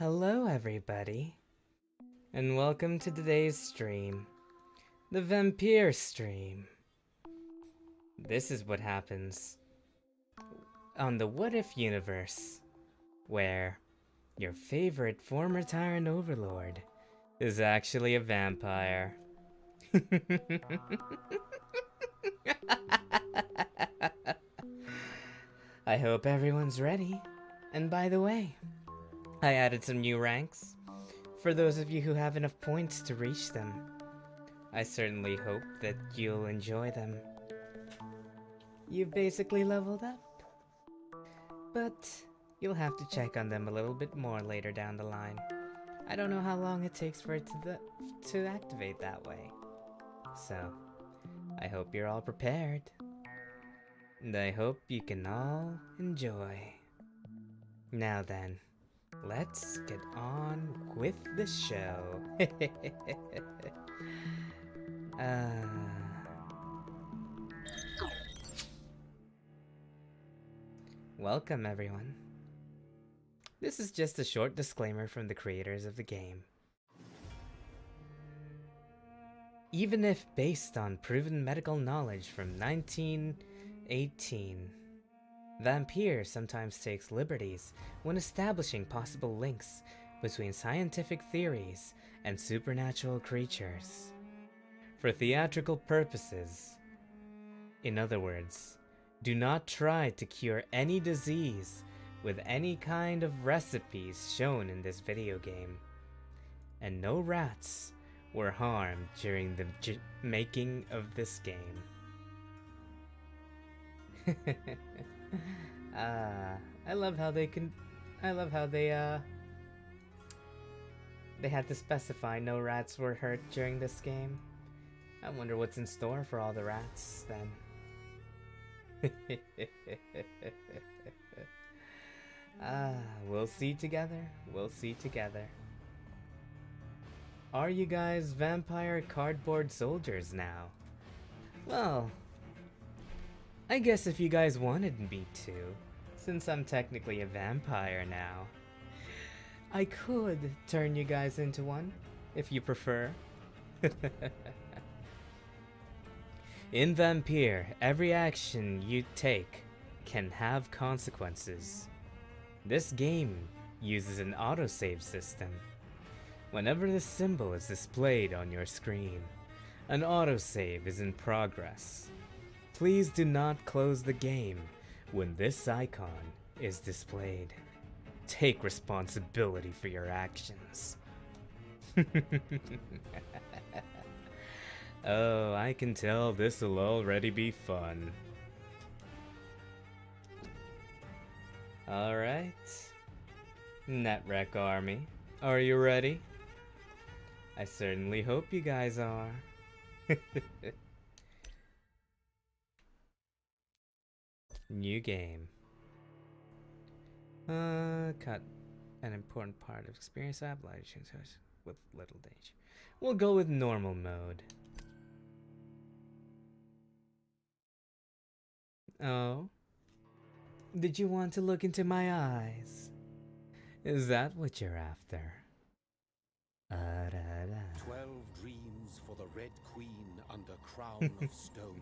Hello everybody, and welcome to today's stream, the Vampyr stream. This is what happens on the What If universe, where your favorite former Tyrant Overlord is actually a vampire. I hope everyone's ready, and by the way, I added some new ranks. For those of you who have enough points to reach them, I certainly hope that you'll enjoy them. You've basically leveled up, but you'll have to check on them a little bit more later down the line. I don't know how long it takes for it to activate that way. So, I hope you're all prepared. And I hope you can all enjoy. Now then, let's get on with the show. Welcome, everyone. This is just a short disclaimer from the creators of the game. Even if based on proven medical knowledge from 1918, Vampyr sometimes takes liberties when establishing possible links between scientific theories and supernatural creatures. For theatrical purposes. In other words, do not try to cure any disease with any kind of recipes shown in this video game. And no rats were harmed during the making of this game. I love how they had to specify no rats were hurt during this game. I wonder what's in store for all the rats then. We'll see together. We'll see together. Are you guys vampire cardboard soldiers now? Well, I guess if you guys wanted me to, since I'm technically a vampire now, I could turn you guys into one, if you prefer. In Vampyr, every action you take can have consequences. This game uses an autosave system. Whenever this symbol is displayed on your screen, an autosave is in progress. Please do not close the game when this icon is displayed. Take responsibility for your actions. Oh, I can tell this'll already be fun. Alright. Netrek Army, are you ready? I certainly hope you guys are. New game. Cut an important part of experience applications with little danger. We'll go with normal mode. Oh? Did you want to look into my eyes? Is that what you're after? 12 dreams for the Red Queen under crown of stone.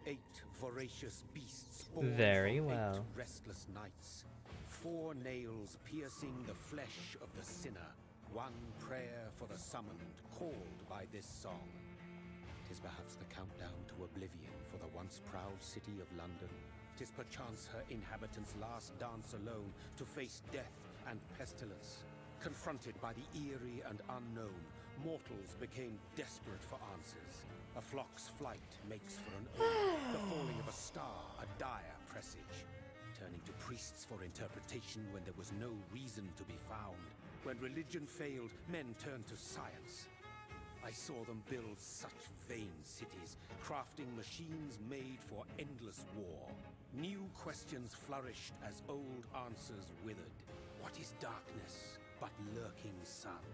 8 voracious beasts born Very from well. 8 restless nights. 4 nails piercing the flesh of the sinner. 1 prayer for the summoned, called by this song. 'Tis perhaps the countdown to oblivion for the once proud city of London. 'Tis perchance her inhabitants' last dance alone to face death and pestilence. Confronted by the eerie and unknown, mortals became desperate for answers. A flock's flight makes for an omen, the falling of a star, a dire presage. Turning to priests for interpretation when there was no reason to be found. When religion failed, men turned to science. I saw them build such vain cities, crafting machines made for endless war. New questions flourished as old answers withered. What is darkness but lurking sun?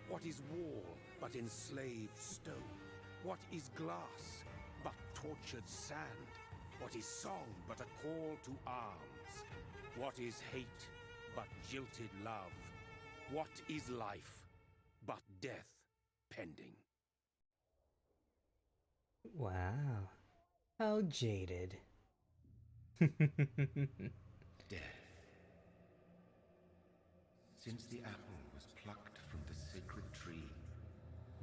What is wall but enslaved stone? What is glass but tortured sand? What is song but a call to arms? What is hate but jilted love? What is life but death pending? Wow. How jaded. Death. Since the apple was plucked from the sacred tree,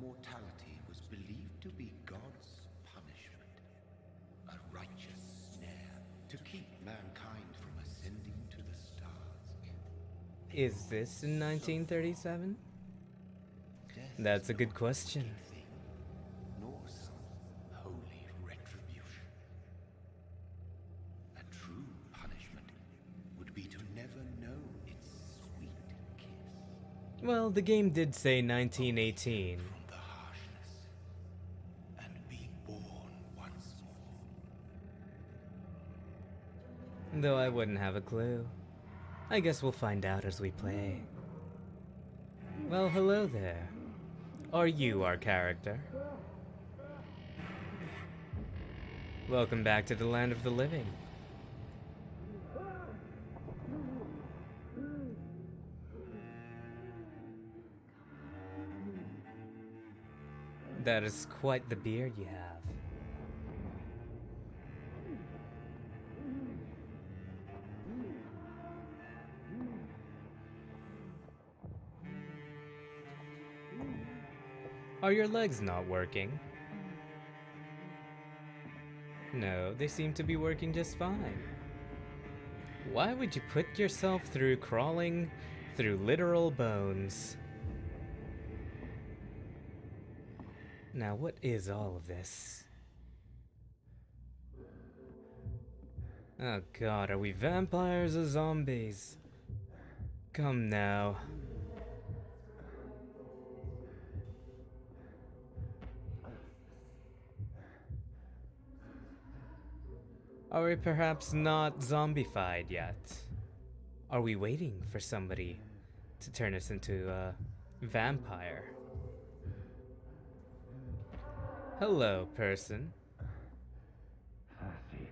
mortality was believed to be God's punishment. A righteous snare to keep mankind from ascending to the stars. Is this in 1937? Death That's is a good not question. wicked thing, nor some holy retribution. A true punishment would be to never know its sweet kiss Well, the game did say 1918. from the harshness and be born once more. Though I wouldn't have a clue. I guess we'll find out as we play. Well, hello there. Are you our character? Welcome back to the land of the living. That is quite the beard you have. Are your legs not working? No, they seem to be working just fine. Why would you put yourself through crawling through literal bones? Now, what is all of this? Oh god, are we vampires or zombies? Come now. Are we perhaps not zombified yet? Are we waiting for somebody to turn us into a vampire? Hello, person. Thirsty.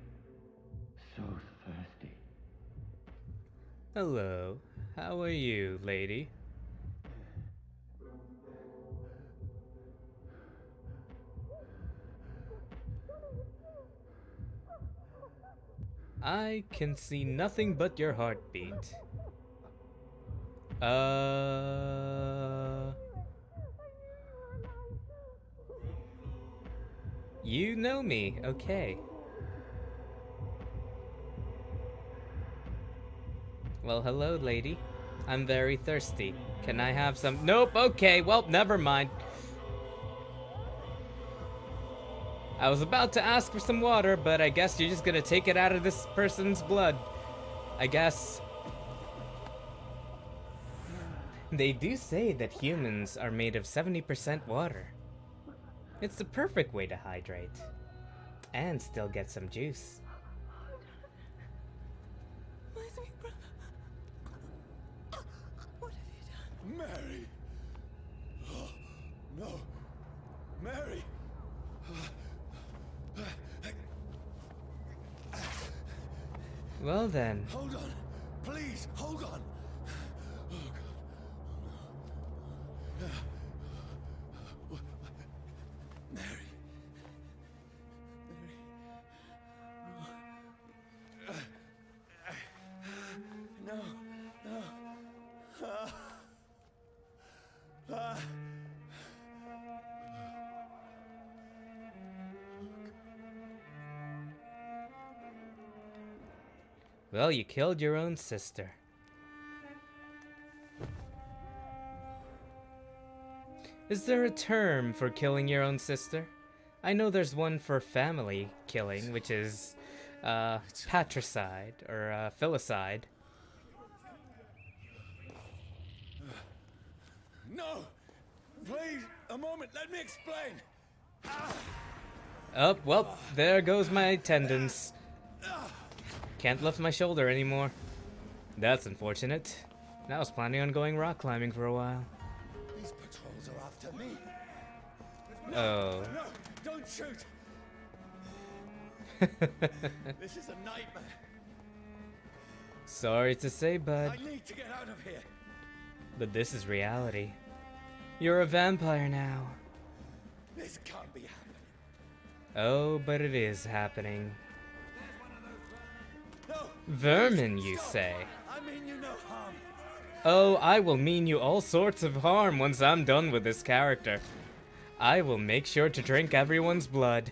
So thirsty. Hello. How are you, lady? I can see nothing but your heartbeat. You know me, okay. Well, hello, lady. I'm very thirsty. Can I have some? Nope, okay, well, never mind. I was about to ask for some water, but I guess you're just gonna take it out of this person's blood. I guess. They do say that humans are made of 70% water. It's the perfect way to hydrate. And still get some juice. My sweet brother. What have you done? Mary! Oh, no. Mary! Well then. Hold on. Please, hold on. Oh, God. Mary. No. Well, you killed your own sister. Is there a term for killing your own sister? I know there's one for family killing, which is patricide or filicide. No! Please, a moment, let me explain. Oh, well, there goes my tendons. Can't lift my shoulder anymore. That's unfortunate. I was planning on going rock climbing for a while. These patrols are after me. Oh. No, don't shoot. This is a nightmare. Sorry to say, bud. I need to get out of here. But this is reality. You're a vampire now. This can't be happening. Oh, but it is happening. No, Vermin, you say? I mean you no harm. Oh, I will mean you all sorts of harm once I'm done with this character. I will make sure to drink everyone's blood.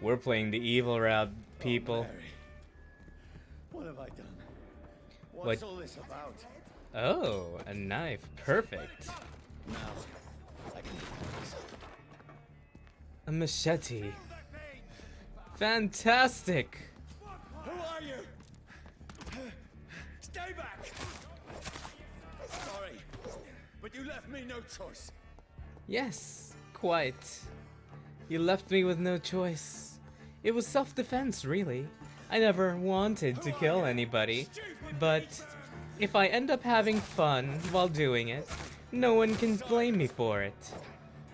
We're playing the evil route, people. Oh, Mary. What have I done? What- What's all this about? Oh, a knife. Perfect. Now, I can defend myself. A machete. Fantastic. Who are you? Stay back! Sorry, but you left me no choice. Yes, quite. You left me with no choice. It was self-defense, really. I never wanted to kill anybody, but if I end up having fun while doing it, no one can blame me for it.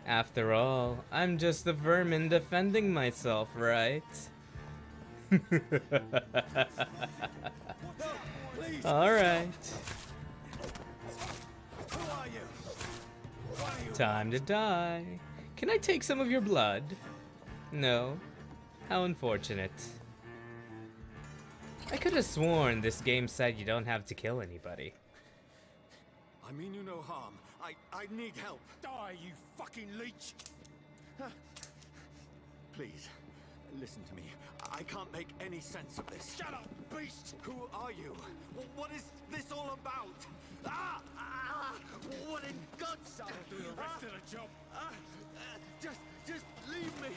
After all, I'm just a vermin defending myself, right? Alright. Who are you? What are you? Time to die. Can I take some of your blood? No. How unfortunate. I could have sworn this game said you don't have to kill anybody. I mean you no harm. I need help. Die, you fucking leech! Please, listen to me. I can't make any sense of this. Shut up, beast! Who are you? What is this all about? What in God's name? I'll do the rest of the job. Just leave me.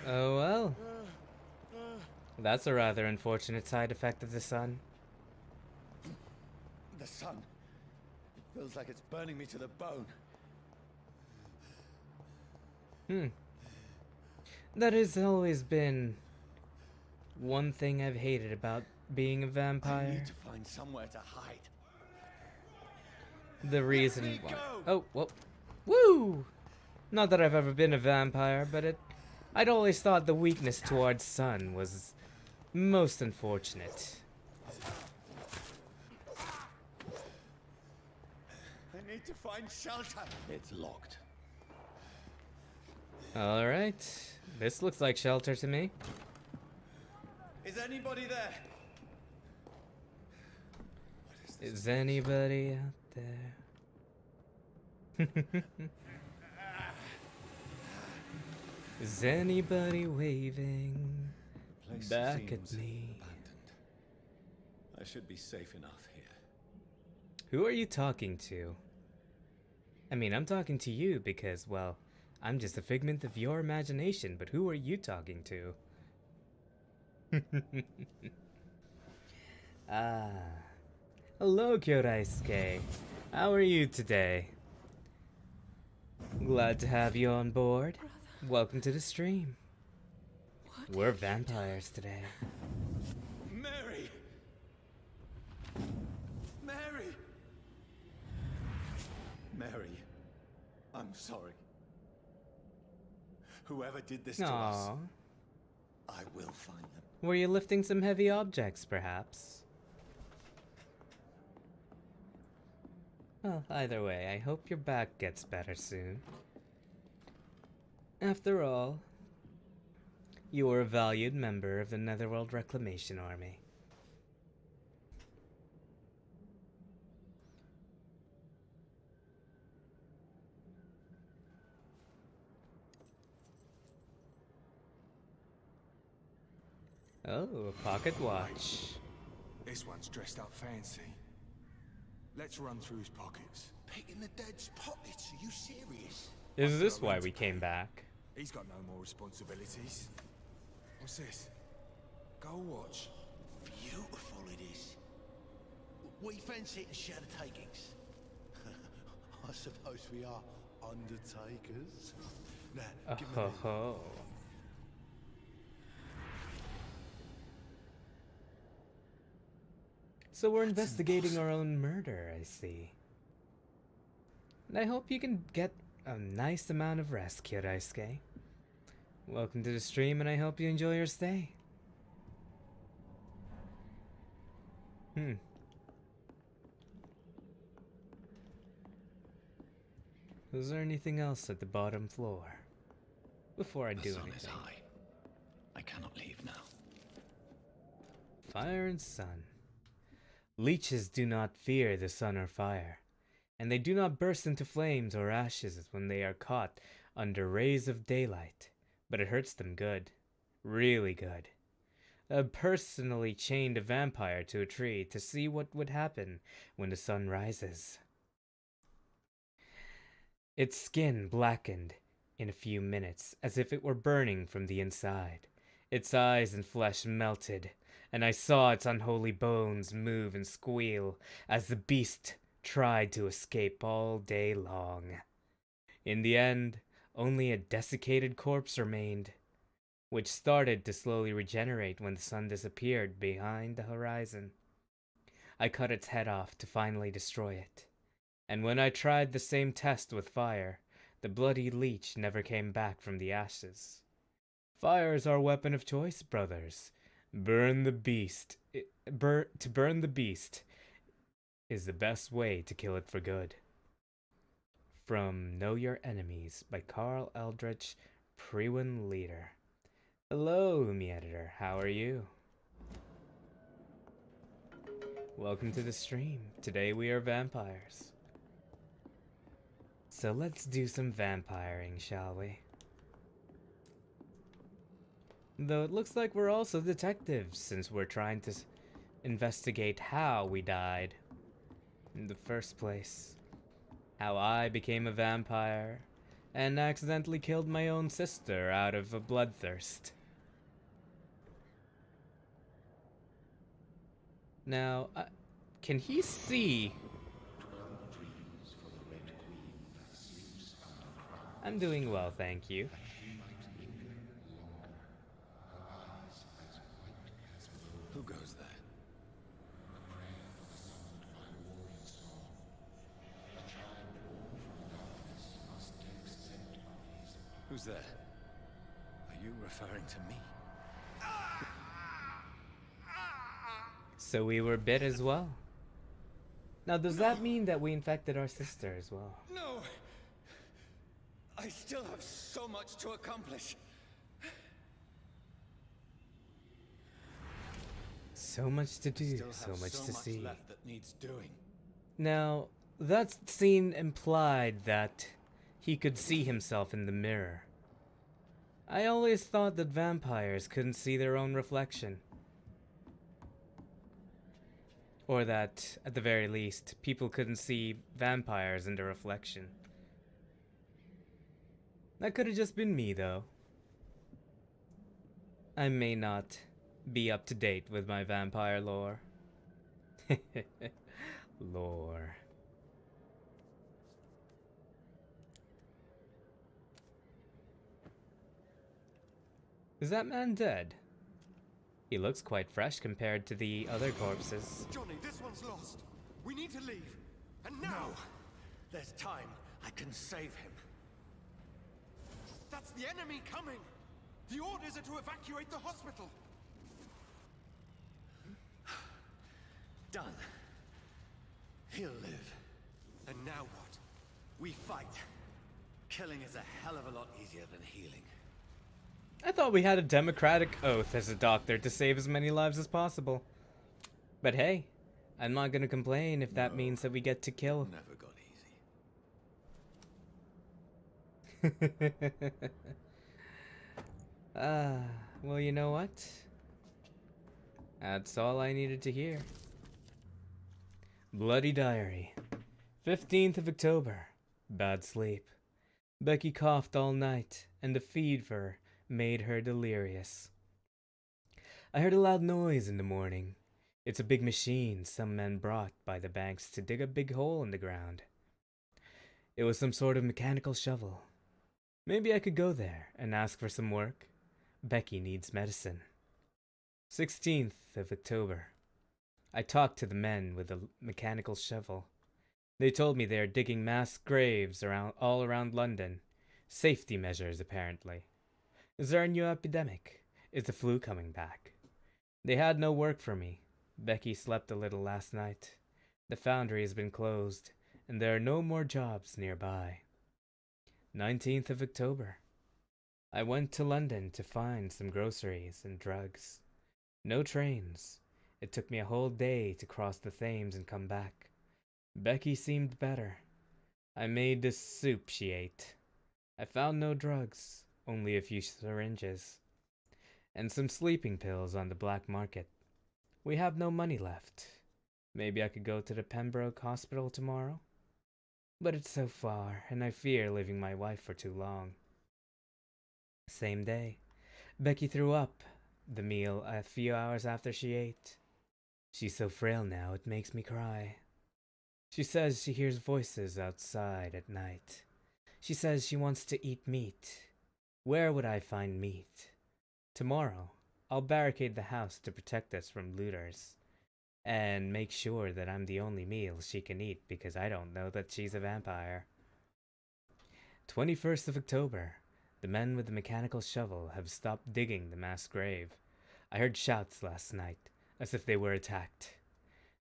Oh well. That's a rather unfortunate side effect of the sun. The sun feels like it's burning me to the bone. That has always been one thing I've hated about being a I vampire. need to find somewhere to hide. The reason me why. go! Oh, whoa. Woo! Not that I've ever been a vampire, but I'd always thought the weakness towards sun was most unfortunate. I need to find shelter. It's locked. Alright. This looks like shelter to me. Is anybody there? Is anybody out there? Is anybody waving Place back at seems me? abandoned. I should be safe enough here. Who are you talking to? I mean, I'm talking to you because, well, I'm just a figment of your imagination, but who are you talking to? Ah. Hello, Kyoraisuke. How are you today? Glad to have you on board. Welcome to the stream. We're vampires today. Mary! Mary! Mary, I'm sorry. Whoever did this to us, Aww. I will find them. Were you lifting some heavy objects, perhaps? Well, either way, I hope your back gets better soon. After all, you are a valued member of the Netherworld Reclamation Army. Oh, a pocket watch. This one's dressed up fancy. Let's run through his pockets. Picking the dead's pockets? Are you serious? Is this why we came back? He's got no more responsibilities. What's this? Gold watch. Beautiful it is. We fancy it and share the takings. I suppose we are undertakers. Now, give me Oh that. ho. So we're investigating our own murder, I see. And I hope you can get a nice amount of rest, Kyoraisuke. Welcome to the stream, and I hope you enjoy your stay. Is there anything else at the bottom floor? Before I do The sun anything. is high. I cannot leave now. Fire and sun. Leeches do not fear the sun or fire, and they do not burst into flames or ashes when they are caught under rays of daylight, but it hurts them good. Really good. I personally chained a vampire to a tree to see what would happen when the sun rises. Its skin blackened in a few minutes, as if it were burning from the inside. Its eyes and flesh melted, and I saw its unholy bones move and squeal as the beast tried to escape all day long. In the end, only a desiccated corpse remained, which started to slowly regenerate when the sun disappeared behind the horizon. I cut its head off to finally destroy it. And when I tried the same test with fire, the bloody leech never came back from the ashes. Fire is our weapon of choice, brothers. Burn the beast. To burn the beast is the best way to kill it for good. From Know Your Enemies by Carl Eldritch, Prewin Leader. Hello, me editor. How are you? Welcome to the stream. Today we are vampires. So let's do some vampiring, shall we? Though it looks like we're also detectives, since we're trying to investigate how we died in the first place. How I became a vampire and accidentally killed my own sister out of a bloodthirst. Now, can he see? I'm doing well, thank you. Who goes there? Who's there? Are you referring to me? So we were bit as well. Now, does that mean that we infected our sister as well? No! I still have so much to accomplish. So much to do, Still so have much to see. left that needs doing. Now, that scene implied that he could see himself in the mirror. I always thought that vampires couldn't see their own reflection. Or that, at the very least, people couldn't see vampires in their reflection. That could have just been me, though. I may not be up to date with my vampire lore. Lore. Is that man dead? He looks quite fresh compared to the other corpses. Johnny, this one's lost. We need to leave. And now! No! There's time. I can save him. That's the enemy coming! The orders are to evacuate the hospital! Done. He'll live. And now what? We fight. Killing is a hell of a lot easier than healing. I thought we had a democratic oath as a doctor to save as many lives as possible. But hey, I'm not gonna complain if that means that we get to kill. Never got easy. Well, you know what? That's all I needed to hear. Bloody Diary. 15th of October. Bad sleep. Becky coughed all night, and the fever made her delirious. I heard a loud noise in the morning. It's a big machine some men brought by the banks to dig a big hole in the ground. It was some sort of mechanical shovel. Maybe I could go there and ask for some work. Becky needs medicine. 16th of October. I talked to the men with the mechanical shovel. They told me they are digging mass graves all around London. Safety measures, apparently. Is there a new epidemic? Is the flu coming back? They had no work for me. Becky slept a little last night. The foundry has been closed, and there are no more jobs nearby. 19th of October. I went to London to find some groceries and drugs. No trains. It took me a whole day to cross the Thames and come back. Becky seemed better. I made the soup she ate. I found no drugs, only a few syringes, and some sleeping pills on the black market. We have no money left. Maybe I could go to the Pembroke Hospital tomorrow? But it's so far, and I fear leaving my wife for too long. Same day, Becky threw up the meal a few hours after she ate. She's so frail now, it makes me cry. She says she hears voices outside at night. She says she wants to eat meat. Where would I find meat? Tomorrow, I'll barricade the house to protect us from looters, and make sure that I'm the only meal she can eat because I don't know that she's a vampire. 21st of October. The men with the mechanical shovel have stopped digging the mass grave. I heard shouts last night, as if they were attacked.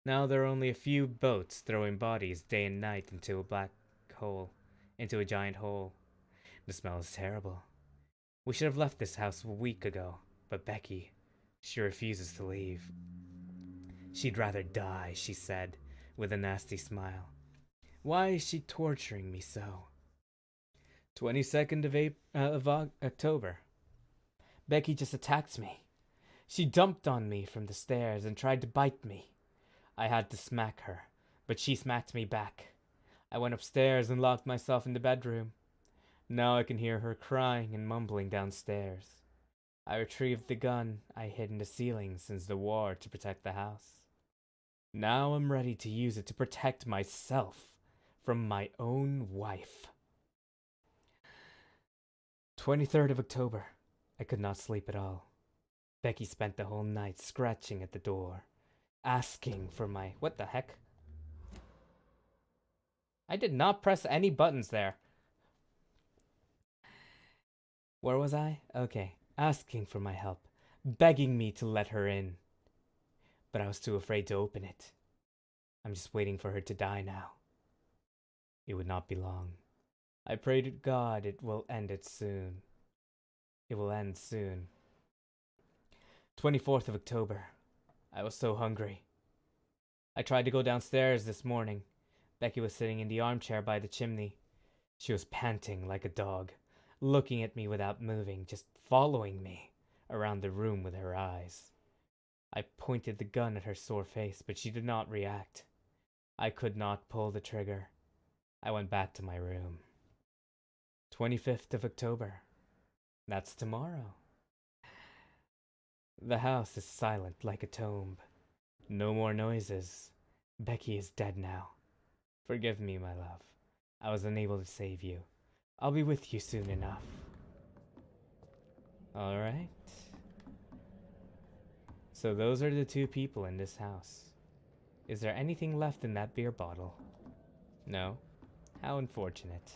Now there are only a few boats throwing bodies day and night into a giant hole. The smell is terrible. We should have left this house a week ago, but Becky, she refuses to leave. She'd rather die, she said, with a nasty smile. Why is she torturing me so? 22nd of October. Becky just attacked me. She jumped on me from the stairs and tried to bite me. I had to smack her, but she smacked me back. I went upstairs and locked myself in the bedroom. Now I can hear her crying and mumbling downstairs. I retrieved the gun I hid in the ceiling since the war to protect the house. Now I'm ready to use it to protect myself from my own wife. 23rd of October. I could not sleep at all. Becky spent the whole night scratching at the door, asking for my... What the heck? I did not press any buttons there. Where was I? Okay. Asking for my help, begging me to let her in. But I was too afraid to open it. I'm just waiting for her to die now. It would not be long. I pray to God it will end it soon. It will end soon. 24th of October. I was so hungry. I tried to go downstairs this morning. Becky was sitting in the armchair by the chimney. She was panting like a dog, looking at me without moving, just following me around the room with her eyes. I pointed the gun at her sore face, but she did not react. I could not pull the trigger. I went back to my room. 25th of October. That's tomorrow. The house is silent like a tomb. No more noises. Becky is dead now. Forgive me, my love. I was unable to save you. I'll be with you soon enough. Alright. So those are the two people in this house. Is there anything left in that beer bottle? No? How unfortunate.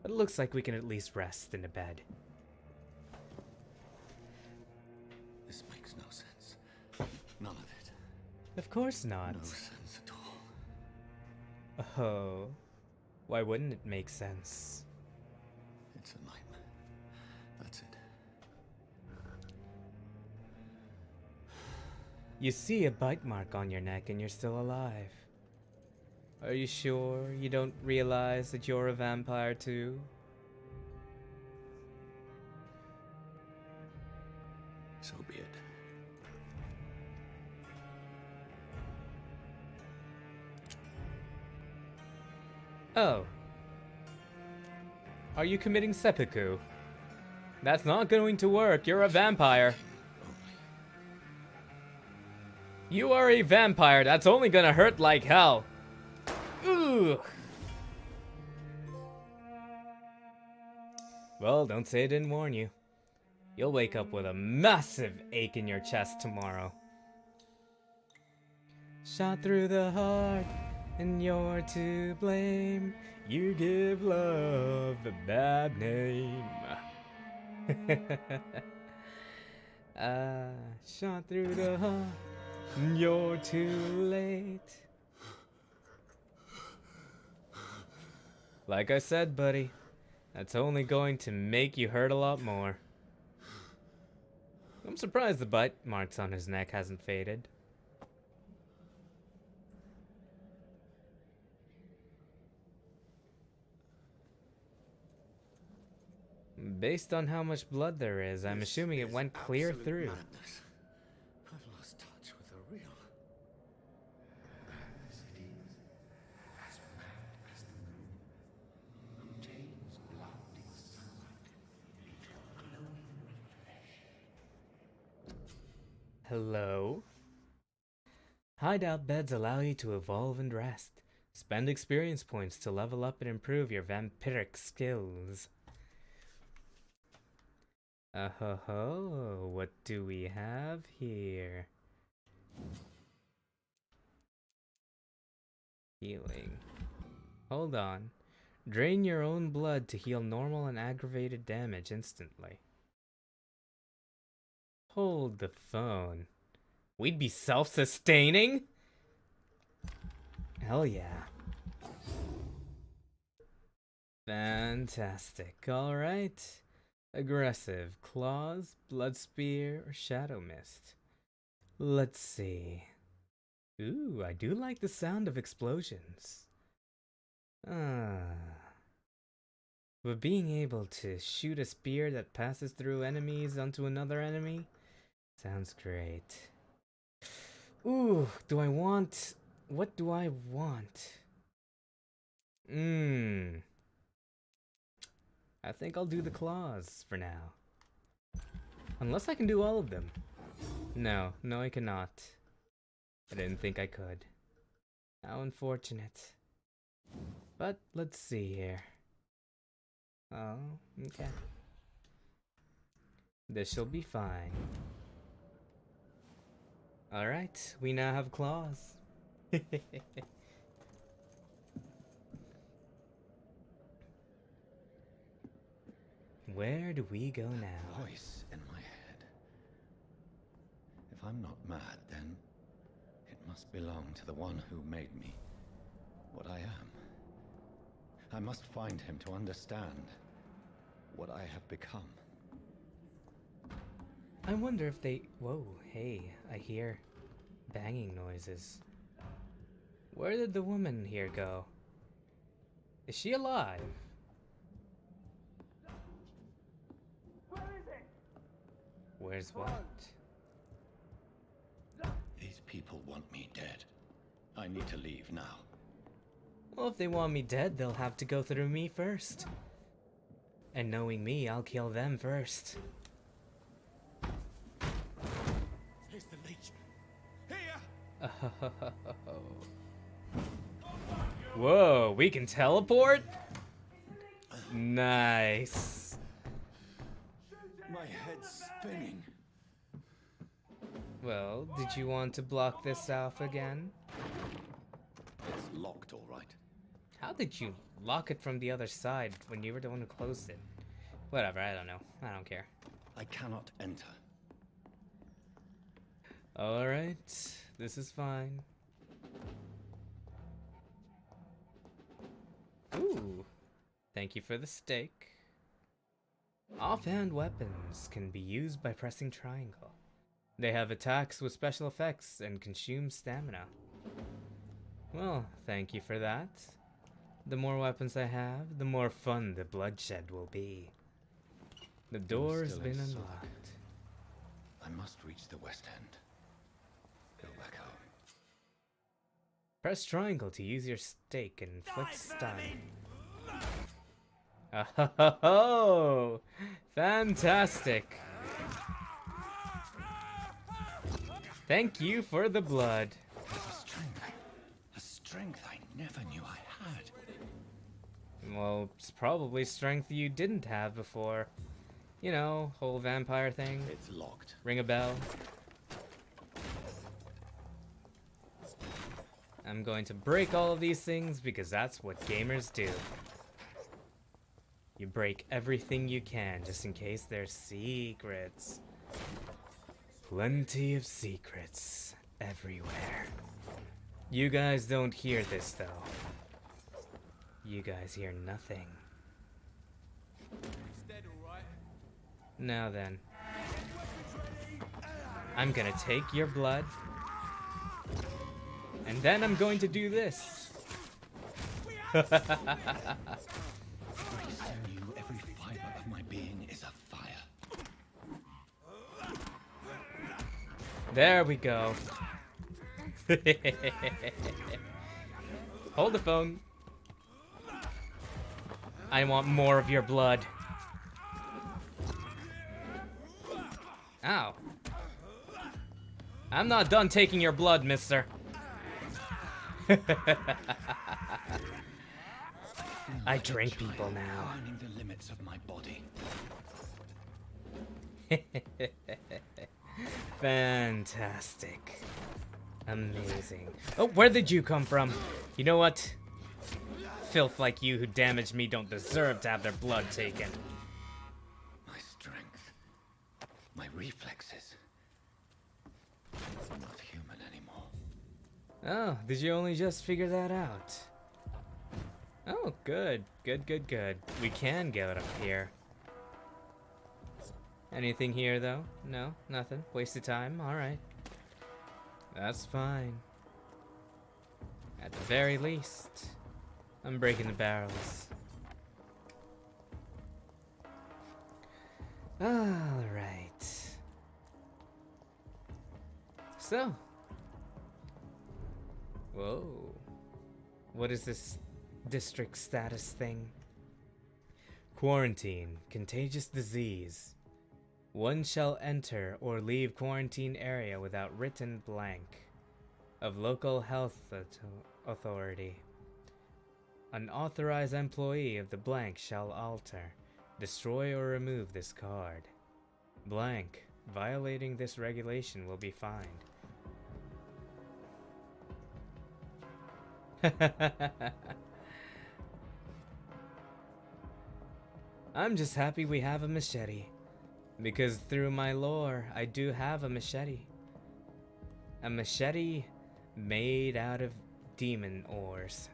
But it looks like we can at least rest in a bed. This makes no sense. None of it. Of course not. No sense at all. Oh. Why wouldn't it make sense? It's a nightmare. That's it. You see a bite mark on your neck and you're still alive. Are you sure you don't realize that you're a vampire too? So be it. Oh. Are you committing seppuku? That's not going to work. You're a vampire. You are a vampire. That's only gonna hurt like hell. Ugh. Well, don't say I didn't warn you. You'll wake up with a massive ache in your chest tomorrow. Shot through the heart, and you're to blame. You give love a bad name. Shot through the heart, You're too late. Like I said, buddy, that's only going to make you hurt a lot more. I'm surprised the bite marks on his neck hasn't faded. Based on how much blood there is, I'm assuming it went clear through. Madness. I've lost touch with the real. As it is, as mad as the moon, who tames blinding sunlight into a glowing reflection. Hello? Hideout beds allow you to evolve and rest. Spend experience points to level up and improve your vampiric skills. Oh, what do we have here? Healing. Hold on. Drain your own blood to heal normal and aggravated damage instantly. Hold the phone. We'd be self-sustaining? Hell yeah. Fantastic. Alright. Aggressive. Claws, Blood Spear, or Shadow Mist. Let's see. Ooh, I do like the sound of explosions. But being able to shoot a spear that passes through enemies onto another enemy sounds great. Ooh, what do I want? I think I'll do the claws for now. Unless I can do all of them. No, I cannot. I didn't think I could. How unfortunate. But let's see here. Oh, okay. This shall be fine. Alright, we now have claws. Where do we go now? Voice in my head. If I'm not mad, then it must belong to the one who made me what I am. I must find him to understand what I have become. I wonder if they... Whoa, hey, I hear banging noises. Where did the woman here go? Is she alive? Where's what? These people want me dead. I need to leave now. Well, if they want me dead, they'll have to go through me first. And knowing me, I'll kill them first. Here's the leech. Here! Whoa, we can teleport? Nice. My head's spinning. Well, did you want to block this off again? It's locked, all right. How did you lock it from the other side when you were the one who closed it? Whatever, I don't know. I don't care. I cannot enter. Alright, this is fine. Ooh, thank you for the steak. Offhand weapons can be used by pressing triangle. They have attacks with special effects and consume stamina. Well, thank you for that. The more weapons I have, the more fun the bloodshed will be. The door has been unlocked. I must reach the West End. Go back home. Press triangle to use your stake and inflict stun. Oh, fantastic. Thank you for the blood. A strength I never knew I had. Well, it's probably strength you didn't have before. You know, whole vampire thing. It's locked. Ring a bell. I'm going to break all of these things because that's what gamers do. You break everything you can just in case there's secrets. Plenty of secrets. everywhere. You guys don't hear this, though. You guys hear nothing. Now then. I'm gonna take your blood. And then I'm going to do this. Every sinew, every fiber of my being is a fire. There we go. Hold the phone. I want more of your blood. Ow. I'm not done taking your blood, mister. I drink people now. Learning the limits of my body. Fantastic. Amazing. Oh, where did you come from? You know what? Filth like you who damaged me don't deserve to have their blood taken. My strength. My reflexes. I'm not human anymore. Oh, did you only just figure that out? Oh, good. Good. We can get up here. Anything here, though? No, nothing. Wasted time? Alright. That's fine. At the very least, I'm breaking the barrels. Alright. So. Whoa. What is this district status thing? Quarantine. Contagious disease. One shall enter or leave quarantine area without written blank of local health authority. An authorized employee of the blank shall alter, destroy or remove this card. Blank, violating this regulation will be fined. I'm just happy we have a machete. Because through my lore, I do have a machete. A machete made out of demon ores.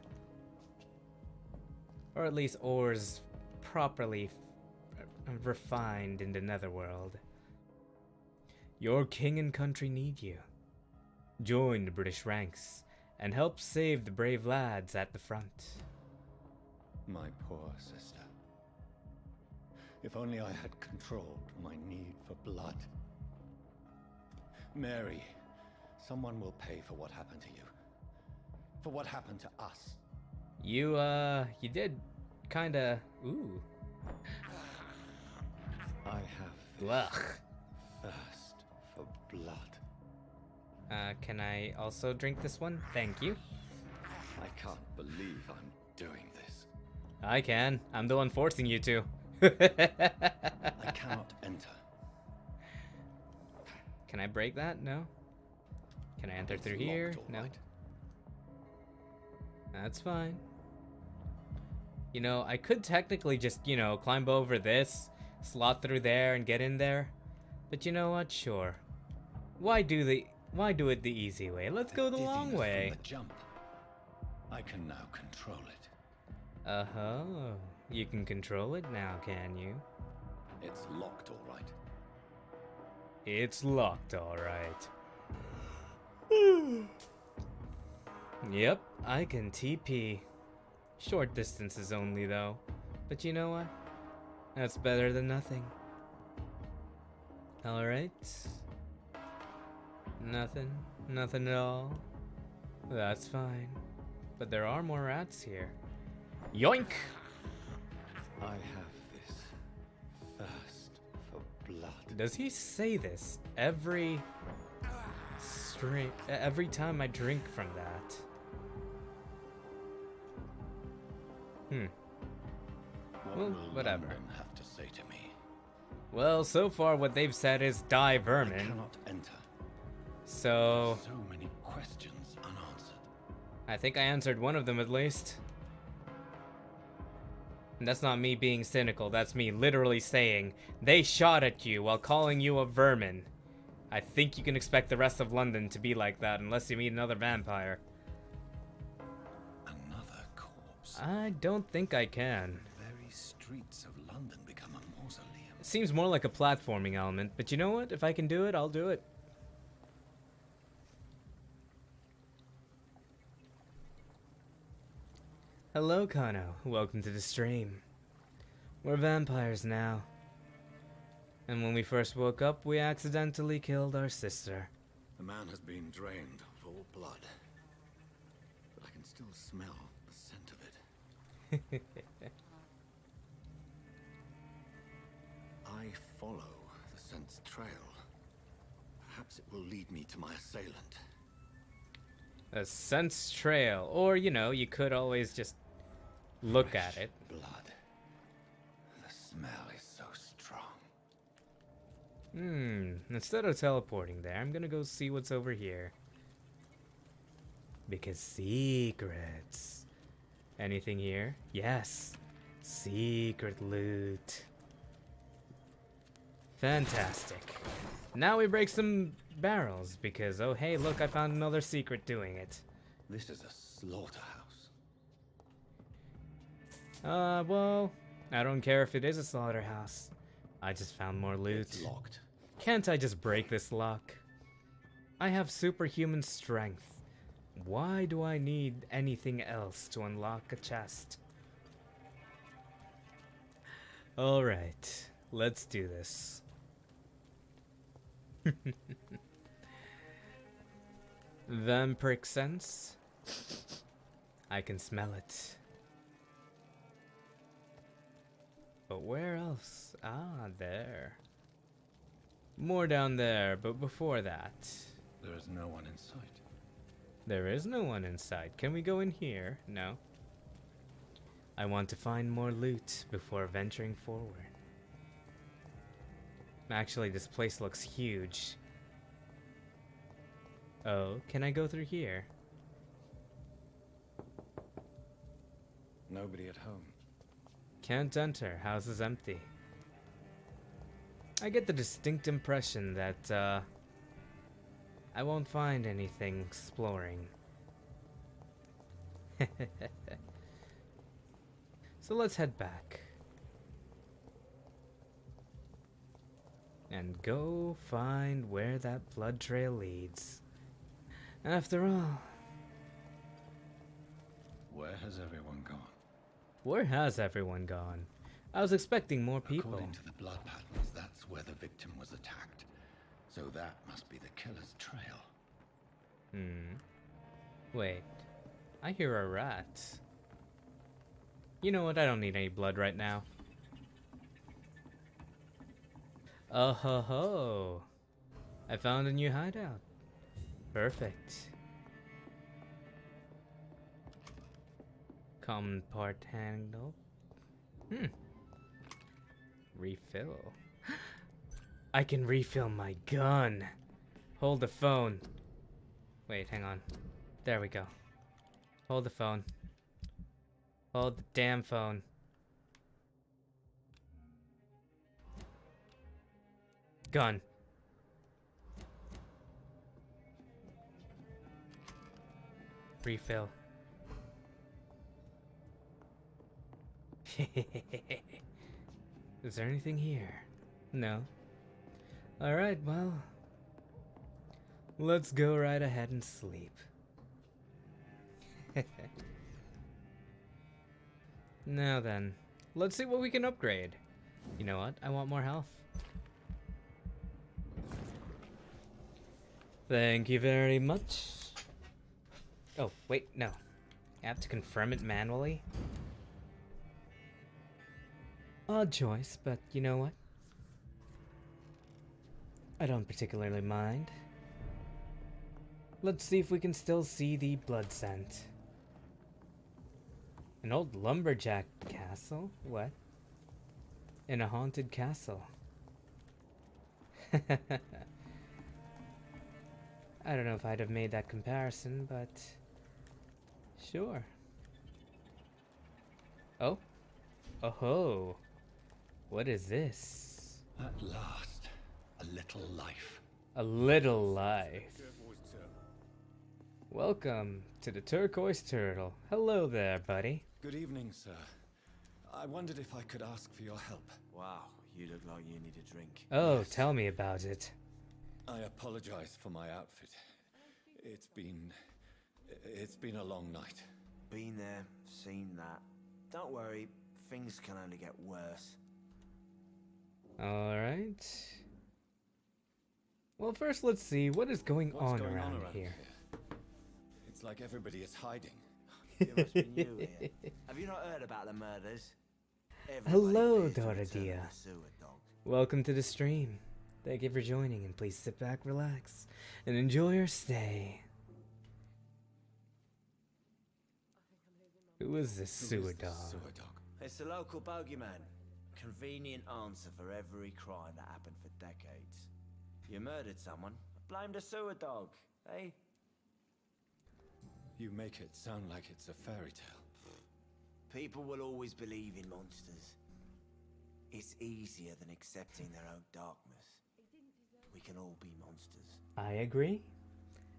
Or at least ores properly refined in the netherworld. Your king and country need you. Join the British ranks and help save the brave lads at the front. My poor sister. If only I had controlled my need for blood. Mary, someone will pay for what happened to you. For what happened to us. You did kinda, ooh. I have this thirst for blood. Can I also drink this one? Thank you. I can't believe I'm doing this. I can. I'm the one forcing you to. I cannot enter. Can I break that? No. Can I enter through here? Locked, all No. right. That's fine. You know, I could technically just, you know, climb over this, slot through there, and get in there. But you know what? Sure. Why do it the easy way? Let's go the long Dizziness way. from the jump. I can now control it. Uh-huh. You can control it now, can you? It's locked, all right. It's locked, alright. Yep, I can TP. Short distances only, though. But you know what? That's better than nothing. Alright. Nothing at all. That's fine. But there are more rats here. Yoink! I have this thirst for blood. Does he say this every time I drink from that? What Well, will whatever. London have to say to me? Well, so far what they've said is die I vermin. cannot enter. So So many questions unanswered. I think I answered one of them at least. And that's not me being cynical, that's me literally saying they shot at you while calling you a vermin. I think you can expect the rest of London to be like that unless you meet another vampire. Another corpse. I don't think I can. The very streets of London become a mausoleum. It seems more like a platforming element, but you know what? If I can do it, I'll do it. Hello, Kano. Welcome to the stream. We're vampires now. And when we first woke up, we accidentally killed our sister. The man has been drained of all blood. But I can still smell the scent of it. I follow the scent's trail. Perhaps it will lead me to my assailant. A sense trail. Or, you know, you could always just look at it. Blood. The smell is so strong. Instead of teleporting there, I'm gonna go see what's over here. Because secrets. Anything here? Yes. Secret loot. Fantastic. Now we break some barrels because, oh hey, look, I found another secret doing it. This is a slaughterhouse. Well, I don't care if it is a slaughterhouse. I just found more loot. It's locked. Can't I just break this lock? I have superhuman strength. Why do I need anything else to unlock a chest? Alright, let's do this. Vampiric sense? I can smell it. But where else? Ah, there. More down there, but before that. There is no one in sight. There is no one in sight. Can we go in here? No. I want to find more loot before venturing forward. Actually, this place looks huge. Oh, can I go through here? Nobody at home. Can't enter. House is empty. I get the distinct impression that, I won't find anything exploring. So let's head back. And go find where that blood trail leads. After all... Where has everyone gone? Where has everyone gone? I was expecting more people. According to the blood patterns, that's where the victim was attacked. So that must be the killer's trail. Wait. I hear a rat. You know what? I don't need any blood right now. Oh ho ho. I found a new hideout. Perfect. Common part handle. Refill. I can refill my gun. Hold the phone. Wait, hang on. There we go. Hold the phone. Hold the damn phone. Gun. Refill. Is there anything here? No. Alright, well. Let's go right ahead and sleep. Now then, let's see what we can upgrade. You know what? I want more health. Thank you very much. Oh, wait, no. I have to confirm it manually? Odd choice, but you know what? I don't particularly mind. Let's see if we can still see the blood scent. An old lumberjack castle? What? In a haunted castle. I don't know if I'd have made that comparison, but sure. Oh? Oh-ho. What is this? At last, a little life. A little life. Welcome to the Turquoise Turtle. Hello there, buddy. Good evening, sir. I wondered if I could ask for your help. Wow, you look like you need a drink. Oh, Yes. tell me about it. I apologize for my outfit. It's been a long night. Been there, seen that. Don't worry, things can only get worse. Alright. Well, first let's see what is going What's on going around here. It's like everybody is hiding. You must be new here. Have you not heard about the murders? Hello, Everybody fears the Dora return of Dia. the sewer dog. Welcome to the stream. Thank you for joining, and please sit back, relax, and enjoy your stay. Who is this Who sewer is this dog? sewer dog? It's the local bogeyman. Convenient answer for every crime that happened for decades. You murdered someone, blame the sewer dog, eh? You make it sound like it's a fairy tale. People will always believe in monsters. It's easier than accepting their own darkness. We can all be monsters. I agree.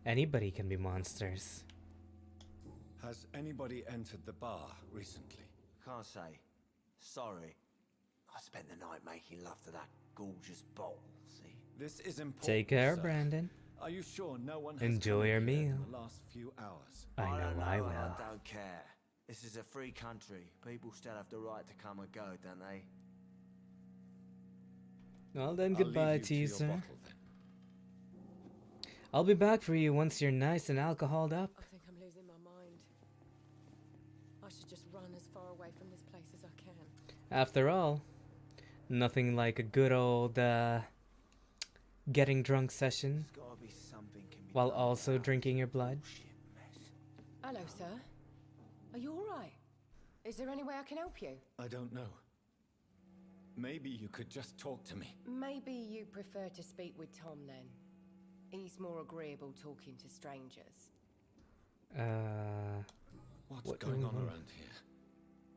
Anybody can be monsters. Has anybody entered the bar recently? Can't say. Sorry. I spent the night making love to that gorgeous bottle, see? This is important. Take care, sir. Brandon. Are you sure no one has Enjoy come your in here meal. in the last few hours? I know don't I and will. I don't care. This is a free country. People still have the right to come and go, don't they? Well then, I'll goodbye leave to you, your sir. bottle, then. I'll be back for you once you're nice and alcoholed up. I think I'm losing my mind. I should just run as far away from this place as I can. After all, nothing like a good old, getting drunk session There's gotta be something can be while done also about drinking your this blood. bullshit mess. Hello, sir. Are you alright? Is there any way I can help you? I don't know. Maybe you could just talk to me. Maybe you prefer to speak with Tom then. He's more agreeable talking to strangers. What's What do going we on want? around here?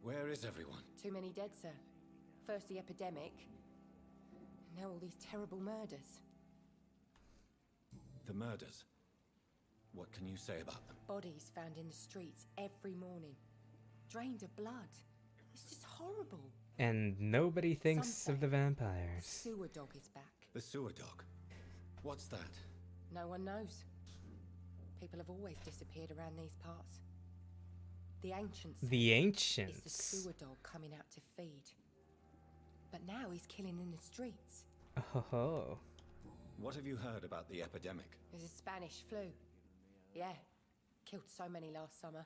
Where is everyone? Too many dead, sir. First the epidemic, and now all these terrible murders. The murders. What can you say about them? Bodies found in the streets every morning. Drained of blood. It's just horrible. And nobody thinks Some of the say vampires. Sewer dog is back. The sewer dog. What's that? No one knows. People have always disappeared around these parts. The ancients. The It's the ancients. sewer dog coming out to feed. But now he's killing in the streets. Oh, What have you heard about the epidemic? There's a Spanish flu. Yeah. Killed so many last summer.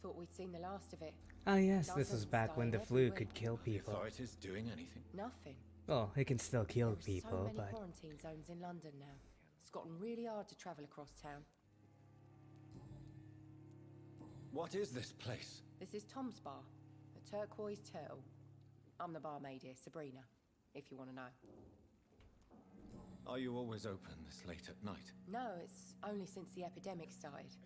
Thought we'd seen the last of it. ah yes, this was Dozens back when the dying flu every could week. kill Are the people. authorities doing anything? Nothing. Well, it can still kill There are people, so many but quarantine zones in London now. It's gotten really hard to travel across town. What is this place? This is Tom's bar, the Turquoise Turtle. I'm the barmaid here, Sabrina, if you want to know. Are you always open this late at night? No, it's only since the epidemic started.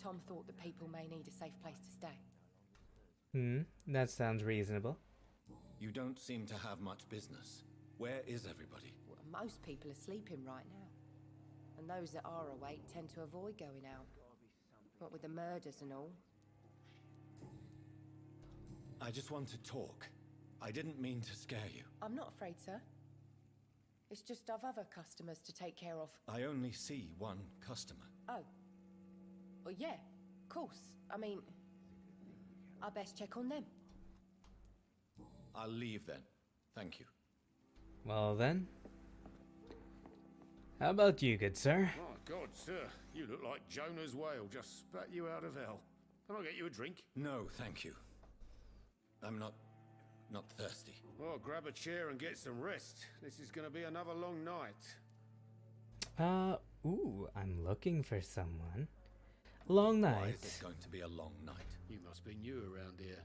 Tom thought that people may need a safe place to stay. that sounds reasonable. You don't seem to have much business. Where is everybody? Well, most people are sleeping right now. And those that are awake tend to avoid going out. What with the murders and all. I just want to talk. I didn't mean to scare you. I'm not afraid, sir. It's just I've other customers to take care of. I only see one customer. Oh. Well, yeah, of course. I mean, I best check on them. I'll leave then. Thank you. Well then. How about you, good sir? My God, sir, you look like Jonah's whale just spat you out of hell. Can I get you a drink? No, thank you. I'm not thirsty. Well, grab a chair and get some rest. This is going to be another long night. Ooh, I'm looking for someone. Long Why night. is it going to be a long night? You must be new around here.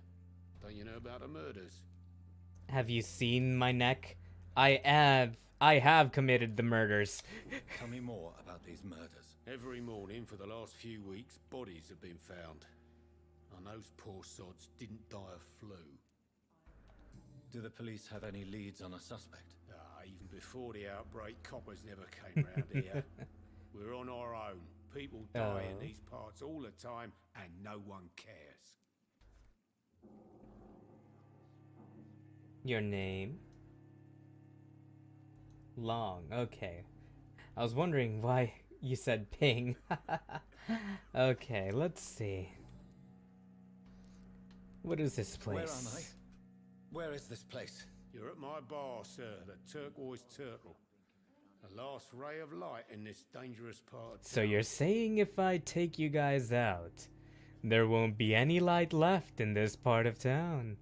Don't you know about the murders? Have you seen my neck? I have committed the murders. Tell me more about these murders. Every morning for the last few weeks, bodies have been found. And those poor sods didn't die of flu. Do the police have any leads on a suspect? Even before the outbreak, coppers never came round here. We're on our own. People die in these parts all the time, and no one cares. Your name? Long. Okay. I was wondering why you said ping. Okay, let's see. What is this place? Where am I? Where is this place? You're at my bar, sir, the Turquoise Turtle. The last ray of light in this dangerous part of So town. you're saying if I take you guys out, there won't be any light left in this part of town?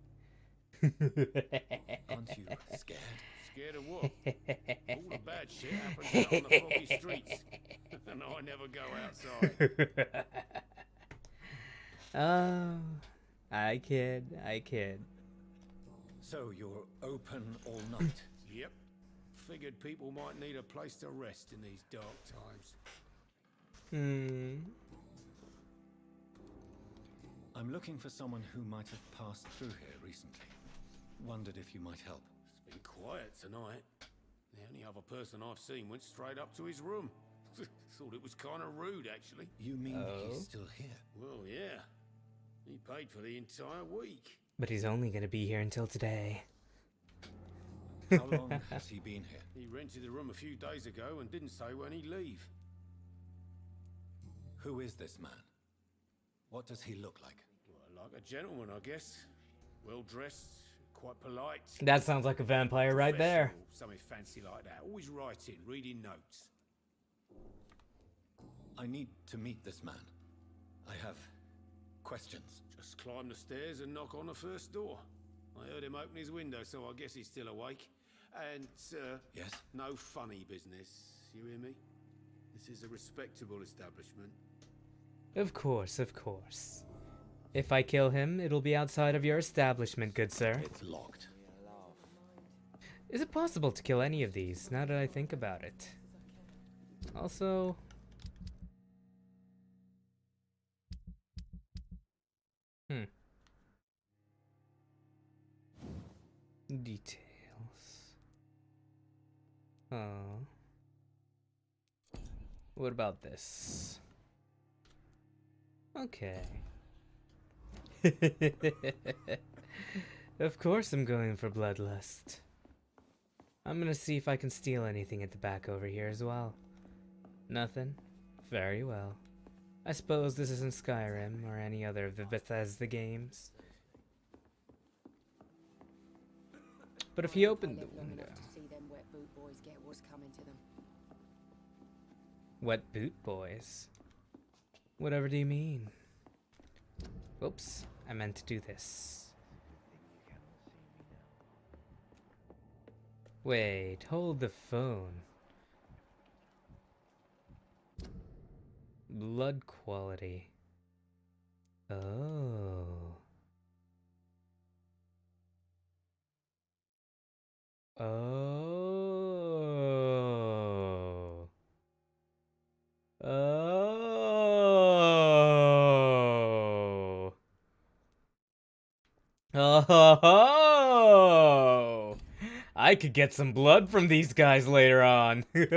Aren't you scared? Scared of what? All the bad shit happens out on the foggy streets. And I never go outside. Oh, I kid. So you're open all night? Yep. Figured people might need a place to rest in these dark times. I'm looking for someone who might have passed through here recently. Wondered if you might help. It's been quiet tonight. The only other person I've seen went straight up to his room. Thought it was kind of rude, actually. You mean he's still here? Well, yeah. He paid for the entire week. But he's only gonna be here until today. How long has he been here? He rented the room a few days ago and didn't say when he'd leave. Who is this man? What does he look like? Well, like a gentleman, I guess. Well dressed, quite polite. That sounds like a vampire right there. Professional, something fancy like that. Always writing, reading notes. I need to meet this man. I have questions. Just climb the stairs and knock on the first door. I heard him open his window, so I guess he's still awake. And, Yes? no funny business. You hear me? This is a respectable establishment. Of course. If I kill him, it'll be outside of your establishment, good sir. It's locked. Is it possible to kill any of these, now that I think about it? Also... Details. Oh. What about this? Okay. Of course I'm going for bloodlust. I'm gonna see if I can steal anything at the back over here as well. Nothing? Very well. I suppose this isn't Skyrim or any other of the Bethesda games. But if he opened the window... To see them wet boot boys get what's coming to them. Wet boot boys? Whatever do you mean? Oops, I meant to do this. Wait, hold the phone. Blood quality. Oh. Oh. Oh. Oh. I could get some blood from these guys later on. This is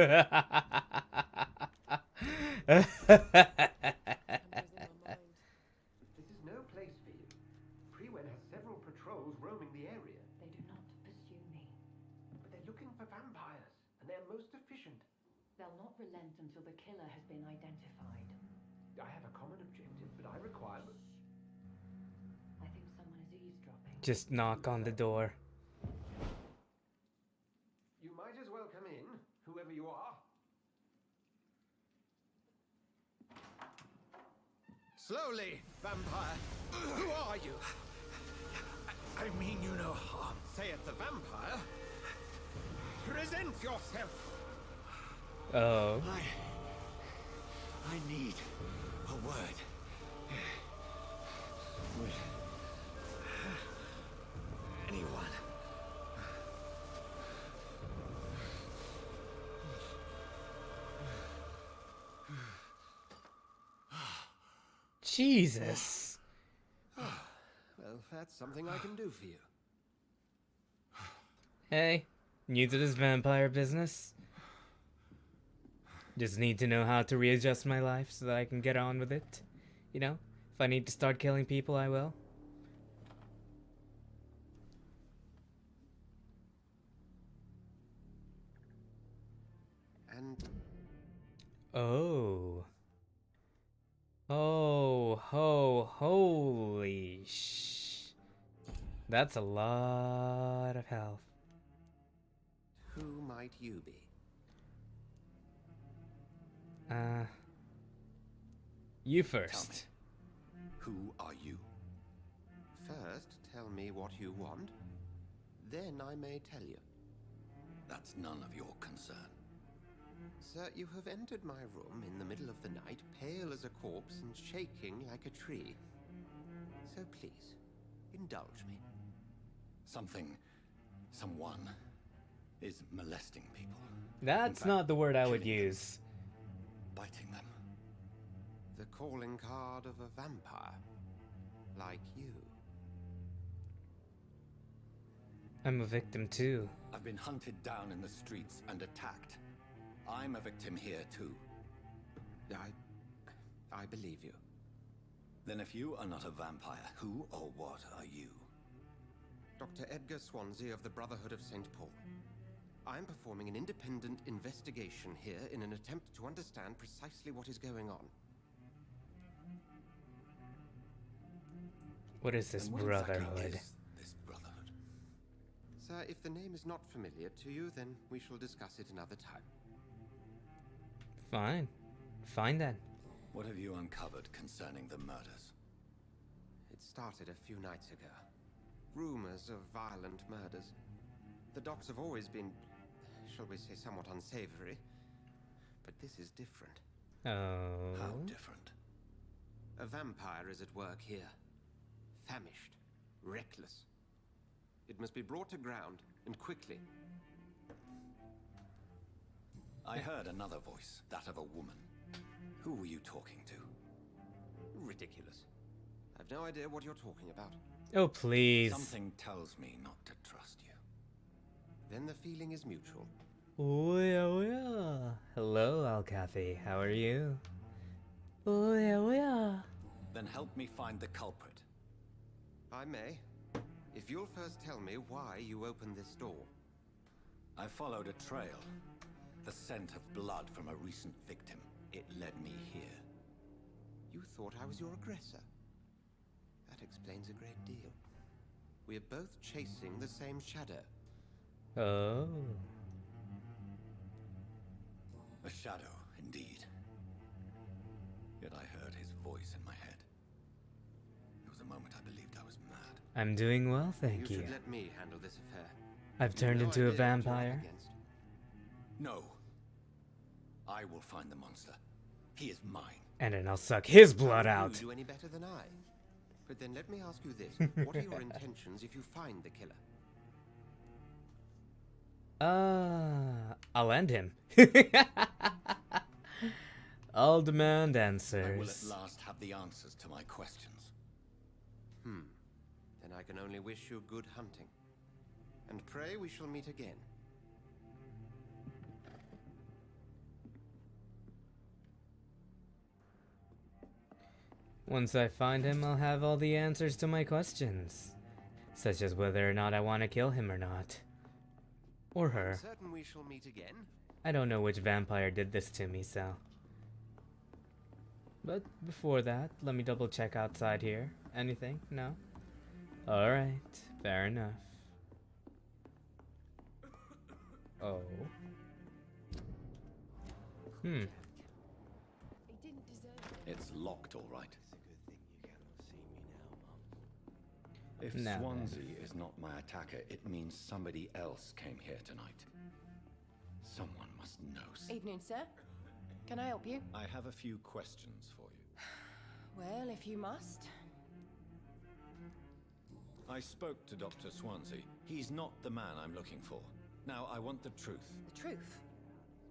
no place for you. Freewen has several patrols roaming the area. They do not pursue me. But they're looking for vampires, and they're most efficient. They'll not relent until the killer has been identified. I have a common objective, but I require... I think someone is eavesdropping. Just knock on the door. You might as well come in, whoever you are. Slowly, vampire. Who are you? I mean you no harm. Saith the vampire. Present yourself. Oh. I need a word. Would anyone? Jesus. Well, that's something I can do for you. Hey, New to this vampire business. Just need to know how to readjust my life so that I can get on with it. You know, if I need to start killing people, I will. And Oh. Oh, holy That's a lot of health. who might you be? You first. Who are you? First, tell me what you want. Then I may tell you. That's none of your concern. Sir, you have entered my room in the middle of the night, pale as a corpse and shaking like a tree. So please, indulge me. Someone is molesting people. That's fact, not the word I would killing them. use. Biting them. The calling card of a vampire. Like you. I'm a victim too. I've been hunted down in the streets and attacked. I'm a victim here too. I believe you. Then if you are not a vampire, who or what are you? Dr. Edgar Swansea of the Brotherhood of St. Paul. I am performing an independent investigation here in an attempt to understand precisely what is going on. What is this And what exactly brotherhood? is this brotherhood? Sir, if the name is not familiar to you, then we shall discuss it another time. Fine. Fine then. What have you uncovered concerning the murders? It started a few nights ago. Rumors of violent murders. The docks have always been, shall we say, somewhat unsavory. But this is different. Oh. How different? A vampire is at work here. Famished. Reckless. It must be brought to ground, and quickly. I heard another voice, that of a woman. Who were you talking to? Ridiculous. I've no idea what you're talking about. Oh, please. Something tells me not to trust you. Then the feeling is mutual. Oh yeah, oh yeah. Hello, Alcathi. How are you? Oh yeah, oh yeah. Then help me find the culprit. I may. If you'll first tell me why you opened this door. I followed a trail. The scent of blood from a recent victim. It led me here. You thought I was your aggressor. That explains a great deal. We're both chasing the same shadow. Oh. A shadow, indeed. Yet I heard his voice in my head. There was a moment I believed I was mad. I'm doing well, thank you. You should let me handle this affair. I've You've turned no into a idea what you're up vampire. against. No. I will find the monster. He is mine. And then I'll suck his blood How out. do you do any better than I? But then let me ask you this. What are your intentions if you find the killer? I'll end him. I'll demand I will answers. at last have the answers to my questions. Then I can only wish you good hunting. And pray we shall meet again. Once I find him, I'll have all the answers to my questions. Such as whether or not I want to kill him or not. Or her. Certain we shall meet again. I don't know which vampire did this to me, so. But before that, let me double check outside here. Anything? No? Alright, fair enough. Oh. It's locked, all right. If No. Swansea is not my attacker, it means somebody else came here tonight. Someone must know. Evening, sir. Can I help you? I have a few questions for you. Well, if you must. I spoke to Dr. Swansea. He's not the man I'm looking for. Now, I want the truth. The truth?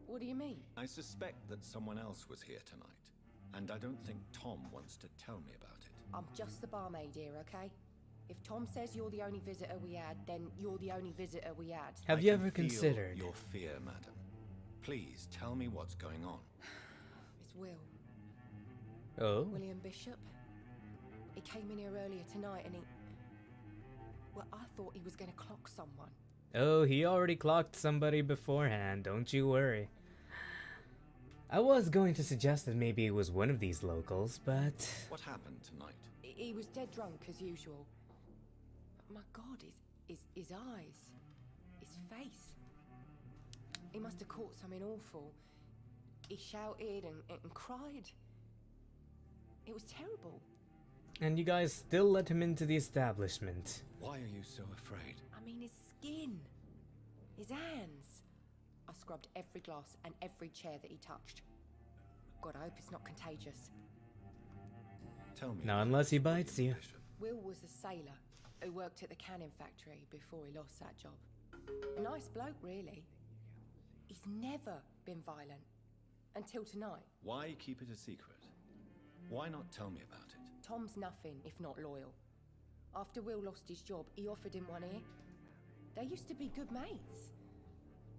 What do you mean? I suspect that someone else was here tonight. And I don't think Tom wants to tell me about it. I'm just the barmaid here, okay? If Tom says you're the only visitor we had, then you're the only visitor we had. Have I you can ever feel considered? your fear, madam? Please tell me what's going on. It's Will. Oh? William Bishop. He came in here earlier tonight and he... Well, I thought he was going to clock someone. Oh, he already clocked somebody beforehand, don't you worry. I was going to suggest that maybe it was one of these locals, but... What happened tonight? He was dead drunk as usual. My God, his eyes, his face. He must have caught something awful. He shouted and cried. It was terrible. And you guys still let him into the establishment. Why are you so afraid? I mean, his skin, his hands. I scrubbed every glass and every chair that he touched. God, I hope it's not contagious. Tell me. Now, unless he bites you. Will was a sailor who worked at the cannon factory before he lost that job. Nice bloke, really. He's never been violent. Until tonight. Why keep it a secret? Why not tell me about it? Tom's nothing if not loyal. After Will lost his job, he offered him one ear. They used to be good mates.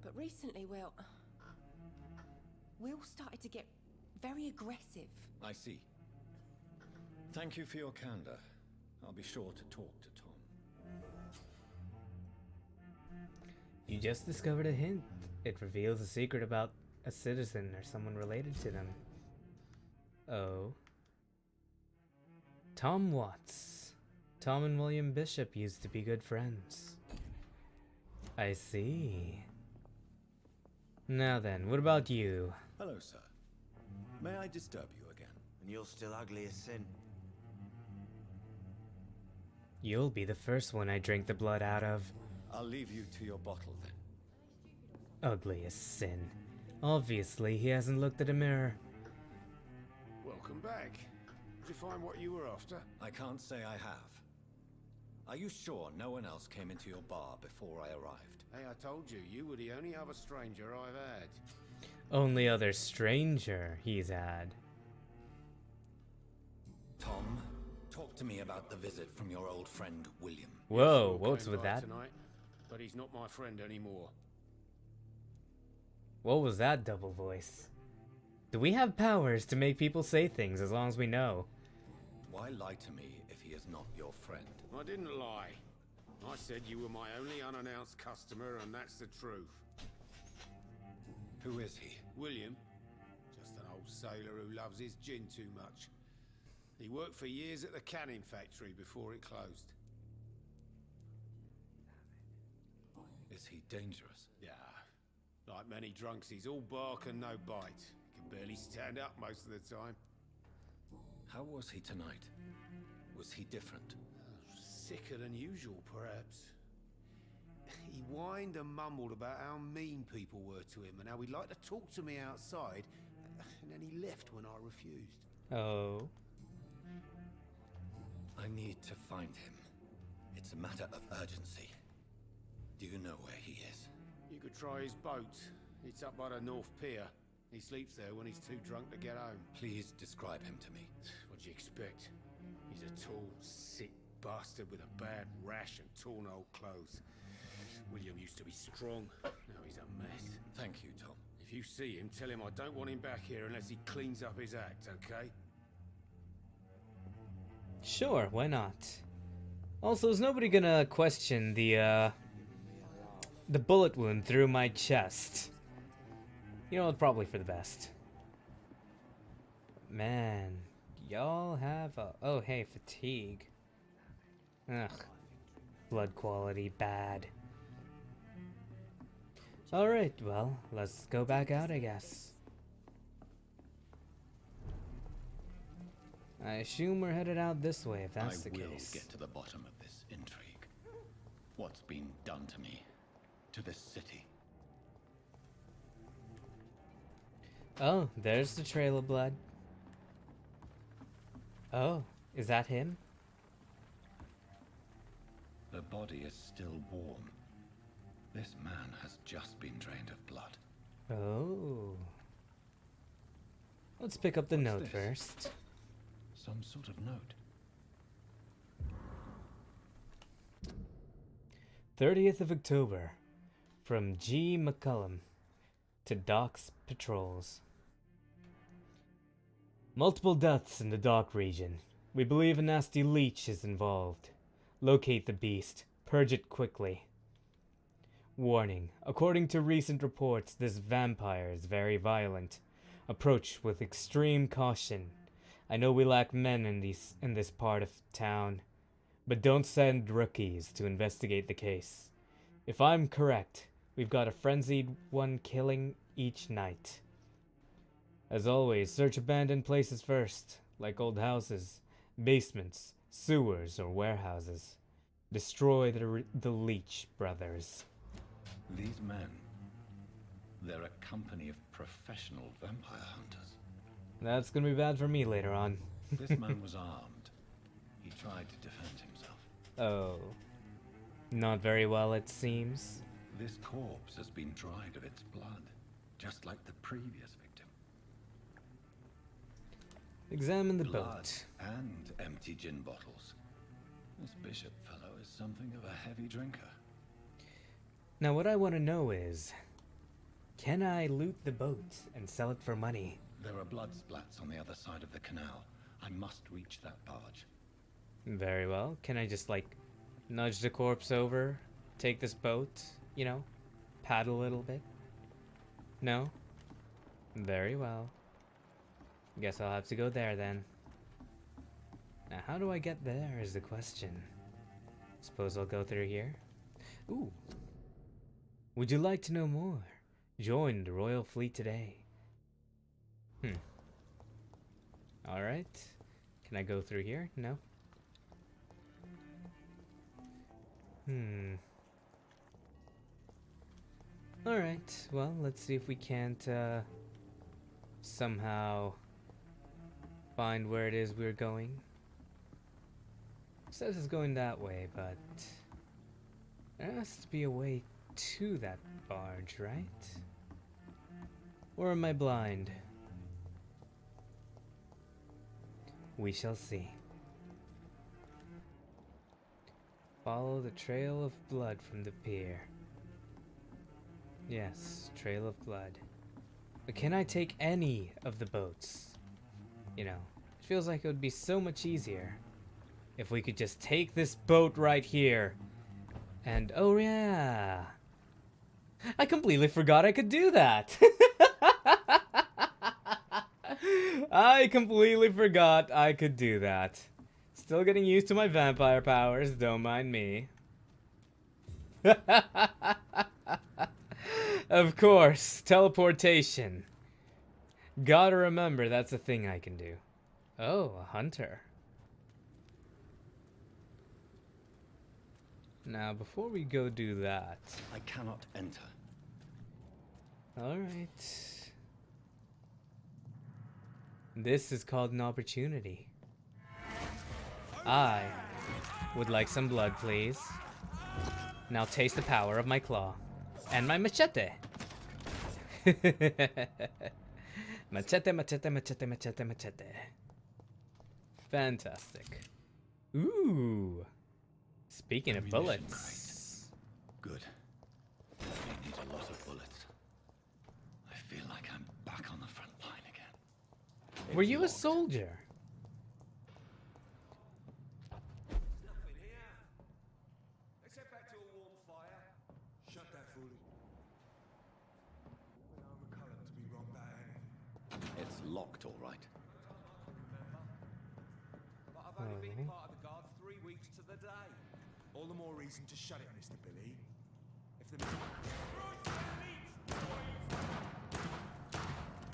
But recently, well... Will started to get very aggressive. I see. Thank you for your candor. I'll be sure to talk to Tom. You just discovered a hint. It reveals a secret about a citizen or someone related to them. Oh. Tom Watts. Tom and William Bishop used to be good friends. I see. Now then, what about you? Hello, sir. May I disturb you again? And you're still ugly as sin. You'll be the first one I drink the blood out of. I'll leave you to your bottle then. Ugly as sin. Obviously, he hasn't looked at a mirror. Welcome back. Did you find what you were after? I can't say I have. Are you sure no one else came into your bar before I arrived? Hey, I told you, you were the only other stranger I've had. Only other stranger he's had. Tom, talk to me about the visit from your old friend, William. Whoa, Will what's came with by that? Tonight, but he's not my friend anymore. What was that double voice? Do we have powers to make people say things as long as we know? Why lie to me if he is not your friend? I didn't lie. I said you were my only unannounced customer, and that's the truth. Who is he? William. Just an old sailor who loves his gin too much. He worked for years at the canning factory before it closed. Is he dangerous? Yeah. Like many drunks, he's all bark and no bite. Can barely stand up most of the time. How was he tonight? Was he different? Sicker than usual, perhaps. He whined and mumbled about how mean people were to him and how he'd like to talk to me outside, and then he left when I refused. Oh. I need to find him. It's a matter of urgency. Do you know where he is? You could try his boat. It's up by the North Pier. He sleeps there when he's too drunk to get home. Please describe him to me. What do you expect? He's a tall, sick bastard with a bad rash and torn old clothes. William used to be strong. Now he's a mess. Thank you, Tom. If you see him, tell him I don't want him back here unless he cleans up his act, okay? Sure, why not? Also, is nobody gonna question the bullet wound through my chest? You know, probably for the best. Man, y'all have a... Oh, hey, fatigue. Ugh. Blood quality bad. Alright, well, let's go back out, I guess. I assume we're headed out this way, if that's the I will case. get to the bottom of this intrigue. What's been done to me? To this city? Oh, there's the trail of blood. Oh, is that him? The body is still warm. This man has just been drained of blood. Oh. Let's pick up the What's note this? first. Some sort of note. 30th of October. From G. McCullum to Doc's Patrols. Multiple deaths in the dock region. We believe a nasty leech is involved. Locate the beast. Purge it quickly. Warning. According to recent reports, this vampire is very violent. Approach with extreme caution. I know we lack men in this part of town, but don't send rookies to investigate the case. If I'm correct, we've got a frenzied one killing each night. As always, search abandoned places first, like old houses, basements, sewers, or warehouses. Destroy the Leech Brothers. These men, they're a company of professional vampire hunters. That's gonna be bad for me later on. This man was armed. He tried to defend himself. Oh. Not very well, it seems. This corpse has been dried of its blood, just like the previous victim. Examine the Blood boat. and empty gin bottles. This bishop fellow is something of a heavy drinker. Now what I want to know is, can I loot the boat and sell it for money? There are blood splats on the other side of the canal. I must reach that barge. Very well. Can I just, like, nudge the corpse over, take this boat, you know, paddle a little bit? No? Very well. Guess I'll have to go there then. Now how do I get there is the question. Suppose I'll go through here? Ooh. Would you like to know more? Join the Royal Fleet today. Alright. Can I go through here? No. Alright, well, let's see if we can't, somehow find where it is we're going. It says it's going that way, but there has to be a way to that barge, right? Or am I blind? We shall see. Follow the trail of blood from the pier. Yes, trail of blood. But can I take any of the boats? You know, it feels like it would be so much easier if we could just take this boat right here. And, oh yeah, I completely forgot I could do that. I completely forgot I could do that. Still getting used to my vampire powers, don't mind me. Of course, teleportation. Gotta remember that's a thing I can do. Oh, a hunter. Now, before we go do that... I cannot enter. Alright. This is called an opportunity. I would like some blood, please. Now taste the power of my claw. And my machete. Machete, machete, machete, machete, machete. Fantastic. Ooh. Speaking of bullets. Good. We need a lot of bullets. I feel like I'm back on the front line again. Were you a soldier? Nothing here. Let's head back to a warm fire. Shut that fooling. We know McCullum to be wrong about anything. It's locked, all right. But I've only been part of the guard 3 weeks to the day. All the more reason to shut it, Mr. Billy. If the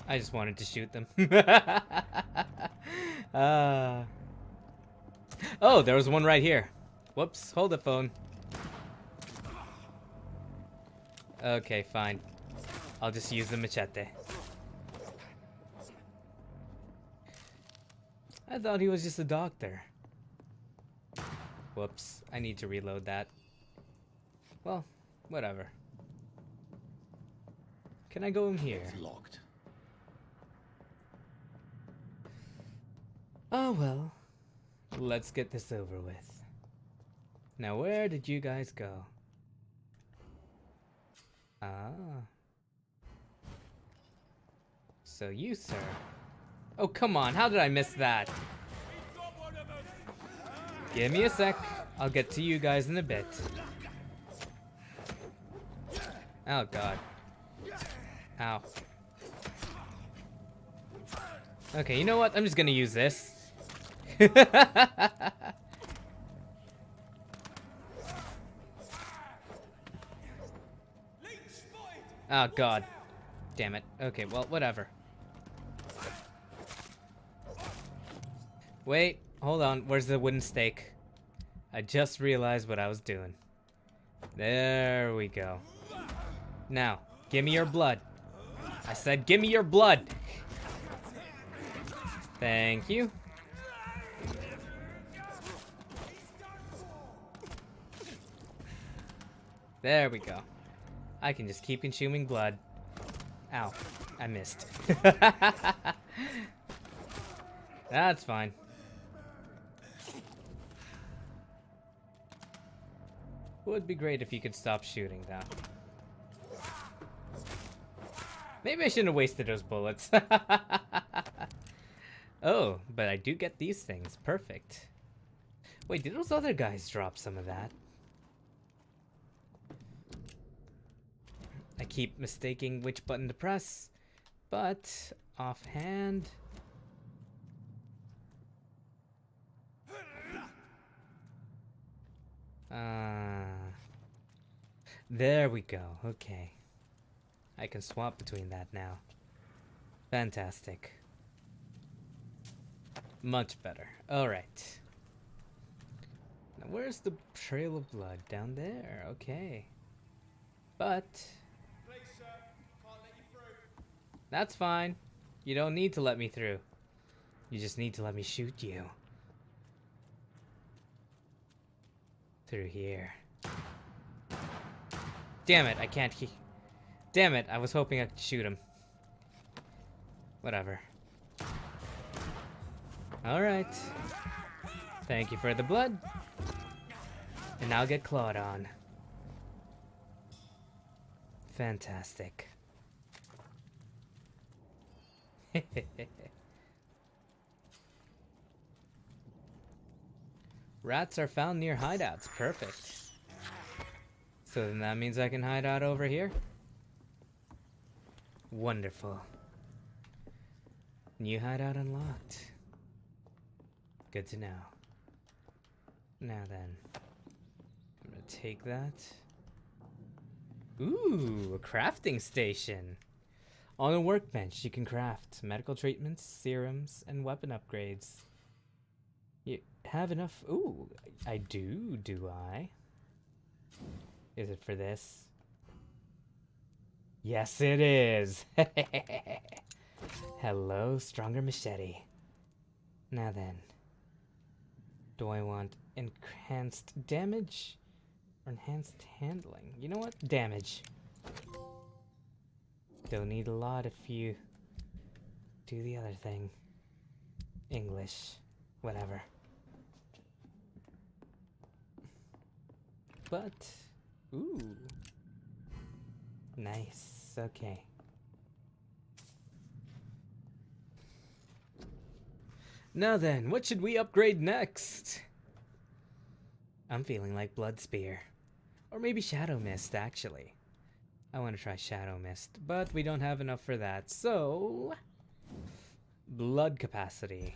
I just wanted to shoot them. Oh, there was one right here. Whoops, hold the phone. Okay, fine. I'll just use the machete. I thought he was just a doctor. Whoops, I need to reload that. Well, whatever. Can I go in here? It's locked. Oh well. Let's get this over with. Now where did you guys go? Ah. So you, sir. Oh, come on. How did I miss that? Give me a sec. I'll get to you guys in a bit. Oh, God. Ow. Okay, you know what? I'm just gonna use this. Oh, God. Damn it. Okay, well, whatever. Wait, hold on. Where's the wooden stake? I just realized what I was doing. There we go. Now, give me your blood. I said, give me your blood. Thank you. There we go. I can just keep consuming blood. Ow, I missed. That's fine. Would be great if you could stop shooting, though. Maybe I shouldn't have wasted those bullets. Oh, but I do get these things. Perfect. Wait, did those other guys drop some of that? I keep mistaking which button to press, but offhand... There we go. Okay. I can swap between that now. Fantastic. Much better. Alright. Now where's the trail of blood? Down there. Okay. But... Please, sir. Can't let you through. That's fine. You don't need to let me through. You just need to let me shoot you. Through here. Damn it, I can't Damn it, I was hoping I could shoot him. Whatever. Alright. Thank you for the blood. And I'll get clawed on. Fantastic. Rats are found near hideouts. Perfect. So then that means I can hide out over here? Wonderful. New hideout unlocked. Good to know. Now then. I'm gonna take that. Ooh, a crafting station. On a workbench, you can craft medical treatments, serums, and weapon upgrades. You have enough... Ooh, I do I? Is it for this? Yes, it is! Hello, stronger machete. Now then. Do I want enhanced damage? Or enhanced handling? You know what? Damage. Don't need a lot if you do the other thing. English. Whatever. But... Ooh. Nice. Okay. Now then, what should we upgrade next? I'm feeling like Blood Spear. Or maybe Shadow Mist, actually. I want to try Shadow Mist, but we don't have enough for that, so... Blood capacity.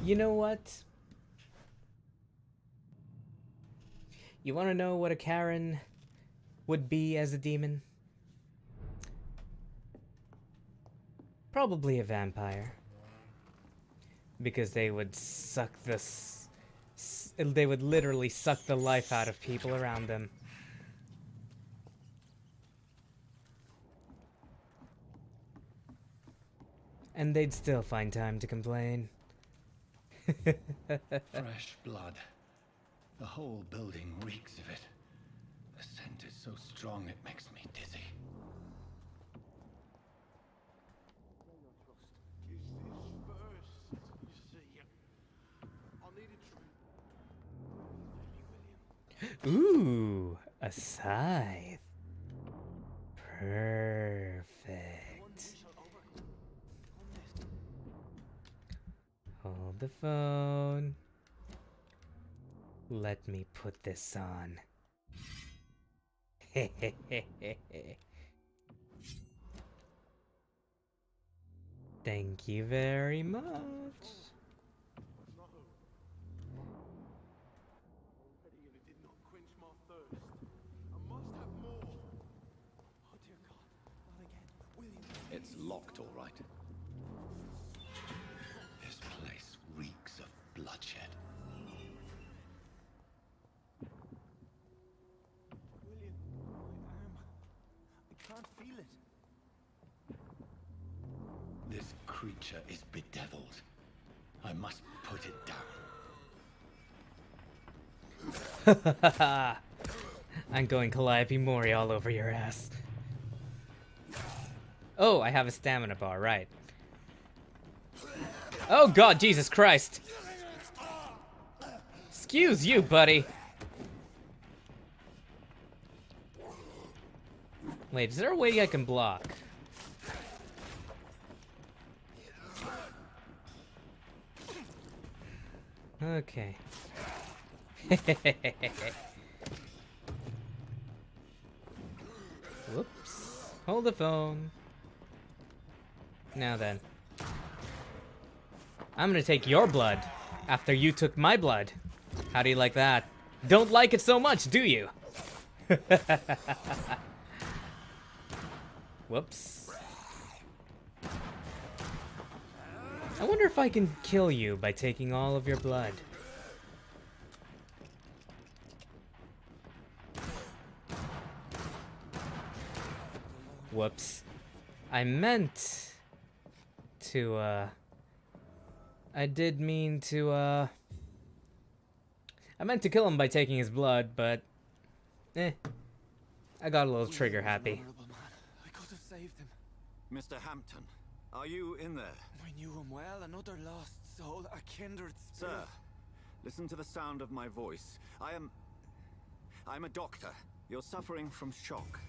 You know what? You want to know what a Karen would be as a demon? Probably a vampire. Because they would suck the... they would literally suck the life out of people around them. And they'd still find time to complain. Fresh blood. The whole building reeks of it. The scent is so strong it makes me dizzy. Is this first Ooh, a scythe. Perfect. Hold the phone. Let me put this on. Thank you very much. It's locked, all right. This place reeks of bloodshed. William, my arm. I can't feel it. This creature is bedeviled. I must put it down. I'm going Calliope Mori all over your ass. Oh, I have a stamina bar, right. Oh god, Jesus Christ. Excuse you, buddy. Wait, is there a way I can block? Okay. Whoops. Hold the phone. Now then. I'm gonna take your blood after you took my blood. How do you like that? Don't like it so much, do you? Whoops. I wonder if I can kill you by taking all of your blood. Whoops. I meant to, I did mean to, I meant to kill him by taking his blood, but, I got a little trigger happy. I could have saved him. Mr. Hampton, are you in there? I knew him well, another lost soul, a kindred spirit. Sir, listen to the sound of my voice. I'm a doctor. You're suffering from shock.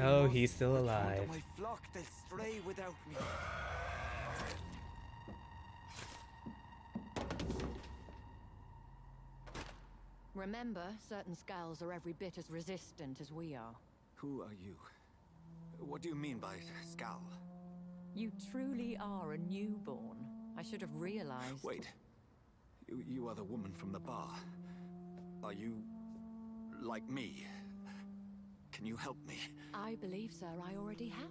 Oh, he's still alive. My flock, they'll stray without me. Remember, certain skulls are every bit as resistant as we are. Who are you? What do you mean by scowl? You truly are a newborn. I should have realized. Wait. You are the woman from the bar. Are you like me? Can you help me? I believe, sir, I already have.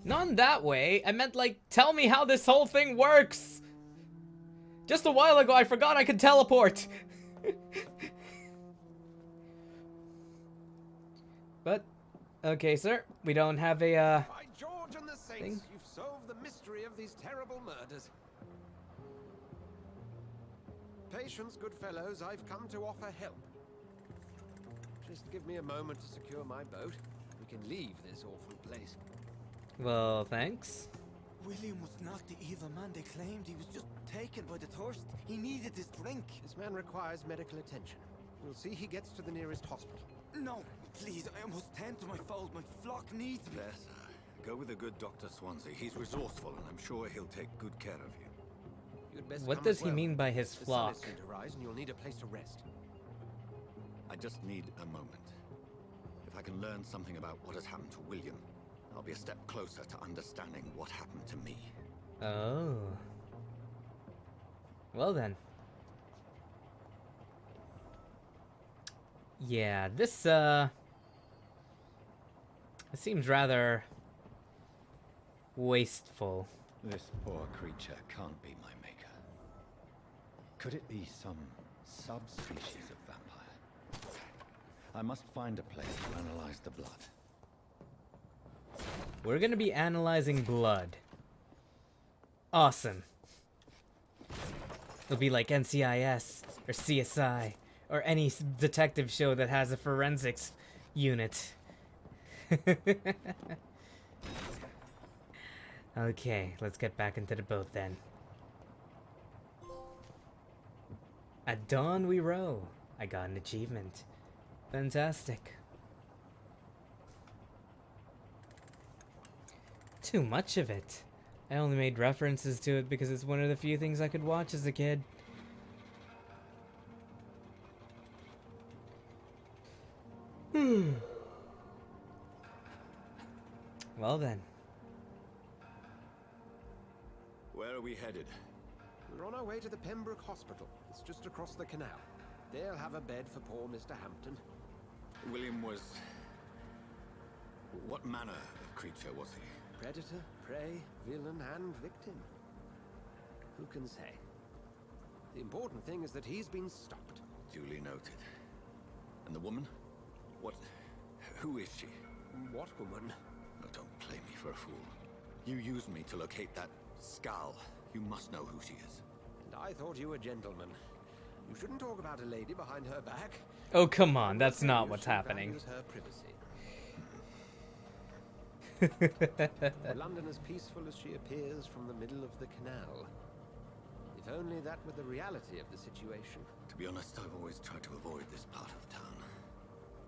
Not in that way. I meant, like, tell me how this whole thing works. Just a while ago, I forgot I could teleport. But, okay, sir. We don't have a, By George and the Saints, thing? you've solved the mystery of these terrible murders. Patience, good fellows, I've come to offer help. Just give me a moment to secure my boat. We can leave this awful place. Well, thanks. William was not the evil man they claimed. He was just taken by the thirst. He needed this drink. This man requires medical attention. We'll see he gets to the nearest hospital. No, please, I must tend to my fold. My flock needs me. There, sir. Go with the good Dr. Swansea. He's resourceful, and I'm sure he'll take good care of you. You'd best What come does as he well. mean by his The sun flock? is soon to rise, and you'll need a place to rest. I just need a moment. If I can learn something about what has happened to William, I'll be a step closer to understanding what happened to me. Oh. Well then. Yeah, this, it seems rather wasteful. This poor creature can't be my maker. Could it be some subspecies of vampire? I must find a place to analyze the blood. We're gonna be analyzing blood. Awesome. It'll be like NCIS, or CSI, or any detective show that has a forensics unit. Okay, let's get back into the boat then. At dawn we row. I got an achievement. Fantastic. Too much of it. I only made references to it because it's one of the few things I could watch as a kid. Well then. Where are we headed? We're on our way to the Pembroke Hospital. It's just across the canal. They'll have a bed for poor Mr. Hampton. William was... What manner of creature was he? Predator, prey, villain, and victim. Who can say? The important thing is that he's been stopped. Duly noted. And the woman? What... Who is she? What woman? Oh, don't play me for a fool. You used me to locate that skull. You must know who she is. And I thought you a gentleman. You shouldn't talk about a lady behind her back. Oh, come on. That's not what's happening. Her privacy. London as peaceful as she appears from the middle of the canal. If only that were the reality of the situation. To be honest, I've always tried to avoid this part of town.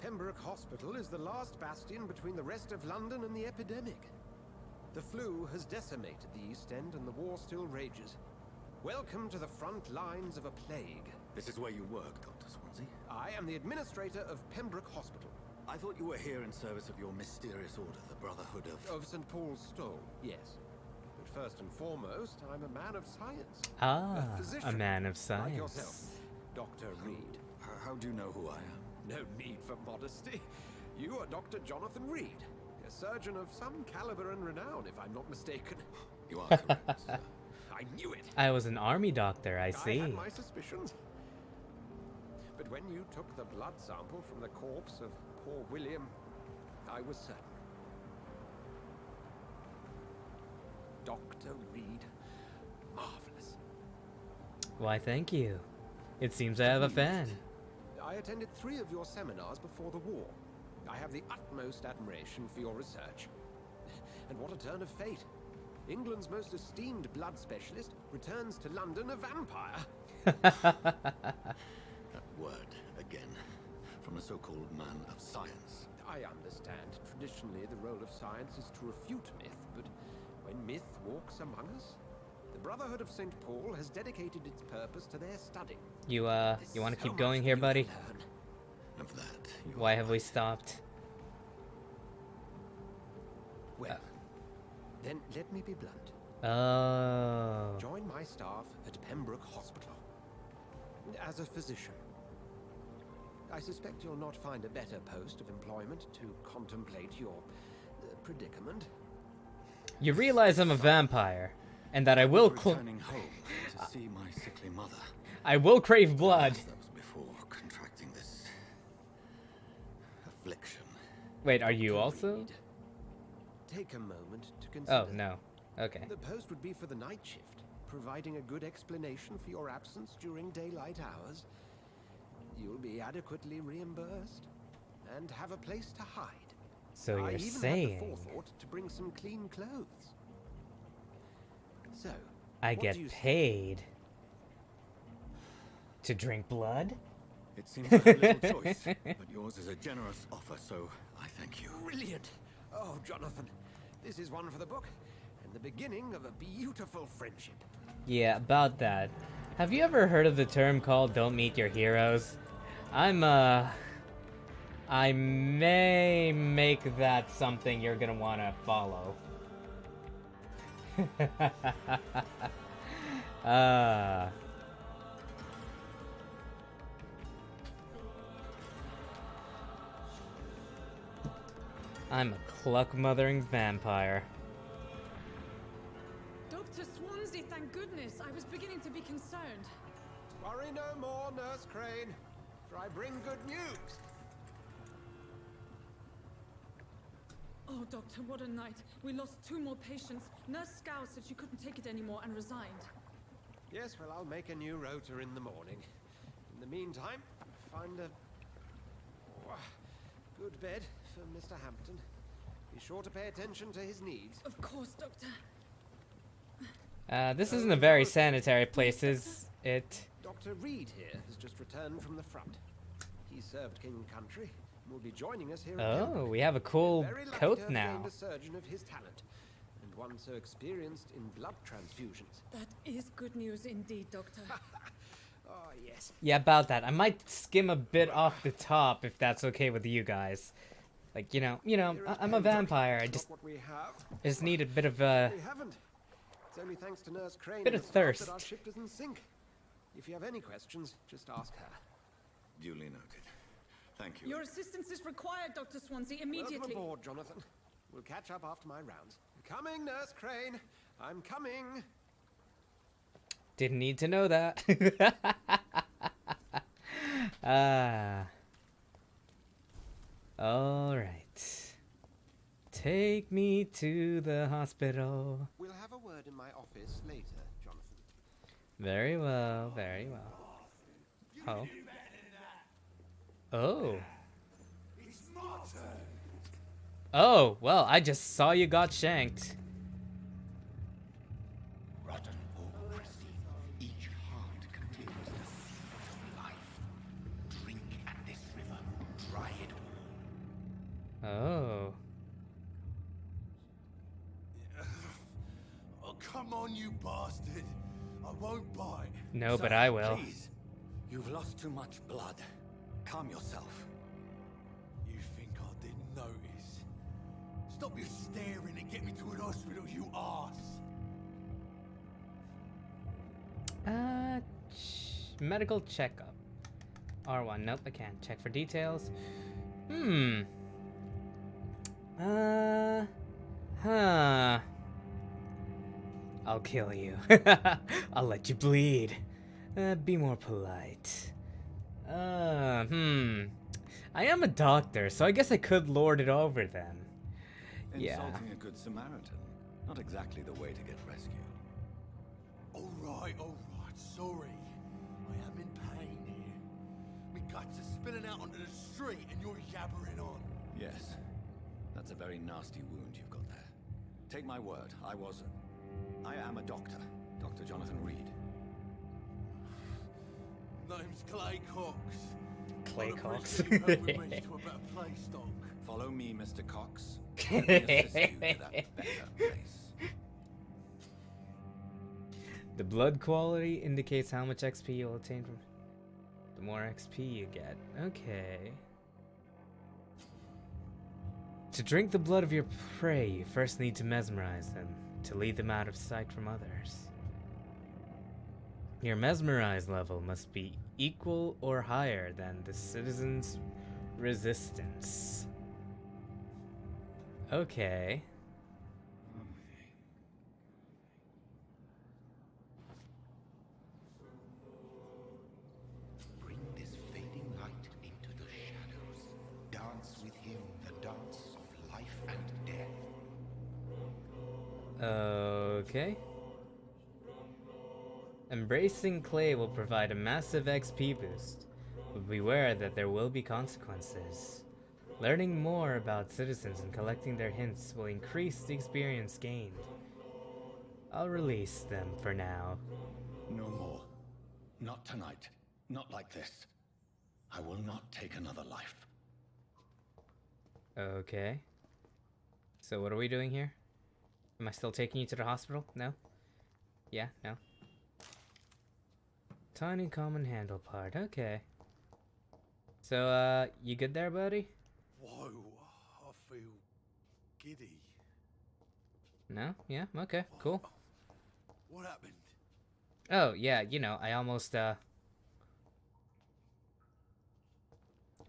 Pembroke Hospital is the last bastion between the rest of London and the epidemic. The flu has decimated the East End and the war still rages. Welcome to the front lines of a plague. This is where you work, Dr. Swansea? I am the administrator of Pembroke Hospital. I thought you were here in service of your mysterious order, the Brotherhood of... Of St. Paul's Stole, yes. But first and foremost, I'm a man of science. Ah, a physician, a man of science. like yourself, Dr. Reed. How do you know who I am? No need for modesty. You are Dr. Jonathan Reed, a surgeon of some caliber and renown, if I'm not mistaken. You are correct, sir. I knew it. I was an army doctor, I see. I had my suspicions. But when you took the blood sample from the corpse of poor William, I was certain. Dr. Reed. Marvelous. Why, thank you. It seems I have a fan. I attended 3 of your seminars before the war. I have the utmost admiration for your research. And what a turn of fate. England's most esteemed blood specialist returns to London a vampire. That word, again, from a so-called man of science. I understand. Traditionally, the role of science is to refute myth, but when myth walks among us, the Brotherhood of St. Paul has dedicated its purpose to their study. You want to keep going here, buddy? And for that, Why have we stopped? Well, then let me be blunt. Oh. Join my staff at Pembroke Hospital. As a physician. I suspect you'll not find a better post of employment to contemplate your predicament. You realize I'm a vampire, and that I will returning home to see my sickly mother. I will crave blood. That was before contracting this affliction. Wait, are you also? Take a moment to consider. Oh, no. Okay. The post would be for the night shift, providing a good explanation for your absence during daylight hours. You'll be adequately reimbursed and have a place to hide. So I you're even saying had the forethought to bring some clean clothes. So, I what get do you say? paid to drink blood? It seems I have little choice, but yours is a generous offer, so I thank you. Brilliant! Oh, Jonathan, this is one for the book, and the beginning of a beautiful friendship. Yeah, about that. Have you ever heard of the term called "don't meet your heroes"? I may make that something you're gonna wanna follow. I'm a cluck-mothering vampire. Dr. Swansea, thank goodness. I was beginning to be concerned. Worry no more, Nurse Crane, for I bring good news. Oh, Doctor, what a night. We lost 2 more patients. Nurse Scow said she couldn't take it anymore and resigned. Yes, well, I'll make a new rota in the morning. In the meantime, find a good bed for Mr. Hampton. Be sure to pay attention to his needs. Of course, Doctor. This isn't a very sanitary place, is it? Dr. Reed here has just returned from the front. He served King and Country and will be joining us here. Oh, we have a cool Very lucky coat to have now. gained a surgeon of his talent, and one so experienced in blood transfusions. That is good news indeed, Doctor. Oh, yes. Yeah, about that. I might skim a bit off the top if that's okay with you guys. Like, you know, I'm a vampire. I just need a bit of We haven't. It's only thanks to Nurse Crane bit and of the staff thirst. that our ship doesn't sink. If you have any questions, just ask her. Duly noted. Thank you. Your assistance is required, Dr. Swansea, immediately. Welcome aboard, Jonathan. We'll catch up after my rounds. Coming, Nurse Crane. I'm coming. Didn't need to know that. All right. Take me to the hospital. We'll have a word in my office later, Jonathan. Very well, very well. Oh. Oh. Oh, well, I just saw you got shanked. Rotten or pristine, each heart contains the seed of life. Drink at this river, dry it all. Oh. Oh, come on, you bastard. I won't bite. No, but I will. Please. You've lost too much blood. Calm yourself. You think I didn't notice? Stop your staring and get me to an hospital, you arse. Medical checkup. R1. Nope, I can't. Check for details. Huh. I'll kill you. I'll let you bleed. Be more polite. I am a doctor, so I guess I could lord it over them. Yeah. Insulting a good Samaritan. Not exactly the way to get rescued. All right, sorry. I am in pain here. Me guts are spilling out onto the street and you're yabbering on. Yes. That's a very nasty wound you've got there. Take my word, I am a doctor. Dr. Jonathan Reed. Name's Clay Cox. Clay I'd Cox. appreciate you helping me to a better place, Doc. Follow me, Mr. Cox. Let me assist you to that better place. The blood quality indicates how much XP you'll attain from. The more XP you get. Okay. To drink the blood of your prey, you first need to mesmerize them, to lead them out of sight from others. Your mesmerize level must be equal or higher than the citizen's resistance. Okay. Bring this fading light into the shadows. Dance with him the dance of life and death. Okay. Embracing Clay will provide a massive XP boost, but beware that there will be consequences. Learning more about citizens and collecting their hints will increase the experience gained. I'll release them for now. No more. Not tonight. Not like this. I will not take another life. Okay. So what are we doing here? Am I still taking you to the hospital? No? Yeah? No? Tiny common handle part. Okay. So, you good there, buddy? Whoa, I feel giddy. No? Yeah? Okay, cool. What happened? Oh, yeah, you know, I almost,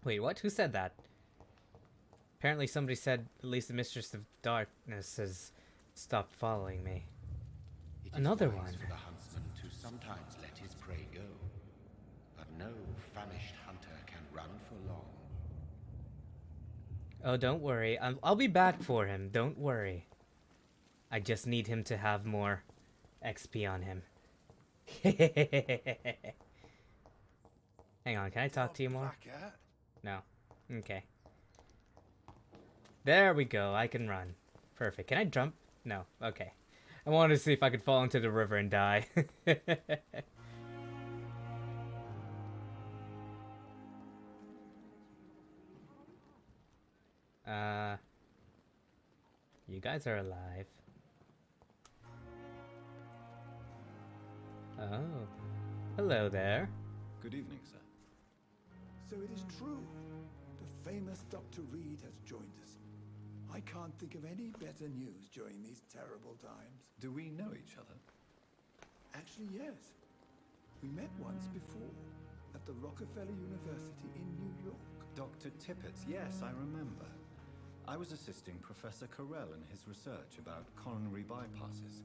Wait, what? Who said that? Apparently somebody said at least the Mistress of Darkness has stopped following me. It is Another wise one. for the huntsman to sometimes let his prey go, but no famished hunter can run for long. Oh, don't worry. I'll be back for him. Don't worry. I just need him to have more XP on him. Hang on, can I talk to you more? No. Okay. There we go. I can run. Perfect. Can I jump? No. Okay. I wanted to see if I could fall into the river and die. You guys are alive. Oh. Hello there. Good evening, sir. So it is true. The famous Dr. Reed has joined us. I can't think of any better news during these terrible times. Do we know each other? Actually, yes. We met once before at the Rockefeller University in New York. Dr. Tippett, yes, I remember. I was assisting Professor Carell in his research about coronary bypasses.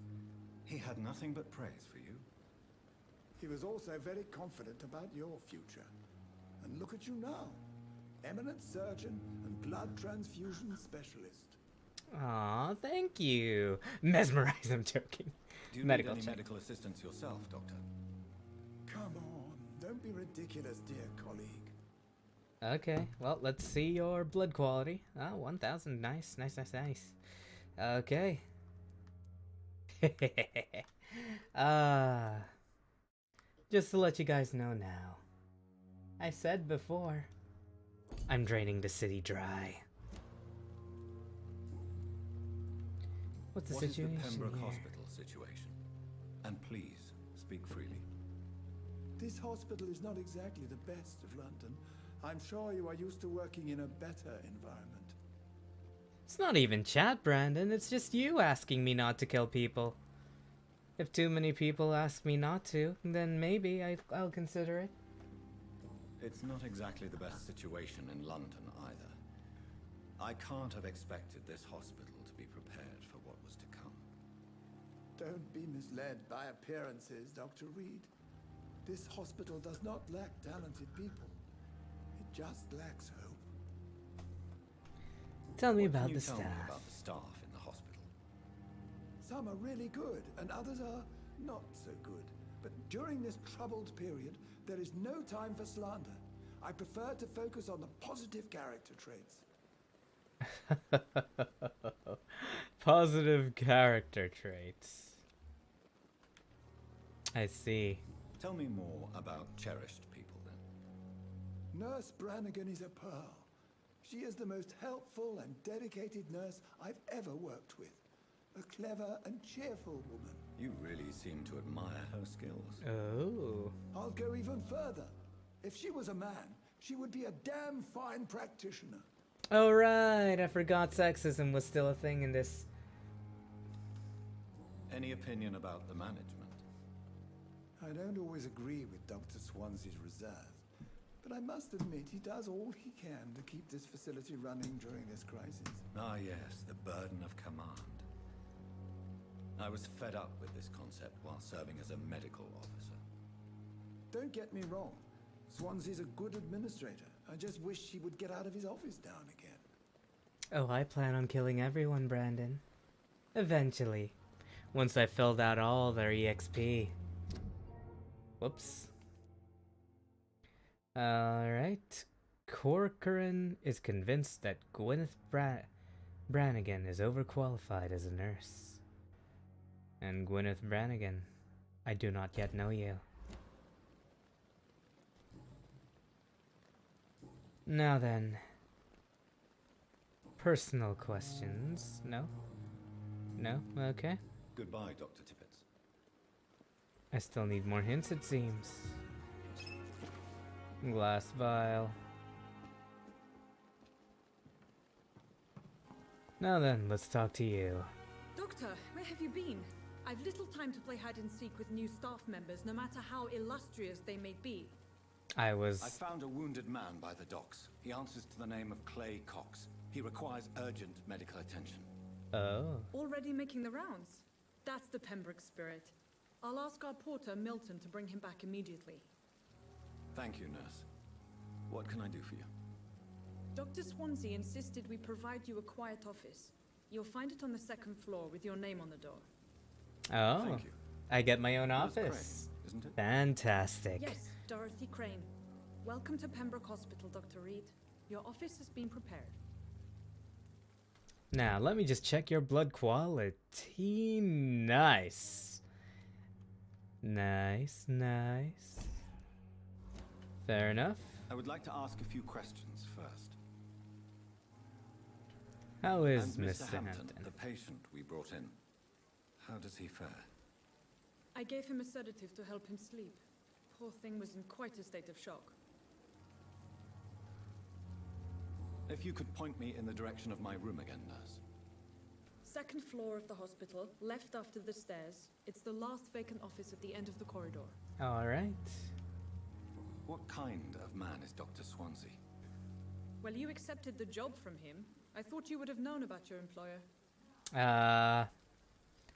He had nothing but praise for you. He was also very confident about your future. And look at you now. Eminent surgeon and blood transfusion specialist. Aw, thank you. Mesmerize, I'm joking. Do you Medical need any check. medical assistance yourself, Doctor? Come on, don't be ridiculous, dear colleague. Okay, well, let's see your blood quality. Ah, 1,000. Nice, nice, nice, nice. Okay. Just to let you guys know now. I said before, I'm draining the city dry. What's the situation What is the Pembroke here? Hospital situation? And please, speak freely. This hospital is not exactly the best of London. I'm sure you are used to working in a better environment. It's not even chat, Brandon. It's just you asking me not to kill people. If too many people ask me not to, then maybe I'll consider it. It's not exactly the best situation in London either. I can't have expected this hospital to be prepared for what was to come. Don't be misled by appearances, Dr. Reed. This hospital does not lack talented people. It just lacks hope. Tell me What about can you the tell me staff. about the staff in the hospital? Some are really good, and others are not so good. But during this troubled period, there is no time for slander. I prefer to focus on the positive character traits. Positive character traits. I see. Tell me more about cherished people, then. Nurse Brannigan is a pearl. She is the most helpful and dedicated nurse I've ever worked with. A clever and cheerful woman. You really seem to admire her skills. Oh. I'll go even further. If she was a man, she would be a damn fine practitioner. Oh right, I forgot sexism was still a thing in this. Any opinion about the management? I don't always agree with Dr. Swansea's reserve, but I must admit he does all he can to keep this facility running during this crisis. Ah yes, the burden of command. I was fed up with this concept while serving as a medical officer. Don't get me wrong. Swansea's a good administrator. I just wish he would get out of his office down again. Oh, I plan on killing everyone, Brandon. Eventually. Once I filled out all their EXP. Whoops. Alright. Corcoran is convinced that Gwyneth Brannigan is overqualified as a nurse. And Gwyneth Brannigan, I do not yet know you. Now then. Personal questions. No? No? Okay. Goodbye, Dr. Tippett. I still need more hints, it seems. Glass vial. Now then, let's talk to you. Doctor, where have you been? I've little time to play hide and seek with new staff members, no matter how illustrious they may be. I found a wounded man by the docks. He answers to the name of Clay Cox. He requires urgent medical attention. Oh. Already making the rounds? That's the Pembroke spirit. I'll ask our porter, Milton, to bring him back immediately. Thank you, nurse. What can I do for you? Dr. Swansea insisted we provide you a quiet office. You'll find it on the second floor with your name on the door. Oh. Thank you. I get my own That's office. great, isn't it? Fantastic. Yes, Dorothy Crane. Welcome to Pembroke Hospital, Dr. Reed. Your office has been prepared. Now, let me just check your blood quality. Nice. Nice, nice. Fair enough. I would like to ask a few questions first. How is And Mr. Hampton, Hampton? the patient we brought in, how does he fare? I gave him a sedative to help him sleep. Poor thing was in quite a state of shock. If you could point me in the direction of my room again, nurse. Second floor of the hospital, left after the stairs. It's the last vacant office at the end of the corridor. All right. What kind of man is Dr. Swansea? Well, you accepted the job from him. I thought you would have known about your employer.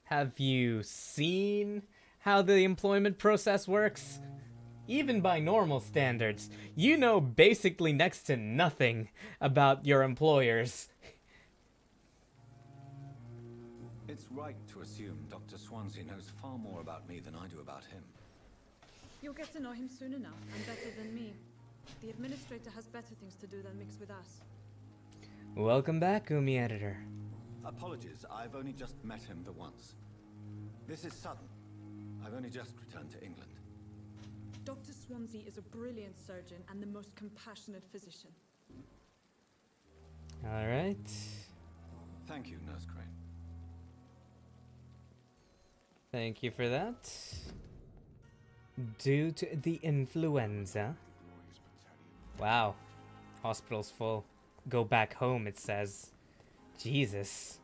Have you seen how the employment process works? Even by normal standards, you know basically next to nothing about your employers. It's right to assume Dr. Swansea knows far more about me than I do about him. You'll get to know him soon enough, and better than me. The administrator has better things to do than mix with us. Welcome back, Umi Editor. Apologies, I've only just met him the once. This is sudden. I've only just returned to England. Dr. Swansea is a brilliant surgeon and the most compassionate physician. All right. Thank you, Nurse Crane. Thank you for that. Due to the influenza. Wow. Hospital's full. Go back home, it says. Jesus.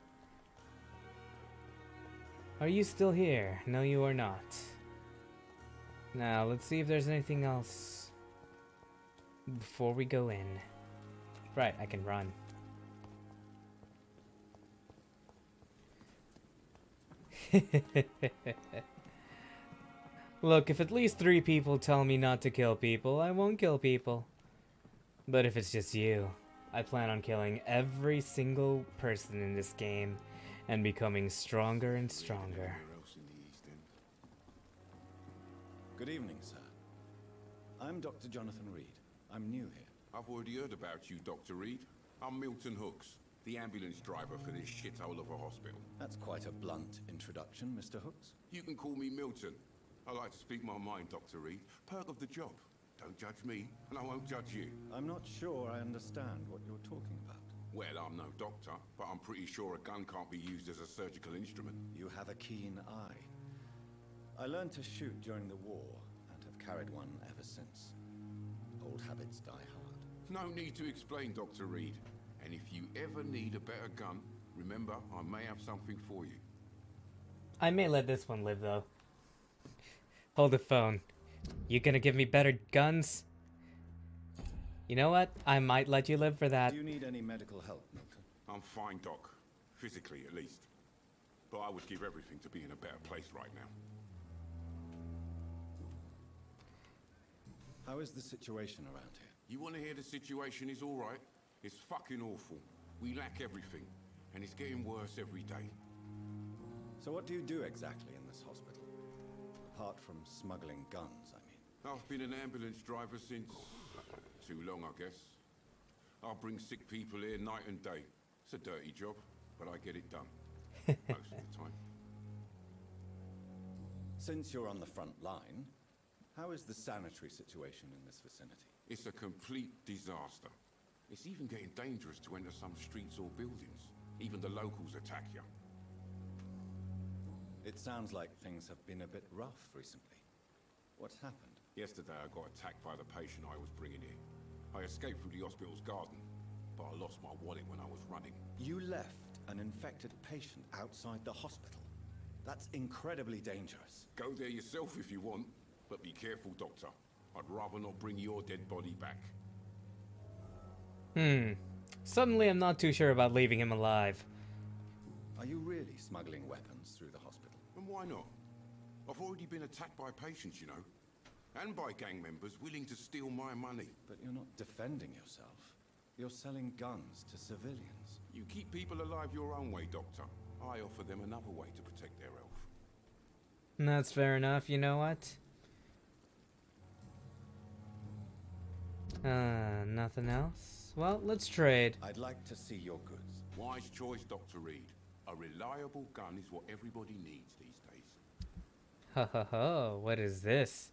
Are you still here? No, you are not. Now, let's see if there's anything else before we go in. Right, I can run. Look, if at least 3 people tell me not to kill people, I won't kill people. But if it's just you, I plan on killing every single person in this game and becoming stronger and stronger. Good evening, sir. I'm Dr. Jonathan Reed. I'm new here. I've already heard about you, Dr. Reed. I'm Milton Hooks, the ambulance driver for this shithole of a hospital. That's quite a blunt introduction, Mr. Hooks. You can call me Milton. I like to speak my mind, Dr. Reed. Perk of the job. Don't judge me, and I won't judge you. I'm not sure I understand what you're talking about. Well, I'm no doctor, but I'm pretty sure a gun can't be used as a surgical instrument. You have a keen eye. I learned to shoot during the war, and have carried one ever since. Old habits die hard. No need to explain, Dr. Reed. And if you ever need a better gun, remember, I may have something for you. I may let this one live, though. Hold the phone. You gonna give me better guns? You know what? I might let you live for that. Do you need any medical help, Milton? I'm fine, Doc. Physically, at least. But I would give everything to be in a better place right now. How is the situation around here? You want to hear the situation is all right? It's fucking awful. We lack everything, and it's getting worse every day. So what do you do exactly in this hospital? Apart from smuggling guns, I mean. I've been an ambulance driver since... too long, I guess. I'll bring sick people here night and day. It's a dirty job, but I get it done. Most of the time. Since you're on the front line, how is the sanitary situation in this vicinity? It's a complete disaster. It's even getting dangerous to enter some streets or buildings. Even the locals attack you. It sounds like things have been a bit rough recently. What's happened? Yesterday I got attacked by the patient I was bringing in. I escaped through the hospital's garden, but I lost my wallet when I was running. You left an infected patient outside the hospital? That's incredibly dangerous. Go there yourself if you want, but be careful, Doctor. I'd rather not bring your dead body back. Suddenly I'm not too sure about leaving him alive. Are you really smuggling weapons through the hospital? And why not? I've already been attacked by patients, you know. And by gang members willing to steal my money. But you're not defending yourself. You're selling guns to civilians. You keep people alive your own way, Doctor. I offer them another way to protect their health. That's fair enough, you know what? Nothing else? Well, let's trade. I'd like to see your goods. Wise choice, Dr. Reed. A reliable gun is what everybody needs these days. Ho ho ho, what is this?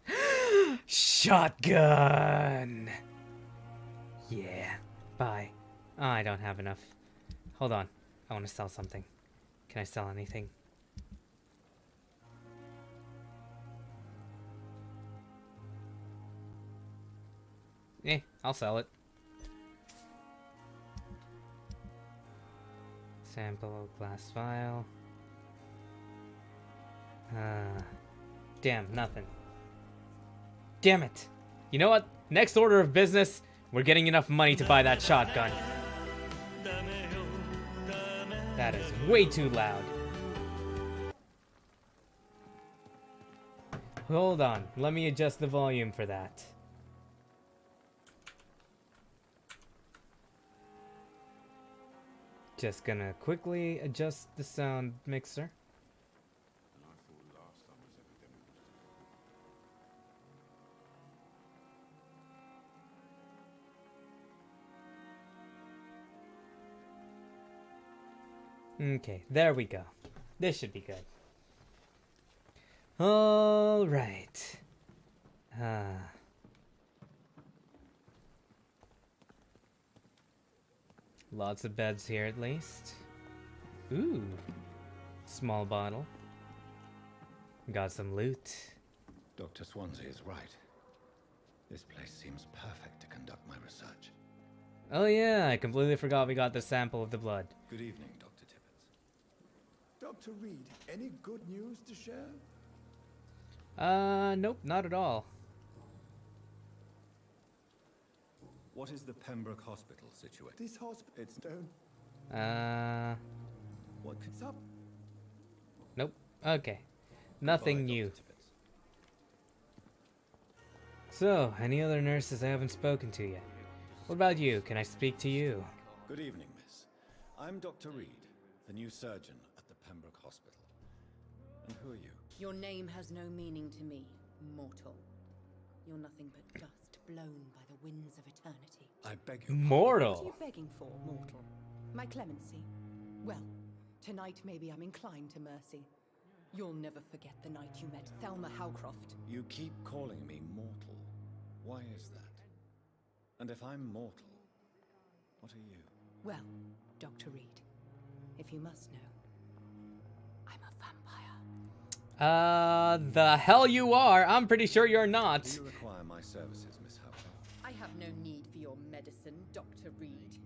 Shotgun! Yeah, bye. Oh, I don't have enough. Hold on. I want to sell something. Can I sell anything? I'll sell it. Sample glass vial. Damn, nothing. Damn it. You know what? Next order of business, we're getting enough money to buy that shotgun. That is way too loud. Hold on, let me adjust the volume for that. Just gonna quickly adjust the sound mixer. Okay, there we go. This should be good. All right. Lots of beds here at least. Ooh. Small bottle. Got some loot. Dr. Swansea is right. This place seems perfect to conduct my research. Oh yeah, I completely forgot we got the sample of the blood. Good evening, Dr. Tippett. Dr. Reed, any good news to share? Nope, not at all. What is the Pembroke Hospital situated? This hospital, it's stone. What could... Up. Nope. Okay. Nothing Goodbye, new. Dr. Tippett. So, any other nurses I haven't spoken to yet? What about you? Can I speak to you? Good evening, miss. I'm Dr. Reed, the new surgeon at the Pembroke Hospital. And who are you? Your name has no meaning to me, mortal. You're nothing but dust blown by the winds of eternity. I beg you. Mortal. What are you begging for, mortal? My clemency? Well, tonight maybe I'm inclined to mercy. You'll never forget the night you met Thelma Howcroft. You keep calling me mortal. Why is that? And if I'm mortal, what are you? Well, Dr. Reed, if you must know, I'm a vampire. The hell you are. I'm pretty sure you're not. Do you require my services, Miss Howcroft? I have no need for your medicine, Dr. Reed.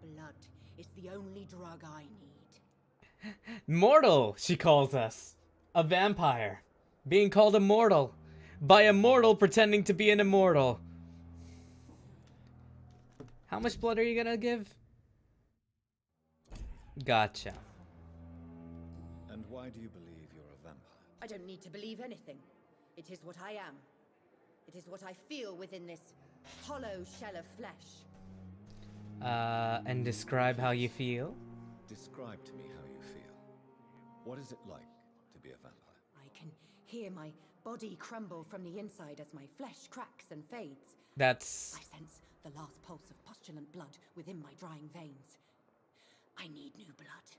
Blood is the only drug I need. Mortal, she calls us. A vampire. Being called immortal. By a mortal pretending to be an immortal. How much blood are you gonna give? Gotcha. And why do you believe you're a vampire? I don't need to believe anything. It is what I am. It is what I feel within this hollow shell of flesh. And describe how you feel? Describe to me how you feel. What is it like to be a vampire? I can hear my body crumble from the inside as my flesh cracks and fades. That's... I sense the last pulse of postulant blood within my drying veins. I need new blood.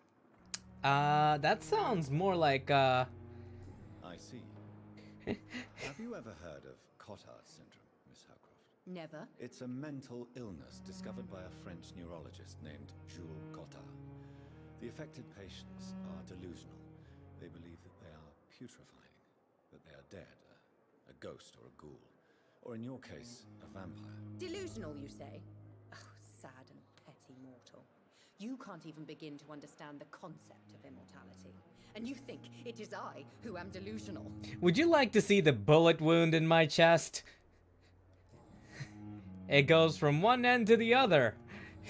That sounds more like, I see. Have you ever heard of Cotard syndrome, Miss Howcroft? Never. It's a mental illness discovered by a French neurologist named Jules Cotard. The affected patients are delusional. They believe that they are putrefying, that they are dead, a ghost or a ghoul, or in your case, a vampire. Delusional, you say? Oh, sad and petty mortal. You can't even begin to understand the concept of immortality. And you think it is I who am delusional. Would you like to see the bullet wound in my chest? It goes from one end to the other.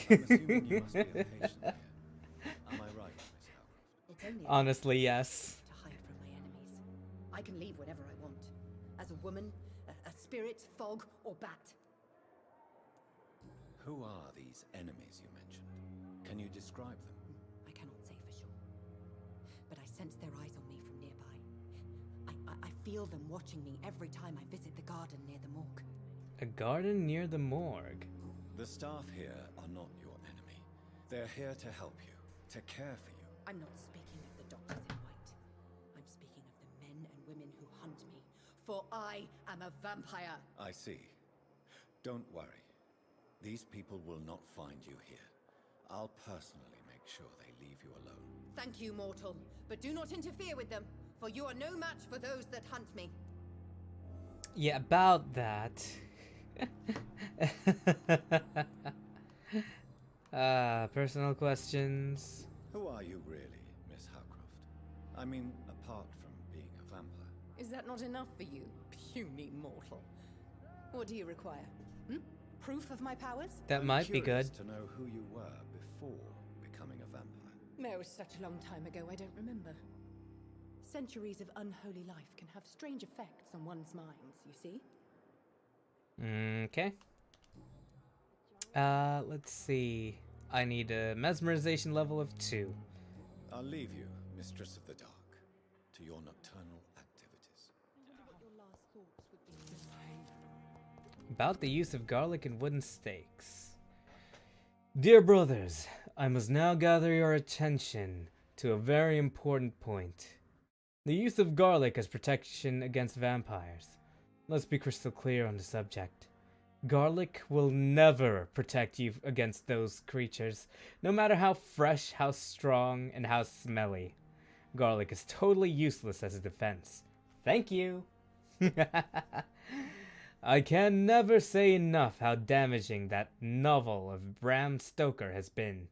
I'm assuming you must be a patient here. Am I right, Miss Howcroft? It's only Honestly, yes. to hide from my enemies. I can leave whenever I want. As a woman, a spirit, fog, or bat. Who are these enemies you mentioned? Can you describe them? I cannot say for sure. But I sense their eyes on me from nearby. I feel them watching me every time I visit the garden near the morgue. A garden near the morgue. The staff here are not your enemy. They're here to help you, to care for you. I'm not speaking of the doctors in white. I'm speaking of the men and women who hunt me. For I am a vampire. I see. Don't worry. These people will not find you here. I'll personally make sure they leave you alone. Thank you, mortal, but do not interfere with them, for you are no match for those that hunt me. Yeah, about that. Personal questions. Who are you really, Miss Howcroft? I mean, apart from being a vampire. Is that not enough for you, puny mortal? What do you require? Proof of my powers? That might be good. To know who you were before becoming a vampire. It was such a long time ago, I don't remember. Centuries of unholy life can have strange effects on one's minds, you see? Okay. Let's see. I need a mesmerization level of 2. I'll leave you, Mistress of the Dark, to your nocturnal activities. About the use of garlic and wooden stakes. Dear brothers, I must now gather your attention to a very important point. The use of garlic as protection against vampires. Let's be crystal clear on the subject. Garlic will never protect you against those creatures, no matter how fresh, how strong, and how smelly. Garlic is totally useless as a defense. Thank you! I can never say enough how damaging that novel of Bram Stoker has been.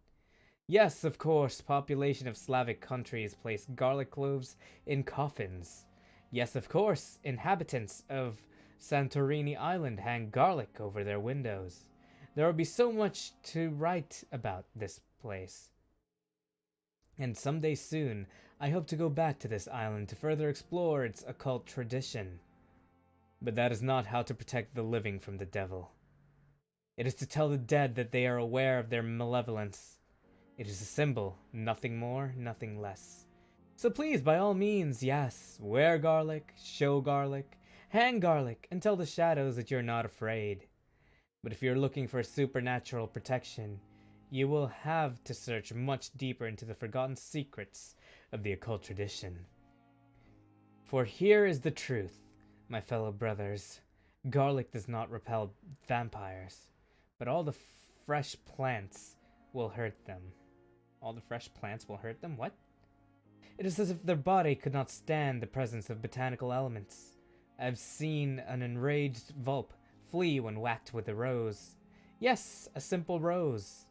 Yes, of course, population of Slavic countries place garlic cloves in coffins. Yes, of course, inhabitants of Santorini Island hang garlic over their windows. There will be so much to write about this place. And someday soon, I hope to go back to this island to further explore its occult tradition. But that is not how to protect the living from the devil. It is to tell the dead that they are aware of their malevolence. It is a symbol, nothing more, nothing less. So please, by all means, yes, wear garlic, show garlic, hang garlic, and tell the shadows that you're not afraid. But if you're looking for supernatural protection, you will have to search much deeper into the forgotten secrets of the occult tradition. For here is the truth, my fellow brothers. Garlic does not repel vampires, but all the fresh plants will hurt them. All the fresh plants will hurt them? What? It is as if their body could not stand the presence of botanical elements. I have seen an enraged Vulp flee when whacked with a rose. Yes, a simple rose.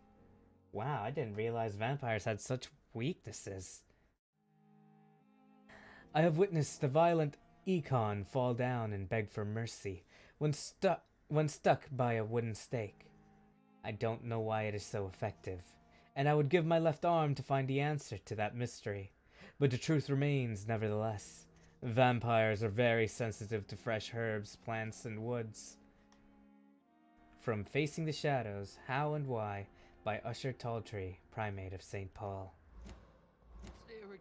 Wow, I didn't realize vampires had such weaknesses. I have witnessed a violent Econ fall down and beg for mercy when stuck by a wooden stake. I don't know why it is so effective, and I would give my left arm to find the answer to that mystery. But the truth remains, nevertheless. Vampires are very sensitive to fresh herbs, plants, and woods. From Facing the Shadows, How and Why, by Usher Talltree, Primate of St. Paul.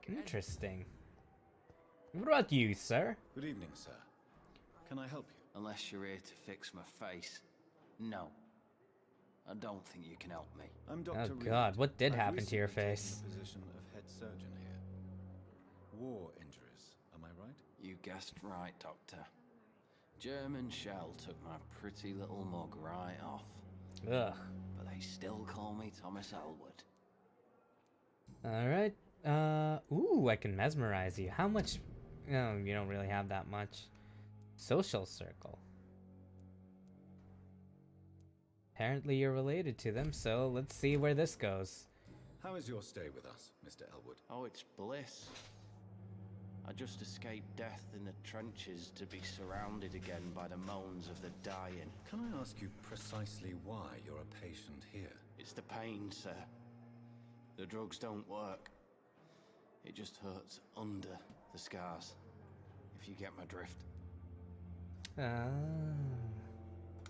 Interesting. What about you, sir? Good evening, sir. Can I help you? Unless you're here to fix my face. No. I don't think you can help me. I'm Dr. Oh god, what did happen to your recently taken face? the position of head surgeon here. War injuries, am I right? You guessed right, Doctor. German shell took my pretty little mug right off. Ugh. But they still call me Thomas Elwood. Alright. Ooh, I can mesmerize you. How much? No, you don't really have that much. Social circle. Apparently you're related to them, so let's see where this goes. How is your stay with us, Mr. Elwood? Oh, it's bliss. I just escaped death in the trenches to be surrounded again by the moans of the dying. Can I ask you precisely why you're a patient here? It's the pain, sir. The drugs don't work. It just hurts under the scars, if you get my drift.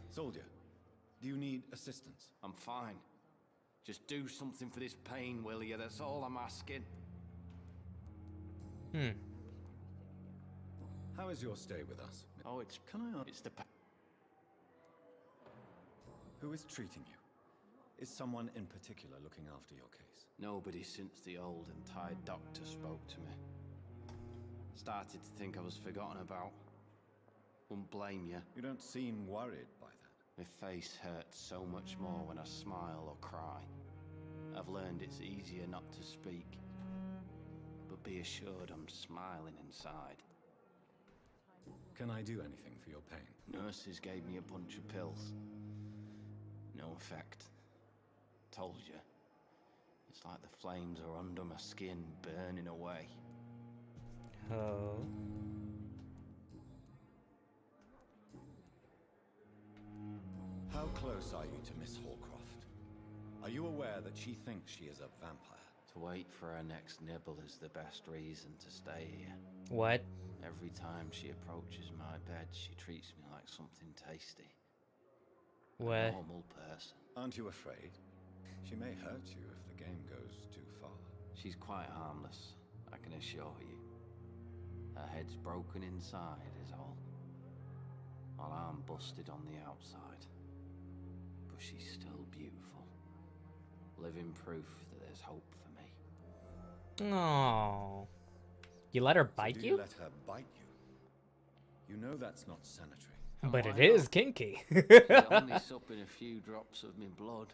Soldier, do you need assistance? I'm fine. Just do something for this pain, will you? That's all I'm asking. How is your stay with us? Oh, it's... Can I ask? It's the... Who is treating you? Is someone in particular looking after your case? Nobody since the old and tired doctor spoke to me. Started to think I was forgotten about. Wouldn't blame you. You don't seem worried by that. My face hurts so much more when I smile or cry. I've learned it's easier not to speak. But be assured I'm smiling inside. Can I do anything for your pain? Nurses gave me a bunch of pills. No effect. Told you. It's like the flames are under my skin, burning away. Oh. How close are you to Miss Horcroft? Are you aware that she thinks she is a vampire? To wait for her next nibble is the best reason to stay here. What? Every time she approaches my bed, she treats me like something tasty. What? A normal person. Aren't you afraid? She may hurt you if the game goes too far. She's quite harmless, I can assure you. Her head's broken inside is all. While I'm busted on the outside. But she's still beautiful. Living proof that there's hope for me. Oh. You let her bite Do you? let her bite you? You know that's not sanitary. But Oh, it I is know. kinky. She's only supping a few drops of me blood.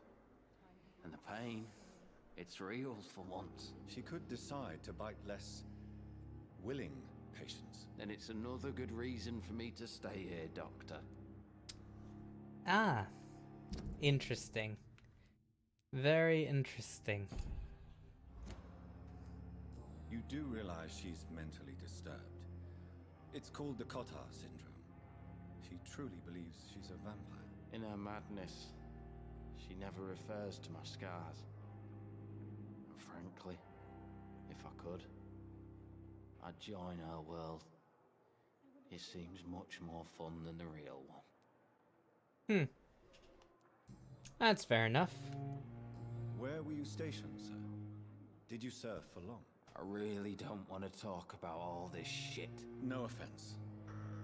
And the pain, it's real for once. She could decide to bite less willing patients. Then it's another good reason for me to stay here, Doctor. Ah. Interesting. Very interesting. You do realize she's mentally disturbed. It's called the Cotard syndrome. She truly believes she's a vampire. In her madness, she never refers to my scars. And frankly, if I could, I'd join her world. It seems much more fun than the real one. That's fair enough. Where were you stationed, sir? Did you serve for long? I really don't want to talk about all this shit. No offense.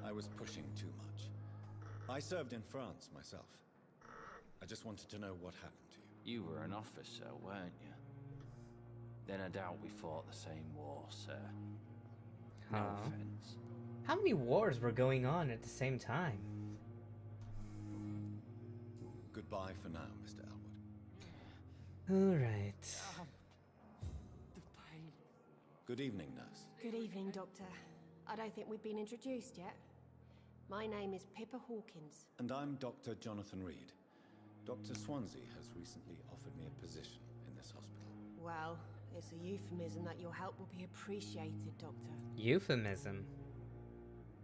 I was pushing too much. I served in France myself. I just wanted to know what happened to you. You were an officer, weren't you? Then I doubt we fought the same war, sir. No offense. How many wars were going on at the same time? Goodbye for now, Mr. Elwood. Alright. Good evening, nurse. Good evening, Doctor. I don't think we've been introduced yet. My name is Pippa Hawkins. And I'm Dr. Jonathan Reed. Dr. Swansea has recently offered me a position in this hospital. Well, it's a euphemism that your help will be appreciated, Doctor. Euphemism?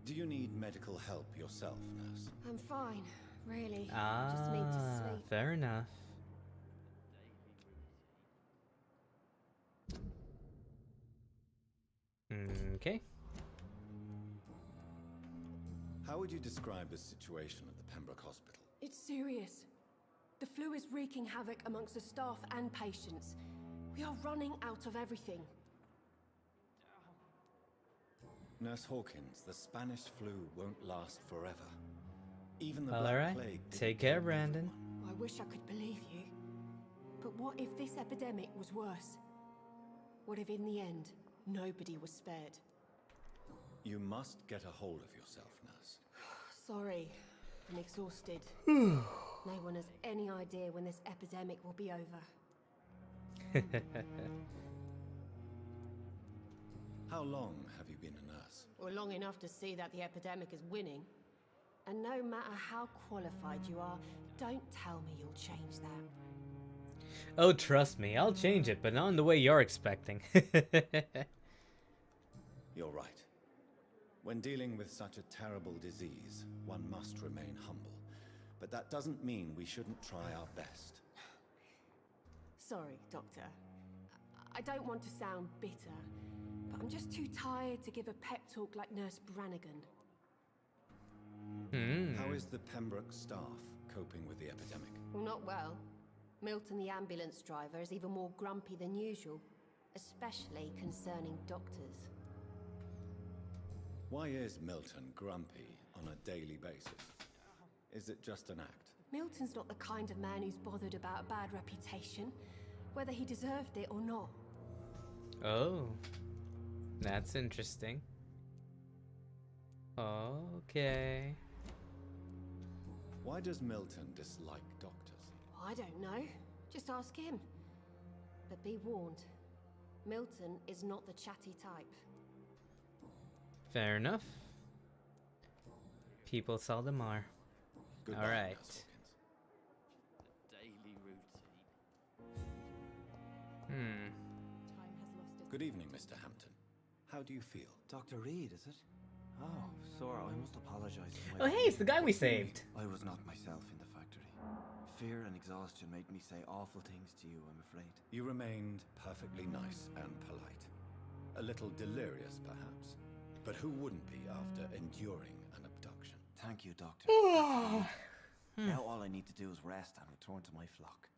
Do you need medical help yourself, nurse? I'm fine, really. I just need to sleep. Fair enough. Okay. How would you describe the situation at the Pembroke Hospital? It's serious. The flu is wreaking havoc amongst the staff and patients. We are running out of everything. Nurse Hawkins, the Spanish flu won't last forever. Even the All Black right. Plague didn't Take care, kill Brandon. everyone. I wish I could believe you. But what if this epidemic was worse? What if in the end, nobody was spared? You must get a hold of yourself, nurse. Sorry, I'm exhausted. No one has any idea when this epidemic will be over. How long have you been a nurse? Well, long enough to see that the epidemic is winning. And no matter how qualified you are, don't tell me you'll change that. Oh, trust me, I'll change it, but not in the way you're expecting. You're right. When dealing with such a terrible disease, one must remain humble. But that doesn't mean we shouldn't try our best. Sorry, Doctor. I don't want to sound bitter, but I'm just too tired to give a pep talk like Nurse Brannigan. How is the Pembroke staff coping with the epidemic? Well, not well. Milton, the ambulance driver, is even more grumpy than usual, especially concerning doctors. Why is Milton grumpy on a daily basis? Is it just an act? Milton's not the kind of man who's bothered about a bad reputation, whether he deserved it or not. Oh, that's interesting. Okay. Why does Milton dislike doctors? I don't know. Just ask him. But be warned, Milton is not the chatty type. Fair enough. People seldom are. Goodbye, Alright. Nurse Hawkins. Daily routine. Good evening, Mr. Hampton. How do you feel? Dr. Reed, is it? Oh, Sora, I must apologize for Oh, my... hey, it's the guy we saved. I was not myself in the factory. Fear and exhaustion made me say awful things to you, I'm afraid. You remained perfectly nice and polite. A little delirious, perhaps. But who wouldn't be after enduring an abduction? Thank you, Doctor. Now all I need to do is rest and return to my flock.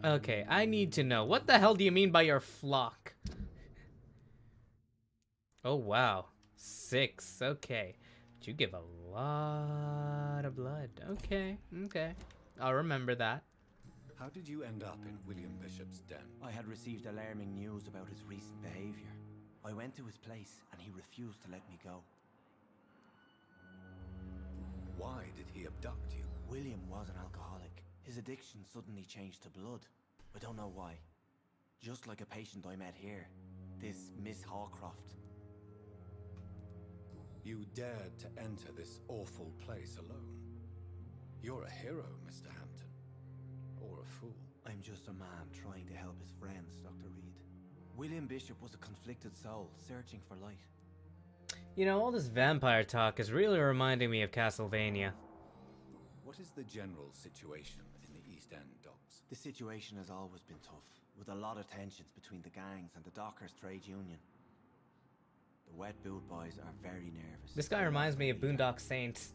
Okay, I need to know. What the hell do you mean by your flock? Oh, wow. 6. Okay. But you give a lot of blood. Okay, okay. I'll remember that. How did you end up in William Bishop's den? I had received alarming news about his recent behavior. I went to his place and he refused to let me go. Why did he abduct you? William was an alcoholic. His addiction suddenly changed to blood. I don't know why. Just like a patient I met here. This Miss Hawcroft. You dared to enter this awful place alone. You're a hero, Mr. Hampton. Or a fool. I'm just a man trying to help his friends, Dr. Reed. William Bishop was a conflicted soul, searching for light. You know, all this vampire talk is really reminding me of Castlevania. What is the general situation in the East End docks? The situation has always been tough, with a lot of tensions between the gangs and the Dockers Trade Union. The Wet Boot Boys are very nervous. This guy reminds me of Boondock Saints.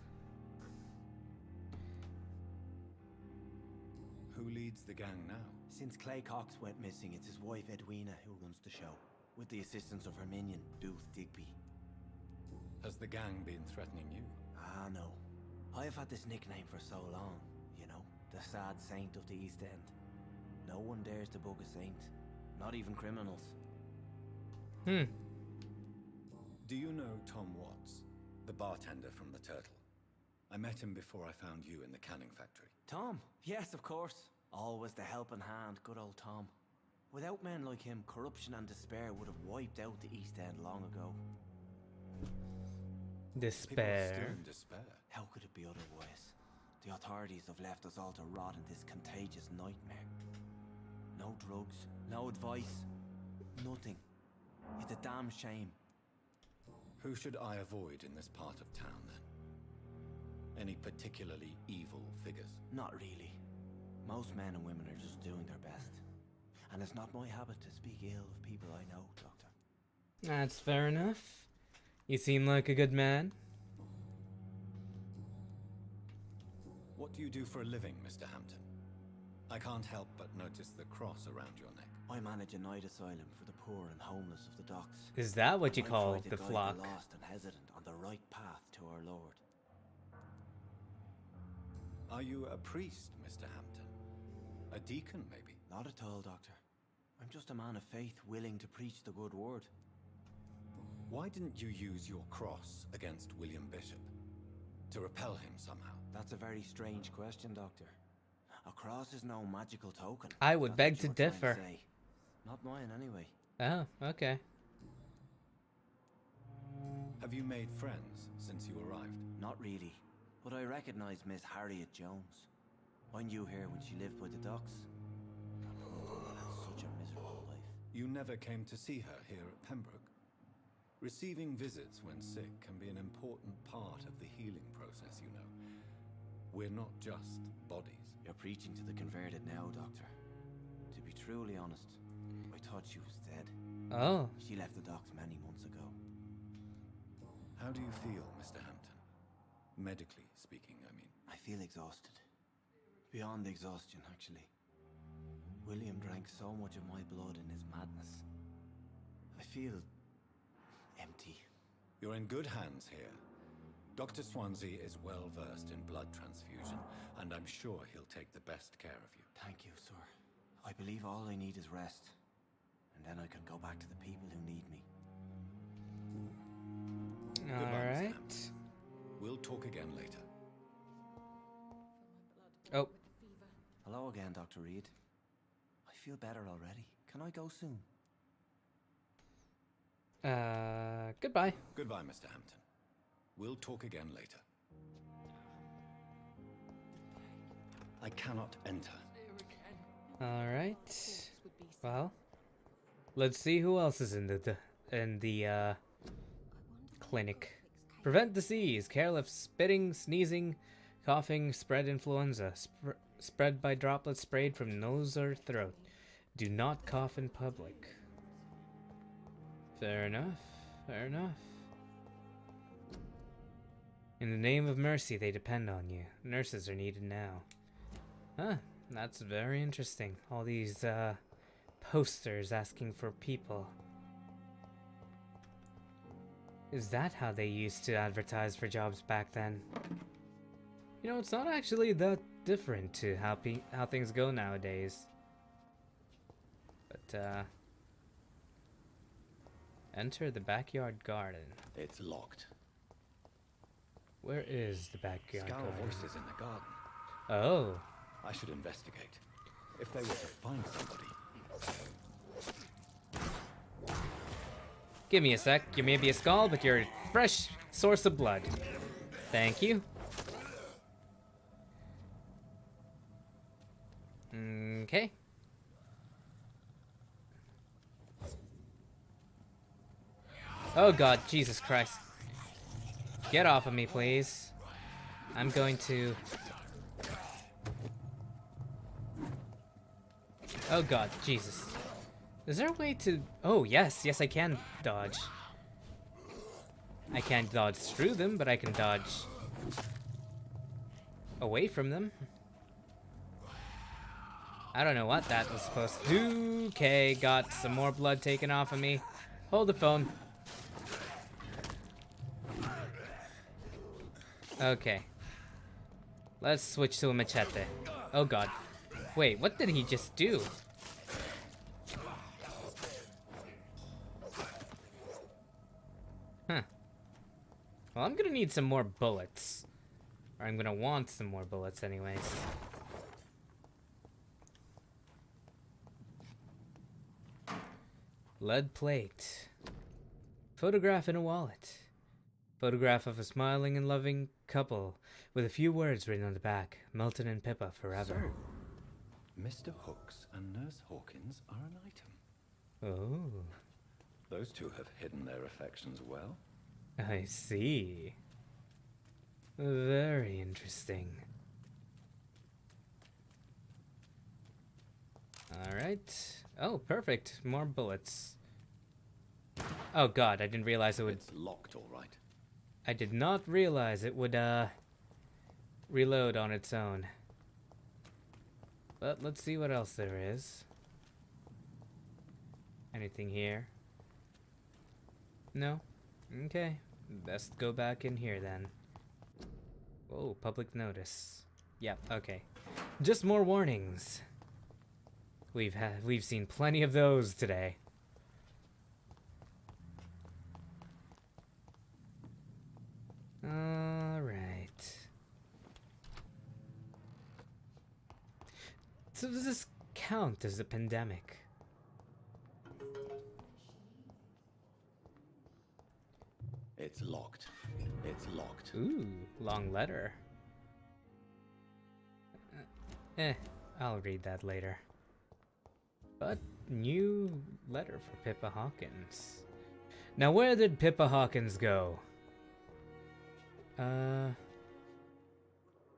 Who leads the gang now? Since Clay Cox went missing, it's his wife Edwina who runs the show, with the assistance of her minion, Booth Digby. Has the gang been threatening you? Ah, no. I have had this nickname for so long, you know, the sad saint of the East End. No one dares to bug a saint, not even criminals. Hmm. Do you know Tom Watts, the bartender from the Turtle? I met him before I found you in the canning factory. Tom? Yes, of course. Always the helping hand, good old Tom. Without men like him, corruption and despair would have wiped out the East End long ago. People are still Despair. in despair. How could it be otherwise? The authorities have left us all to rot in this contagious nightmare. No drugs, no advice, nothing. It's a damn shame. Who should I avoid in this part of town, then? Any particularly evil figures? Not really. Most men and women are just doing their best. And it's not my habit to speak ill of people I know, Doctor. That's fair enough. You seem like a good man. What do you do for a living, Mr. Hampton? I can't help but notice the cross around your neck. I manage a night asylum for the poor and homeless of the docks. Is that what you I call try to the guide flock? the lost and hesitant on the right path to our Lord. Are you a priest, Mr. Hampton? A deacon, maybe? Not at all, Doctor. I'm just a man of faith willing to preach the good word. Why didn't you use your cross against William Bishop? To repel him somehow? That's a very strange question, Doctor. A cross is no magical token. I would That's beg what to you were trying differ. say. Not mine, anyway. Oh, okay. Have you made friends since you arrived? Not really. But I recognize Miss Harriet Jones. I knew her when she lived by the docks. Such a miserable life. You never came to see her here at Pembroke? Receiving visits when sick can be an important part of the healing process, you know. We're not just bodies. You're preaching to the converted now, Doctor. To be truly honest, I thought she was dead. Oh. She left the docks many months ago. How do you feel, Mr. Hampton? Medically speaking, I mean. I feel exhausted. Beyond exhaustion, actually. William drank so much of my blood in his madness. I feel empty. You're in good hands here. Dr. Swansea is well versed in blood transfusion, and I'm sure he'll take the best care of you. Thank you, sir. I believe all I need is rest. And then I can go back to the people who need me. Goodbye, Mr. Alright. Hampton. We'll talk again later. Oh. Hello again, Dr. Reed. I feel better already. Can I go soon? Goodbye. Goodbye, Mr. Hampton. We'll talk again later. I cannot enter. Alright. Well, let's see who else is in the clinic. Prevent disease. Careless spitting, sneezing, coughing, spread influenza. Spread by droplets sprayed from nose or throat. Do not cough in public. Fair enough. Fair enough. In the name of mercy, they depend on you. Nurses are needed now. Huh, that's very interesting. All these, posters asking for people. Is that how they used to advertise for jobs back then? You know, it's not actually that different to how things go nowadays. But, enter the backyard garden. It's locked. Where is the backyard Scowl garden? voices in the garden. Oh. I should investigate. If they were to find somebody. Give me a sec. You may be a skull, but you're a fresh source of blood. Thank you. Okay. Oh god, Jesus Christ. Get off of me, please. I'm going to... Oh god, Jesus. Is there a way to... Oh, yes. Yes, I can dodge. I can't dodge through them, but I can dodge away from them. I don't know what that was supposed to do. Okay, got some more blood taken off of me. Hold the phone. Okay. Let's switch to a machete. Oh god. Wait, what did he just do? Huh. Well, I'm gonna need some more bullets. Or I'm gonna want some more bullets anyways. Lead plate. Photograph in a wallet. Photograph of a smiling and loving couple with a few words written on the back. Milton and Pippa forever. So, Mr. Hooks and Nurse Hawkins are an item. Oh. Those two have hidden their affections well. I see. Very interesting. Alright. Oh, perfect. More bullets. Oh god, I didn't realize it would... It's locked, all right. I did not realize it would, reload on its own. But let's see what else there is. Anything here? No? Okay. Best go back in here then. Whoa, public notice. Yep, okay. Just more warnings. We've seen plenty of those today. Alright. So does this count as a pandemic? It's locked. It's locked. Ooh, long letter. I'll read that later. But new letter for Pippa Hawkins. Now where did Pippa Hawkins go?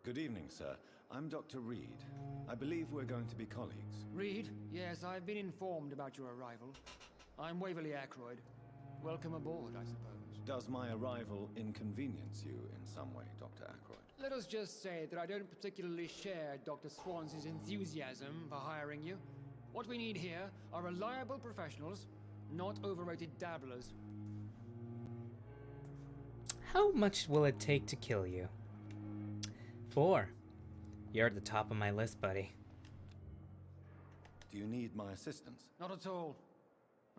Good evening, sir. I'm Dr. Reed. I believe we're going to be colleagues. Reed? Yes, I've been informed about your arrival. I'm Waverly Ackroyd. Welcome aboard, I suppose. Does my arrival inconvenience you in some way, Dr. Ackroyd? Let us just say that I don't particularly share Dr. Swans's enthusiasm for hiring you. What we need here are reliable professionals, not overrated dabblers. How much will it take to kill you? 4. You're at the top of my list, buddy. Do you need my assistance? Not at all.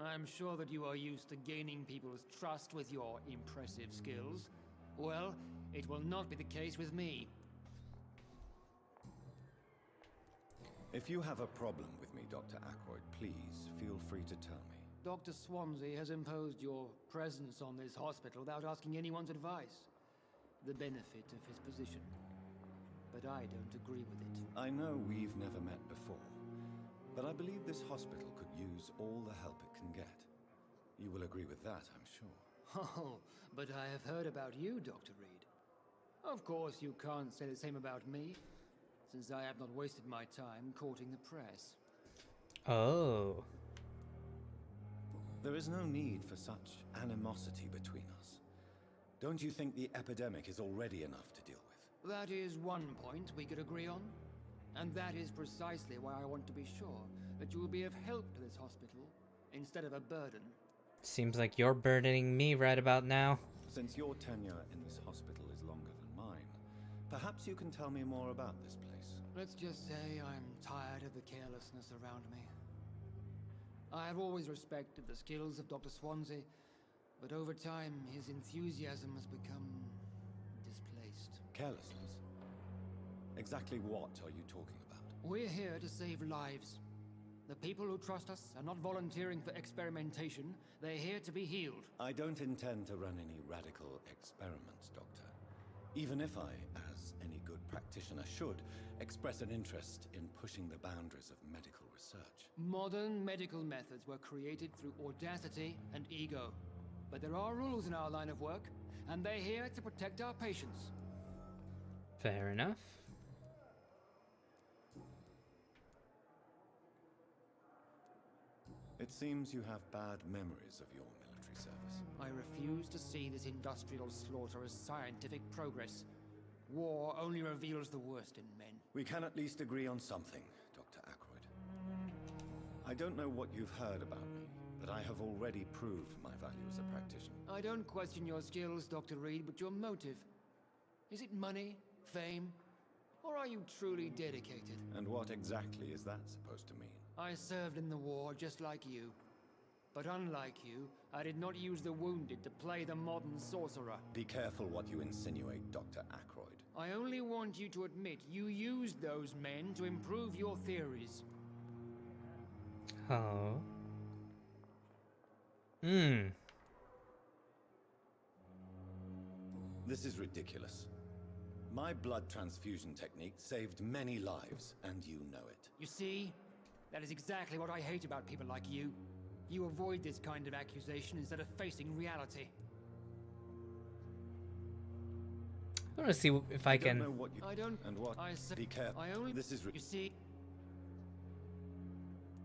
I'm sure that you are used to gaining people's trust with your impressive skills. Well, it will not be the case with me. If you have a problem with me, Dr. Ackroyd, please feel free to tell me. Dr. Swansea has imposed your presence on this hospital without asking anyone's advice. The benefit of his position. But I don't agree with it. I know we've never met before, but I believe this hospital could use all the help it can get. You will agree with that, I'm sure. Oh, but I have heard about you, Dr. Reed. Of course, you can't say the same about me, since I have not wasted my time courting the press. Oh. There is no need for such animosity between us. Don't you think the epidemic is already enough to deal with? That is one point we could agree on. And that is precisely why I want to be sure that you will be of help to this hospital, instead of a burden. Seems like you're burdening me right about now. Since your tenure in this hospital is longer than mine, perhaps you can tell me more about this place. Let's just say I'm tired of the carelessness around me. I have always respected the skills of Dr. Swansea, but over time his enthusiasm has become displaced. Carelessness? Exactly what are you talking about? We're here to save lives. The people who trust us are not volunteering for experimentation. They're here to be healed. I don't intend to run any radical experiments, Doctor. Even if I, as any good practitioner should, express an interest in pushing the boundaries of medical research. Modern medical methods were created through audacity and ego. But there are rules in our line of work, and they're here to protect our patients. Fair enough. It seems you have bad memories of your military service. I refuse to see this industrial slaughter as scientific progress. War only reveals the worst in men. We can at least agree on something, Dr. Ackroyd. I don't know what you've heard about me, but I have already proved my value as a practitioner. I don't question your skills, Dr. Reed, but your motive. Is it money, fame, or are you truly dedicated? And what exactly is that supposed to mean? I served in the war just like you. But unlike you, I did not use the wounded to play the modern sorcerer. Be careful what you insinuate, Dr. Ackroyd. I only want you to admit you used those men to improve your theories. Oh. This is ridiculous. My blood transfusion technique saved many lives, and you know it. You see? That is exactly what I hate about people like you. You avoid this kind of accusation instead of facing reality. I want to see if I can. Don't know what you I don't. And what? Be careful. I only. This is. You see.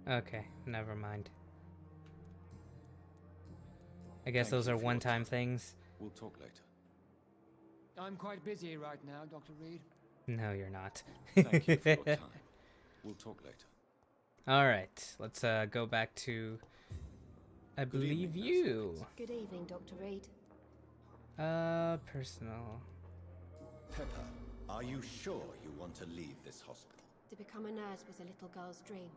Okay, never mind. I guess Thank those you are for your one-time time. things. We'll talk later. I'm quite busy right now, Dr. Reed. No, you're not. Thank you for your time. We'll talk later. All right, let's go back to, I believe you. Good evening, Dr. Reed. Personal. Pepper, are you sure you want to leave this hospital? To become a nurse was a little girl's dream.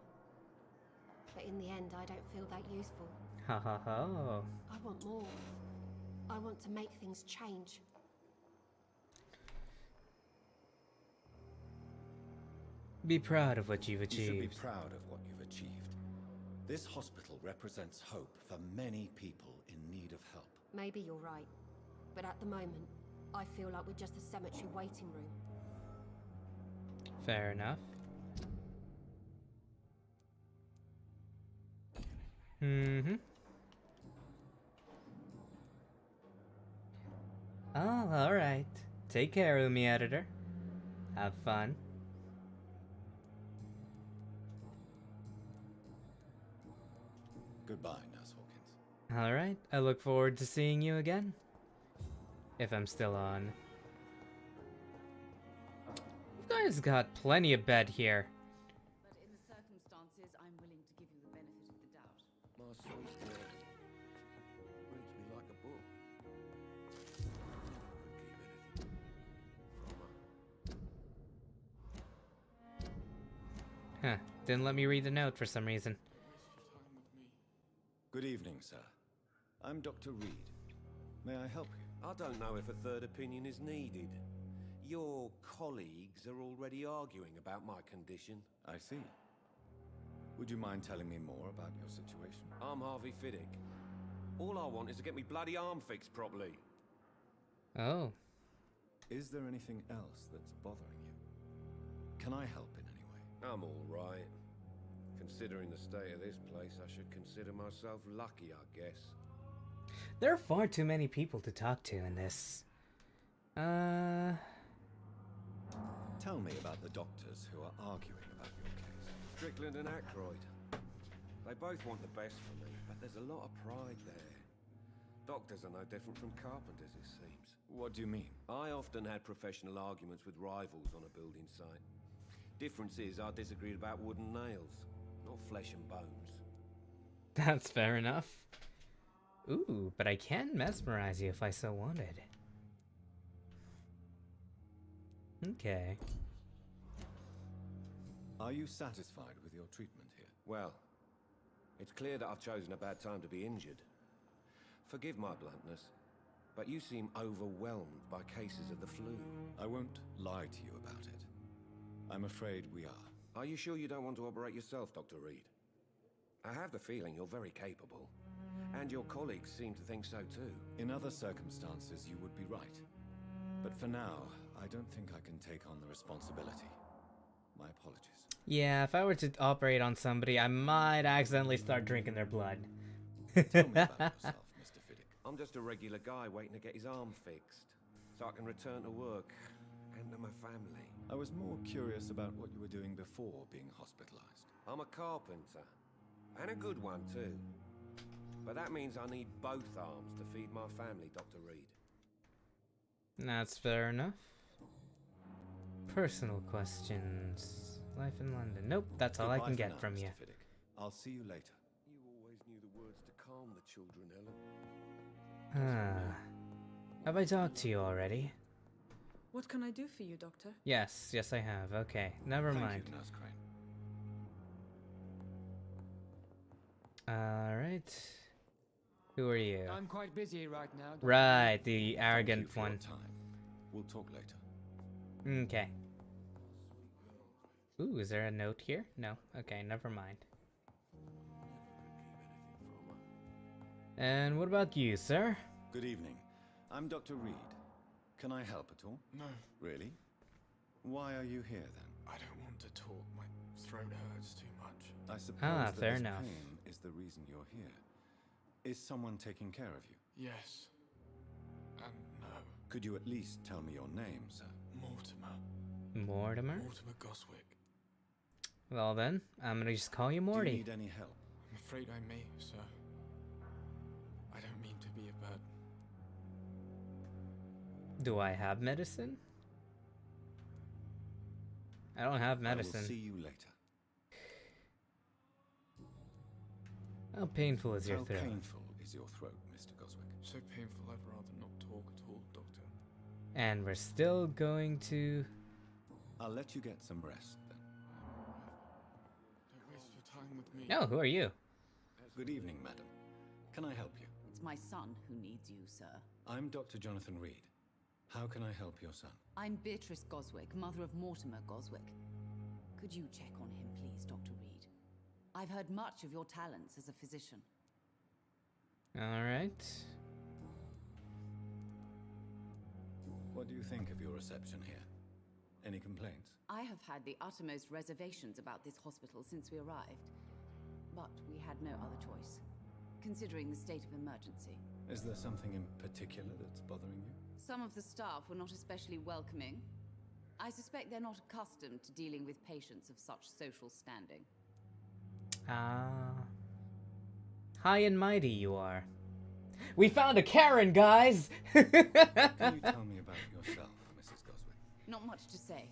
But in the end, I don't feel that useful. Ha ha ha. I want more. I want to make things change. Be proud of what you've You should be achieved. proud of what you've achieved. This hospital represents hope for many people in need of help. Maybe you're right. But at the moment, I feel like we're just a cemetery waiting room. Fair enough. Mm-hmm. Oh, alright. Take care, Umi Editor. Have fun. Goodbye, Nurse Hawkins. Alright, I look forward to seeing you again. If I'm still on. You guys got plenty of bed here. But in the circumstances, I'm willing to give you the benefit of the doubt. My soul's there. Reads me like a book. Huh, didn't let me read the note for some reason. Good evening, sir. I'm Dr. Reed. May I help you? I don't know if a third opinion is needed. Your colleagues are already arguing about my condition. I see. Would you mind telling me more about your situation? I'm Harvey Fiddick. All I want is to get me bloody arm fixed properly. Oh. Is there anything else that's bothering you? Can I help in any way? I'm all right. Considering the state of this place, I should consider myself lucky, I guess. There are far too many people to talk to in this. Tell me about the doctors who are arguing about your case. Strickland and Aykroyd. They both want the best for me, but there's a lot of pride there. Doctors are no different from carpenters, it seems. What do you mean? I often had professional arguments with rivals on a building site. Difference is I disagreed about wooden nails, not flesh and bones. That's fair enough. Ooh, but I can mesmerize you if I so wanted. Okay. Are you satisfied with your treatment here? Well, it's clear that I've chosen a bad time to be injured. Forgive my bluntness, but you seem overwhelmed by cases of the flu. I won't lie to you about it. I'm afraid we are. Are you sure you don't want to operate yourself, Dr. Reed? I have the feeling you're very capable, and your colleagues seem to think so too. In other circumstances, you would be right. But for now, I don't think I can take on the responsibility. My apologies. Yeah, if I were to operate on somebody, I might accidentally start drinking their blood. Tell me about yourself, Mr. Fiddick. I'm just a regular guy waiting to get his arm fixed, so I can return to work and to my family. I was more curious about what you were doing before being hospitalized. I'm a carpenter, and a good one too. But that means I need both arms to feed my family, Dr. Reed. That's fair enough. Personal questions. Life in London. Nope, that's all I can get from you. Fiddick. I'll see you later. You always knew the words to calm the children, Ellen. Have I talked to you already? What can I do for you, Doctor? Yes, yes I have. Okay, never mind. Thank you, Nurse Crane. Alright. Who are you? I'm quite busy right now. Right, the arrogant Thank you for one. your time. We'll talk later. Okay. Ooh, is there a note here? No. Okay, never mind. And what about you, sir? Good evening. I'm Dr. Reed. Can I help at all? No. Really? Why are you here then? I don't want to talk. My throat hurts too much. I suppose that fair this enough. pain is the reason you're here. Is someone taking care of you? Yes. And no. Could you at least tell me your name, sir? Mortimer. Mortimer? Mortimer Goswick. Well then, I'm gonna just call you Morty. Do you need any help? I'm afraid I may, sir. I don't mean to be a burden. Do I have medicine? I don't have medicine. I will see you later. How painful is your throat? How painful is your throat, Mr. Goswick? So painful I'd rather not talk at all, Doctor. And we're still going to... I'll let you get some rest then. Don't waste your time with me. Oh, who are you? Good evening, madam. Can I help you? It's my son who needs you, sir. I'm Dr. Jonathan Reed. How can I help your son? I'm Beatrice Goswick, mother of Mortimer Goswick. Could you check on him, please, Dr. Reed? I've heard much of your talents as a physician. Alright. What do you think of your reception here? Any complaints? I have had the uttermost reservations about this hospital since we arrived. But we had no other choice, considering the state of emergency. Is there something in particular that's bothering you? Some of the staff were not especially welcoming. I suspect they're not accustomed to dealing with patients of such social standing. High and mighty you are. We found a Karen, guys! Can you tell me about yourself, Mrs. Goswick? Not much to say.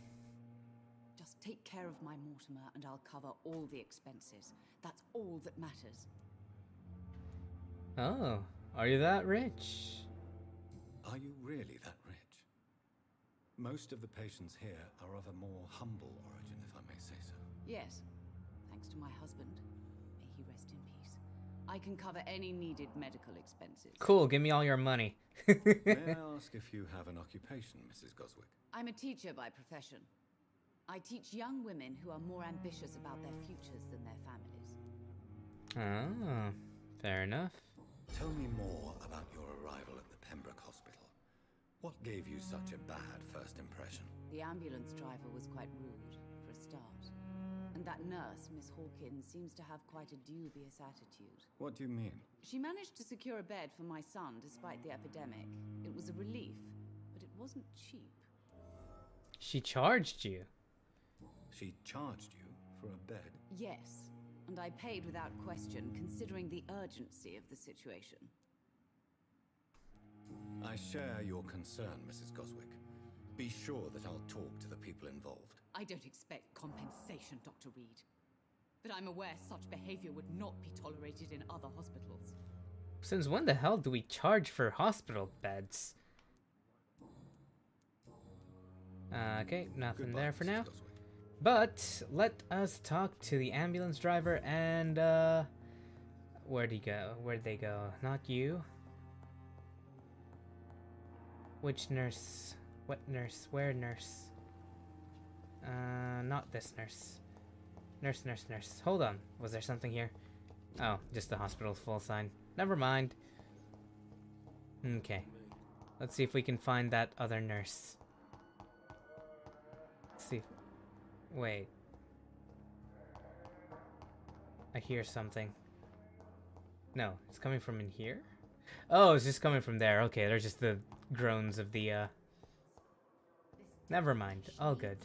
Just take care of my Mortimer and I'll cover all the expenses. That's all that matters. Oh, are you that rich? Are you really that rich? Most of the patients here are of a more humble origin, if I may say so. Yes, thanks to my husband. May he rest in peace. I can cover any needed medical expenses. Cool, give me all your money. May I ask if you have an occupation, Mrs. Goswick? I'm a teacher by profession. I teach young women who are more ambitious about their futures than their families. Ah, fair enough. Tell me more about your arrival at the Pembroke Hospital. What gave you such a bad first impression? The ambulance driver was quite rude, for a start. And that nurse, Miss Hawkins, seems to have quite a dubious attitude. What do you mean? She managed to secure a bed for my son despite the epidemic. It was a relief, but it wasn't cheap. She charged you? She charged you for a bed? Yes, and I paid without question, considering the urgency of the situation. I share your concern, Mrs. Goswick. Be sure that I'll talk to the people involved. I don't expect compensation, Dr. Reed. But I'm aware such behavior would not be tolerated in other hospitals. Since when the hell do we charge for hospital beds? Okay, nothing there for now. But let us talk to the ambulance driver and where'd he go? Where'd they go? Not you. Which nurse? What nurse? Where nurse? Not this nurse. Nurse. Hold on. Was there something here? Oh, just the hospital's full sign. Never mind. Okay. Let's see if we can find that other nurse. Let's see. Wait. I hear something. No, it's coming from in here? Oh, it's just coming from there. Okay, they're just the groans of the, Never mind. All good.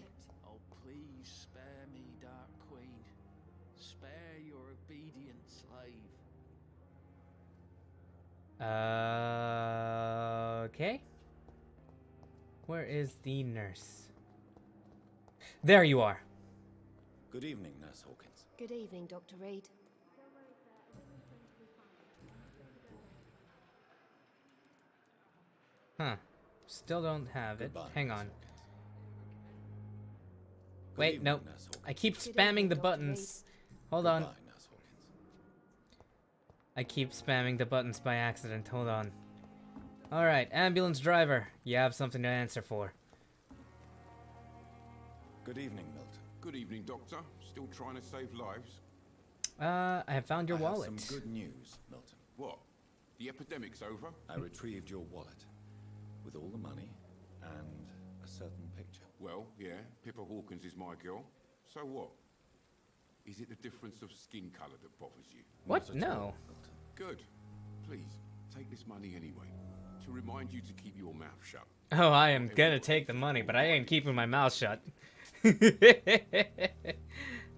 Oh, please spare me, Dark Queen. Spare your obedient slave. Okay. Where is the nurse? There you are. Good evening, Nurse Hawkins. Good evening, Dr. Reed. Huh. Still don't have it. Goodbye, Hang Nurse on. Hawkins. Good Wait, evening, nope. Nurse Hawkins. I keep Good spamming evening, the Dr. buttons. Hold on. Goodbye, Nurse Hawkins. I keep spamming the buttons by accident. Hold on. Alright, ambulance driver. You have something to answer for. Good evening, Milton. Good evening, Doctor. Still trying to save lives? I have found your I wallet. have some good news, Milton. What? The epidemic's over? I retrieved your wallet with all the money and a certain picture. Well, yeah, Pippa Hawkins is my girl. So what? Is it the difference of skin colour that bothers you? What? Not at all, No. Milton. Good. Please, take this money anyway. To remind you to keep your mouth shut. Oh, I am gonna take the money, but I ain't keeping my mouth shut.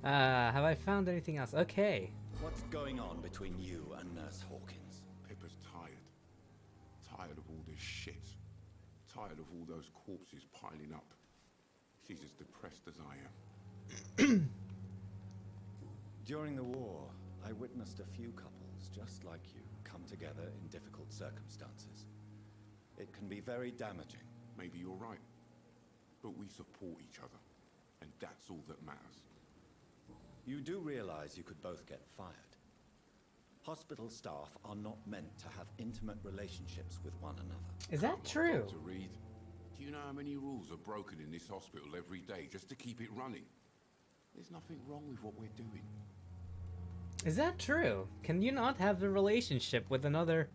Have I found anything else? Okay. What's going on between you and Nurse Hawkins? Pippa's tired. Tired of all this shit. Tired of all those corpses piling up. She's as depressed as I am. During the war, I witnessed a few couples just like you come together in difficult circumstances. It can be very damaging. Maybe you're right. But we support each other. And that's all that matters. You do realize you could both get fired. Hospital staff are not meant to have intimate relationships with one another. Is that true? Dr. Reed, do you know how many rules are broken in this hospital every day just to keep it running? There's nothing wrong with what we're doing. Is that true? Can you not have a relationship with another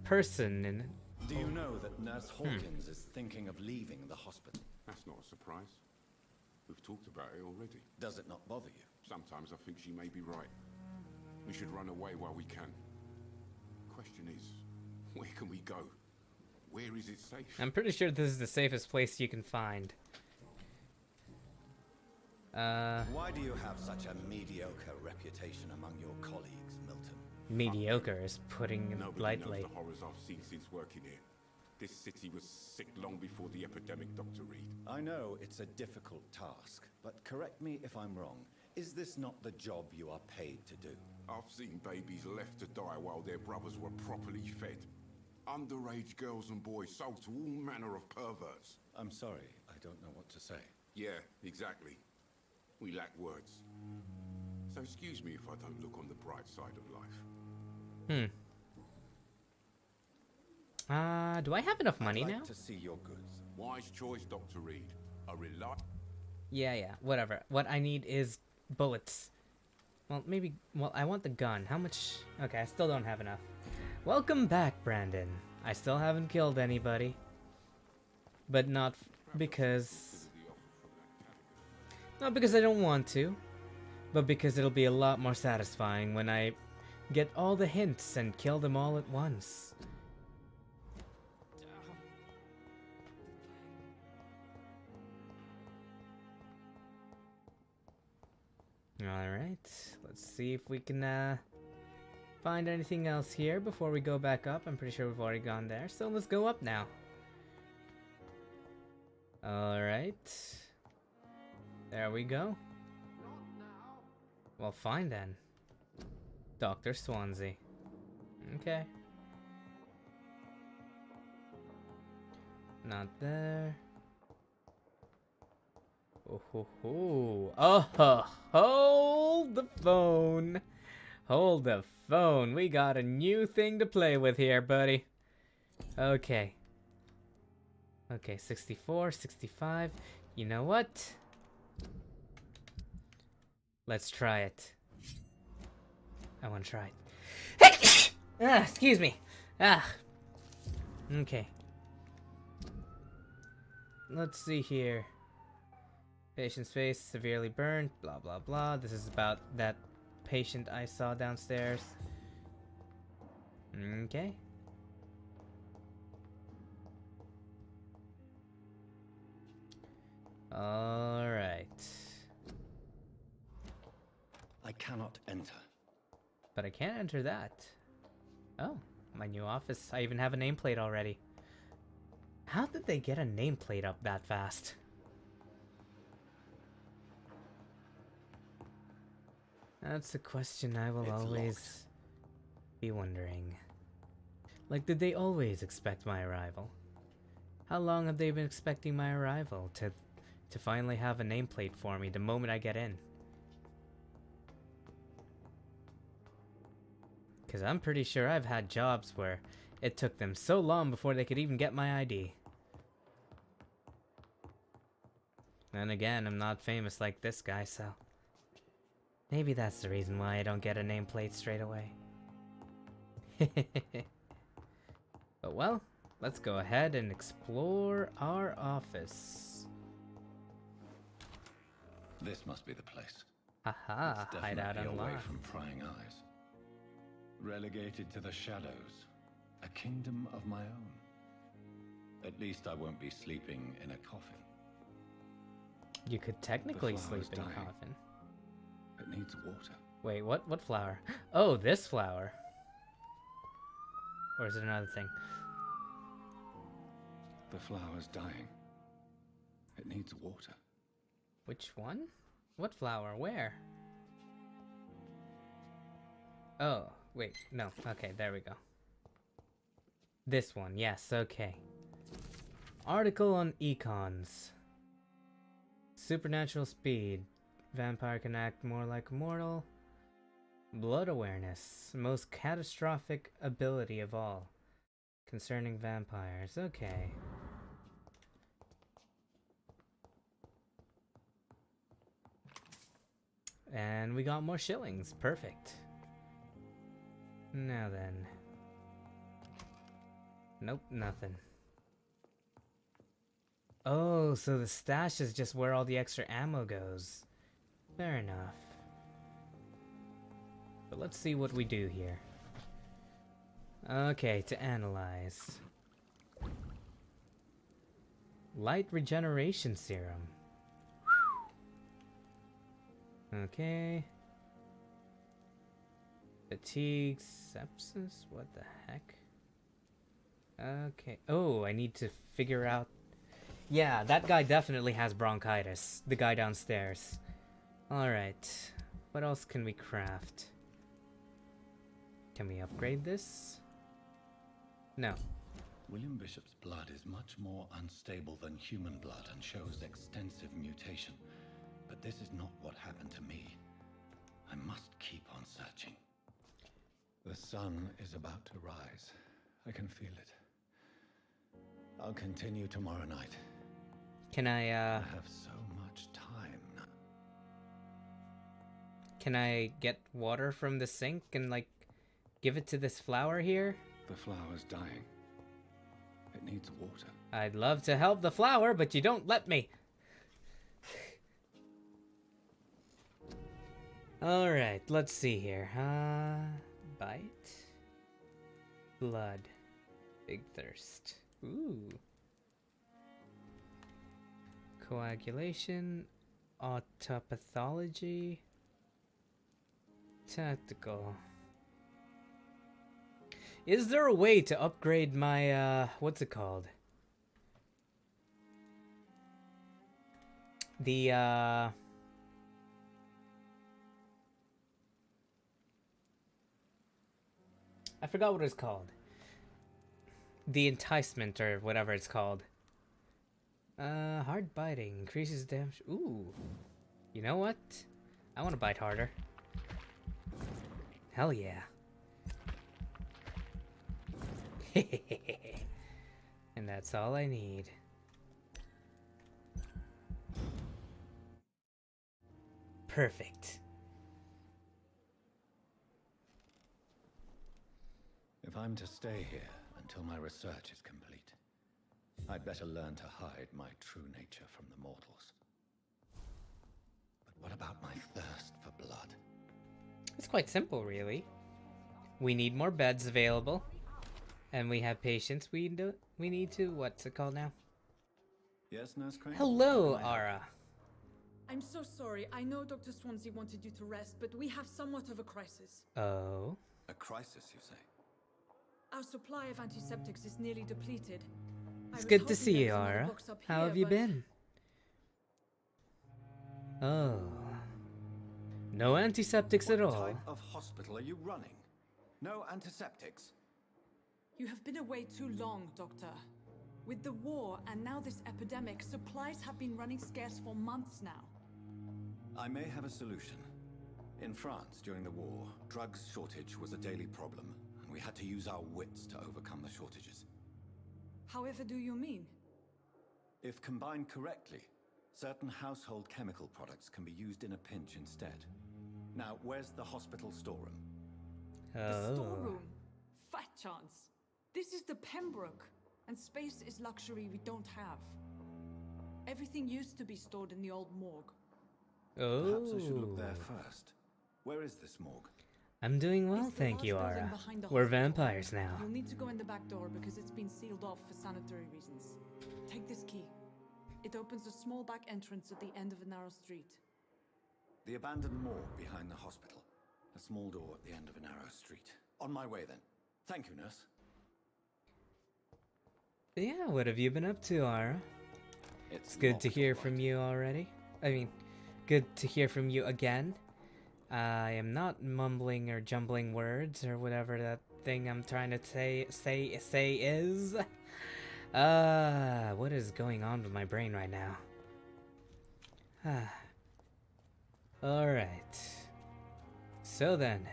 person in... Do you know that Nurse Hawkins is thinking of leaving the hospital? That's not a surprise. We've talked about it already. Does it not bother you? Sometimes I think she may be right. We should run away while we can. Question is, where can we go? Where is it safe? I'm pretty sure this is the safest place you can find. Why do you have such a mediocre reputation among your colleagues, Milton? Mediocre is putting it Nobody lightly. knows the horrors I've seen since working here. This city was sick long before the epidemic, Dr. Reed. I know it's a difficult task, but correct me if I'm wrong. Is this not the job you are paid to do? I've seen babies left to die while their brothers were properly fed. Underage girls and boys sold to all manner of perverts. I'm sorry, I don't know what to say. Yeah, exactly. We lack words. So excuse me if I don't look on the bright side of life. Do I have enough money I'd like now? to see your goods. Wise choice, Dr. Reed. A Yeah, whatever. What I need is bullets. Well, maybe... Well, I want the gun. How much... Okay, I still don't have enough. Welcome back, Brandon. I still haven't killed anybody. But not because... Not because I don't want to. But because it'll be a lot more satisfying when I get all the hints and kill them all at once. Alright, let's see if we can find anything else here before we go back up. I'm pretty sure we've already gone there, so let's go up now. Alright. There we go. Well, fine then. Dr. Swansea. Okay. Not there. Oh ho ho. Oh, hold the phone. Hold the phone. We got a new thing to play with here, buddy. Okay. Okay, 64, 65. You know what? Let's try it. I want to try it. Excuse me. Okay. Let's see here. Patient's face severely burned, blah blah blah. This is about that patient I saw downstairs. Okay. Alright. I cannot enter. But I can't enter that. Oh, my new office. I even have a nameplate already. How did they get a nameplate up that fast? That's a question I will always be wondering. Like, did they always expect my arrival? How long have they been expecting my arrival to finally have a nameplate for me the moment I get in? Because I'm pretty sure I've had jobs where it took them so long before they could even get my ID. And again, I'm not famous like this guy, so... maybe that's the reason why I don't get a nameplate straight away. But well, let's go ahead and explore our office. This must be the place. Haha, It's hideout definitely away unlocked. from prying eyes. Relegated to the shadows. A kingdom of my own. At least I won't be sleeping in a coffin. You could technically The sleep flower's in a dying. coffin. It needs water. Wait, what flower? Oh, this flower. Or is it another thing? The flower's dying. It needs water. Which one? What flower? Where? Oh, wait, no. Okay, there we go. This one, yes, okay. Article on econs. Supernatural speed. Vampire can act more like a mortal. Blood awareness. Most catastrophic ability of all. Concerning vampires. Okay. And we got more shillings. Perfect. Now then. Nope, nothing. Oh, so the stash is just where all the extra ammo goes. Fair enough. But let's see what we do here. Okay, to analyze. Light regeneration serum. Okay. Fatigue, sepsis, what the heck? Okay. Oh, I need to figure out... Yeah, that guy definitely has bronchitis. The guy downstairs. Alright. What else can we craft? Can we upgrade this? No. William Bishop's blood is much more unstable than human blood and shows extensive mutation. But this is not what happened to me. I must keep on searching. The sun is about to rise. I can feel it. I'll continue tomorrow night. Can I have so much time. Can I get water from the sink and, like, give it to this flower here? The flower's dying. It needs water. I'd love to help the flower, but you don't let me. Alright, let's see here. Bite. Blood. Big thirst. Ooh. Coagulation. Autopathology. Tactical. Is there a way to upgrade my, what's it called? The, I forgot what it's called. The enticement or whatever it's called. Hard biting increases damage. Ooh. You know what? I want to bite harder. Hell yeah. And that's all I need. Perfect. If I'm to stay here until my research is complete, I'd better learn to hide my true nature from the mortals. But what about my thirst for blood? It's quite simple, really. We need more beds available. And we have patients we need to... What's it called now? Yes, Nurse Crane? Hello, Ara. I'm so sorry. I know Dr. Swansea wanted you to rest, but we have somewhat of a crisis. Oh? A crisis, you say? Our supply of antiseptics is nearly depleted. It's good to see you, Ara. How have you been? Oh. No antiseptics at all. What type of hospital are you running? No antiseptics? You have been away too long, Doctor. With the war and now this epidemic, supplies have been running scarce for months now. I may have a solution. In France, during the war, drugs shortage was a daily problem, and we had to use our wits to overcome the shortages. However do you mean? If combined correctly, certain household chemical products can be used in a pinch instead. Now, where's the hospital storeroom? The storeroom? Fat chance. This is the Pembroke, and space is luxury we don't have. Everything used to be stored in the old morgue. Oh. Perhaps I should look there first. Where is this morgue? I'm doing well, thank you, Ara. We're vampires now. You'll need to go in the back door because it's been sealed off for sanitary reasons. Take this key. It opens a small back entrance at the end of a narrow street. The abandoned morgue behind the hospital. A small door at the end of a narrow street. On my way, then. Thank you, nurse. Yeah, what have you been up to, Ara? It's good to hear from you already. I mean, good to hear from you again. I am not mumbling or jumbling words or whatever that thing I'm trying to say is. What is going on with my brain right now? Alright. So then,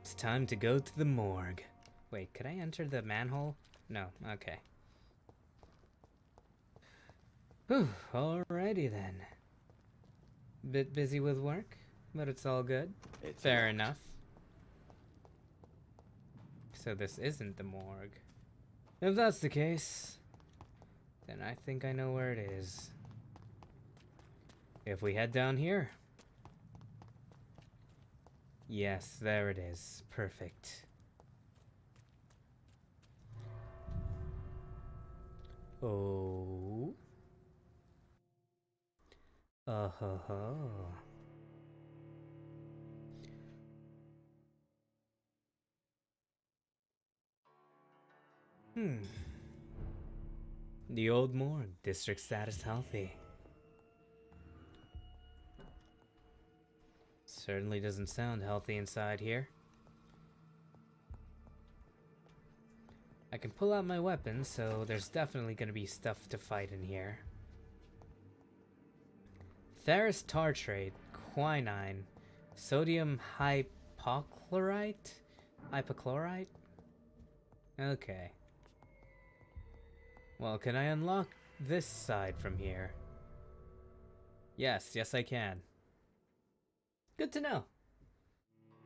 it's time to go to the morgue. Wait, could I enter the manhole? No, okay. Whew, alrighty then. Bit busy with work, but it's all good. Fair enough. So this isn't the morgue. If that's the case, then I think I know where it is. If we head down here. Yes, there it is. Perfect. Oh. Oh-ho-ho. The old morgue. District status healthy. Certainly doesn't sound healthy inside here. I can pull out my weapons, so there's definitely gonna be stuff to fight in here. Ferrous tartrate, quinine, sodium hypochlorite? Hypochlorite? Okay. Well, can I unlock this side from here? Yes, yes I can. Good to know.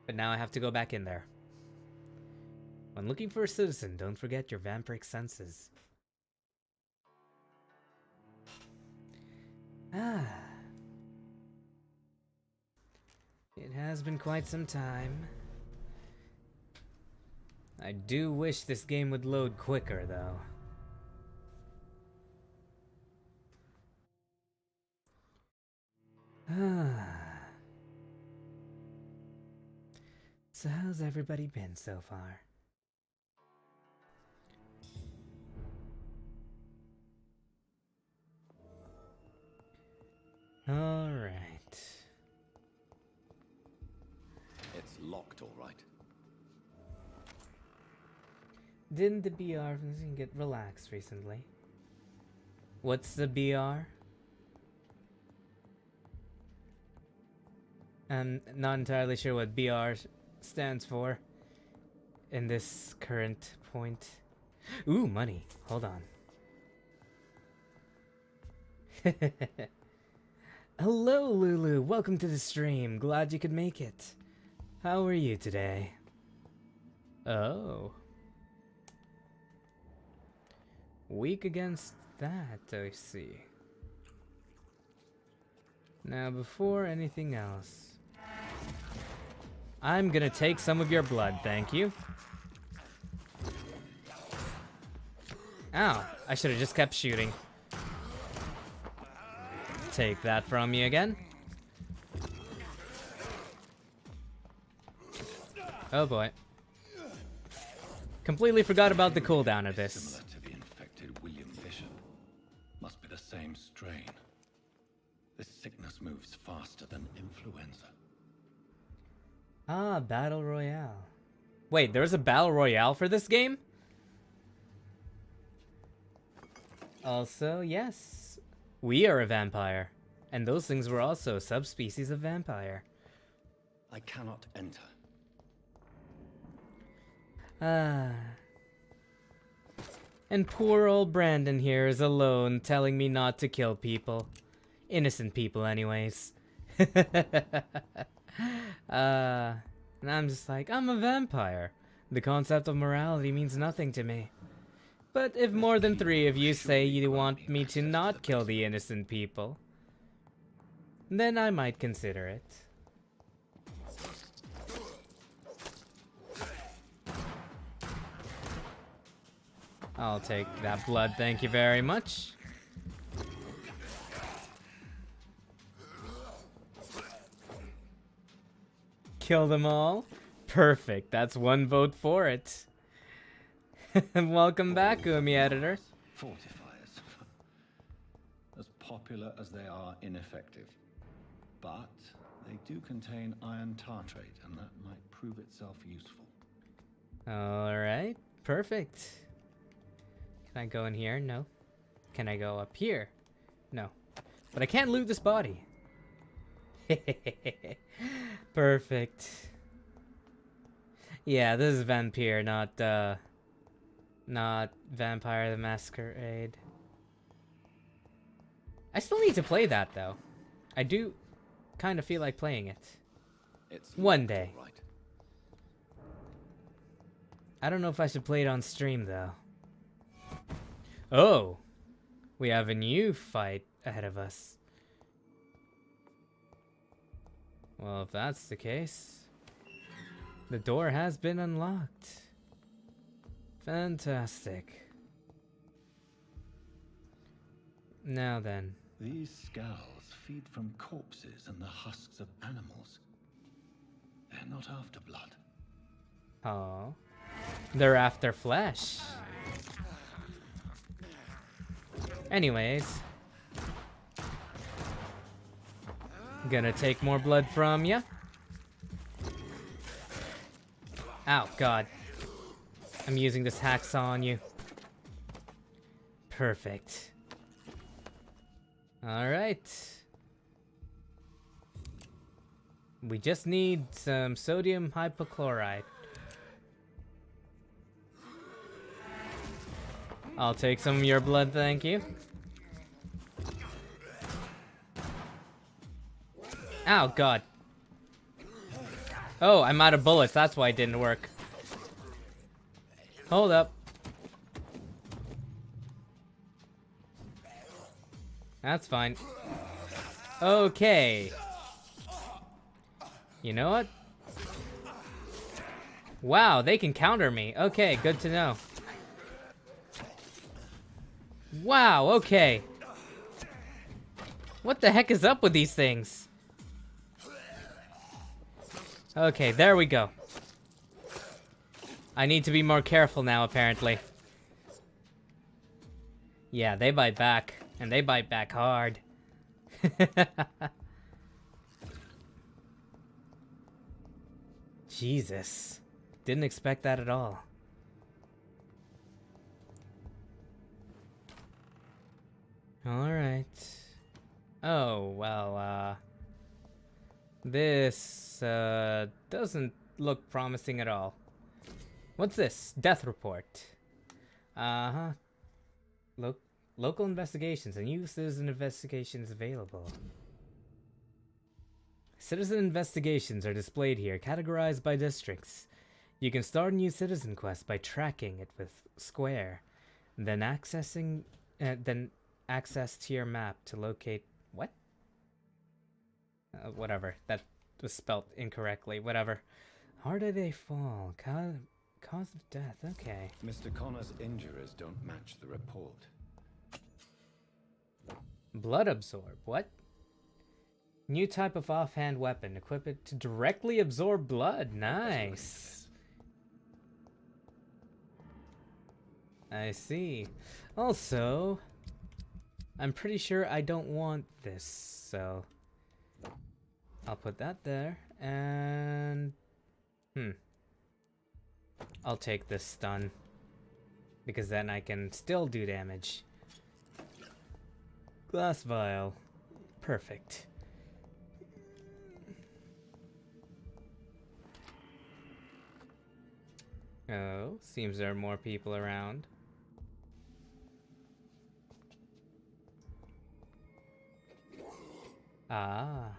But now I have to go back in there. When looking for a citizen, don't forget your vampiric senses. Ah. It has been quite some time. I do wish this game would load quicker, though. So how's everybody been so far? All right. It's locked, all right. Didn't the BR get relaxed recently? What's the BR? I'm not entirely sure what BR stands for in this current point. Ooh, money. Hold on. Hello, Lulu. Welcome to the stream. Glad you could make it. How are you today? Oh. Weak against that, I see. Now, before anything else, I'm gonna take some of your blood, thank you. Ow, I should have just kept shooting. Take that from me again. Oh boy. Completely forgot about the cooldown of this. Similar to the infected William Bishop. Must be the same strain. This sickness moves faster than influenza. Ah, Battle Royale. Wait, there's a Battle Royale for this game? Also, yes. We are a vampire. And those things were also subspecies of vampire. I cannot enter. Ah. And poor old Brandon here is alone, telling me not to kill people. Innocent people, anyways. And I'm just like, I'm a vampire. The concept of morality means nothing to me. But if more than 3 of you say you want me to not kill the innocent people, then I might consider it. I'll take that blood, thank you very much. Kill them all? Perfect, that's 1 vote for it. Welcome back, Umi Editor. Fortifiers. As popular as they are ineffective. But they do contain iron tartrate, and that might prove itself useful. Alright, perfect. Can I go in here? No. Can I go up here? No. But I can't loot this body. Perfect. Yeah, this is Vampyr, not Vampire the Masquerade. I still need to play that, though. I do kind of feel like playing it. It's one day. Right. I don't know if I should play it on stream, though. Oh! We have a new fight ahead of us. Well, if that's the case, the door has been unlocked. Fantastic. Now then. These skulls feed from corpses and the husks of animals. They're not after blood. Oh. They're after flesh. Anyways. Gonna take more blood from ya. Ow, God. I'm using this hacksaw on you. Perfect. Alright. We just need some sodium hypochlorite. I'll take some of your blood, thank you. Ow, God. Oh, I'm out of bullets. That's why it didn't work. Hold up. That's fine. Okay. You know what? Wow, they can counter me. Okay, good to know. Wow, okay. What the heck is up with these things? Okay, there we go. I need to be more careful now, apparently. Yeah, they bite back. And they bite back hard. Jesus. Didn't expect that at all. Alright. Oh, well, this, doesn't look promising at all. What's this? Death report. Uh-huh. Local investigations and new citizen investigations available. Citizen investigations are displayed here, categorized by districts. You can start a new citizen quest by tracking it with square, then access to your map to locate what? Whatever. That was spelt incorrectly. Whatever. How do they fall? Cause of death. Okay. Mr. Connor's injuries don't match the report. Blood absorb. What? New type of offhand weapon. Equip it to directly absorb blood. Nice. I see. Also, I'm pretty sure I don't want this, so I'll put that there, and I'll take this stun, because then I can still do damage. Glass vial. Perfect. Oh, seems there are more people around. Ah.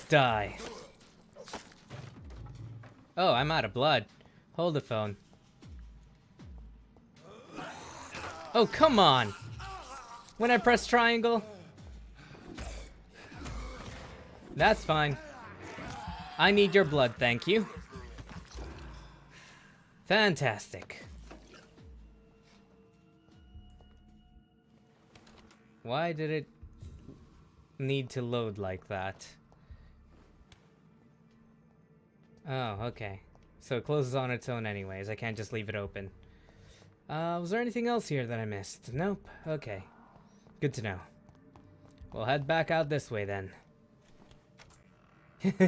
Die. Oh, I'm out of blood. Hold the phone. Oh, come on! When I press triangle? That's fine. I need your blood, thank you. Fantastic. Why did it need to load like that? Oh, okay. So it closes on its own anyways. I can't just leave it open. Was there anything else here that I missed? Nope. Okay. Good to know. We'll head back out this way then.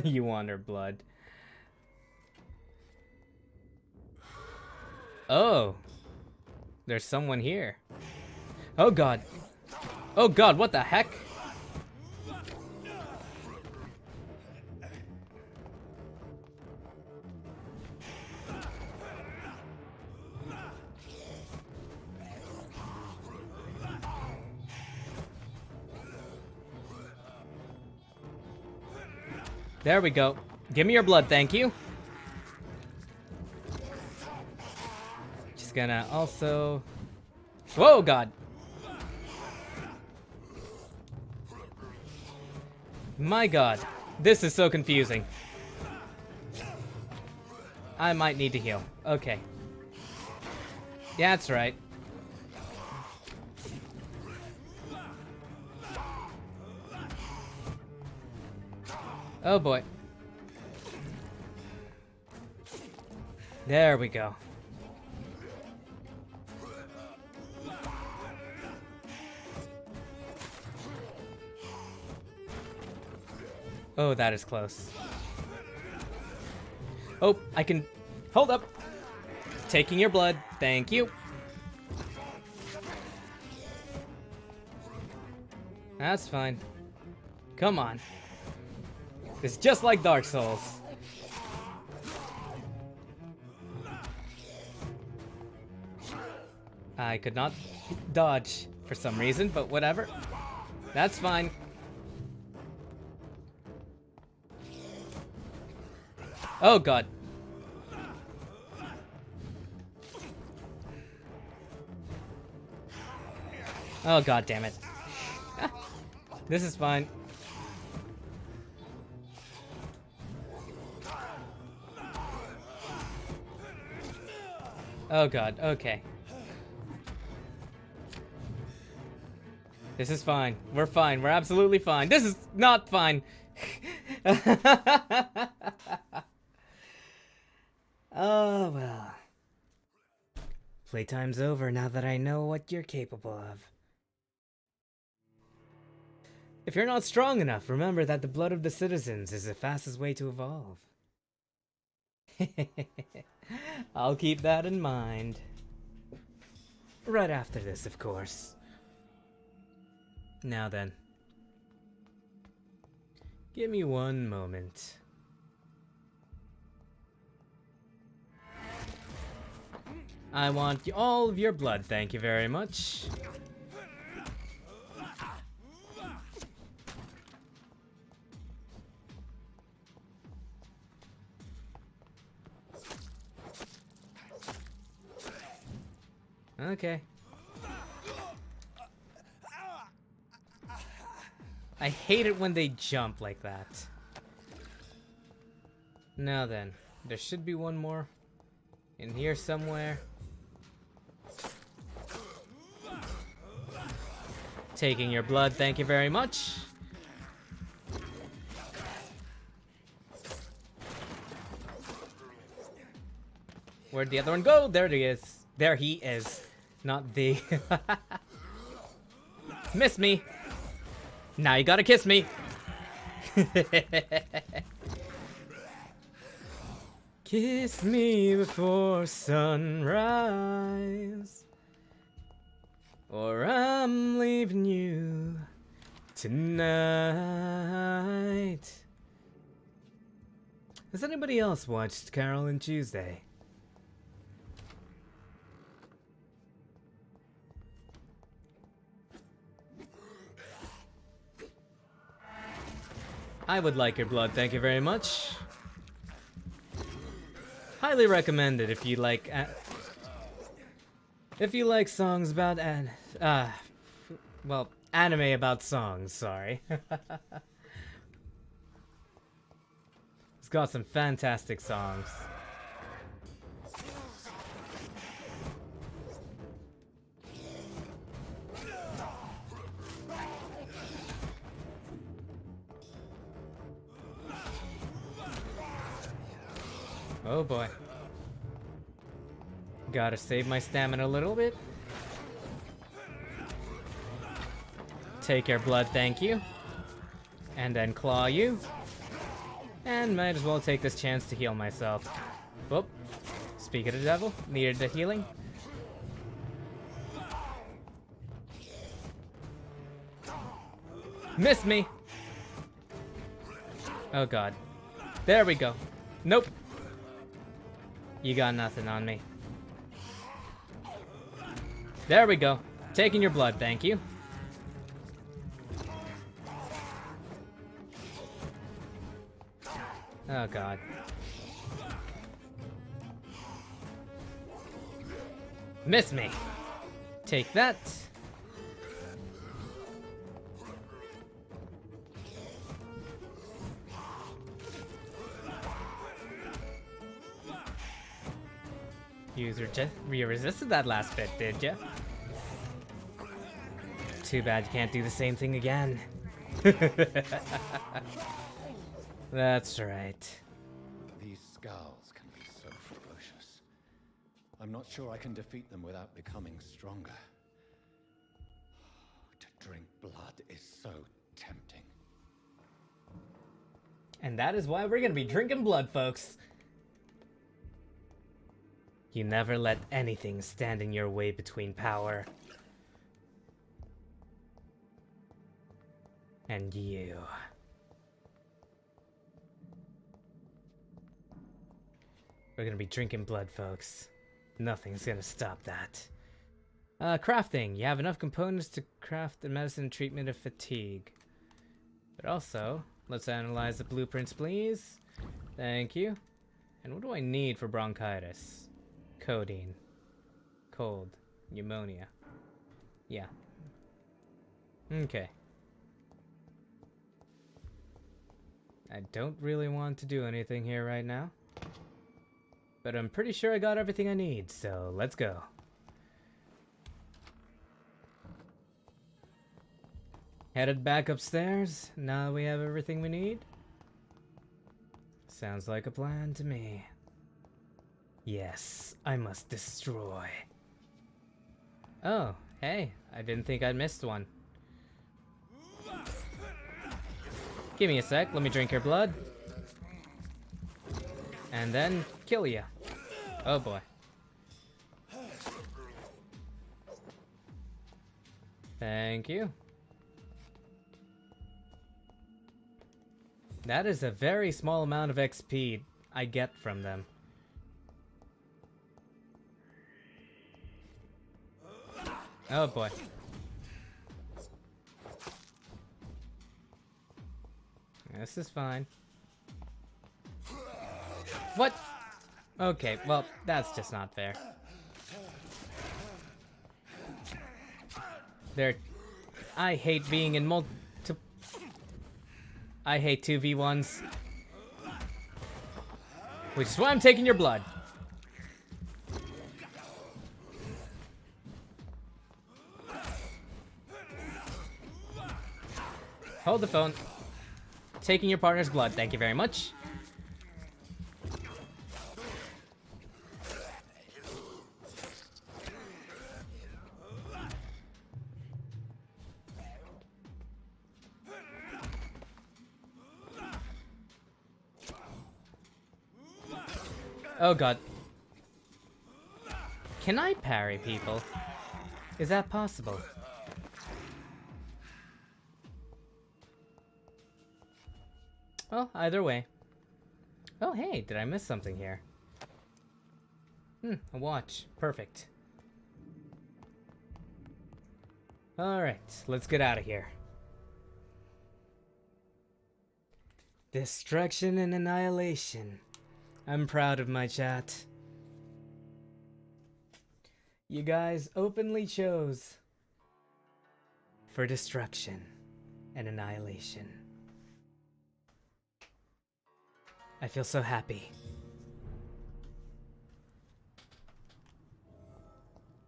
You want her blood. Oh. There's someone here. Oh god. Oh god, what the heck? There we go. Give me your blood, thank you. Just gonna also... Whoa, God. My God. This is so confusing. I might need to heal. Okay. Yeah, that's right. Oh boy. There we go. Oh, that is close. Oh, I can... Hold up. Taking your blood. Thank you. That's fine. Come on. It's just like Dark Souls. I could not dodge for some reason, but whatever. That's fine. Oh god. Oh god damn it. This is fine. Oh god, okay. This is fine. We're fine. We're absolutely fine. This is not fine. Oh well. Playtime's over now that I know what you're capable of. If you're not strong enough, remember that the blood of the citizens is the fastest way to evolve. I'll keep that in mind. Right after this, of course. Now then. Give me one moment. I want all of your blood, thank you very much. Okay. I hate it when they jump like that. Now then, there should be one more in here somewhere. Taking your blood, thank you very much. Where'd the other one go? There he is. There he is. Not the... Miss me. Now you gotta kiss me. Kiss me before sunrise, or I'm leaving you tonight. Has anybody else watched Carol and Tuesday? I would like your blood, thank you very much. Highly recommended if you like songs about well, anime about songs, sorry. It's got some fantastic songs. Oh boy. Gotta save my stamina a little bit. Take your blood, thank you. And then claw you. And might as well take this chance to heal myself. Whoop. Speak of the devil, needed the healing. Miss me! Oh god. There we go. Nope. You got nothing on me. There we go. Taking your blood, thank you. Oh god. Miss me. Take that. You resisted that last bit, did ya? Too bad you can't do the same thing again. That's right. These skulls can be so ferocious. I'm not sure I can defeat them without becoming stronger. To drink blood is so tempting. And that is why we're gonna be drinking blood, folks. You never let anything stand in your way between power and you. We're gonna be drinking blood, folks. Nothing's gonna stop that. Crafting. You have enough components to craft the medicine and treatment of fatigue. But also, let's analyze the blueprints, please. Thank you. And what do I need for bronchitis? Codeine. Cold. Pneumonia. Yeah. Okay. I don't really want to do anything here right now. But I'm pretty sure I got everything I need, so let's go. Headed back upstairs. Now we have everything we need. Sounds like a plan to me. Yes, I must destroy. Oh, hey, I didn't think I'd missed one. Give me a sec, let me drink your blood. And then kill you. Oh boy. Thank you. That is a very small amount of XP I get from them. Oh boy. This is fine. What? Okay, well, that's just not fair. I hate being in I hate 2v1s. Which is why I'm taking your blood. Hold the phone. Taking your partner's blood, thank you very much. Oh god. Can I parry people? Is that possible? Well, either way. Oh hey, did I miss something here? A watch. Perfect. Alright, let's get out of here. Destruction and annihilation. I'm proud of my chat. You guys openly chose for destruction and annihilation. I feel so happy.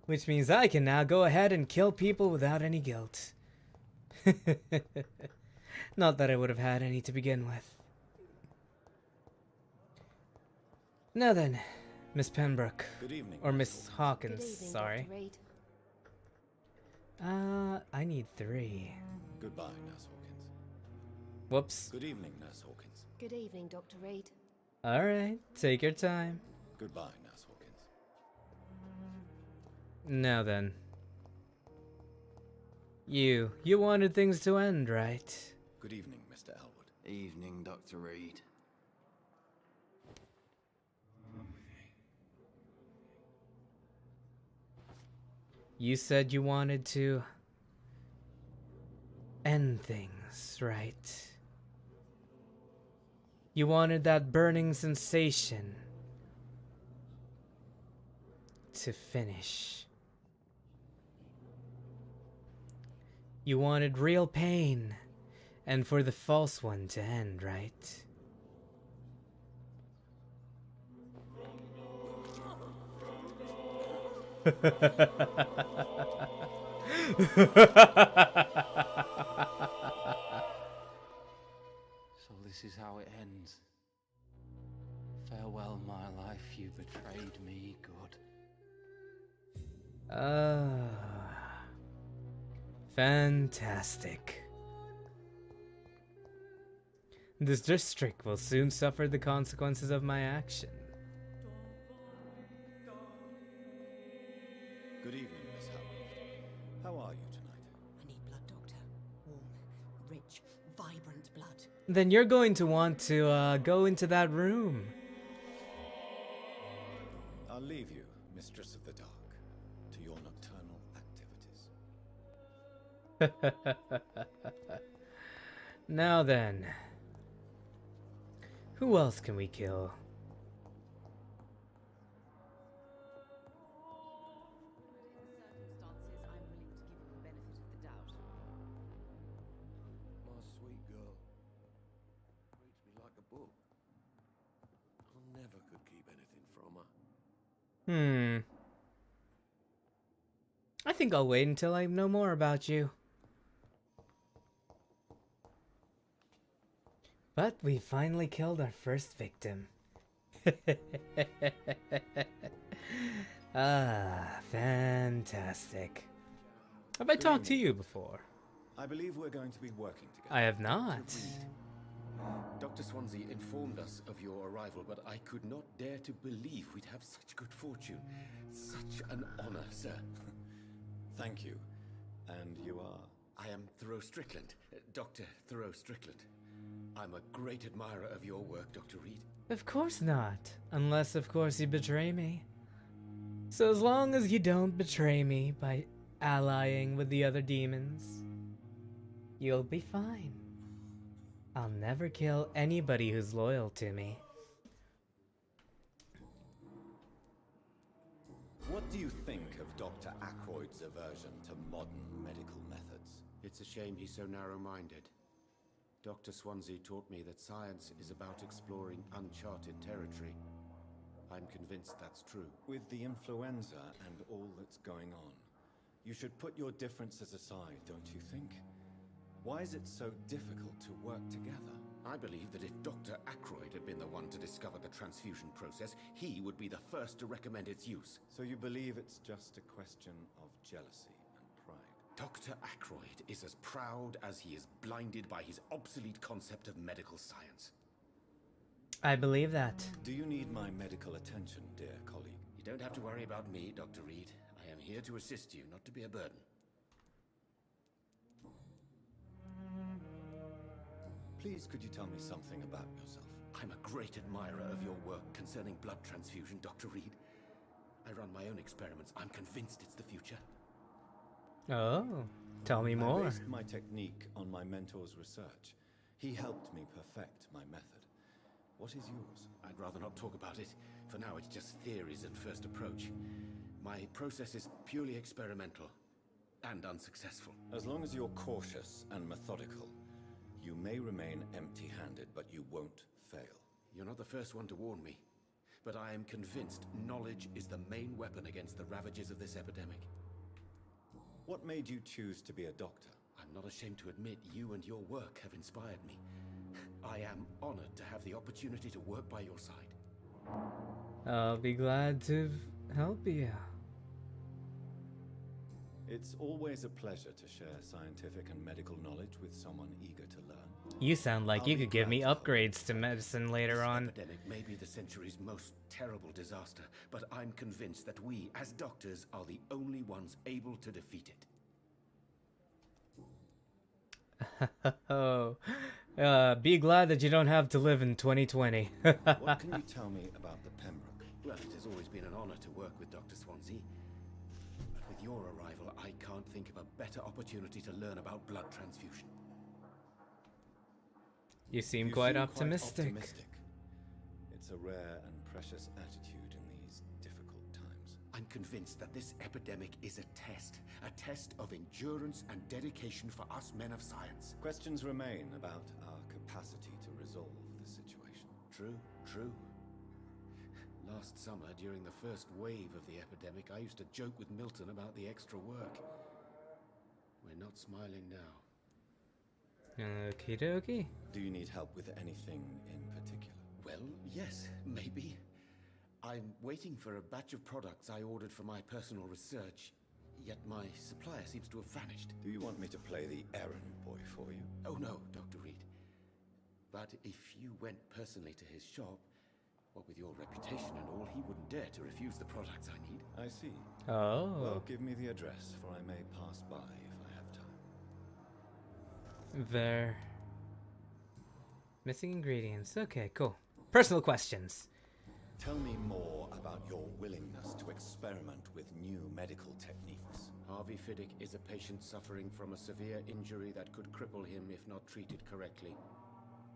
Which means I can now go ahead and kill people without any guilt. Not that I would have had any to begin with. Now then, Miss Pembroke. Good evening. Or Miss Hawkins, Good evening, sorry. Dr. Reed. I need 3. Goodbye, Nurse Hawkins. Whoops. Good evening, Nurse Hawkins. Good evening, Dr. Reed. Alright, take your time. Goodbye, Nurse Hawkins. Now then. You wanted things to end, right? Good evening, Mr. Elwood. Evening, Dr. Reed. You said you wanted to end things, right? You wanted that burning sensation to finish. You wanted real pain and for the false one to end, right? So this is how it ends. Farewell, my life, you betrayed me, good. Fantastic. This district will soon suffer the consequences of my action. Good evening, Miss Howard. How are you tonight? I need blood, Doctor. Warm, rich, vibrant blood. Then you're going to want to go into that room. I'll leave you, Mistress of the Dark, to your nocturnal activities. Now then. Who else can we kill? trauma. I think I'll wait until I know more about you. But we finally killed our first victim. Ah, fantastic. Have I talked to you before? I believe we're going to be working together. I have not. Dr. Swansea informed us of your arrival, but I could not dare to believe we'd have such good fortune. Such an honor, sir. Thank you. And you are? I am Thoreau Strickland, Dr. Thoreau Strickland. I'm a great admirer of your work, Dr. Reed. Of course not. Unless, of course, you betray me. So as long as you don't betray me by allying with the other demons, you'll be fine. I'll never kill anybody who's loyal to me. What do you think of Dr. Ackroyd's aversion to modern medical methods? It's a shame he's so narrow-minded. Dr. Swansea taught me that science is about exploring uncharted territory. I'm convinced that's true. With the influenza and all that's going on, you should put your differences aside, don't you think? Why is it so difficult to work together? I believe that if Dr. Ackroyd had been the one to discover the transfusion process, he would be the first to recommend its use. So you believe it's just a question of jealousy and pride? Dr. Ackroyd is as proud as he is blinded by his obsolete concept of medical science. I believe that. Do you need my medical attention, dear colleague? You don't have to worry about me, Dr. Reed. I am here to assist you, not to be a burden. Please, could you tell me something about yourself? I'm a great admirer of your work concerning blood transfusion, Dr. Reed. I run my own experiments. I'm convinced it's the future. Oh, tell me more. I based my technique on my mentor's research. He helped me perfect my method. What is yours? I'd rather not talk about it. For now, it's just theories and first approach. My process is purely experimental and unsuccessful. As long as you're cautious and methodical, you may remain empty-handed, but you won't fail. You're not the first one to warn me, but I am convinced knowledge is the main weapon against the ravages of this epidemic. What made you choose to be a doctor? I'm not ashamed to admit you and your work have inspired me. I am honored to have the opportunity to work by your side. I'll be glad to help you. It's always a pleasure to share scientific and medical knowledge with someone eager to learn. You sound like you could give me upgrades to medicine later on. This epidemic may be the century's most terrible disaster, but I'm convinced that we, as doctors, are the only ones able to defeat it. Oh, be glad that you don't have to live in 2020. What can you tell me about the Pembroke? Well, it has always been an honor to work with Dr. Swansea. But with your arrival, I can't think of a better opportunity to learn about blood transfusion. You seem quite optimistic. It's a rare and precious attitude in these difficult times. I'm convinced that this epidemic is a test of endurance and dedication for us men of science. Questions remain about our capacity to resolve the situation. True. Last summer, during the first wave of the epidemic, I used to joke with Milton about the extra work. We're not smiling now. Okie dokie. Do you need help with anything in particular? Well, yes, maybe. I'm waiting for a batch of products I ordered for my personal research, yet my supplier seems to have vanished. Do you want me to play the errand boy for you? Oh no, Dr. Reed. But if you went personally to his shop, what with your reputation and all, he wouldn't dare to refuse the products I need. I see. Oh. Well, give me the address, for I may pass by if I have time. There. Missing ingredients. Okay, cool. Personal questions. Tell me more about your willingness to experiment with new medical techniques. Harvey Fiddick is a patient suffering from a severe injury that could cripple him if not treated correctly.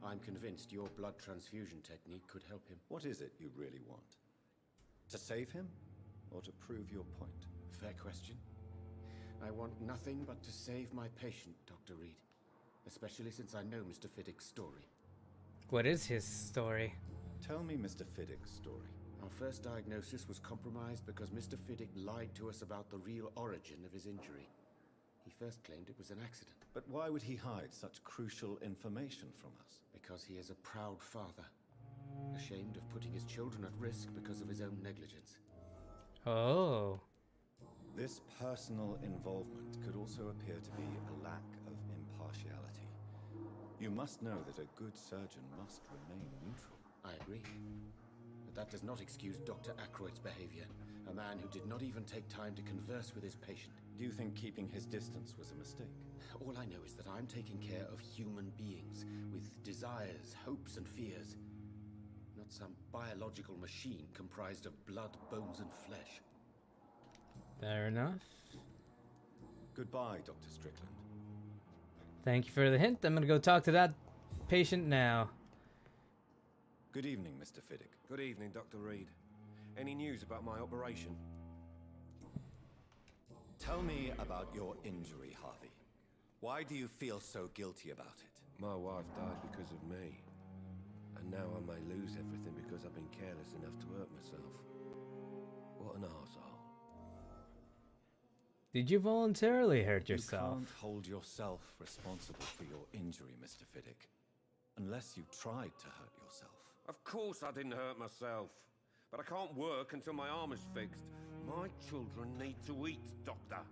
I'm convinced your blood transfusion technique could help him. What is it you really want? To save him? Or to prove your point? Fair question. I want nothing but to save my patient, Dr. Reed. Especially since I know Mr. Fiddick's story. What is his story? Tell me Mr. Fiddick's story. Our first diagnosis was compromised because Mr. Fiddick lied to us about the real origin of his injury. He first claimed it was an accident. But why would he hide such crucial information from us? Because he is a proud father, ashamed of putting his children at risk because of his own negligence. Oh. This personal involvement could also appear to be a lack of impartiality. You must know that a good surgeon must remain neutral. I agree. But that does not excuse Dr. Aykroyd's behavior, a man who did not even take time to converse with his patient. Do you think keeping his distance was a mistake? All I know is that I'm taking care of human beings with desires, hopes, and fears. Not some biological machine comprised of blood, bones, and flesh. Fair enough. Goodbye, Dr. Strickland. Thank you for the hint. I'm gonna go talk to that patient now. Good evening, Mr. Fiddick. Good evening, Dr. Reed. Any news about my operation? Tell me about your injury, Harvey. Why do you feel so guilty about it? My wife died because of me. And now I may lose everything because I've been careless enough to hurt myself. What an arsehole. Did you voluntarily hurt yourself? You can't hold yourself responsible for your injury, Mr. Fiddick. Unless you tried to hurt yourself. Of course I didn't hurt myself. But I can't work until my arm is fixed. My children need to eat, Doctor.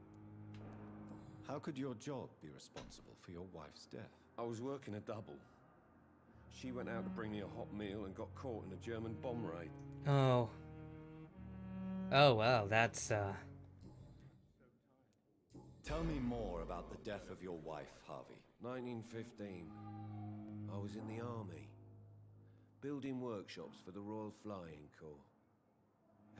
How could your job be responsible for your wife's death? I was working a double. She went out to bring me a hot meal and got caught in a German bomb raid. Oh. Oh, well, that's, Tell me more about the death of your wife, Harvey. 1915. I was in the army, building workshops for the Royal Flying Corps.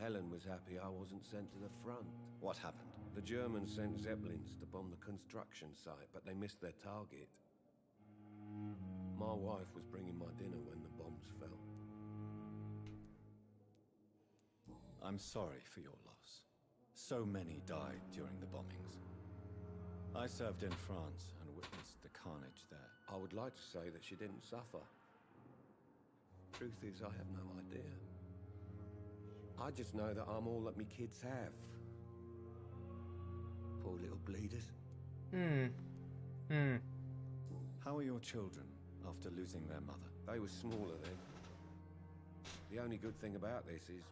Helen was happy I wasn't sent to the front. What happened? The Germans sent Zeppelins to bomb the construction site, but they missed their target. My wife was bringing my dinner when the bombs fell. I'm sorry for your loss. So many died during the bombings. I served in France and witnessed the carnage there. I would like to say that she didn't suffer. Truth is, I have no idea. I just know that I'm all that me kids have. Poor little bleeders. How are your children after losing their mother? They were smaller then. The only good thing about this is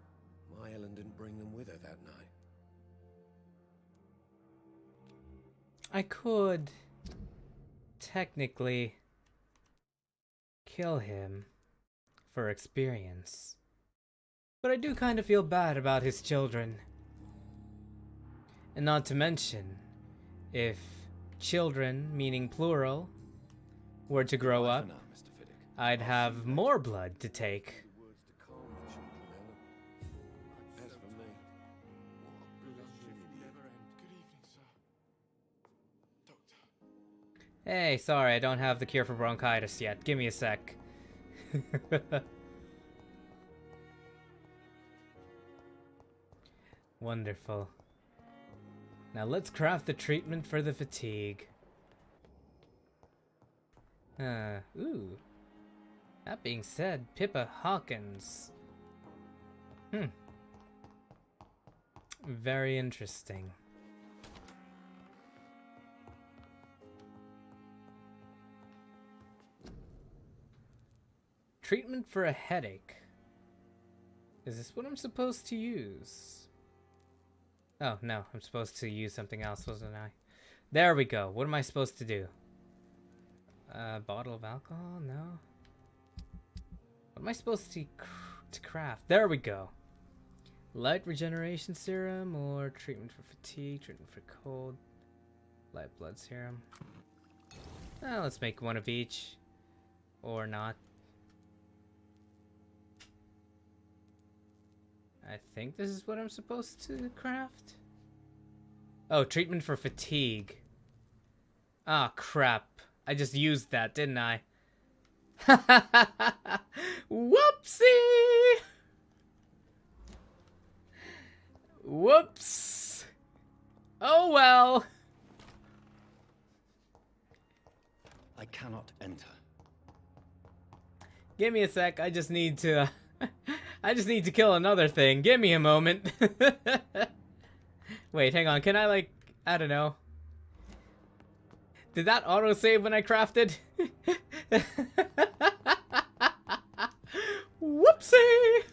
my Helen didn't bring them with her that night. I could technically kill him for experience. But I do kind of feel bad about his children. And not to mention, if children, meaning plural, were to grow up, I'd have more blood to take. As for me, Hey, sorry, I don't have the cure for bronchitis yet. Give me a sec. Wonderful. Now let's craft the treatment for the fatigue. Ooh. That being said, Pippa Hawkins. Very interesting. Treatment for a headache. Is this what I'm supposed to use? Oh, no, I'm supposed to use something else, wasn't I? There we go. What am I supposed to do? Bottle of alcohol? No. What am I supposed to craft? There we go. Light regeneration serum or treatment for fatigue, treatment for cold, light blood serum. Let's make one of each. Or not. I think this is what I'm supposed to craft. Oh, treatment for fatigue. Ah, crap. I just used that, didn't I? Whoopsie! Whoops! Oh well! I cannot enter. Give me a sec, I just need to... I just need to kill another thing. Give me a moment. Wait, hang on. Can I, like, I don't know. Did that autosave when I crafted? Whoopsie!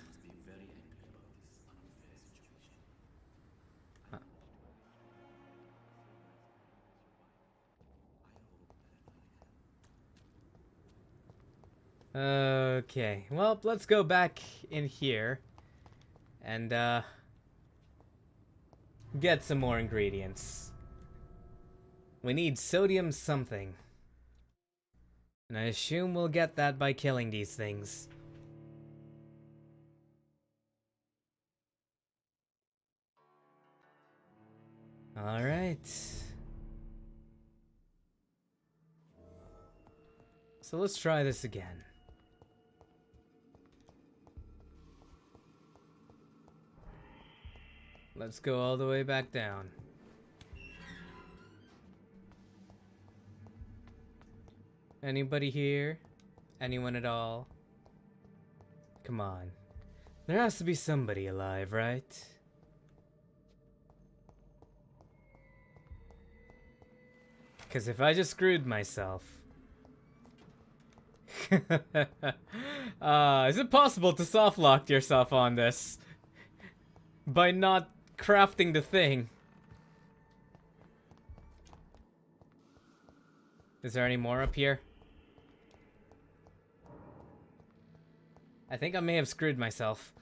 Okay, well, let's go back in here and get some more ingredients. We need sodium something. And I assume we'll get that by killing these things. Alright. So let's try this again. Let's go all the way back down. Anybody here? Anyone at all? Come on. There has to be somebody alive, right? Because if I just screwed myself... is it possible to softlock yourself on this? By not crafting the thing? Is there any more up here? I think I may have screwed myself.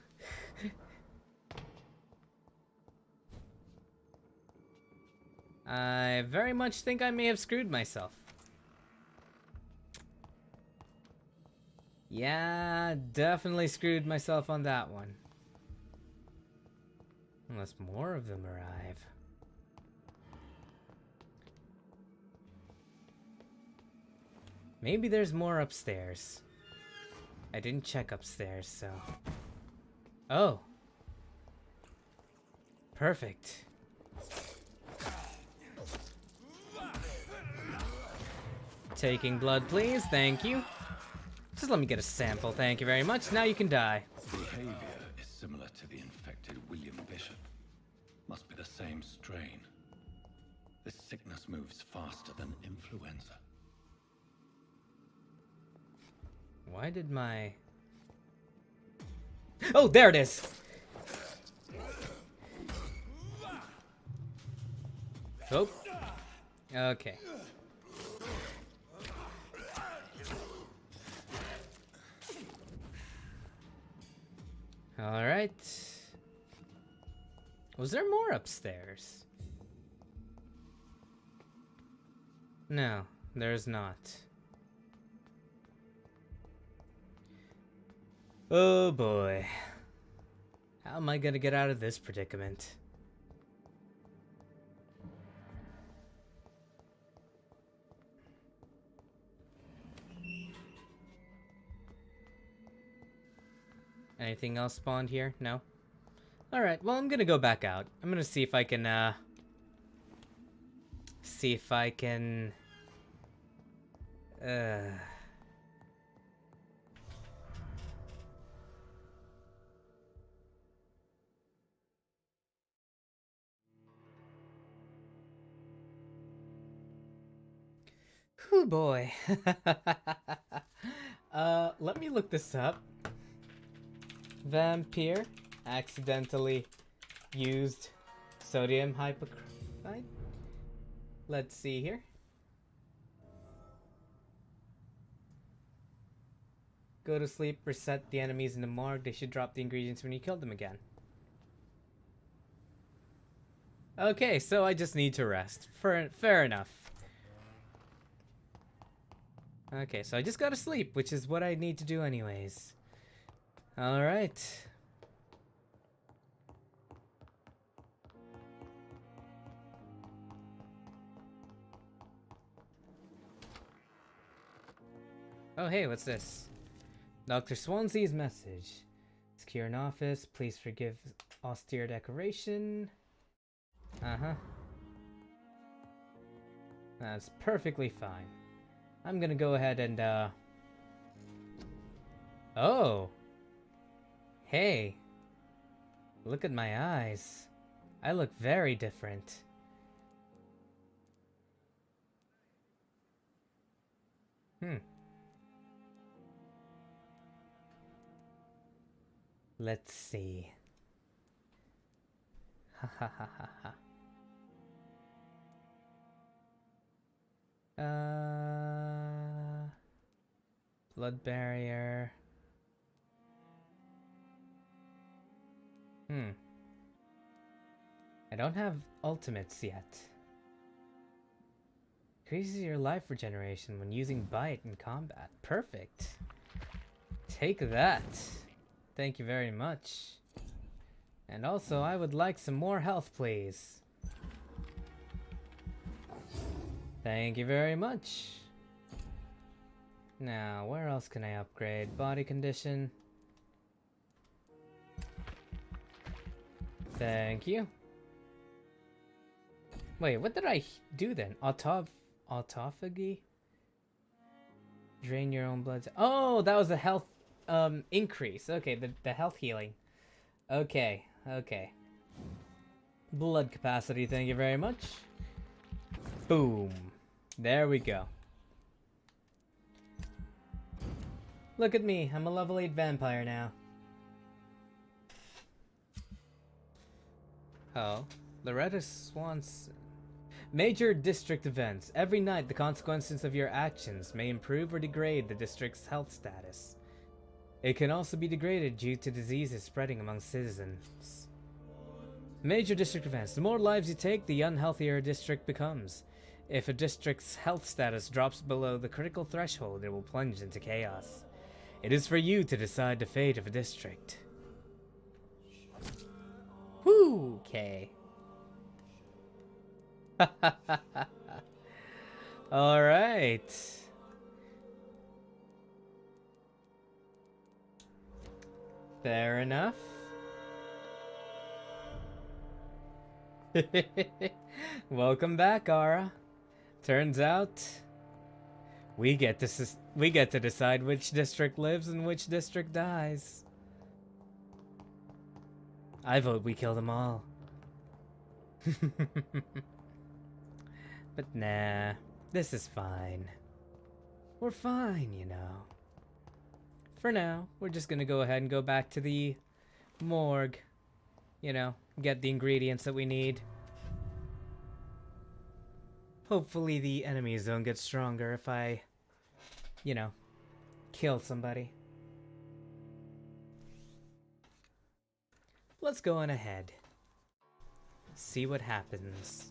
I very much think I may have screwed myself. Yeah, definitely screwed myself on that one. Unless more of them arrive. Maybe there's more upstairs. I didn't check upstairs, so... Oh! Perfect. Taking blood, please. Thank you. Just let me get a sample. Thank you very much. Now you can die. Behavior is similar to the infected William Bishop. Must be the same strain. This sickness moves faster than influenza. Why did my... Oh, there it is! Oh. Okay. Alright. Was there more upstairs? No, there's not. Oh boy. How am I gonna get out of this predicament? Anything else spawned here? No? Alright, well, I'm gonna go back out. I'm gonna see if I can, Whew, boy. Let me look this up. Vampyr accidentally used sodium hypochlorite. Let's see here. Go to sleep, reset the enemies in the morgue. They should drop the ingredients when you kill them again. Okay, so I just need to rest. Fair enough. Okay, so I just gotta sleep, which is what I need to do anyways. Alright. Oh, hey, what's this? Dr. Swansea's message. Secure an office. Please forgive austere decoration. Uh-huh. That's perfectly fine. I'm gonna go ahead and, Oh! Hey, look at my eyes. I look very different. Let's see. Ha ha ha ha ha. Blood barrier. I don't have ultimates yet. Increases your life regeneration when using bite in combat. Perfect. Take that. Thank you very much. And also, I would like some more health, please. Thank you very much. Now, where else can I upgrade? Body condition. Thank you. Wait, what did I do then? Autophagy? Drain your own blood. Oh, that was a health increase. Okay, the health healing. Okay, okay. Blood capacity, thank you very much. Boom. There we go. Look at me, I'm a level 8 vampire now. Oh, Loretta Swanson. Major district events. Every night, the consequences of your actions may improve or degrade the district's health status. It can also be degraded due to diseases spreading among citizens. Major district events. The more lives you take, the unhealthier a district becomes. If a district's health status drops below the critical threshold, it will plunge into chaos. It is for you to decide the fate of a district. Whoo! Okay. Alright. Fair enough. Welcome back, Ara. Turns out we get to decide which district lives and which district dies. I vote we kill them all. But nah, this is fine. We're fine, you know. For now, we're just gonna go ahead and go back to the morgue. You know, get the ingredients that we need. Hopefully the enemies don't get stronger if I, you know, kill somebody. Let's go on ahead. See what happens.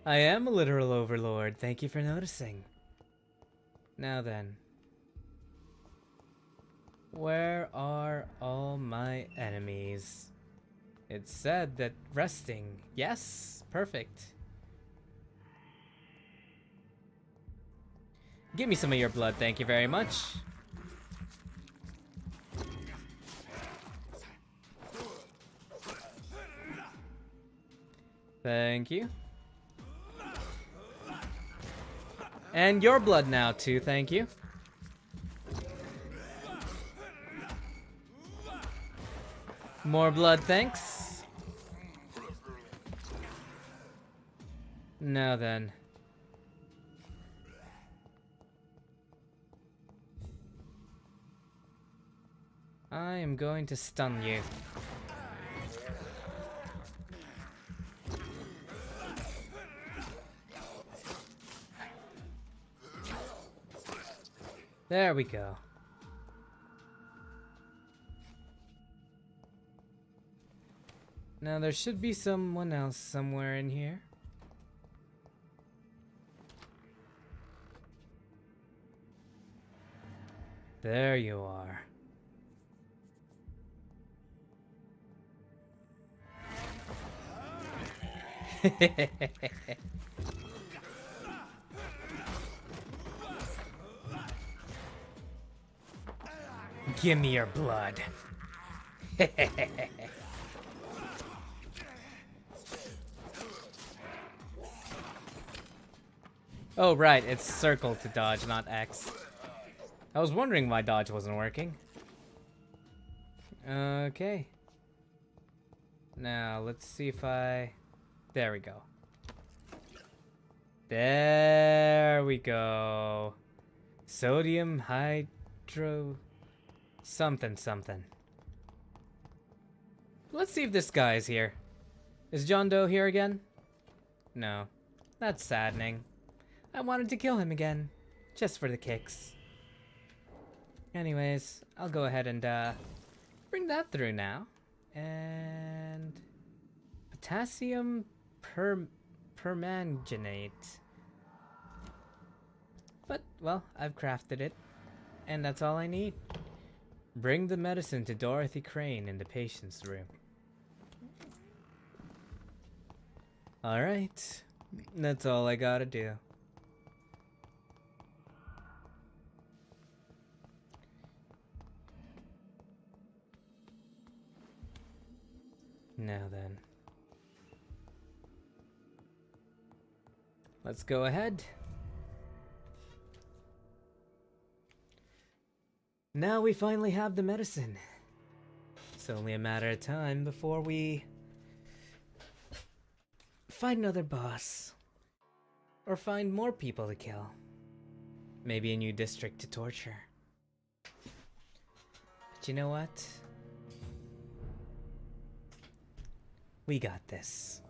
I am a literal overlord. Thank you for noticing. Now then. Where are all my enemies? It said that resting. Yes, perfect. Give me some of your blood, thank you very much. Thank you. And your blood now too, thank you. More blood, thanks. Now then. I am going to stun you. There we go. Now there should be someone else somewhere in here. There you are. Give me your blood. Oh, right, it's circle to dodge, not X. I was wondering why dodge wasn't working. Okay. Now, let's see if I... There we go. There we go. Sodium hydro... something something. Let's see if this guy is here. Is John Doe here again? No. That's saddening. I wanted to kill him again. Just for the kicks. Anyways, I'll go ahead and bring that through now. And... potassium permanganate. But, well, I've crafted it. And that's all I need. Bring the medicine to Dorothy Crane in the patient's room. Alright. That's all I gotta do. Now then. Let's go ahead. Now we finally have the medicine. It's only a matter of time before we find another boss. Or find more people to kill. Maybe a new district to torture. But you know what? We got this.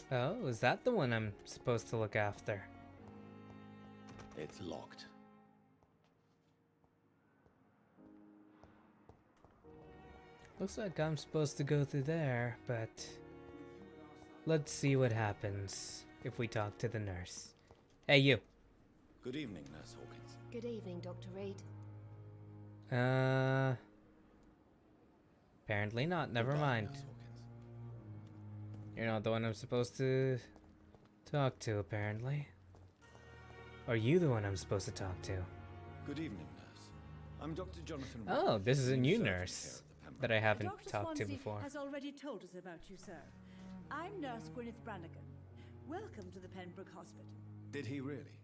Oh, is that the one I'm supposed to look after? It's locked. Looks like I'm supposed to go through there, but let's see what happens if we talk to the nurse. Hey, you. Good evening, Nurse Hawkins. Good evening, Dr. Reed. Apparently not. Never mind. Nurse Hawkins. You're not the one I'm supposed to talk to, apparently. Are you the one I'm supposed to talk to? Good evening, Nurse. I'm Dr. Jonathan. Oh, this is a new surgeon nurse here at the that I haven't Dr. talked to Swansea before. has already told us about you, sir. I'm Nurse Gwyneth Brannigan. Welcome to the Pembroke Hospital. Did he really?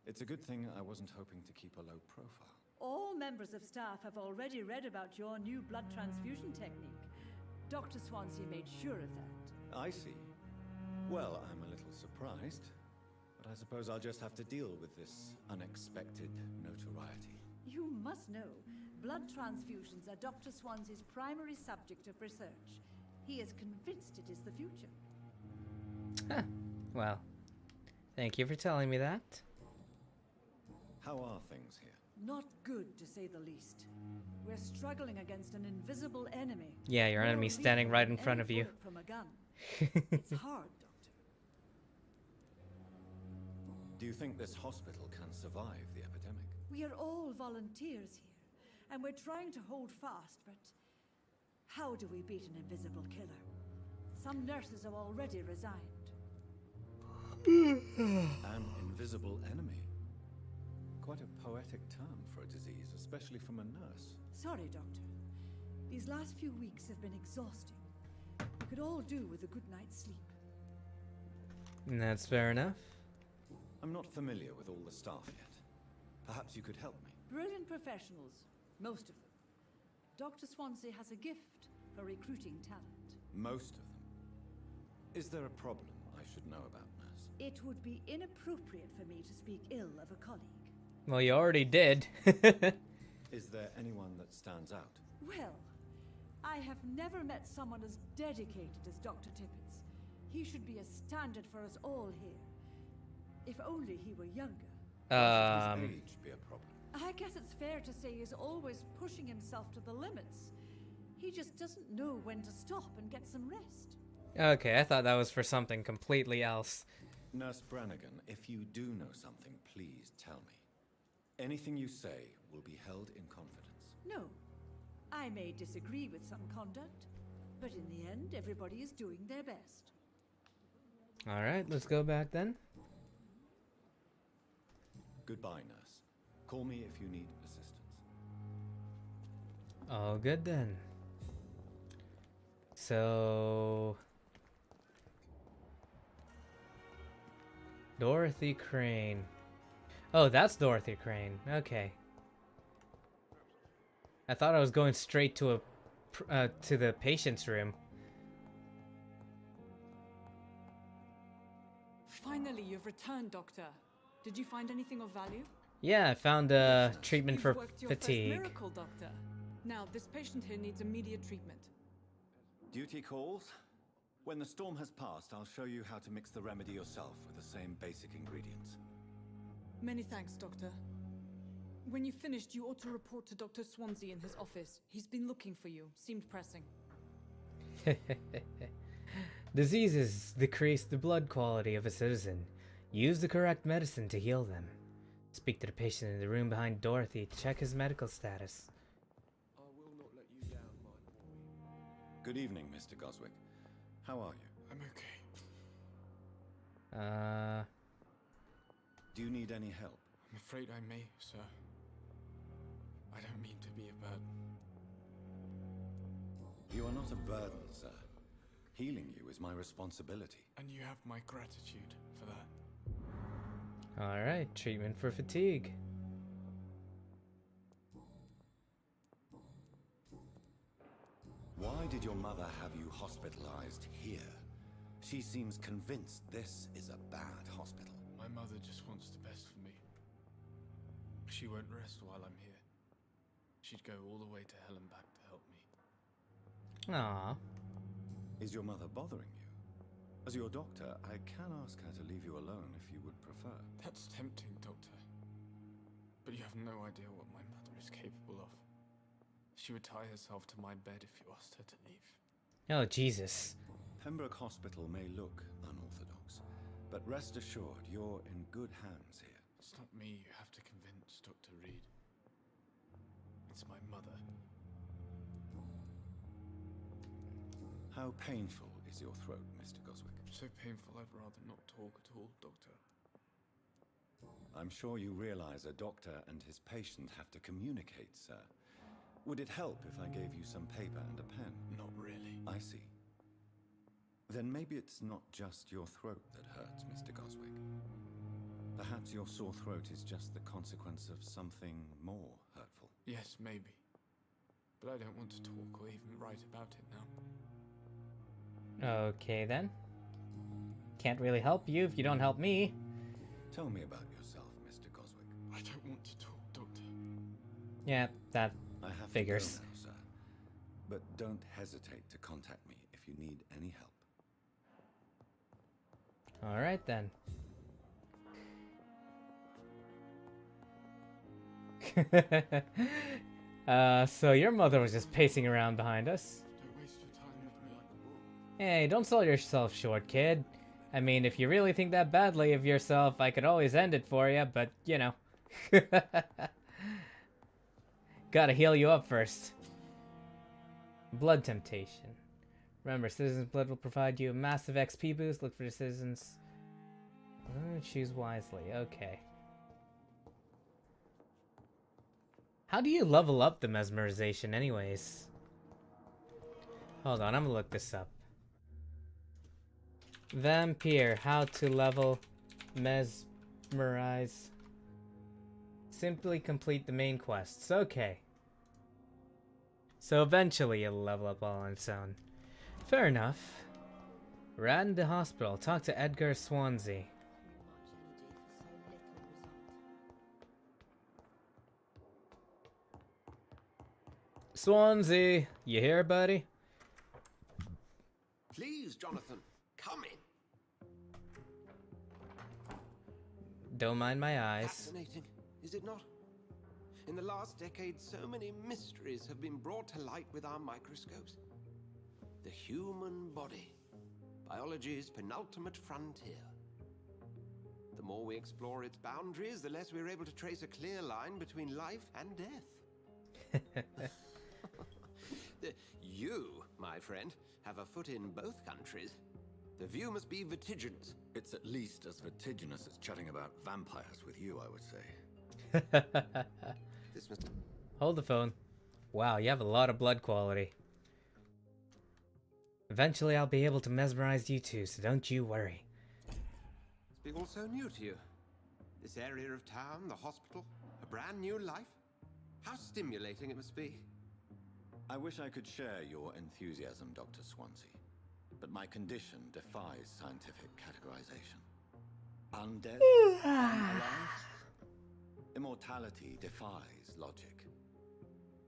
It's a good thing I wasn't hoping to keep a low profile. All members of staff have already read about your new blood transfusion technique. Dr. Swansea made sure of that. I see. Well, I'm a little surprised, but I suppose I'll just have to deal with this unexpected notoriety. You must know, blood transfusions are Dr. Swansea's primary subject of research. He is convinced it is the future. Huh. Well, thank you for telling me that. How are things here? Not good, to say the least. We're struggling against an invisible enemy. Yeah, your More enemy's standing lethal right in than front any of you. bullet from a gun. It's hard, Doctor. Do you think this hospital can survive the epidemic? We are all volunteers here, and we're trying to hold fast, but how do we beat an invisible killer? Some nurses have already resigned. An invisible enemy? Quite a poetic term for a disease, especially from a nurse. Sorry, Doctor. These last few weeks have been exhausting. We could all do with a good night's sleep. That's fair enough. I'm not familiar with all the staff yet. Perhaps you could help me. Brilliant professionals, most of them. Dr. Swansea has a gift for recruiting talent. Most of them. Is there a problem I should know about, nurse? It would be inappropriate for me to speak ill of a colleague. Well, you already did. Is there anyone that stands out? Well, I have never met someone as dedicated as Dr. Tippett. He should be a standard for us all here. If only he were younger. Does age be a problem? I guess it's fair to say he's always pushing himself to the limits. He just doesn't know when to stop and get some rest. Okay, I thought that was for something completely else. Nurse Brannigan, if you do know something, please tell me. Anything you say will be held in confidence. No. I may disagree with some conduct, but in the end, everybody is doing their best. Alright, let's go back then. Goodbye, nurse. Call me if you need assistance. All good then. So... Dorothy Crane. Oh, that's Dorothy Crane. Okay. I thought I was going straight to to the patient's room. Finally, you've returned, Doctor. Did you find anything of value? Yeah, I found treatment You've for worked your fatigue. First miracle, Doctor. Now, this patient here needs immediate treatment. Duty calls? When the storm has passed, I'll show you how to mix the remedy yourself with the same basic ingredients. Many thanks, Doctor. When you finished, you ought to report to Dr. Swansea in his office. He's been looking for you. Seemed pressing. Diseases decrease the blood quality of a citizen. Use the correct medicine to heal them. Speak to the patient in the room behind Dorothy to check his medical status. I will not let you down, my boy. Good evening, Mr. Goswick. How are you? I'm okay. Do you need any help? I'm afraid I may, sir. I don't mean to be a burden. You are not a burden, sir. Healing you is my responsibility. And you have my gratitude for that. Alright, treatment for fatigue. Why did your mother have you hospitalized here? She seems convinced this is a bad hospital. My mother just wants the best for me. She won't rest while I'm here. She'd go all the way to hell and back to help me. Aww. Is your mother bothering you? As your doctor, I can ask her to leave you alone if you would prefer. That's tempting, Doctor. But you have no idea what my mother is capable of. She would tie herself to my bed if you asked her to leave. Oh, Jesus. Pembroke Hospital may look unorthodox, but rest assured you're in good hands here. It's not me you have to convince, Dr. Reed. It's my mother. How painful is your throat, Mr. Goswick? So painful I'd rather not talk at all, Doctor. I'm sure you realize a doctor and his patient have to communicate, sir. Would it help if I gave you some paper and a pen? Not really. I see. Then maybe it's not just your throat that hurts, Mr. Goswick. Perhaps your sore throat is just the consequence of something more hurtful. Yes, maybe. But I don't want to talk or even write about it now. Okay then. Can't really help you if you don't help me. Tell me about yourself, Mr. Goswick. I don't want to talk, Doctor. Yeah, that I have figures. to go now, sir. But don't hesitate to contact me if you need any help. Alright then. So your mother was just pacing around behind us. Don't waste your time with me. Hey, don't sell yourself short, kid. I mean, if you really think that badly of yourself, I could always end it for you, but, you know. Gotta heal you up first. Blood temptation. Remember, Citizen's Blood will provide you a massive XP boost. Look for the Citizens. Choose wisely. Okay. How do you level up the mesmerization anyways? Hold on, I'm gonna look this up. Vampyr, how to level mesmerize. Simply complete the main quests. Okay. So eventually it'll level up all on its own. Fair enough. Rat in the hospital. Talk to Edgar Swansea. Swansea, you here, buddy? Please, Jonathan, come in. Don't mind my eyes. Fascinating, is it not? In the last decade, so many mysteries have been brought to light with our microscopes. The human body, biology's penultimate frontier. The more we explore its boundaries, the less we're able to trace a clear line between life and death. You, my friend, have a foot in both countries. The view must be vertiginous. It's at least as vertiginous as chatting about vampires with you, I would say. This must... Hold the phone. Wow, you have a lot of blood quality. Eventually I'll be able to mesmerize you too, so don't you worry. It's all so new to you. This area of town, the hospital, a brand new life. How stimulating it must be. I wish I could share your enthusiasm, Dr. Swansea, but my condition defies scientific categorization. Undead? Unalive? Immortality defies logic.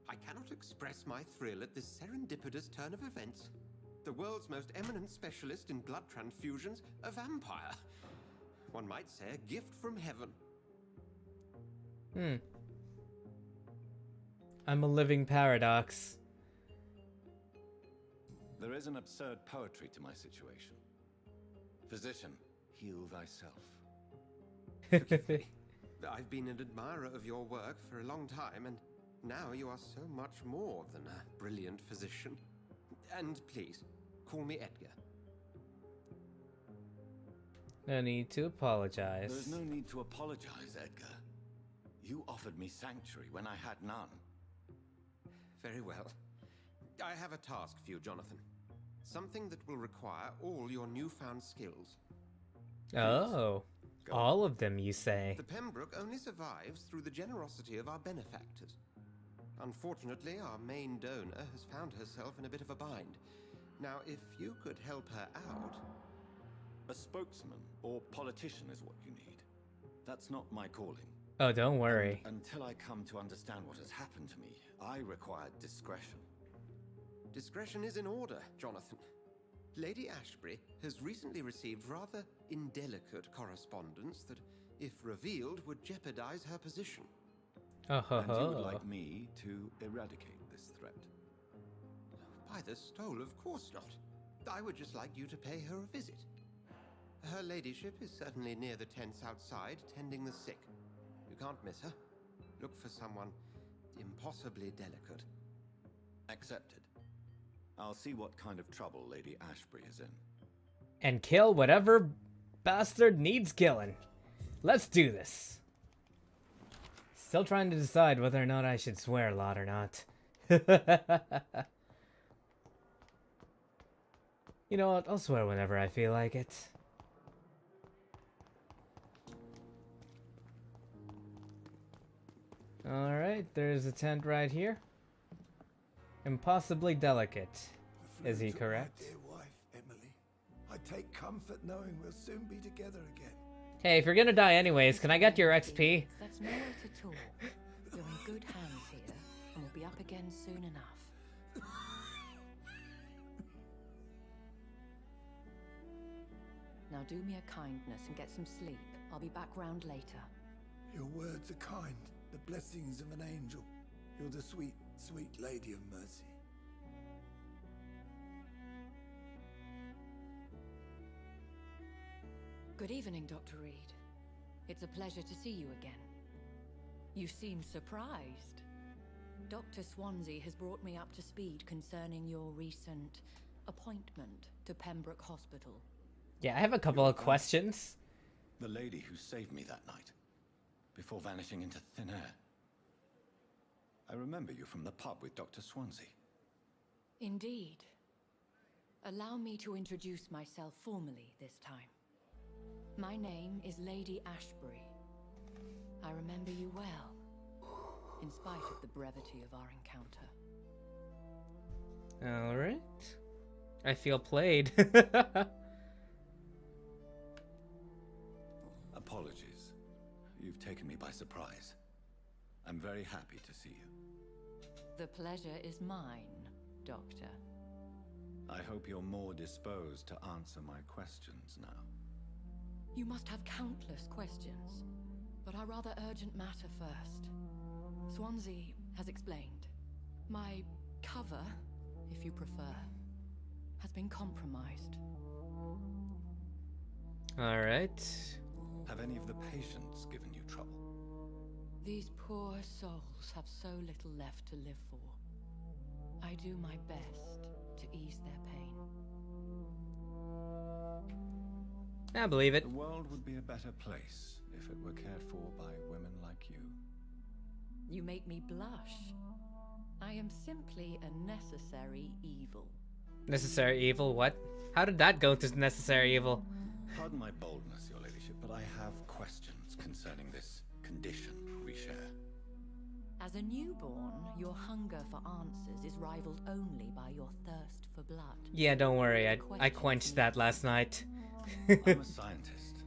I cannot express my thrill at this serendipitous turn of events. The world's most eminent specialist in blood transfusions, a vampire. One might say a gift from heaven. I'm a living paradox. There is an absurd poetry to my situation. Physician, heal thyself. Forgive me. I've been an admirer of your work for a long time, and now you are so much more than a brilliant physician. And please, call me Edgar. No need to apologize. There's no need to apologize, Edgar. You offered me sanctuary when I had none. Very well. I have a task for you, Jonathan. Something that will require all your newfound skills. Oh, all of them, you say? The Pembroke only survives through the generosity of our benefactors. Unfortunately, our main donor has found herself in a bit of a bind. Now, if you could help her out... A spokesman or politician is what you need. That's not my calling. Oh, don't worry. And until I come to understand what has happened to me, I require discretion. Discretion is in order, Jonathan. Lady Ashbury has recently received rather indelicate correspondence that, if revealed, would jeopardize her position. And you would like me to eradicate this threat? By the stole, of course not. I would just like you to pay her a visit. Her ladyship is certainly near the tents outside, tending the sick. You can't miss her. Look for someone impossibly delicate. Accepted. I'll see what kind of trouble Lady Ashbury is in. And kill whatever bastard needs killing. Let's do this. Still trying to decide whether or not I should swear a lot or not. You know what? I'll swear whenever I feel like it. Alright, there's a tent right here. Impossibly delicate. Is he correct? My dear wife, Emily. I take comfort knowing we'll soon be together again. Hey, if you're gonna die anyways, can I get your XP? That's nowhere to talk. You're in good hands here, and we'll be up again soon enough. Now do me a kindness and get some sleep. I'll be back round later. Your words are kind, the blessings of an angel. You're the sweet, sweet Lady of Mercy. Good evening, Dr. Reed. It's a pleasure to see you again. You seem surprised. Dr. Swansea has brought me up to speed concerning your recent appointment to Pembroke Hospital. Yeah, I have a couple of questions. The lady who saved me that night, before vanishing into thin air. I remember you from the pub with Dr. Swansea. Indeed. Allow me to introduce myself formally this time. My name is Lady Ashbury. I remember you well, in spite of the brevity of our encounter. Alright. I feel played. Apologies. You've taken me by surprise. I'm very happy to see you. The pleasure is mine, Doctor. I hope you're more disposed to answer my questions now. You must have countless questions, but our rather urgent matter first. Swansea has explained. My cover, if you prefer, has been compromised. Alright. Have any of the patients given you trouble? These poor souls have so little left to live for. I do my best to ease their pain. I believe it. The world would be a better place if it were cared for by women like you. You make me blush. I am simply a necessary evil. Necessary evil? What? How did that go to necessary evil? Pardon my boldness, your ladyship, but I have questions concerning this condition we share. As a newborn, your hunger for answers is rivaled only by your thirst for blood. Yeah, don't worry. I quenched that last night. I'm a scientist.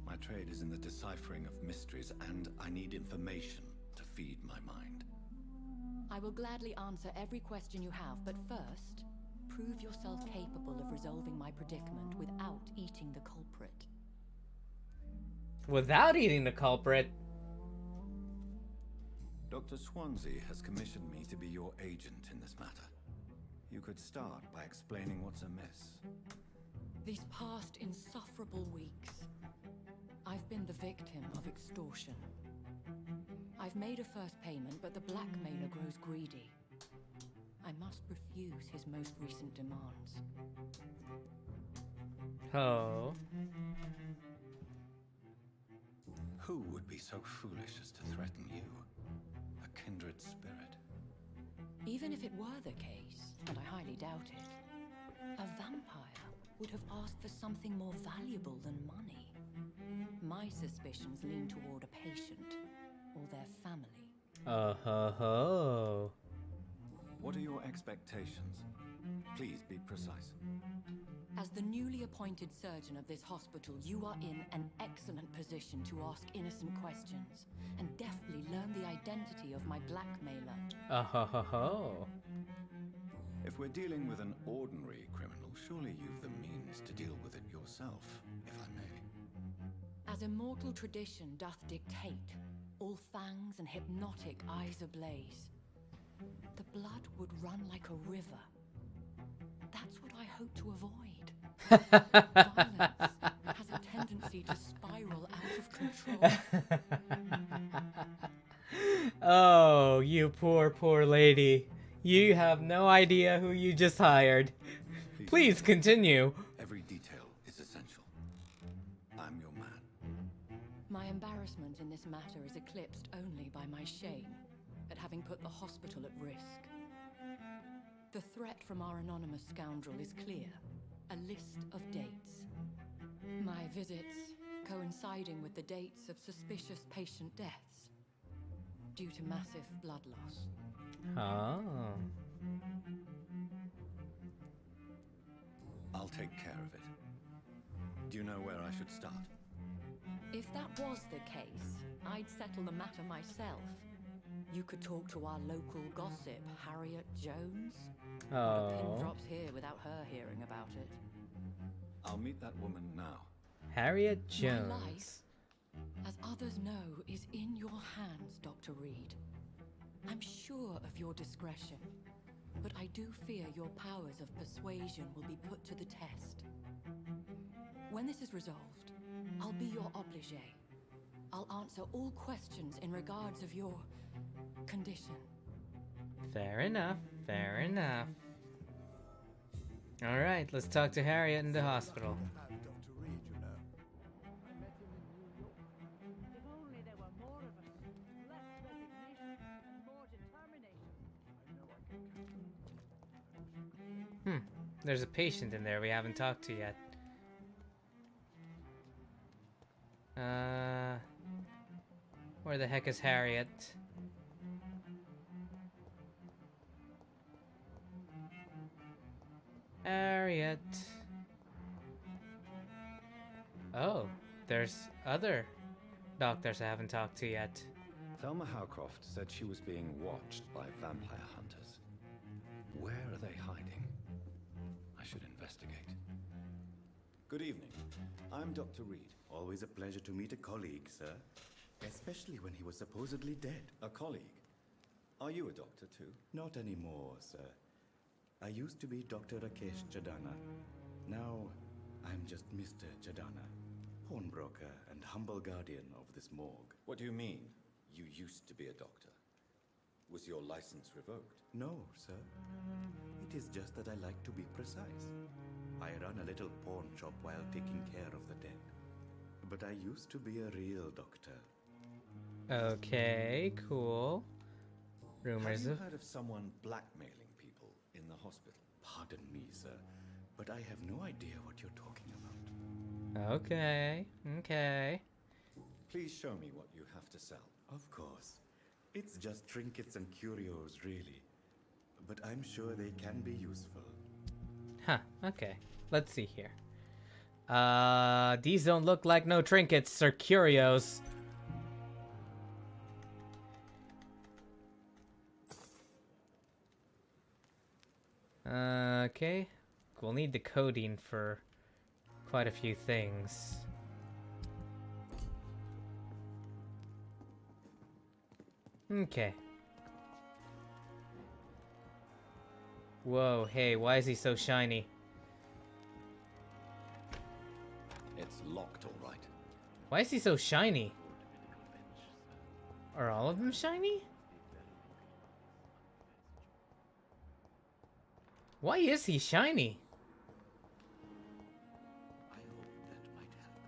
My trade is in the deciphering of mysteries, and I need information to feed my mind. I will gladly answer every question you have, but first, prove yourself capable of resolving my predicament without eating the culprit. Without eating the culprit? Dr. Swansea has commissioned me to be your agent in this matter. You could start by explaining what's amiss. These past insufferable weeks, I've been the victim of extortion. I've made a first payment, but the blackmailer grows greedy. I must refuse his most recent demands. Oh. Who would be so foolish as to threaten you? A kindred spirit. Even if it were the case, and I highly doubt it, a vampire would have asked for something more valuable than money. My suspicions lean toward a patient or their family. Oh. What are your expectations? Please be precise. As the newly appointed surgeon of this hospital, you are in an excellent position to ask innocent questions and deftly learn the identity of my blackmailer. If we're dealing with an ordinary criminal, surely you've the means to deal with it yourself, if I may. As immortal tradition doth dictate, all fangs and hypnotic eyes ablaze, the blood would run like a river. That's what I hope to avoid. Violence has a tendency to spiral out of control. Oh, you poor lady. You have no idea who you just hired. Please continue. Every detail is essential. I'm your man. My embarrassment in this matter is eclipsed only by my shame at having put the hospital at risk. The threat from our anonymous scoundrel is clear. A list of dates. My visits coinciding with the dates of suspicious patient deaths due to massive blood loss. Oh. I'll take care of it. Do you know where I should start? If that was the case, I'd settle the matter myself. You could talk to our local gossip, Harriet Jones. Not a pin drops here without her hearing about it. I'll meet that woman now. Harriet Jones. My life, as others know, is in your hands, Dr. Reed. I'm sure of your discretion, but I do fear your powers of persuasion will be put to the test. When this is resolved, I'll be your obligé. I'll answer all questions in regards of your condition. Fair enough. Fair enough. Alright, let's talk to Harriet in the hospital. There's a patient in there we haven't talked to yet. Where the heck is Harriet? Harriet. Oh, there's other doctors I haven't talked to yet. Thelma Howcroft said she was being watched by vampire hunters. Where are they hiding? I should investigate. Good evening. I'm Dr. Reed. Always a pleasure to meet a colleague, sir. Especially when he was supposedly dead. A colleague? Are you a doctor too? Not anymore, sir. I used to be Dr. Rakesh Jadana. Now, I'm just Mr. Jadana, pawnbroker and humble guardian of this morgue. What do you mean, you used to be a doctor? Was your license revoked? No, sir. It is just that I like to be precise. I run a little pawn shop while taking care of the dead. But I used to be a real doctor. Okay, cool. Rumors Have you of... heard of someone blackmailing people in the hospital? Pardon me, sir, but I have no idea what you're talking about. Okay, okay. Please show me what you have to sell. Of course. It's just trinkets and curios, really. But I'm sure they can be useful. Huh, okay. Let's see here. These don't look like no trinkets or curios. Okay. We'll need the codeine for quite a few things. Okay. Whoa, hey, why is he so shiny? It's locked, all right. Why is he so shiny? Are all of them shiny? Why is he shiny? I hope that might help.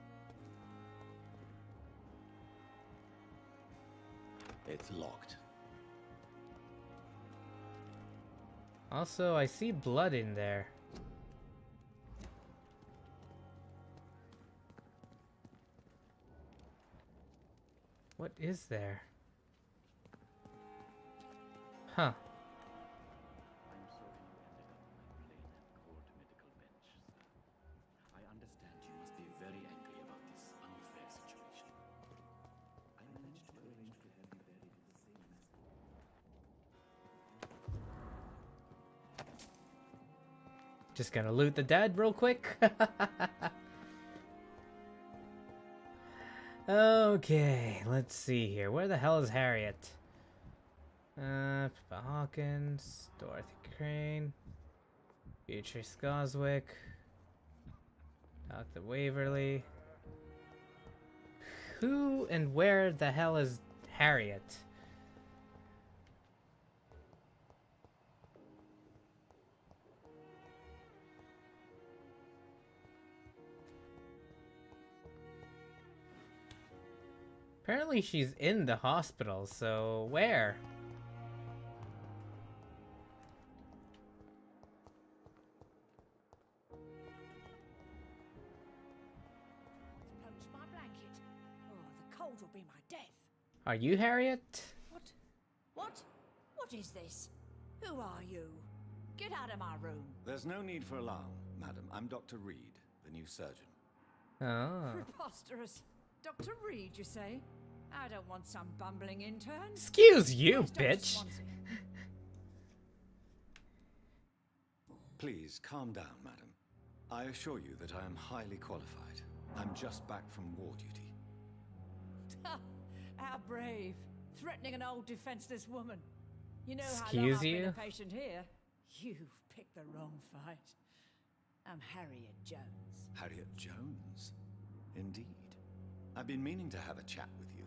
It's locked. Also, I see blood in there. What is there? Huh. I understand you must be very angry about this unfair situation. I managed to arrange to have you buried in the same mass. Just gonna loot the dead real quick. Okay, let's see here. Where the hell is Harriet? Pippa Hawkins, Dorothy Crane, Beatrice Goswick, Dr. Waverly. Who and where the hell is Harriet? Apparently she's in the hospital, so where? Poach my blanket. Oh, the cold will be my death. Are you Harriet? What? What? What is this? Who are you? Get out of my room. There's no need for alarm, madam. I'm Dr. Reed, the new surgeon. Oh. Preposterous. Dr. Reed, you say? I don't want some bumbling intern. Excuse you, Where's Dr. bitch. Swansea? Please, calm down, madam. I assure you that I am highly qualified. I'm just back from war duty. How brave. Threatening an old defenseless woman. You know how long Excuse I've been you? a patient here? You've picked the wrong fight. I'm Harriet Jones. Harriet Jones? Indeed. I've been meaning to have a chat with you.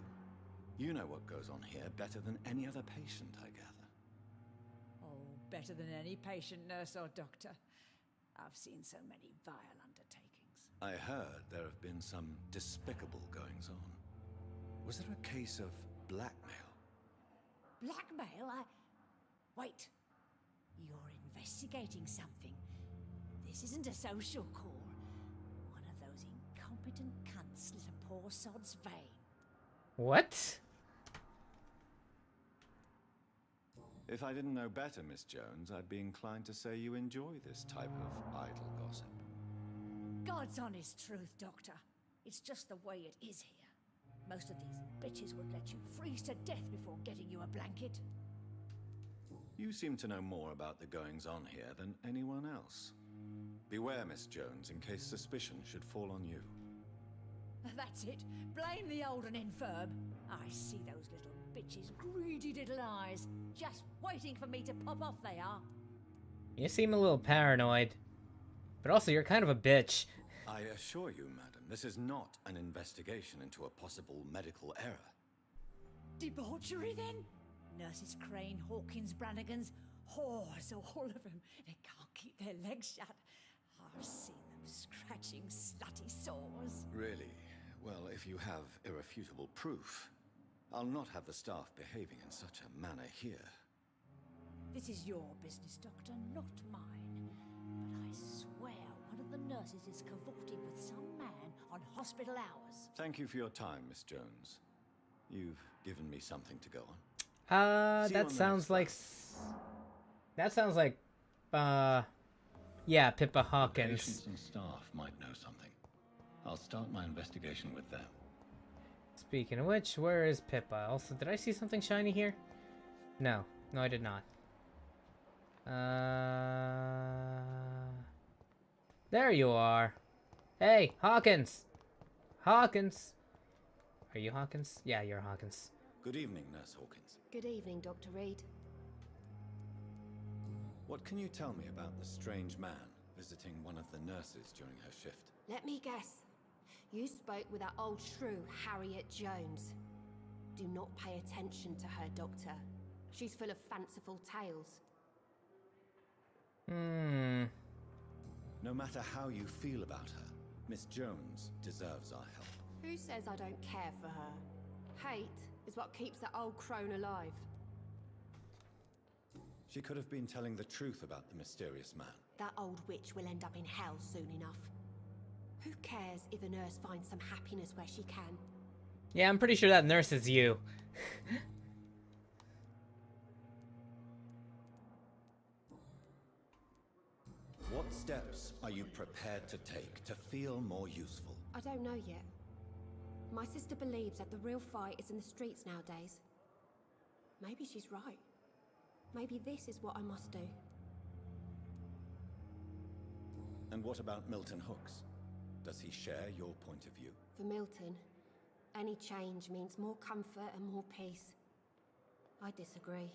You know what goes on here better than any other patient, I gather. Oh, better than any patient, nurse, or doctor. I've seen so many vile undertakings. I heard there have been some despicable goings-on. Was there a case of blackmail? Blackmail? Wait. You're investigating something. This isn't a social call. One of those incompetent cunts slit a poor sod's vein. What? If I didn't know better, Miss Jones, I'd be inclined to say you enjoy this type of idle gossip. God's honest truth, Doctor. It's just the way it is here. Most of these bitches would let you freeze to death before getting you a blanket. You seem to know more about the goings-on here than anyone else. Beware, Miss Jones, in case suspicion should fall on you. That's it. Blame the old and infirm. I see those little bitches' greedy little eyes. Just waiting for me to pop off they are. You seem a little paranoid. But also, you're kind of a bitch. I assure you, madam, this is not an investigation into a possible medical error. Debauchery, then? Nurses Crane, Hawkins, Brannigans, whores, all of them. They can't keep their legs shut. I've seen them scratching slutty sores. Really? Well, if you have irrefutable proof, I'll not have the staff behaving in such a manner here. This is your business, Doctor, not mine. But I swear one of the nurses is cavorting with some man on hospital hours. Thank you for your time, Miss Jones. You've given me something to go on. That sounds like... That sounds like, yeah, Pippa Hawkins. Patients and staff might know something. I'll start my investigation with them. Speaking of which, where is Pippa? Also, did I see something shiny here? No. No, I did not. There you are. Hey, Hawkins! Hawkins! Are you Hawkins? Yeah, you're Hawkins. Good evening, Nurse Hawkins. Good evening, Dr. Reed. What can you tell me about the strange man visiting one of the nurses during her shift? Let me guess. You spoke with that old shrew, Harriet Jones. Do not pay attention to her, Doctor. She's full of fanciful tales. No matter how you feel about her, Miss Jones deserves our help. Who says I don't care for her? Hate is what keeps that old crone alive. She could have been telling the truth about the mysterious man. That old witch will end up in hell soon enough. Who cares if a nurse finds some happiness where she can? Yeah, I'm pretty sure that nurse is you. What steps are you prepared to take to feel more useful? I don't know yet. My sister believes that the real fight is in the streets nowadays. Maybe she's right. Maybe this is what I must do. And what about Milton Hooks? Does he share your point of view? For Milton, any change means more comfort and more peace. I disagree.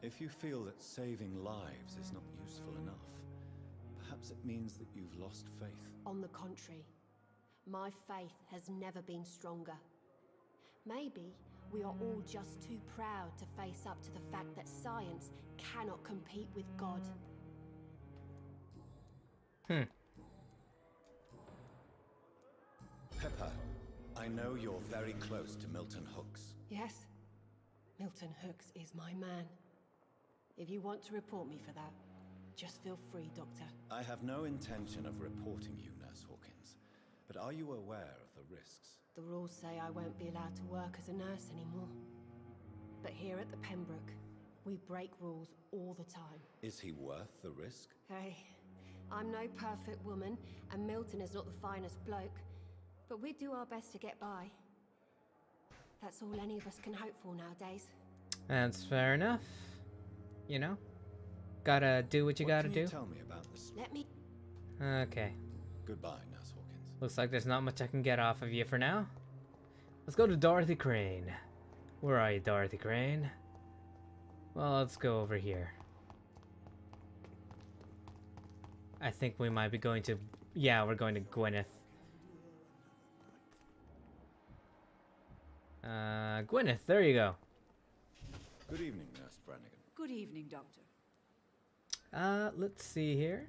If you feel that saving lives is not useful enough, perhaps it means that you've lost faith. On the contrary, my faith has never been stronger. Maybe we are all just too proud to face up to the fact that science cannot compete with God. Pepper, I know you're very close to Milton Hooks. Yes, Milton Hooks is my man. If you want to report me for that, just feel free, Doctor. I have no intention of reporting you, Nurse Hawkins, but are you aware of the risks? The rules say I won't be allowed to work as a nurse anymore. But here at the Pembroke, we break rules all the time. Is he worth the risk? Hey, I'm no perfect woman, and Milton is not the finest bloke, but we do our best to get by. That's all any of us can hope for nowadays. That's fair enough. You know, gotta do what you gotta do. Tell me about this. Let me. Okay. Goodbye, Nurse Hawkins. Looks like there's not much I can get off of you for now. Let's go to Dorothy Crane. Where are you, Dorothy Crane? Well, let's go over here. I think we might be going to... Yeah, we're going to Gwyneth. Gwyneth, there you go. Good evening, Nurse Brannigan. Good evening, Doctor. Let's see here.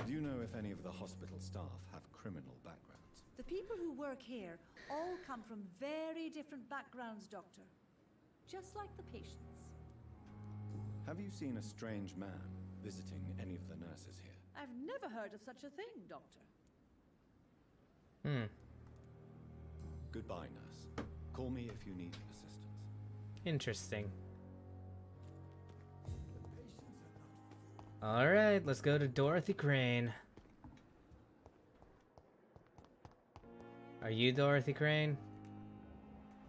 Do you know if any of the hospital staff have criminal backgrounds? The people who work here all come from very different backgrounds, Doctor. Just like the patients. Have you seen a strange man visiting any of the nurses here? I've never heard of such a thing, Doctor. Goodbye, nurse. Call me if you need assistance. Interesting. Alright, let's go to Dorothy Crane. Are you Dorothy Crane?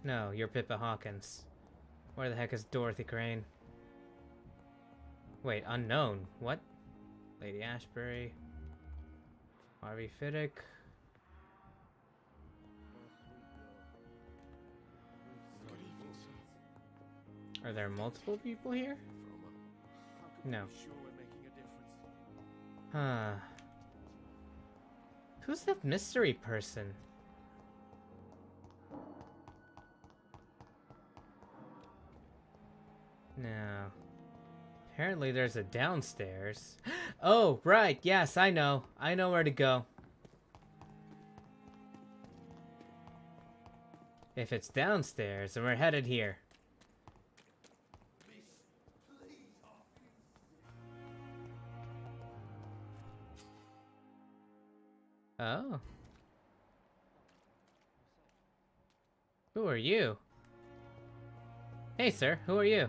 No, you're Pippa Hawkins. Where the heck is Dorothy Crane? Wait, unknown. What? Lady Ashbury. Harvey Fiddick. Are there multiple people here? No. Huh. Who's that mystery person? No. Apparently there's a downstairs. Oh, right. Yes, I know. I know where to go. If it's downstairs, then we're headed here. Oh. Who are you? Hey, sir. Who are you?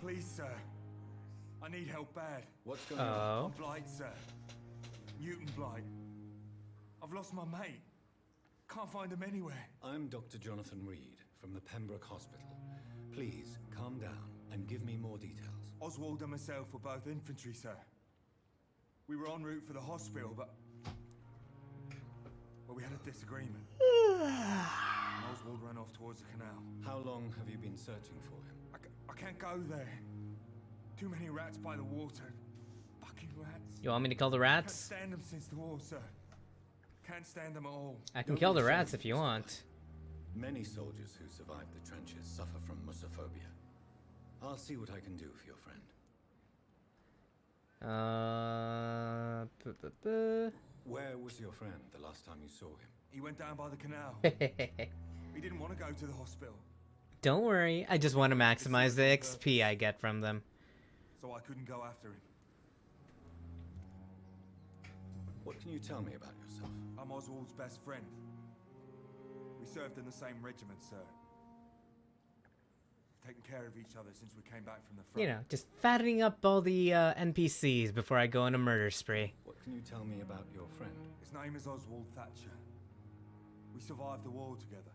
Please, sir. I need help bad. What's going on? I'm Blight, sir. Newton Blight. I've lost my mate. Can't find him anywhere. I'm Dr. Jonathan Reed from the Pembroke Hospital. Please, calm down and give me more details. Oswald and myself were both infantry, sir. We were en route for the hospital, but... well, we had a disagreement. Oswald ran off towards the canal. How long have you been searching for him? I can't go there. Too many rats by the water. Fucking rats. You want me to kill the Can't rats? stand them since the war, sir. Can't stand them at all. I can kill the rats if you want. Many soldiers who survived the trenches suffer from musophobia. I'll see what I can do for your friend. Where was your friend the last time you saw him? He went down by the canal. He didn't want to go to the hospital. Don't worry, I just want to maximize the XP I get from them. So I couldn't go after him. What can you tell me about yourself? I'm Oswald's best friend. We served in the same regiment, sir. Taken care of each other since we came back from the front. You know, just fattening up all the NPCs before I go on a murder spree. What can you tell me about your friend? His name is Oswald Thatcher. We survived the war together.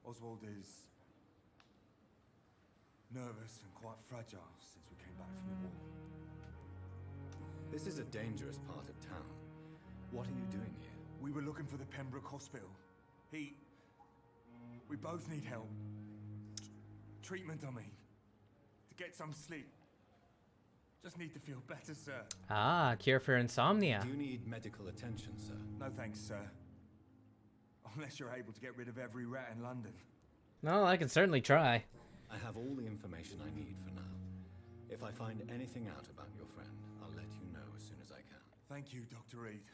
Oswald is nervous and quite fragile since we came back from the war. This is a dangerous part of town. What are you doing here? We were looking for the Pembroke Hospital. We both need help. Treatment, I mean. To get some sleep. Just need to feel better, sir. Ah, cure for insomnia. Do you need medical attention, sir? No thanks, sir. Unless you're able to get rid of every rat in London. No, I can certainly try. I have all the information I need for now. If I find anything out about your friend, I'll let you know as soon as I can. Thank you, Dr. Reed.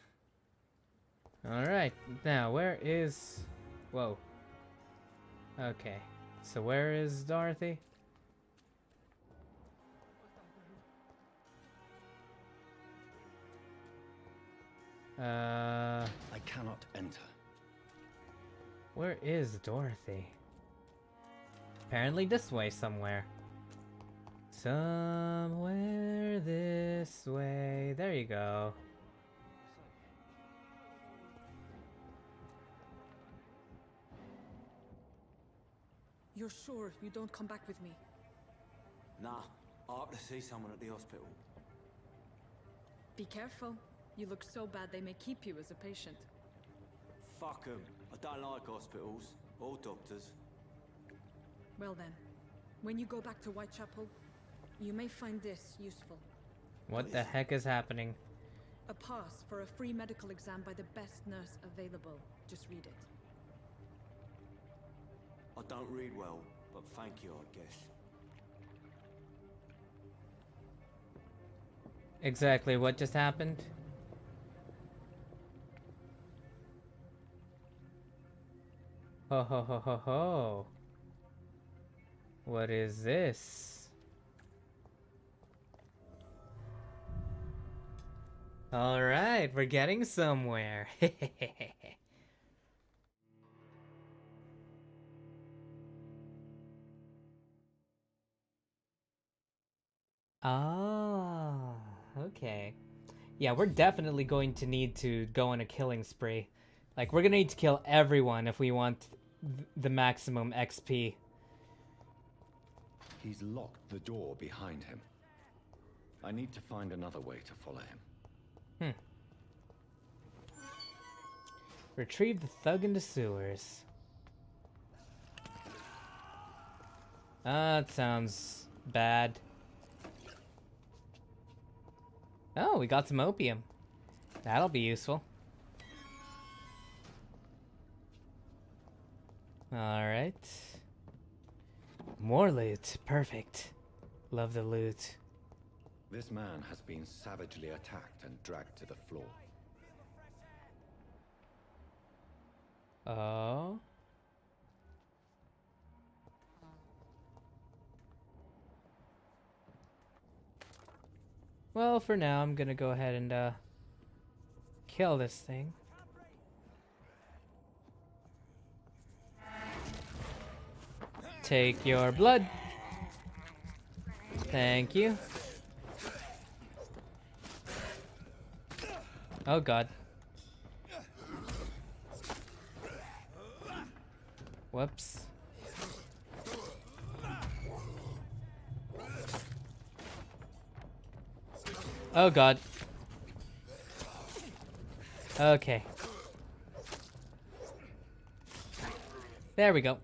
Alright, now where is... Whoa. Okay, so where is Dorothy? I cannot enter. Where is Dorothy? Apparently this way somewhere. Somewhere this way. There you go. You're sure you don't come back with me? Nah, I have to see someone at the hospital. Be careful. You look so bad they may keep you as a patient. Fuck 'em. I don't like hospitals or doctors. Well then, when you go back to Whitechapel, you may find this useful. What the heck is happening? A pass for a free medical exam by the best nurse available. Just read it. I don't read well, but thank you, I guess. Exactly what just happened? Ho ho ho ho ho. What is this? Alright, we're getting somewhere. Ah, okay. Yeah, we're definitely going to need to go on a killing spree. Like, we're gonna need to kill everyone if we want the maximum XP. He's locked the door behind him. I need to find another way to follow him. Retrieve the thug in the sewers. That sounds bad. Oh, we got some opium. That'll be useful. Alright. More loot. Perfect. Love the loot. This man has been savagely attacked and dragged to the floor. Oh. Well, for now, I'm gonna go ahead and, kill this thing. Take your blood. Thank you. Oh god. Whoops. Oh god. Okay. There we go.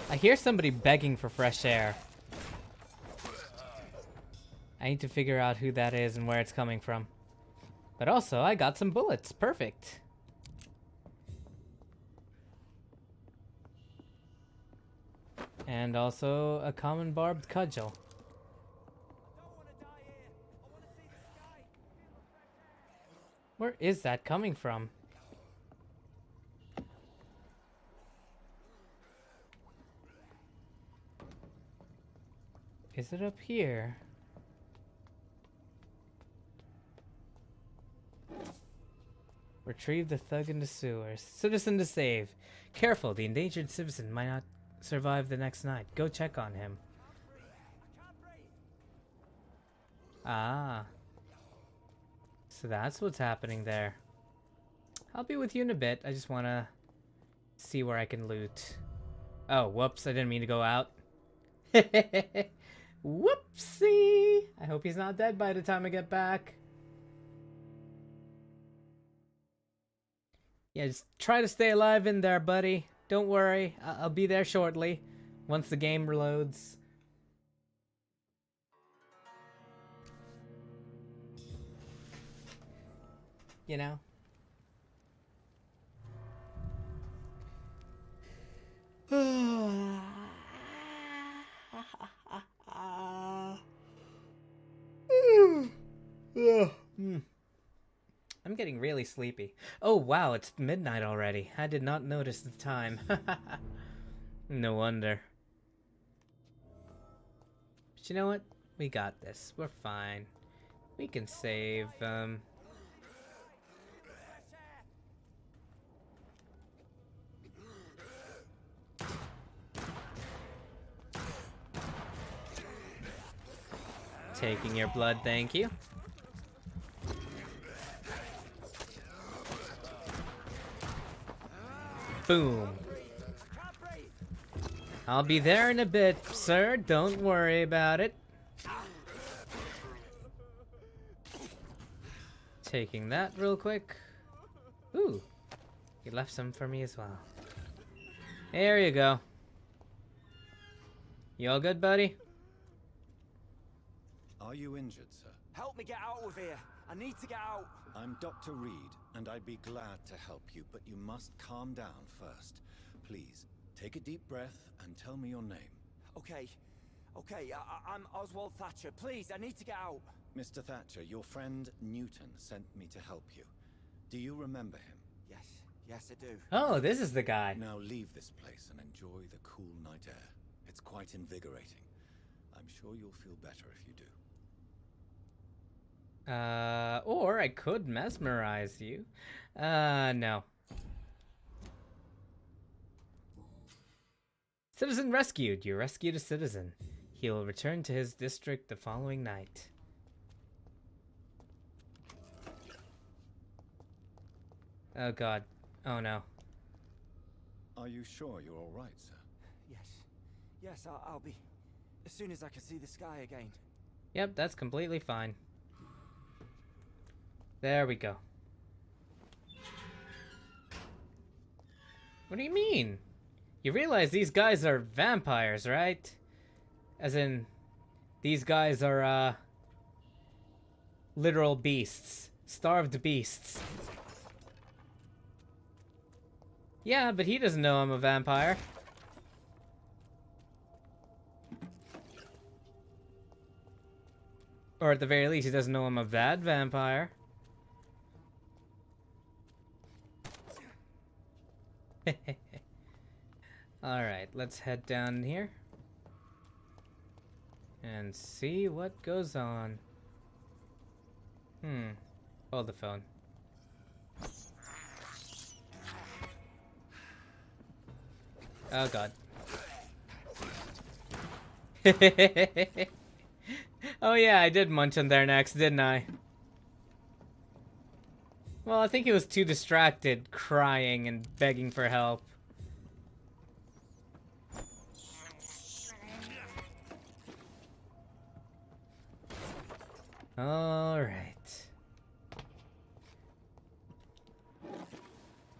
I hear somebody begging for fresh air. I need to figure out who that is and where it's coming from. But also, I got some bullets. Perfect. And also a common barbed cudgel. Where is that coming from? Is it up here? Retrieve the thug in the sewers. Citizen to save. Careful, the endangered citizen might not survive the next night. Go check on him. Ah. So that's what's happening there. I'll be with you in a bit. I just want to see where I can loot. Oh, whoops. I didn't mean to go out. Whoopsie. I hope he's not dead by the time I get back. Yeah, just try to stay alive in there, buddy. Don't worry. I'll be there shortly. Once the game reloads. You know? I'm getting really sleepy. Oh wow, it's midnight already. I did not notice the time. No wonder. But you know what? We got this. We're fine. We can save, Taking your blood, thank you. Boom. I'll be there in a bit, sir. Don't worry about it. Taking that real quick. Ooh. You left some for me as well. There you go. You all good, buddy? Are you injured, sir? Help me get out of here. I need to get out. I'm Dr. Reed, and I'd be glad to help you, but you must calm down first. Please, take a deep breath and tell me your name. Okay. I'm Oswald Thatcher. Please, I need to get out. Mr. Thatcher, your friend Newton sent me to help you. Do you remember him? Yes, I do. Oh, this is the guy. Now leave this place and enjoy the cool night air. It's quite invigorating. I'm sure you'll feel better if you do. Or I could mesmerize you. No. Citizen rescued. You rescued a citizen. He will return to his district the following night. Oh god. Oh no. Are you sure you're all right, sir? Yes, I'll be. As soon as I can see the sky again. Yep, that's completely fine. There we go. What do you mean? You realize these guys are vampires, right? As in, these guys are, literal beasts. Starved beasts. Yeah, but he doesn't know I'm a vampire. Or at the very least, he doesn't know I'm a bad vampire. Alright, let's head down here. and see what goes on. Hold the phone. Oh god. Oh yeah, I did munch on there next, didn't I? Well, I think he was too distracted, crying and begging for help. Alright.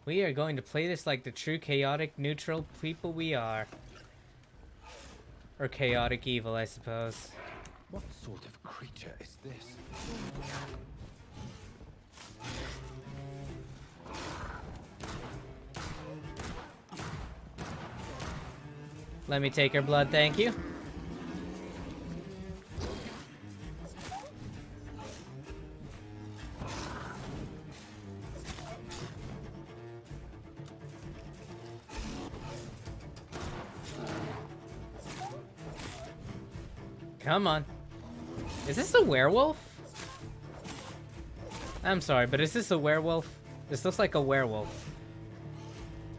We are going to play this like the true chaotic neutral people we are. Or chaotic evil, I suppose. What sort of creature is this? Let me take her blood, thank you. Come on. Is this a werewolf? I'm sorry, but is this a werewolf? This looks like a werewolf.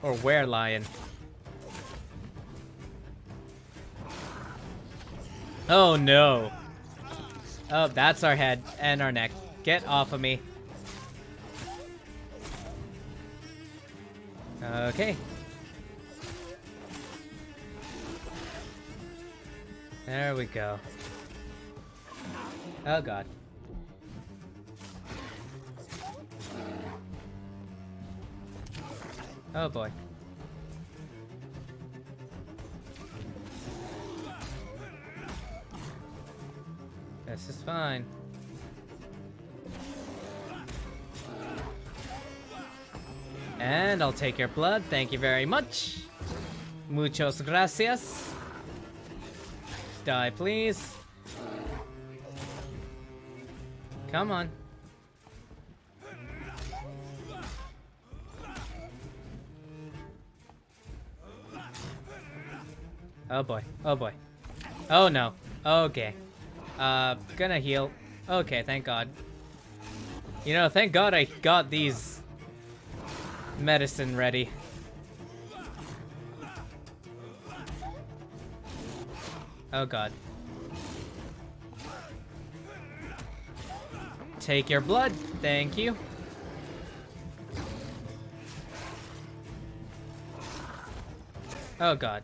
Or werelion. Oh no. Oh, that's our head and our neck. Get off of me. Okay. There we go. Oh god. Oh boy. This is fine. And I'll take your blood. Thank you very much. Muchos gracias. Die, please. Come on. Oh boy. Oh boy. Oh no. Okay. Gonna heal. Okay, thank God. You know, thank God I got these medicine ready. Oh God. Take your blood. Thank you. Oh God.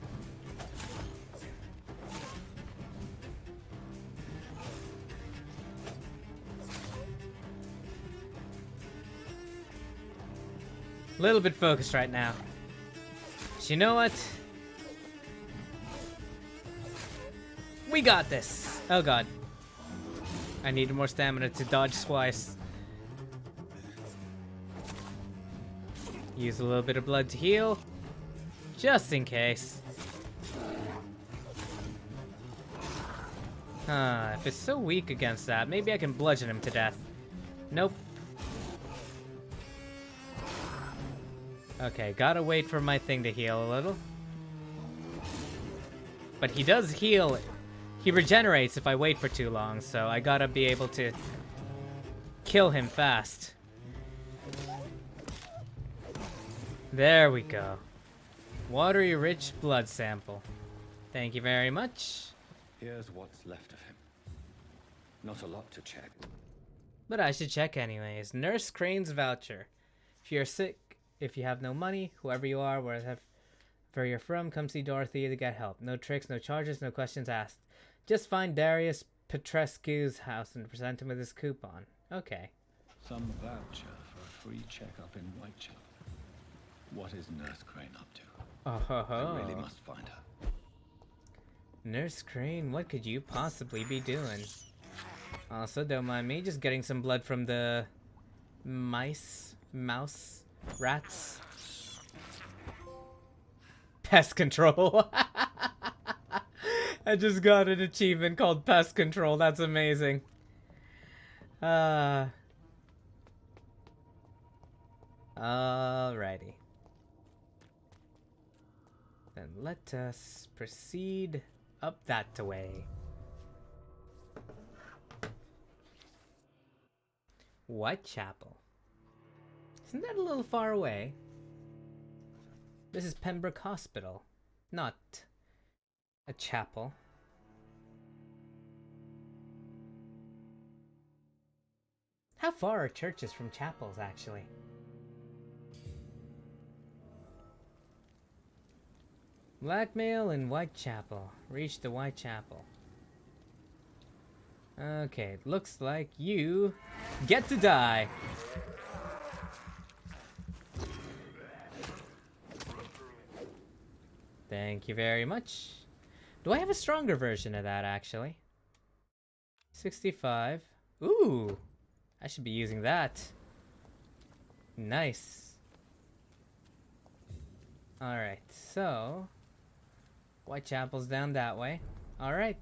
A little bit focused right now. But you know what? We got this. Oh God. I need more stamina to dodge twice. Use a little bit of blood to heal. Just in case. If it's so weak against that, maybe I can bludgeon him to death. Nope. Okay, gotta wait for my thing to heal a little. But he does heal. He regenerates if I wait for too long, so I gotta be able to kill him fast. There we go. Watery rich blood sample. Thank you very much. Here's what's left of him. Not a lot to check. But I should check anyways. Nurse Crane's voucher. If you're sick, if you have no money, whoever you are, wherever you're from, come see Dorothy to get help. No tricks, no charges, no questions asked. Just find Darius Petrescu's house and present him with his coupon. Okay. Some voucher for a free checkup in Whitechapel. What is Nurse Crane up to? Oh ho ho. I really must find her. Nurse Crane, what could you possibly be doing? Also, don't mind me just getting some blood from the mouse, rats. Pest control. I just got an achievement called pest control. That's amazing. Alrighty. Then let us proceed up that way. Whitechapel. Isn't that a little far away? This is Pembroke Hospital, not a chapel. How far are churches from chapels, actually? Blackmail in Whitechapel. Reach the Whitechapel. Okay, it looks like you get to die. Thank you very much. Do I have a stronger version of that, actually? 65. Ooh! I should be using that. Nice. Alright, so... Whitechapel's down that way. Alright.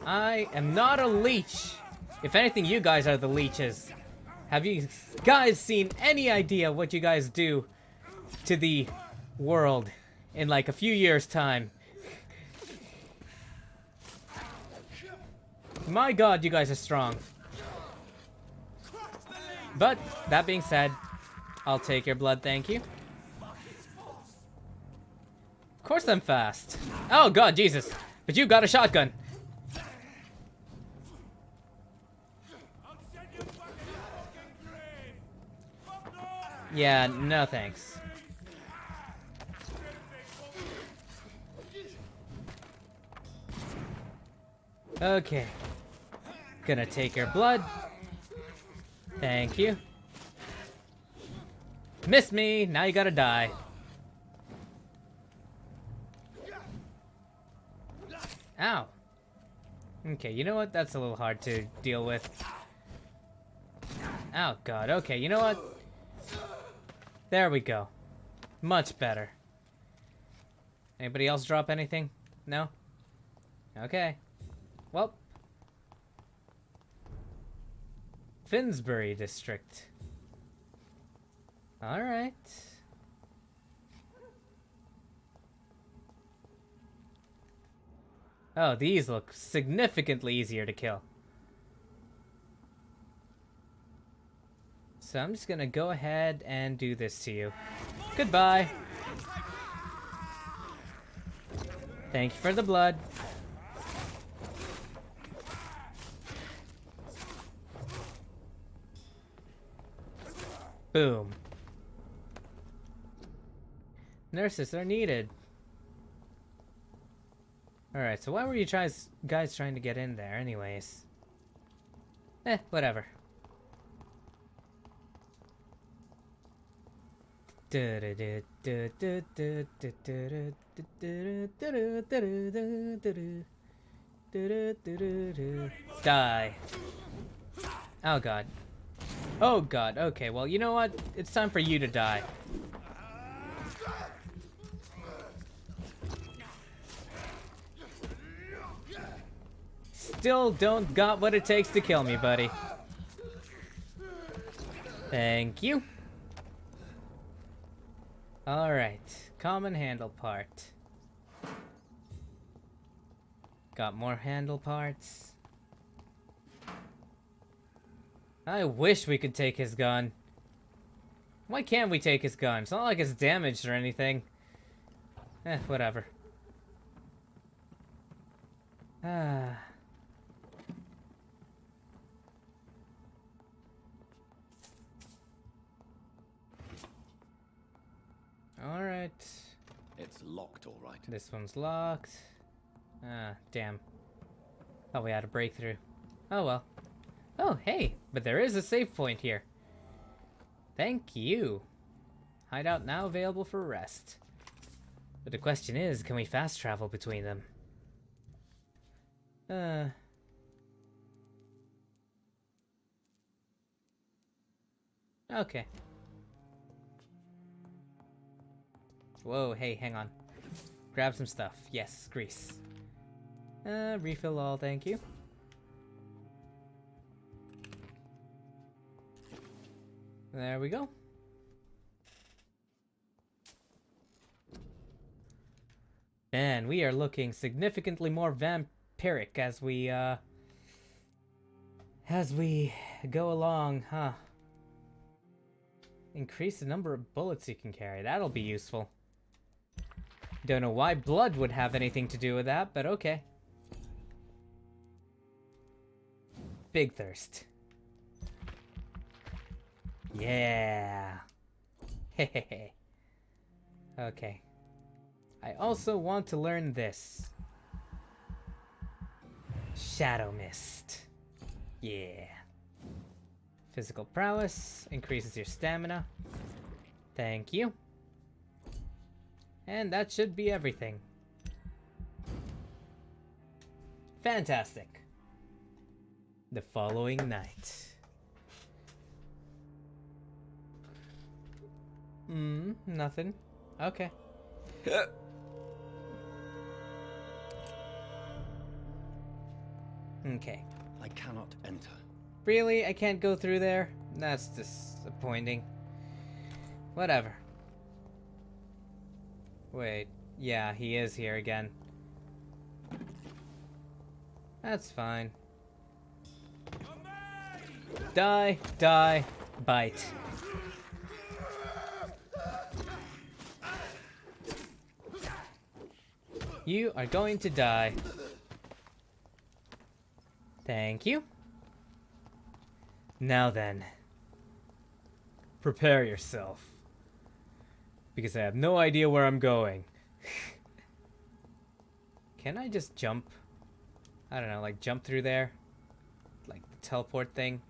I am not a leech! If anything, you guys are the leeches. Have you guys seen any idea what you guys do to the world in like a few years' time? My god, you guys are strong. But, that being said, I'll take your blood, thank you. Of course I'm fast. Oh god, Jesus. But you got a shotgun. Yeah, no thanks. Okay. Gonna take your blood. Thank you. Miss me, now you gotta die. Ow. Okay, you know what? That's a little hard to deal with. Oh god, okay, you know what? There we go. Much better. Anybody else drop anything? No? Okay. Well. Finsbury District. Alright. Oh, these look significantly easier to kill. So I'm just gonna go ahead and do this to you. Goodbye. Thank you for the blood. Boom. Nurses are needed. Alright, so why were you guys trying to get in there anyways? Whatever. Die. Oh god. Oh god, okay, well you know what? It's time for you to die. Still don't got what it takes to kill me, buddy. Thank you. Alright, common handle part. Got more handle parts. I wish we could take his gun. Why can't we take his gun? It's not like it's damaged or anything. Whatever. Ah. Alright. It's locked, all right. This one's locked. Ah, damn. Thought we had a breakthrough. Oh well. Oh, hey, but there is a save point here. Thank you. Hideout now available for rest. But the question is, can we fast travel between them? Okay. Whoa, hey, hang on. Grab some stuff. Yes, grease. Refill all, thank you. There we go. And we are looking significantly more vampiric as we as we go along, huh? Increase the number of bullets you can carry. That'll be useful. Don't know why blood would have anything to do with that, but okay. Big thirst. Yeah. Hehehe. Okay. I also want to learn this. Shadow Mist. Yeah. Physical prowess increases your stamina. Thank you. And that should be everything. Fantastic. The following night. Nothing. Okay. Okay. I cannot enter. Really? I can't go through there? That's disappointing. Whatever. Wait. Yeah, he is here again. That's fine. Die, die, bite. You are going to die. Thank you. Now then, prepare yourself, because I have no idea where I'm going. Can I just jump? I don't know, like jump through there? Like the teleport thing?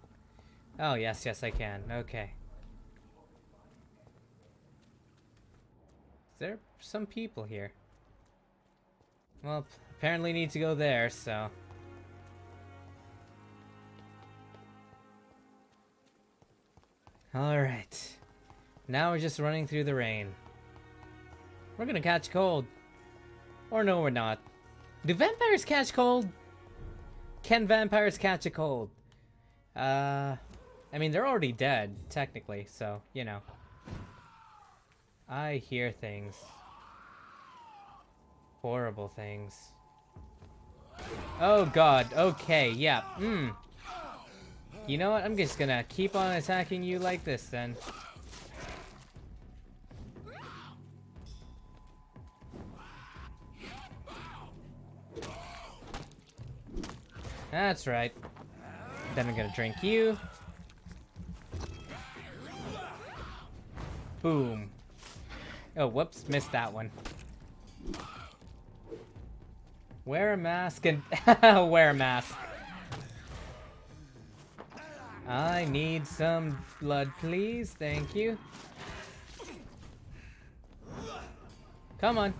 Oh, yes, yes, I can. Okay. Is there some people here? Well, apparently need to go there, so... Alright. Now we're just running through the rain. We're gonna catch cold. Or no, we're not. Do vampires catch cold? Can vampires catch a cold? I mean, they're already dead, technically, so, you know. I hear things. Horrible things. Oh god, okay, yeah, You know what? I'm just gonna keep on attacking you like this then. That's right. Then I'm gonna drink you. Boom. Oh, whoops, missed that one. Wear a mask and wear a mask. I need some blood, please. Thank you. Come on.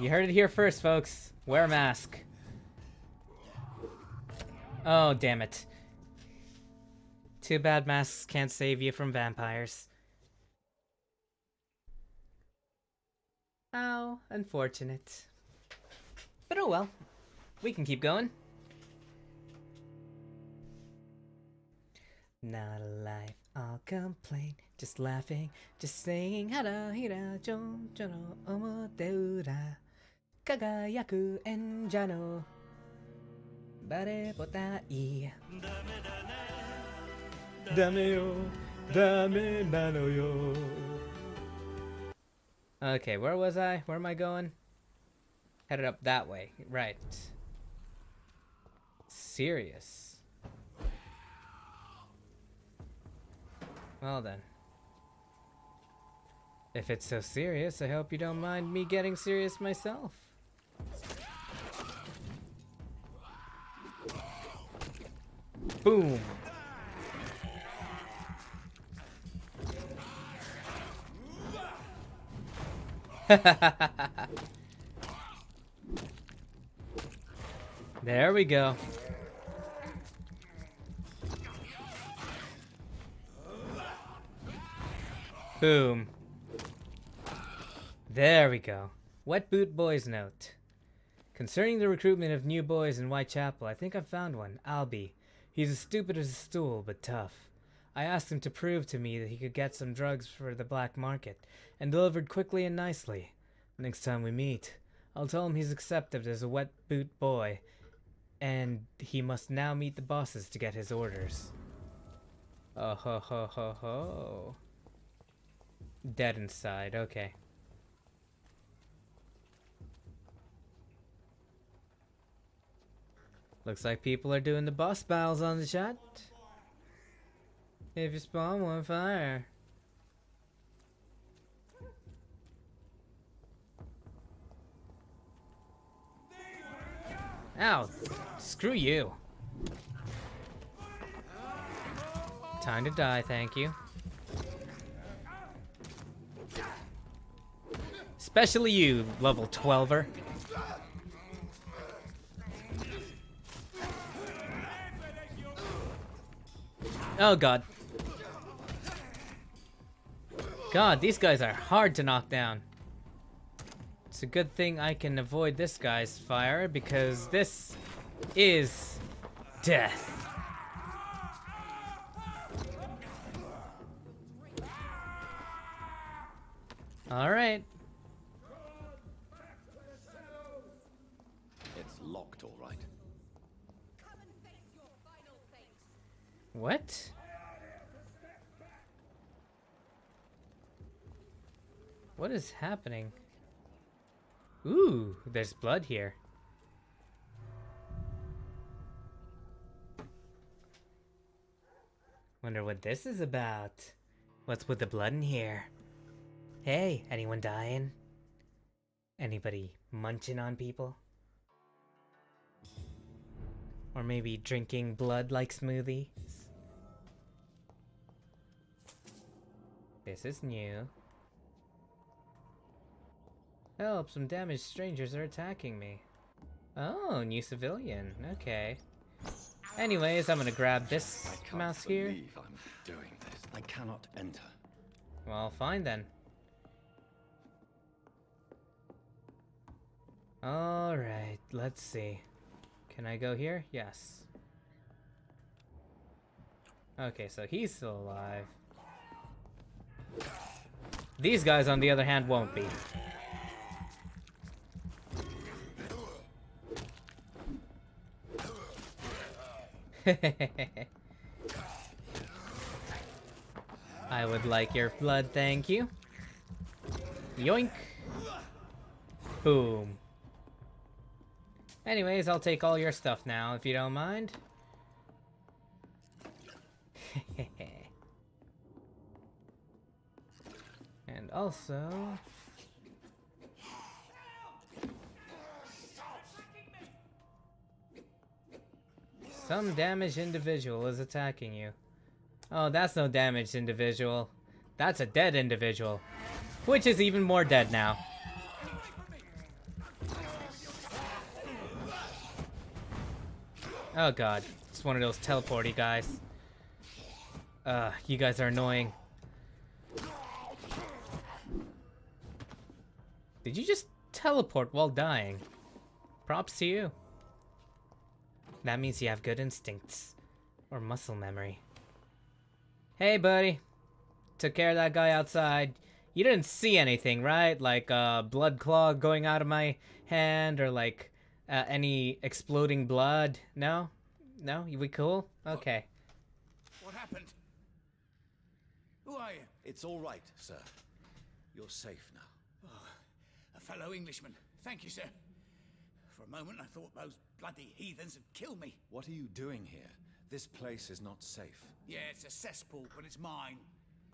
You heard it here first, folks. Wear a mask. Oh, damn it. Too bad masks can't save you from vampires. How unfortunate. But oh well, we can keep going. Not a life, I'll complain. Just laughing, just saying hara hira jon jono omoteura. Kagayaku enja no bare botai. Dame yo, dame nano yo. Okay, where was I? Where am I going? Headed up that way, right. Serious. Well then. If it's so serious, I hope you don't mind me getting serious myself. Boom. There we go. Boom. There we go. Wet Boot Boy's note. Concerning the recruitment of new boys in Whitechapel, I think I've found one. Albie. He's as stupid as a stool, but tough. I asked him to prove to me that he could get some drugs for the black market, and delivered quickly and nicely. Next time we meet, I'll tell him he's accepted as a wet boot boy, and he must now meet the bosses to get his orders. Oh ho ho ho ho. Dead inside, okay. Looks like people are doing the boss battles on the chat. If you spawn one, fire. Ow! Screw you. Time to die, thank you. Especially you, level 12er. Oh god. God, these guys are hard to knock down. It's a good thing I can avoid this guy's fire, because this is death. Alright. It's locked, all right. What? What is happening? Ooh, there's blood here. Wonder what this is about. What's with the blood in here? Hey, anyone dying? Anybody munching on people? Or maybe drinking blood like smoothies? This is new. Help, some damaged strangers are attacking me. Oh, new civilian. Okay. Anyways, I'm gonna grab this mouse here. I can't believe I'm doing this. I cannot enter. Well, fine then. Alright, let's see. Can I go here? Yes. Okay, so he's still alive. These guys, on the other hand, won't be. I would like your blood, thank you. Yoink. Boom. Anyways, I'll take all your stuff now, if you don't mind. And also... some damaged individual is attacking you. Oh, that's no damaged individual. That's a dead individual. Which is even more dead now. Oh god, it's one of those teleporty guys. You guys are annoying. Did you just teleport while dying? Props to you. That means you have good instincts. Or muscle memory. Hey, buddy. Took care of that guy outside. You didn't see anything, right? Like, blood clog going out of my hand, or like, any exploding blood? No? No? We cool? Okay. What happened? Who are you? It's all right, sir. You're safe now. Oh, a fellow Englishman. Thank you, sir. For a moment, I thought those bloody heathens had killed me. What are you doing here? This place is not safe. Yeah, it's a cesspool, but it's mine.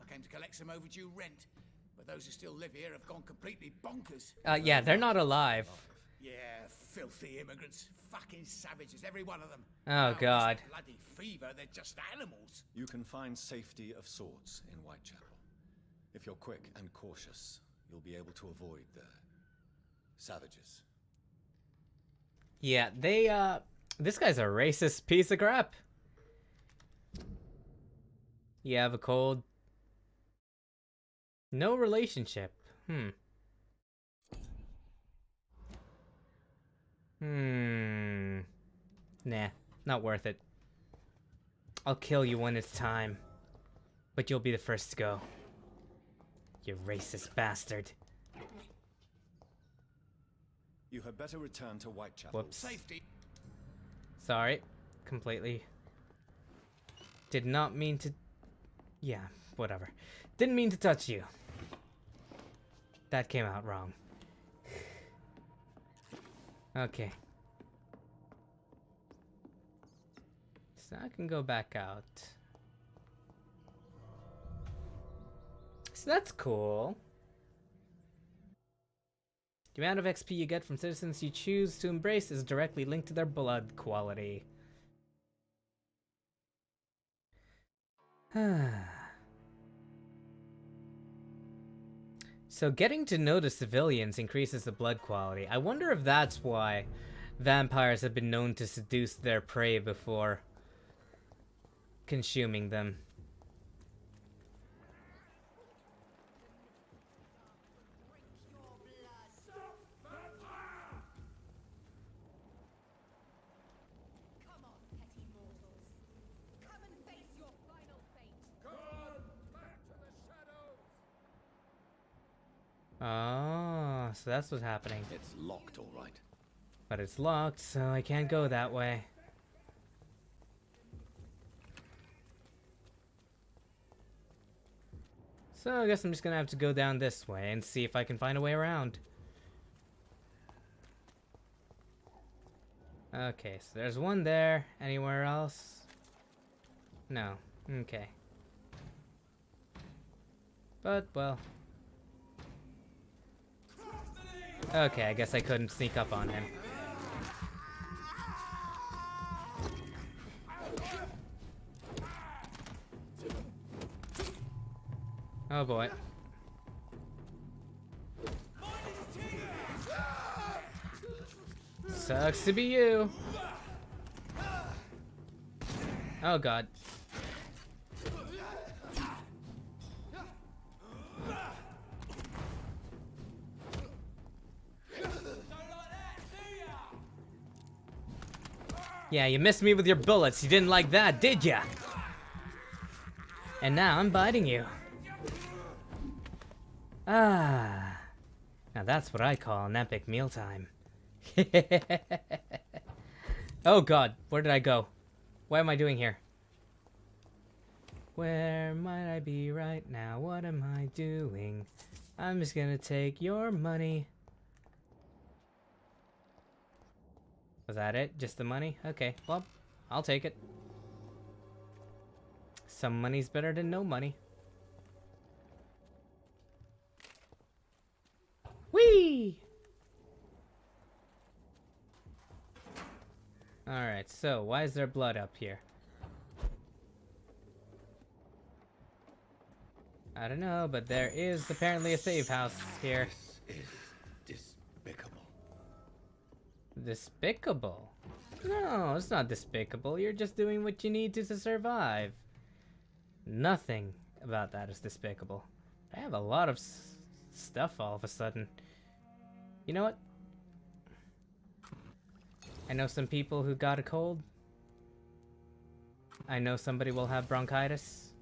I came to collect some overdue rent, but those who still live here have gone completely bonkers. Yeah, they're not alive. Yeah, filthy immigrants. Fucking savages, every one of them. Oh, Now, this God. bloody fever, they're just animals. You can find safety of sorts in Whitechapel. If you're quick and cautious, you'll be able to avoid the savages. Yeah, they, this guy's a racist piece of crap. You have a cold? No relationship. Nah, not worth it. I'll kill you when it's time. But you'll be the first to go. You racist bastard. You had better return to Whitechapel. Whoops. Safety. Sorry. Completely. Did not mean to... Yeah, whatever. Didn't mean to touch you. That came out wrong. Okay. So I can go back out. So that's cool. The amount of XP you get from citizens you choose to embrace is directly linked to their blood quality. So getting to know the civilians increases the blood quality. I wonder if that's why vampires have been known to seduce their prey before consuming them. Oh, so that's what's happening. It's locked, all right. But it's locked, so I can't go that way. So I guess I'm just gonna have to go down this way and see if I can find a way around. Okay, so there's one there. Anywhere else? No. Okay. But, well... Okay, I guess I couldn't sneak up on him. Oh boy. Sucks to be you. Oh god. Yeah, you missed me with your bullets. You didn't like that, did ya? And now I'm biting you. Ah. Now that's what I call an epic mealtime. Oh god, where did I go? What am I doing here? Where might I be right now? What am I doing? I'm just gonna take your money. Was that it? Just the money? Okay, well, I'll take it. Some money's better than no money. Whee! Alright, so why is there blood up here? I don't know, but there is apparently a safe house here. This is despicable. Despicable? No, it's not despicable. You're just doing what you need to survive. Nothing about that is despicable. I have a lot of stuff all of a sudden. You know what? I know some people who got a cold. I know somebody will have bronchitis.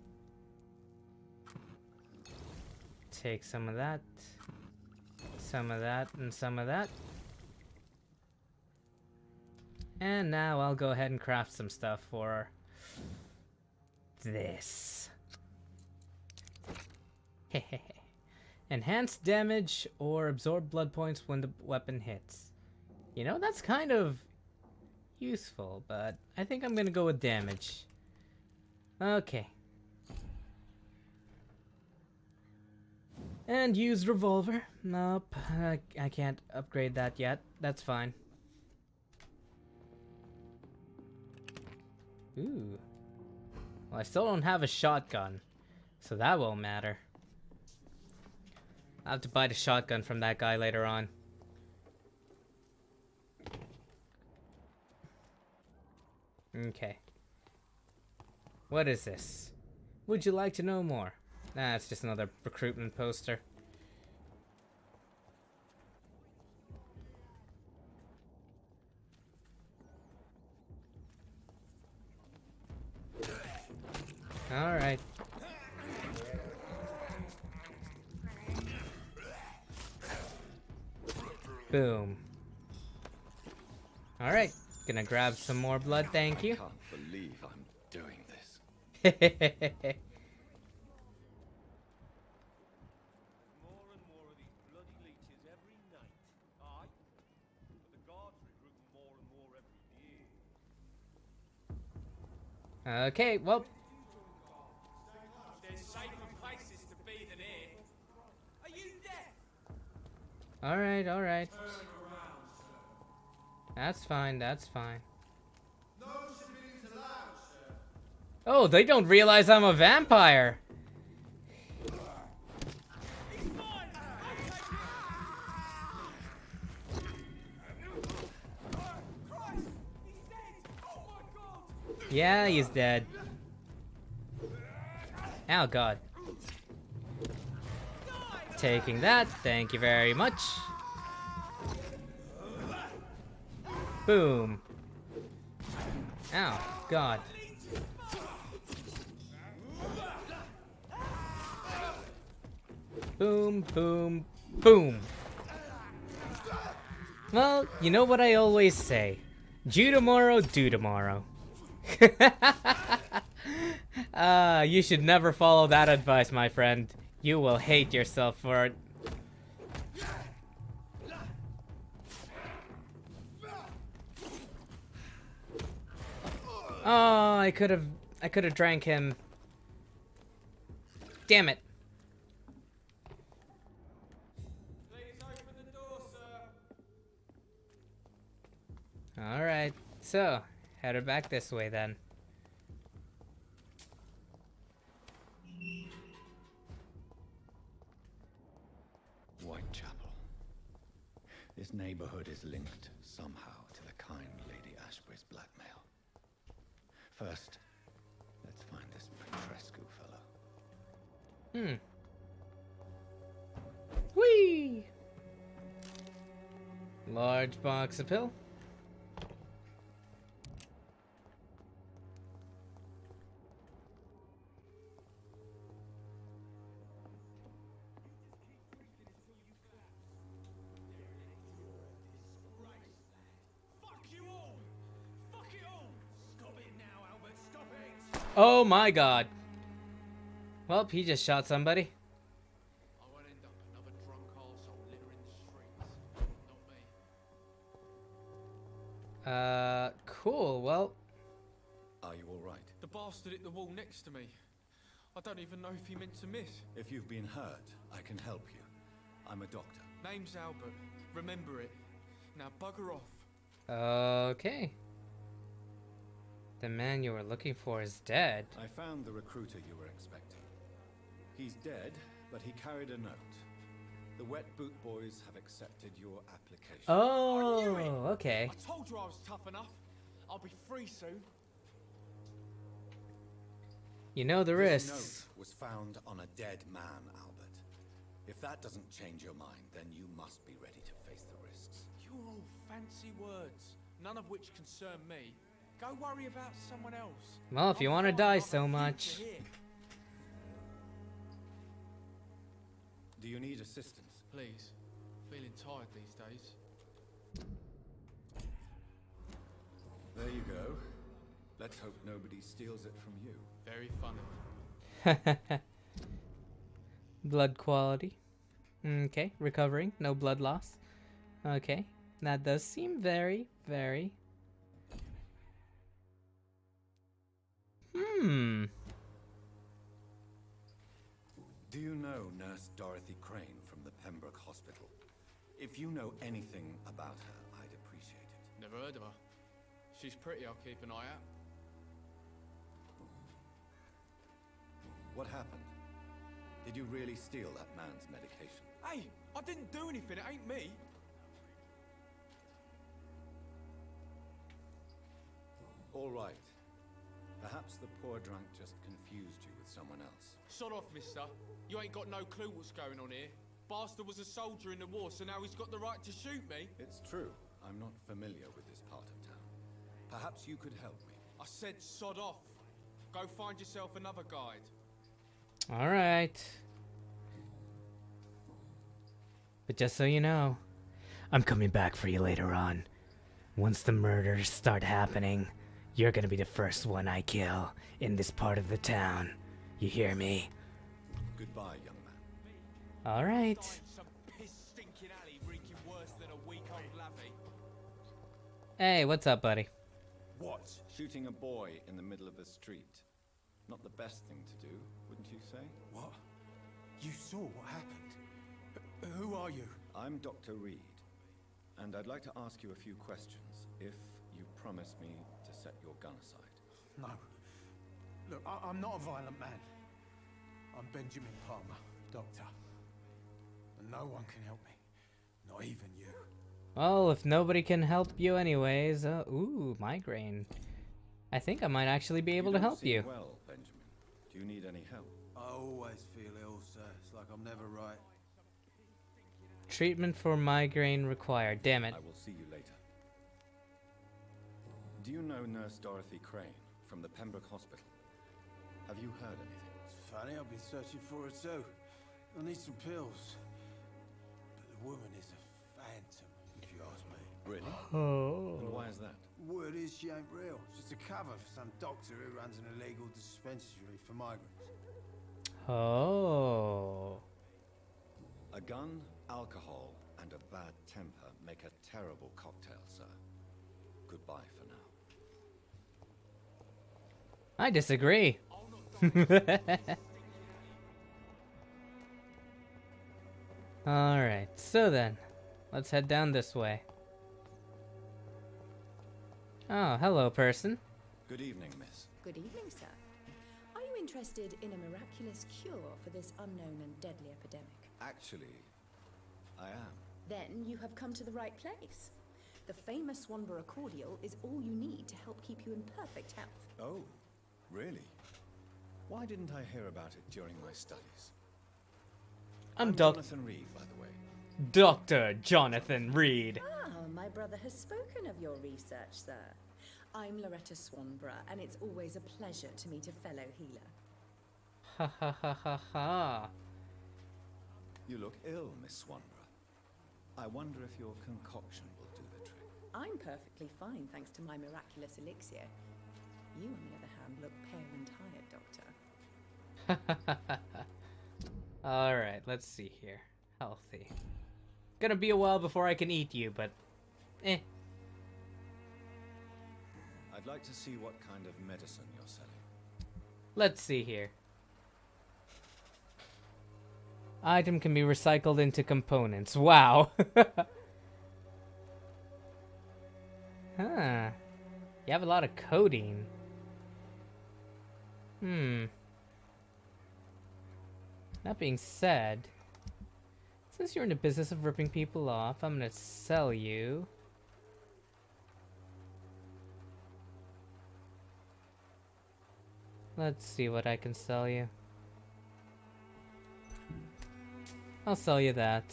Take some of that, and some of that. And now I'll go ahead and craft some stuff for this. Enhanced damage or absorb blood points when the weapon hits. You know, that's kind of useful, but I think I'm gonna go with damage. Okay. And use revolver. Nope, I can't upgrade that yet. That's fine. Ooh. Well, I still don't have a shotgun, so that won't matter. I'll have to buy the shotgun from that guy later on. Okay. What is this? Would you like to know more? Nah, it's just another recruitment poster. Alright. Boom. Alright, gonna grab some more blood, thank you. I can't believe I'm doing this. Okay, well. There's safer places to be than here. Are you deaf? Alright, alright. That's fine, that's fine. No civilians allowed, sir. Oh, they don't realize I'm a vampire. Yeah, he's dead. Oh, God. Taking that, thank you very much. Boom. Ow, God. Boom, boom, boom. Well, you know what I always say. Do tomorrow, do tomorrow. You should never follow that advice, my friend. You will hate yourself for it. Oh, I could have drank him. Damn it. All right. So, headed back this way then. Whitechapel. This neighborhood is linked somehow to the kind Lady Ashbury's blackmail. First, let's find this Petrescu fellow. Whee! Large box of pill. Oh my God. Well, he just shot somebody. Cool, well. Are you alright? The bastard hit the wall next to me. I don't even know if he meant to miss. If you've been hurt, I can help you. I'm a doctor. Name's Albert. Remember it. Now bugger off. Okay. The man you were looking for is dead. I found the recruiter you were expecting. He's dead, but he carried a note. The Wet Boot Boys have accepted your application. Oh, okay. I told you I was tough enough. I'll be free soon. You know the risks. This note was found on a dead man, Albert. If that doesn't change your mind, then you must be ready to face the risks. You're all fancy words, none of which concern me. Go worry about someone else. Well, if you want to die so much. Do you need assistance? Please. Feeling tired these days. There you go. Let's hope nobody steals it from you. Very funny. Blood quality. Okay, recovering. No blood loss. Okay, that does seem very, very... Do you know Nurse Dorothy Crane from the Pembroke Hospital? If you know anything about her, I'd appreciate it. Never heard of her. She's pretty, I'll keep an eye out. What happened? Did you really steal that man's medication? Hey, I didn't do anything, it ain't me. All right. Perhaps the poor drunk just confused you with someone else. Sod off, mister. You ain't got no clue what's going on here. Bastard was a soldier in the war, so now he's got the right to shoot me. It's true. I'm not familiar with this part of town. Perhaps you could help me. I said sod off. Go find yourself another guide. Alright. But just so you know, I'm coming back for you later on. Once the murders start happening, you're gonna be the first one I kill in this part of the town. You hear me? Goodbye, young man. All right. Some piss-stinking alley reeking worse than a week-old lavvy. Hey, what's up, buddy? What? Shooting a boy in the middle of a street. Not the best thing to do, wouldn't you say? What? You saw what happened? Who are you? I'm Dr. Reed, and I'd like to ask you a few questions, if you promise me to set your gun aside. No. Look, I'm not a violent man. I'm Benjamin Palmer, doctor. And no one can help me. Not even you. Well, if nobody can help you anyways, ooh, migraine. I think I might actually be able to help you. Well, Benjamin, do you need any help? I always feel ill, sir. It's like I'm never right. Treatment for migraine required. Damn it. I will see you later. Do you know Nurse Dorothy Crane from the Pembroke Hospital? Have you heard anything? It's funny, I've been searching for her too. I need some pills. But the woman is a phantom, if you ask me. Really? Oh. And why is that? Word is she ain't real. She's a cover for some doctor who runs an illegal dispensary for migrants. Oh. A gun, alcohol, and a bad temper make a terrible cocktail, sir. Goodbye for now. I disagree. Alright, so then, let's head down this way. Oh, hello, person. Good evening, miss. Good evening, sir. Are you interested in a miraculous cure for this unknown and deadly epidemic? Actually, I am. Then you have come to the right place. The famous Swanborough cordial is all you need to help keep you in perfect health. Oh, really? Why didn't I hear about it during my studies? I'm Jonathan Reed, by the way. Dr. Jonathan Reed. Ah, my brother has spoken of your research, sir. I'm Loretta Swanborough, and it's always a pleasure to meet a fellow healer. Ha ha ha ha ha. You look ill, Miss Swanborough. I wonder if your concoction will do the trick. I'm perfectly fine, thanks to my miraculous elixir. You, on the other hand, look pale and tired, Doctor. Alright, let's see here. Healthy. Gonna be a while before I can eat you, but eh. I'd like to see what kind of medicine you're selling. Let's see here. Item can be recycled into components. Wow. Huh. You have a lot of codeine. That being said, since you're in the business of ripping people off, I'm gonna sell you. Let's see what I can sell you. I'll sell you that.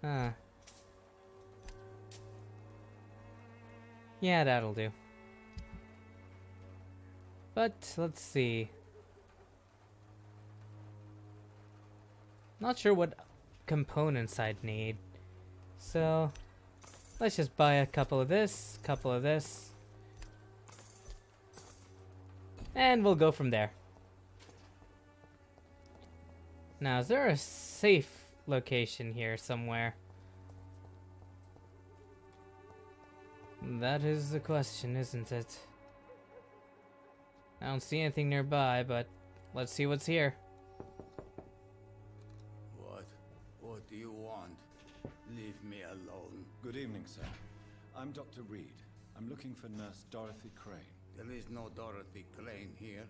Huh. Yeah, that'll do. But, let's see. Not sure what components I'd need. So, let's just buy a couple of this, and we'll go from there. Now, is there a safe location here somewhere? That is the question, isn't it? I don't see anything nearby, but let's see what's here. What do you want? Leave me alone. Good evening, sir. I'm Dr. Reed. I'm looking for Nurse Dorothy Crane. There is no Dorothy Crane here.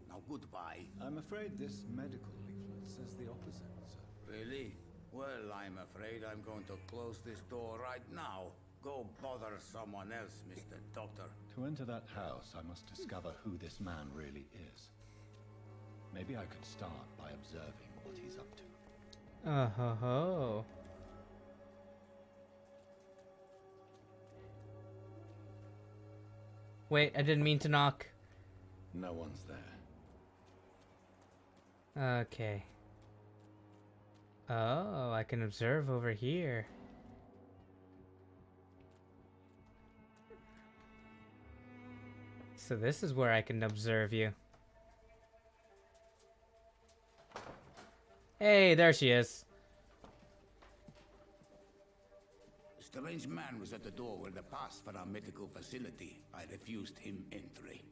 Now goodbye. I'm afraid this medical leaflet says the opposite, sir. Really? Well, I'm afraid I'm going to close this door right now. Go bother someone else, Mr. Doctor. To enter that house, I must discover who this man really is. Maybe I could start by observing what he's up to. Oh-ho-ho. Wait, I didn't mean to knock. No one's there. Okay. Oh, I can observe over here. So this is where I can observe you. Hey, there she is. A strange man was at the door with a pass for our medical facility. I refused him entry.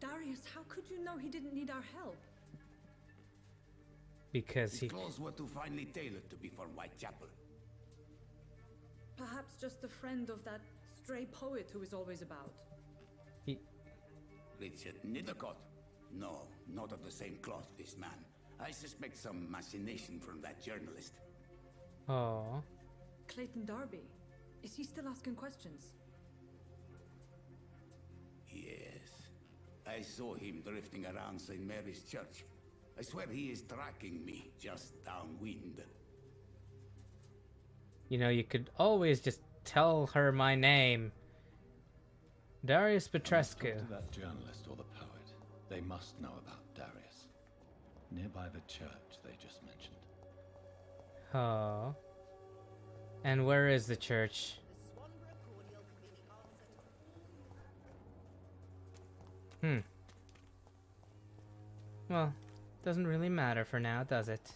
Darius, how could you know he didn't need our help? Because His he... clothes were too finely tailored to be for Whitechapel. Perhaps just a friend of that stray poet who is always about. Richard Nithercott? No, not of the same cloth, this man. I suspect some machination from that journalist. Oh. Clayton Darby. Is he still asking questions? Yes. I saw him drifting around St. Mary's Church. I swear he is tracking me, just downwind. You know, you could always just tell her my name. Darius Petrescu. Talk to that journalist or the poet. They must know about Darius. Nearby the church they just mentioned. Oh. And where is the church? Well, doesn't really matter for now, does it?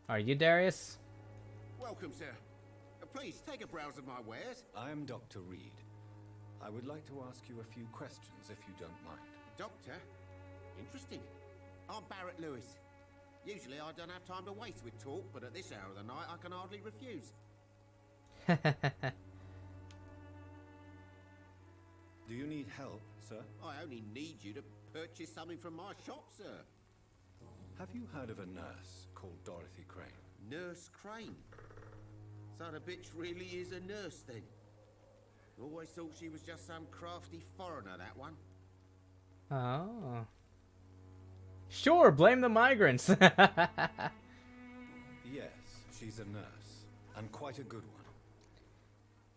Are you Darius? Welcome, sir. Please take a browse of my wares. I am Dr. Reed. I would like to ask you a few questions if you don't mind. Doctor? Interesting. I'm Barrett Lewis. Usually I don't have time to waste with talk, but at this hour of the night I can hardly refuse. Do you need help, sir? I only need you to purchase something from my shop, sir. Have you heard of a nurse called Dorothy Crane? Nurse Crane? So the bitch really is a nurse, then? Always thought she was just some crafty foreigner, that one. Oh. Sure, blame the migrants. Yes, she's a nurse, and quite a good one.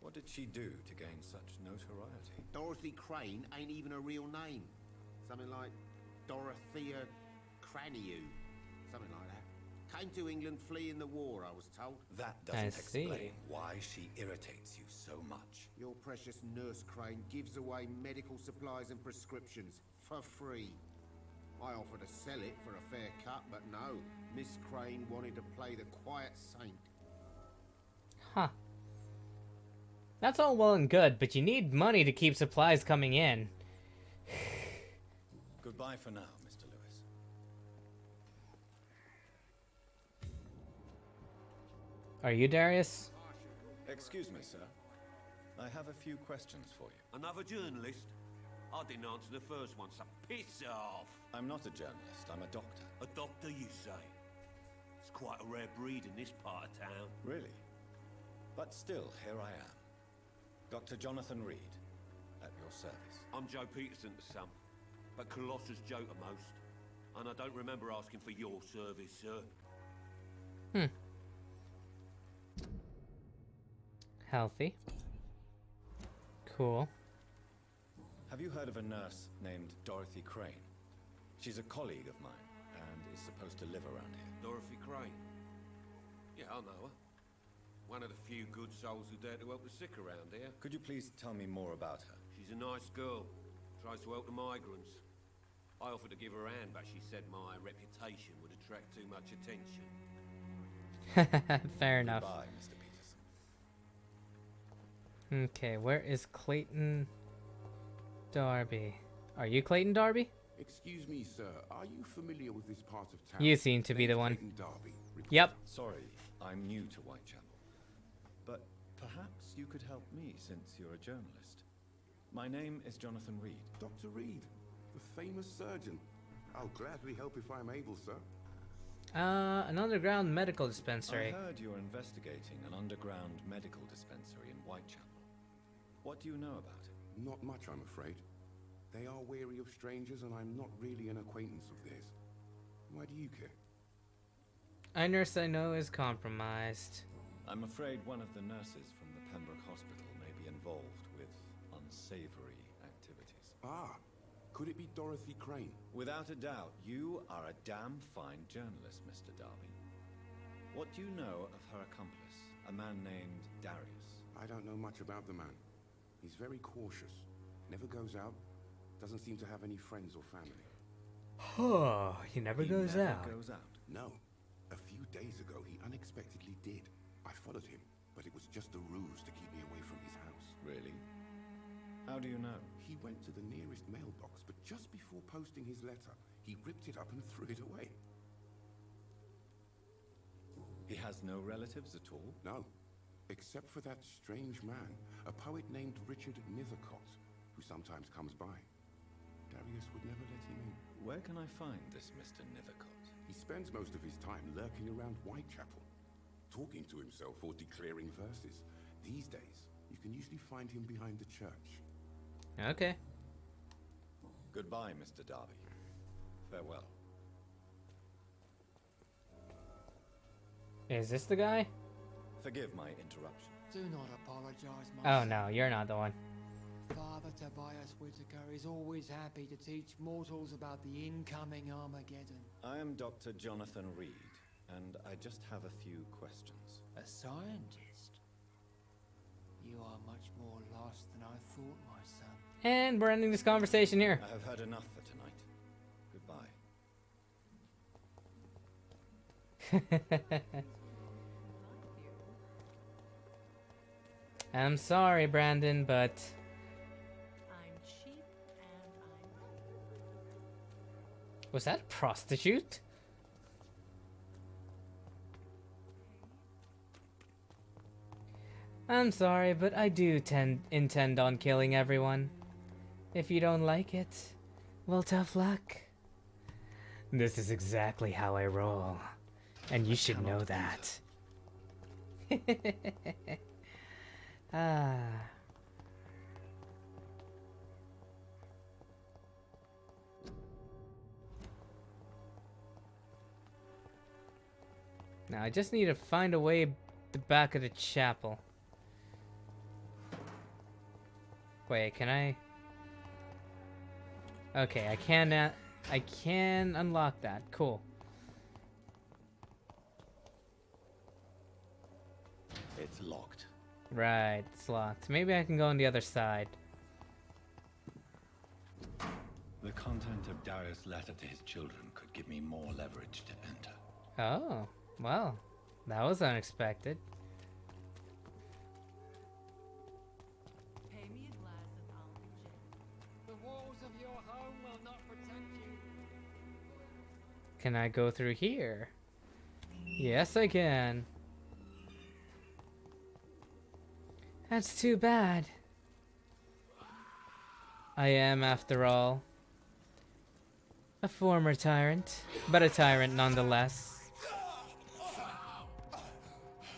What did she do to gain such notoriety? Dorothy Crane ain't even a real name. Something like Dorothea Craniu. Something like that. Came to England fleeing the war, I was told. That doesn't explain why she irritates you so much. Your precious Nurse Crane gives away medical supplies and prescriptions for free. I offered to sell it for a fair cut, but no. Miss Crane wanted to play the quiet saint. Huh. That's all well and good, but you need money to keep supplies coming in. Goodbye for now, Mr. Lewis. Are you Darius? Excuse me, sir. I have a few questions for you. Another journalist? I didn't answer the first one, so piss off! I'm not a journalist, I'm a doctor. A doctor, you say? It's quite a rare breed in this part of town. Really? But still, here I am. Dr. Jonathan Reed, at your service. I'm Joe Peterson to some, but Colossus Joe to most. And I don't remember asking for your service, sir. Healthy. Cool. Have you heard of a nurse named Dorothy Crane? She's a colleague of mine, and is supposed to live around here. Dorothy Crane? Yeah, I know her. One of the few good souls who dare to help the sick around here. Could you please tell me more about her? She's a nice girl. Tries to help the migrants. I offered to give her a hand, but she said my reputation would attract too much attention. Fair enough. Goodbye, Mr. Peterson. Okay, where is Clayton Darby? Are you Clayton Darby? Excuse me, sir. Are you familiar with this part of town? You seem to be the one. Clayton Darby. Yep. Sorry, I'm new to Whitechapel. But perhaps you could help me since you're a journalist. My name is Jonathan Reed. Dr. Reed, the famous surgeon. I'll gladly help if I'm able, sir. An underground medical dispensary. I heard you're investigating an underground medical dispensary in Whitechapel. What do you know about it? Not much, I'm afraid. They are wary of strangers, and I'm not really an acquaintance of theirs. Why do you care? A nurse I know is compromised. I'm afraid one of the nurses from the Pembroke Hospital may be involved with unsavory activities. Ah, Could it be Dorothy Crane? Without a doubt, you are a damn fine journalist, Mr. Darby. What do you know of her accomplice, a man named Darius? I don't know much about the man. He's very cautious. Never goes out. Doesn't seem to have any friends or family. Oh, he never goes out. No. A few days ago, he unexpectedly did. I followed him, but it was just a ruse to keep me away from his house. Really? How do you know? He went to the nearest mailbox, but just before posting his letter, he ripped it up and threw it away. He has no relatives at all? No. Except for that strange man, a poet named Richard Nethercott, who sometimes comes by. Darius would never let him in. Where can I find this Mr. Nethercott? He spends most of his time lurking around Whitechapel, talking to himself or declaring verses. These days, you can usually find him behind the church. Okay. Goodbye, Mr. Darby. Farewell. Is this the guy? Forgive my interruption. Do not apologize, Oh no, you're not the one. Father Tobias Whitaker is always happy to teach mortals about the incoming Armageddon. I am Dr. Jonathan Reed, and I just have a few questions. A scientist? You are much more lost than I thought, my son. And we're ending this conversation here. I have heard enough for tonight. Goodbye. I'm sorry, Brandon, but I'm cheap and was that a prostitute? I'm sorry, but I do intend on killing everyone. If you don't like it, well, tough luck. This is exactly how I roll, and you should know that. Ah. Now I just need to find a way the back of the chapel. Wait, can I? Okay, I can unlock that. Cool. It's locked. Right, it's locked. Maybe I can go on the other side. The content of Darius' letter to his children could give me more leverage to enter. Oh, well, that was unexpected. Pay me a glass of almond gin. The walls of your home will not protect you. Can I go through here? Yes, I can. That's too bad. I am, after all, a former tyrant, but a tyrant nonetheless.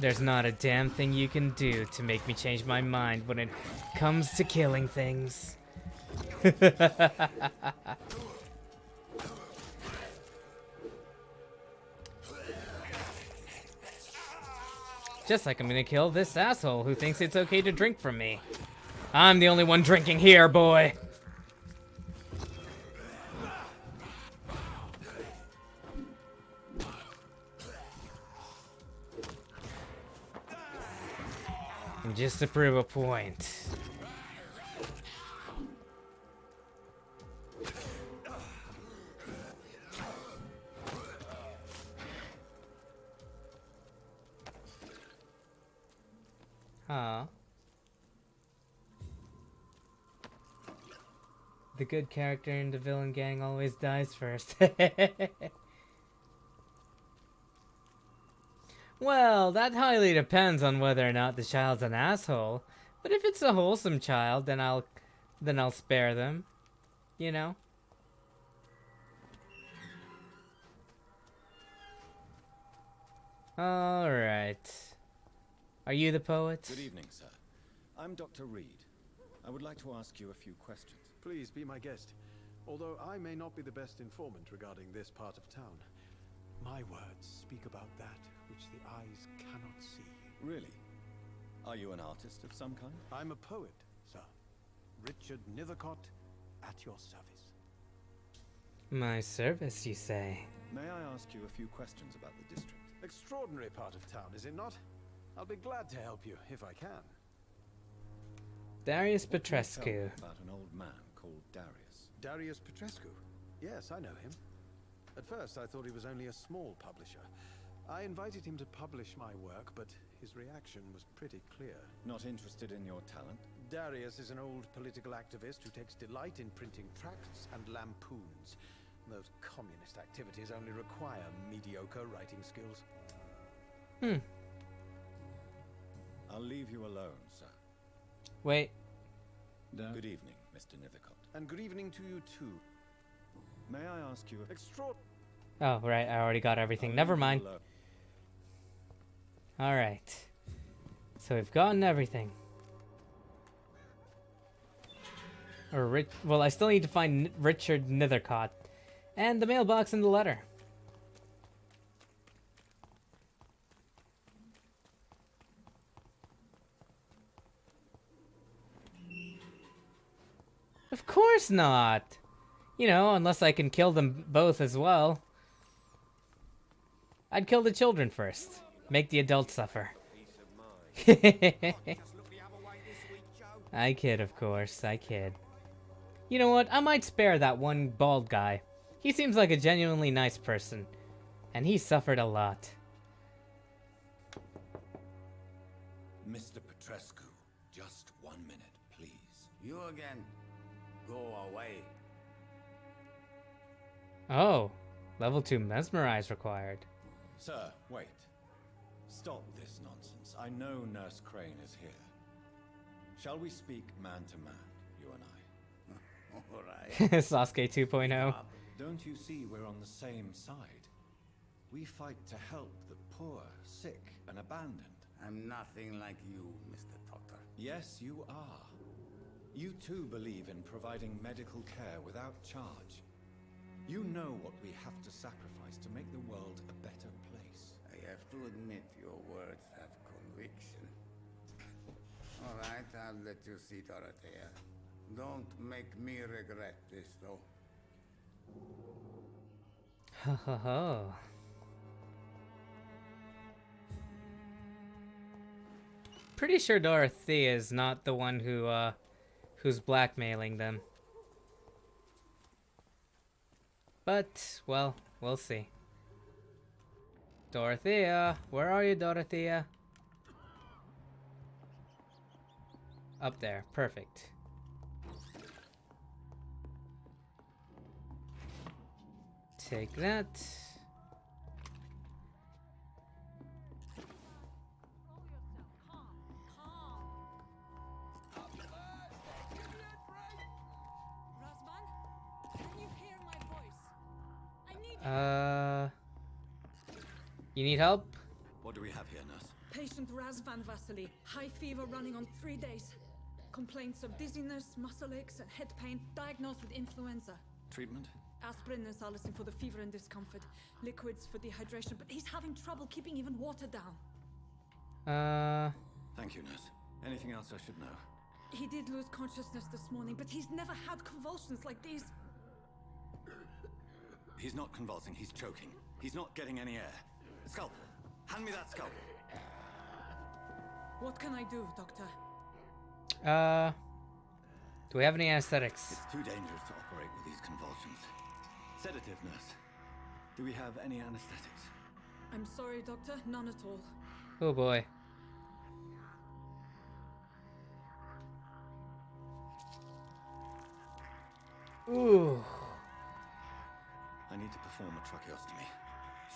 There's not a damn thing you can do to make me change my mind when it comes to killing things. Just like I'm gonna kill this asshole who thinks it's okay to drink from me. I'm the only one drinking here, boy. And just to prove a point. Huh. The good character in the villain gang always dies first. Well, that highly depends on whether or not the child's an asshole. But if it's a wholesome child, then I'll spare them. You know? All right. Are you the poet? Good evening, sir. I'm Dr. Reed. I would like to ask you a few questions. Please be my guest. Although I may not be the best informant regarding this part of town, my words speak about that which the eyes cannot see. Really? Are you an artist of some kind? I'm a poet, sir. Richard Nethercott, at your service. My service, you say? May I ask you a few questions about the district? Extraordinary part of town, is it not? I'll be glad to help you, if I can. Darius What can you tell me Petrescu. about an old man called Darius? Darius Petrescu? Yes, I know him. At first, I thought he was only a small publisher. I invited him to publish my work, but his reaction was pretty clear. Not interested in your talent? Darius is an old political activist who takes delight in printing tracts and lampoons. Those communist activities only require mediocre writing skills. I'll leave you alone, sir. Wait. Good evening, Mr. Nithercott. And good evening to you too. May I ask you a... Oh, right, I already got everything. Never mind. Alright. So we've gotten everything. Well, I still need to find Richard Nithercott. And the mailbox and the letter. Of course not! You know, unless I can kill them both as well. I'd kill the children first. Make the adults suffer. I kid, of course. I kid. You know what? I might spare that one bald guy. He seems like a genuinely nice person. And he suffered a lot. Mr. Petrescu, just 1 minute, please. You again. Go away. Oh. Level 2 mesmerize required. Sir, wait. Stop this nonsense. I know Nurse Crane is here. Shall we speak man to man, you and I? All right. Sasuke 2.0. Don't you see we're on the same side? We fight to help the poor, sick, and abandoned. I'm nothing like you, Mr. Doctor. Yes, you are. You too believe in providing medical care without charge. You know what we have to sacrifice to make the world a better place. I have to admit your words have conviction. All right, I'll let you see Dorothea. Don't make me regret this, though. Ho ho ho. Pretty sure Dorothea is not the one who's blackmailing them. But, well, we'll see. Dorothea, where are you, Dorothea? Up there, perfect. Take that. You need help? What do we have here, nurse? Patient Razvan Vasily. High fever running on 3 days. Complaints of dizziness, muscle aches, and head pain. Diagnosed with influenza. Treatment? Aspirin and salicin for the fever and discomfort. Liquids for dehydration, but he's having trouble keeping even water down. Thank you, nurse. Anything else I should know? He did lose consciousness this morning, but he's never had convulsions like these. He's not convulsing, he's choking. He's not getting any air. Scalpel! Hand me that scalpel! What can I do, Doctor? Do we have any anesthetics? It's too dangerous to operate with these convulsions. Sedative, nurse. Do we have any anesthetics? I'm sorry, Doctor. None at all. Oh boy. Ooh. I need to perform a tracheostomy.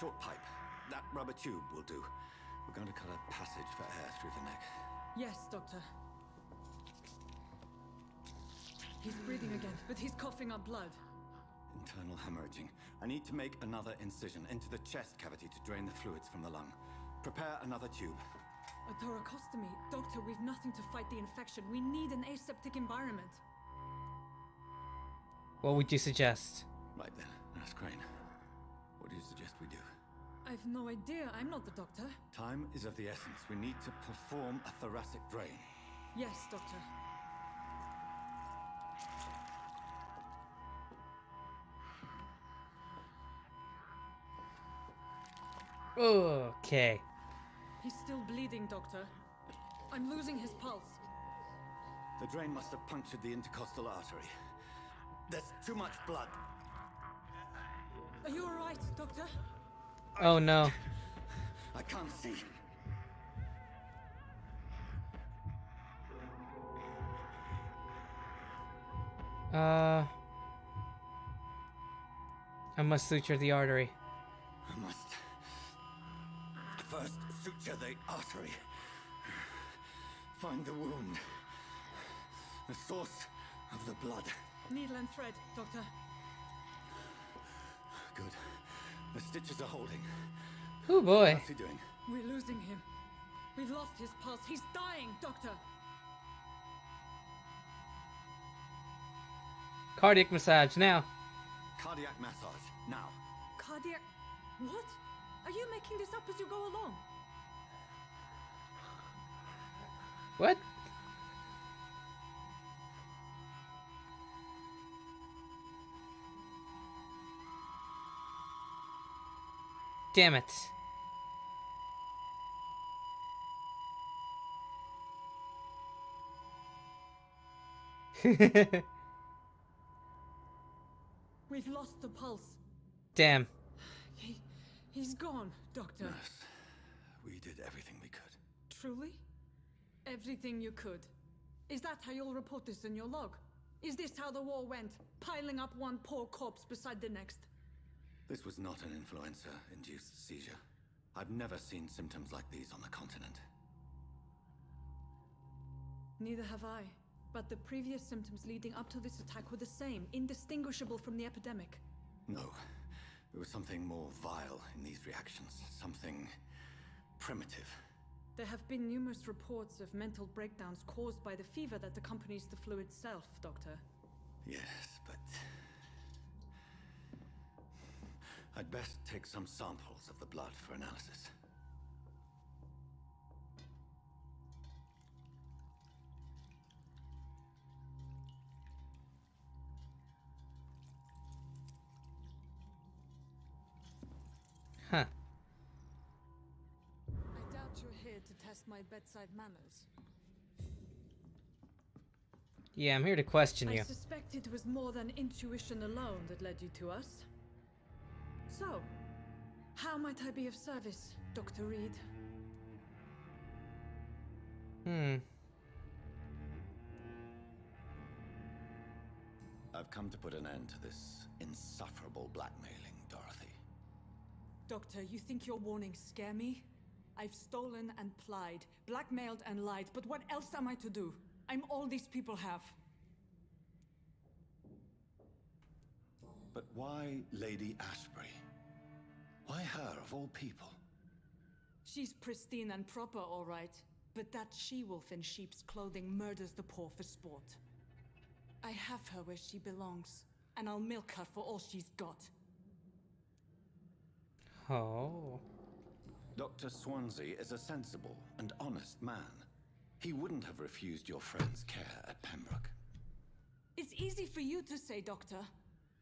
Short pipe. That rubber tube will do. We're going to cut a passage for air through the neck. Yes, Doctor. He's breathing again, but he's coughing up blood. Internal hemorrhaging. I need to make another incision into the chest cavity to drain the fluids from the lung. Prepare another tube. A thoracostomy. Doctor, we've nothing to fight the infection. We need an aseptic environment. What would you suggest? Right then, Nurse Crane. What do you suggest we do? I've no idea. I'm not the doctor. Time is of the essence. We need to perform a thoracic drain. Yes, Doctor. Okay. He's still bleeding, Doctor. I'm losing his pulse. The drain must have punctured the intercostal artery. There's too much blood. Are you alright, Doctor? Oh no. I can't see. I must suture the artery. I must first suture the artery. Find the wound. The source of the blood. Needle and thread, Doctor. Good. The stitches are holding. Oh boy. What's he doing? We're losing him. We've lost his pulse. He's dying, Doctor. Cardiac massage now. Cardiac massage now. Cardiac... What? Are you making this up as you go along? What? Damn it. We've lost the pulse. Damn. He's gone, Doctor. Nurse, we did everything we could. Truly? Everything you could. Is that how you'll report this in your log? Is this how the war went? Piling up one poor corpse beside the next? This was not an influenza-induced seizure. I've never seen symptoms like these on the continent. Neither have I. But the previous symptoms leading up to this attack were the same, indistinguishable from the epidemic. No. There was something more vile in these reactions. Something primitive. There have been numerous reports of mental breakdowns caused by the fever that accompanies the flu itself, Doctor. Yes, but... I'd best take some samples of the blood for analysis. Huh. I doubt you're here to test my bedside manners. Yeah, I'm here to question you. I suspect it was more than intuition alone that led you to us. So, how might I be of service, Dr. Reed? I've come to put an end to this insufferable blackmailing, Dorothy. Doctor, you think your warnings scare me? I've stolen and plied, blackmailed and lied, but what else am I to do? I'm all these people have. But why Lady Ashbury? Why her, of all people? She's pristine and proper, all right. But that she-wolf in sheep's clothing murders the poor for sport. I have her where she belongs, and I'll milk her for all she's got. Oh. Dr. Swansea is a sensible and honest man. He wouldn't have refused your friend's care at Pembroke. It's easy for you to say, Doctor.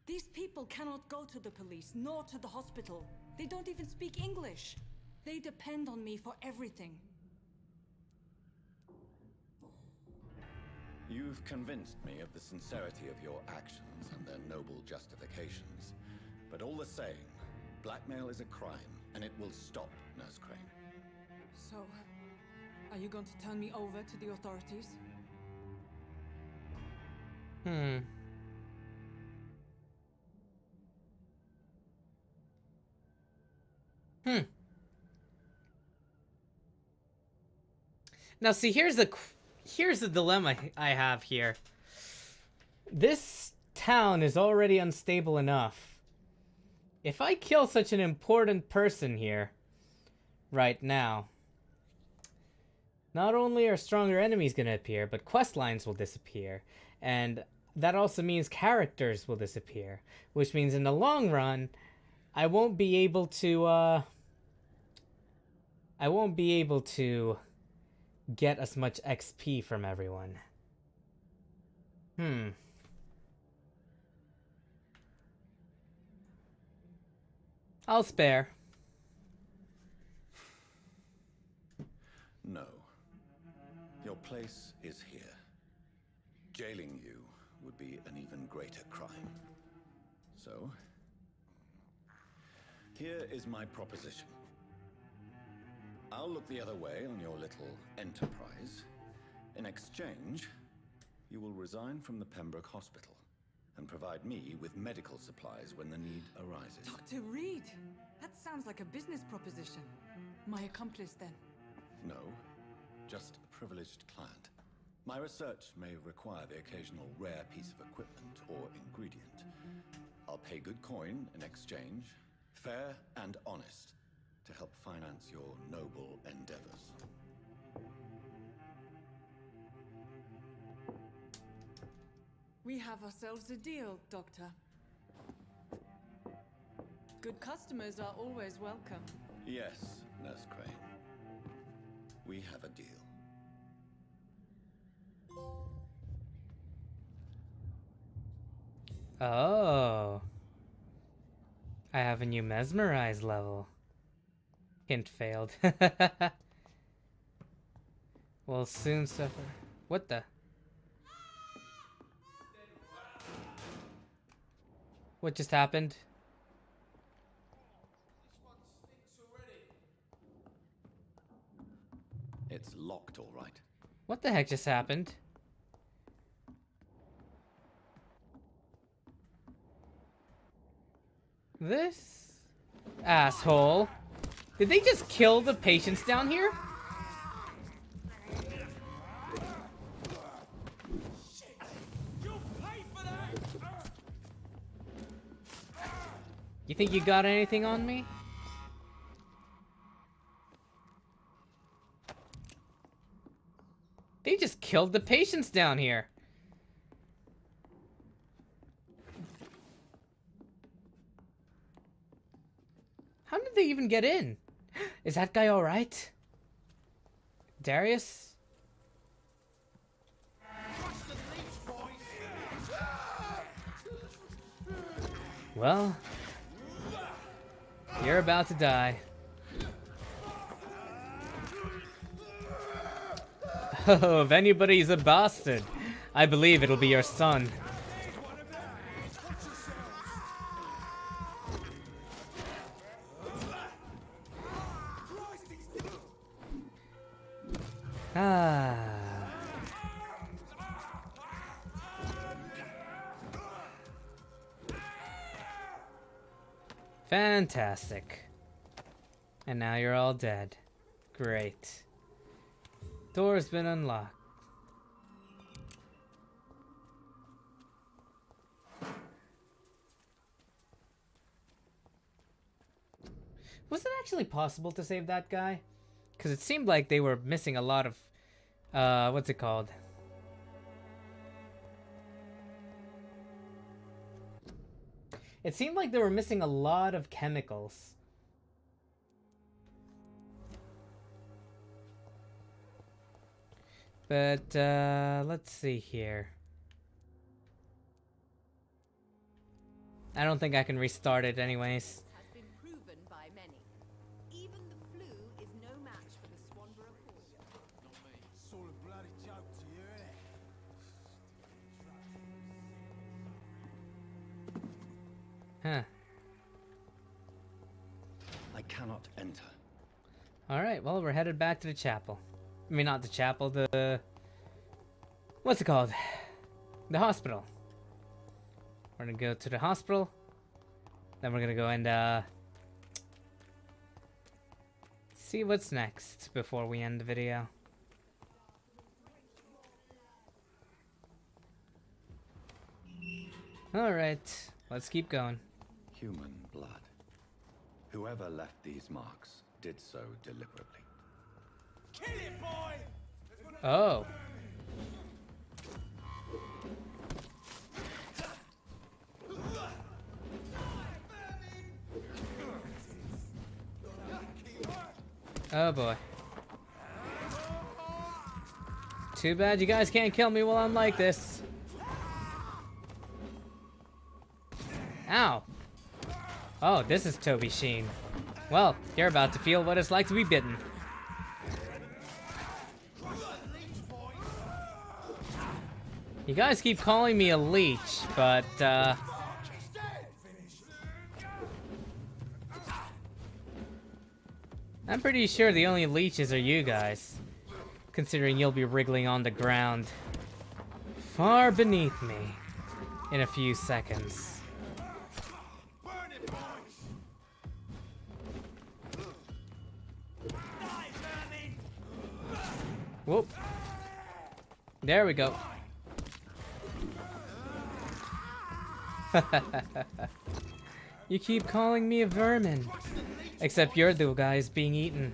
These people cannot go to the police, nor to the hospital. They don't even speak English. They depend on me for everything. You've convinced me of the sincerity of your actions and their noble justifications. But all the same, blackmail is a crime, and it will stop, Nurse Crane. So, are you going to turn me over to the authorities? Now see, here's the dilemma I have here. This town is already unstable enough. If I kill such an important person here right now, not only are stronger enemies going to appear, but quest lines will disappear. And that also means characters will disappear, which means in the long run, I won't be able to get as much XP from everyone. I'll spare. No. Your place is here. Jailing you would be an even greater crime. So, here is my proposition. I'll look the other way on your little enterprise. In exchange, you will resign from the Pembroke Hospital and provide me with medical supplies when the need arises. Dr. Reed! That sounds like a business proposition. My accomplice, then? No, just a privileged client. My research may require the occasional rare piece of equipment or ingredient. I'll pay good coin in exchange, fair and honest, to help finance your noble endeavors. We have ourselves a deal, Doctor. Good customers are always welcome. Yes, Nurse Crane. We have a deal. Oh. I have a new mesmerize level. Hint failed. We'll soon suffer. What the? What just happened? It's locked, all right. What the heck just happened? This asshole. Did they just kill the patients down here? You think you got anything on me? They just killed the patients down here. How did they even get in? Is that guy alright? Darius? Well, you're about to die. Oh, if anybody's a bastard, I believe it'll be your son. Ah. Fantastic. And now you're all dead. Great. Door's been unlocked. Was it actually possible to save that guy? Because it seemed like they were missing a lot of, what's it called? It seemed like they were missing a lot of chemicals. But, let's see here. I don't think I can restart it anyways. Has been proven by many. Even the flu is no match for the Swanborough pool. Not me. It's all a bloody joke to you, innit? Huh. I cannot enter. Alright, well, we're headed back to the chapel. I mean, not the chapel, the... What's it called? The hospital. We're gonna go to the hospital. Then we're gonna go and, see what's next before we end the video. Alright, let's keep going. Human blood. Whoever left these marks did so deliberately. Kill it, boy! Oh. Oh boy. Too bad you guys can't kill me while I'm like this. Ow. Oh, this is Toby Sheen. Well, you're about to feel what it's like to be bitten. You guys keep calling me a leech, but, I'm pretty sure the only leeches are you guys, considering you'll be wriggling on the ground far beneath me in a few seconds. Whoop. There we go. You keep calling me a vermin. Except you're the guys being eaten.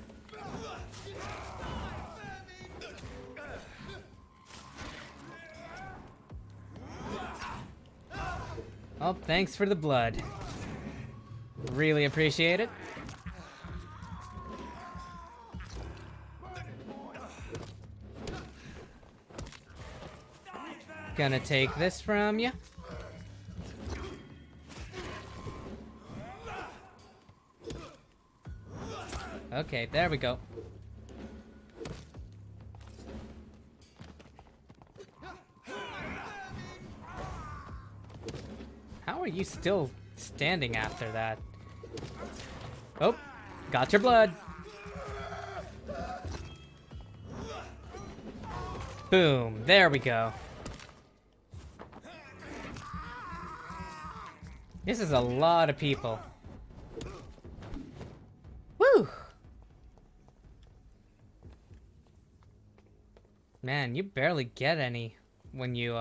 Oh, thanks for the blood. Really appreciate it. Gonna take this from you. Okay, there we go. How are you still standing after that? Oh, got your blood. Boom, there we go. This is a lot of people. Woo! Man, you barely get any when you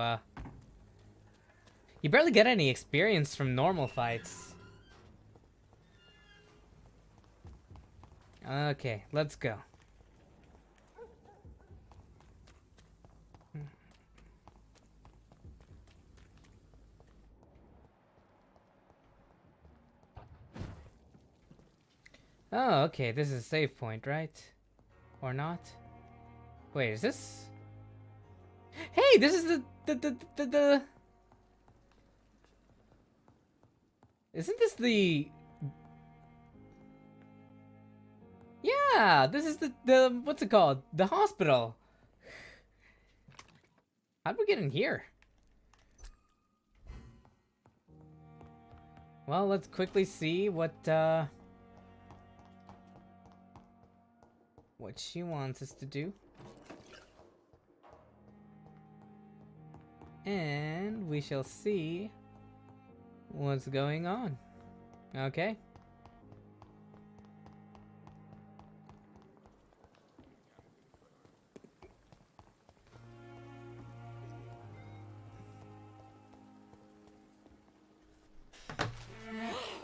barely get any experience from normal fights. Okay, let's go. Oh, okay, this is a save point, right? Or not? Wait, is this... Hey, this is the... Isn't this the... Yeah, this is the... What's it called? The hospital. How'd we get in here? Well, let's quickly see what she wants us to do. And we shall see what's going on. Okay.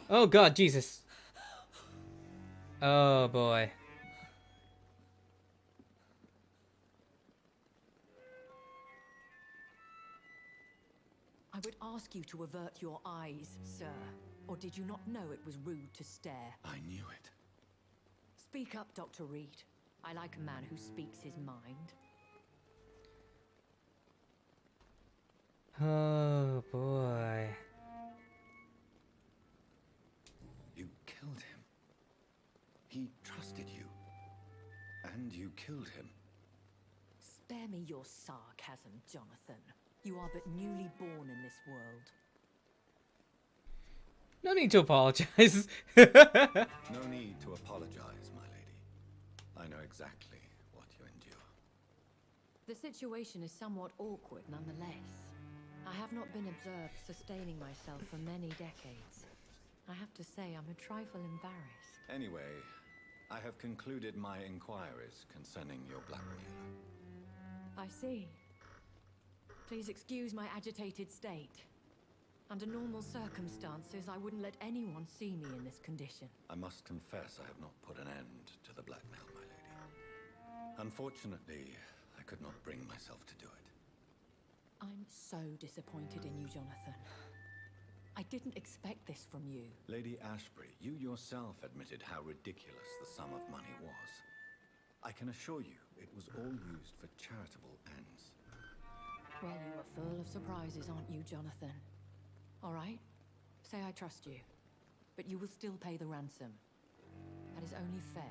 Oh God, Jesus. Oh boy. I would ask you to avert your eyes, sir. Or did you not know it was rude to stare? I knew it. Speak up, Dr. Reed. I like a man who speaks his mind. Oh boy. You killed him. He trusted you. And you killed him. Spare me your sarcasm, Jonathan. You are but newly born in this world. No need to apologize. No need to apologize, my lady. I know exactly what you endure. The situation is somewhat awkward nonetheless. I have not been observed sustaining myself for many decades. I have to say I'm a trifle embarrassed. Anyway, I have concluded my inquiries concerning your blackmail. I see. Please excuse my agitated state. Under normal circumstances, I wouldn't let anyone see me in this condition. I must confess I have not put an end to the blackmail, my lady. Unfortunately, I could not bring myself to do it. I'm so disappointed in you, Jonathan. I didn't expect this from you. Lady Ashbury, you yourself admitted how ridiculous the sum of money was. I can assure you, it was all used for charitable ends. Well, you are full of surprises, aren't you, Jonathan? All right, say I trust you, but you will still pay the ransom. That is only fair.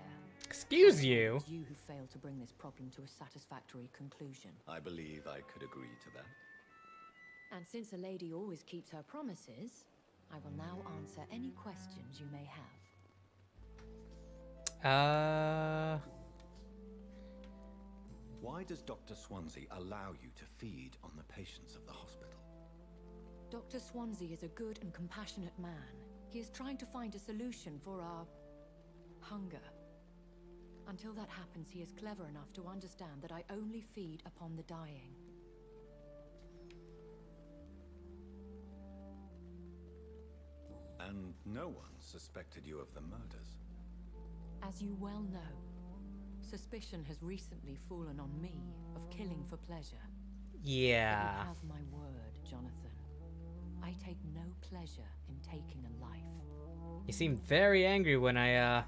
Excuse you? It's you who failed to bring this problem to a satisfactory conclusion. I believe I could agree to that. And since a lady always keeps her promises, I will now answer any questions you may have. Why does Dr. Swansea allow you to feed on the patients of the hospital? Dr. Swansea is a good and compassionate man. He is trying to find a solution for our hunger. Until that happens, he is clever enough to understand that I only feed upon the dying. And no one suspected you of the murders? As you well know, suspicion has recently fallen on me of killing for pleasure. Yeah. But you have my word, Jonathan. I take no pleasure in taking a life. You seemed very angry when I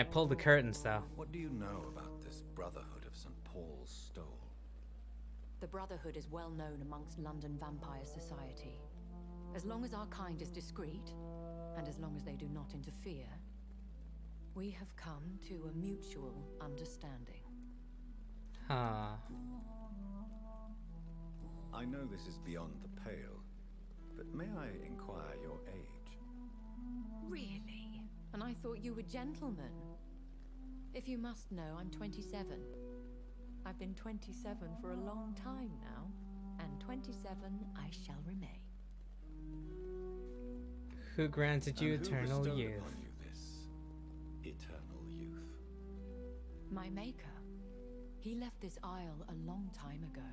pulled the curtains, though. What do you know about this Brotherhood of St. Paul's Stole? The Brotherhood is well known amongst London Vampire Society. As long as our kind is discreet, and as long as they do not interfere, we have come to a mutual understanding. Huh. I know this is beyond the pale, but may I inquire your age? Really? And I thought you were gentlemen. If you must know, I'm 27. I've been 27 for a long time now, and 27 I shall remain. Who granted you And who eternal bestowed youth? upon you this eternal youth? My maker. He left this isle a long time ago.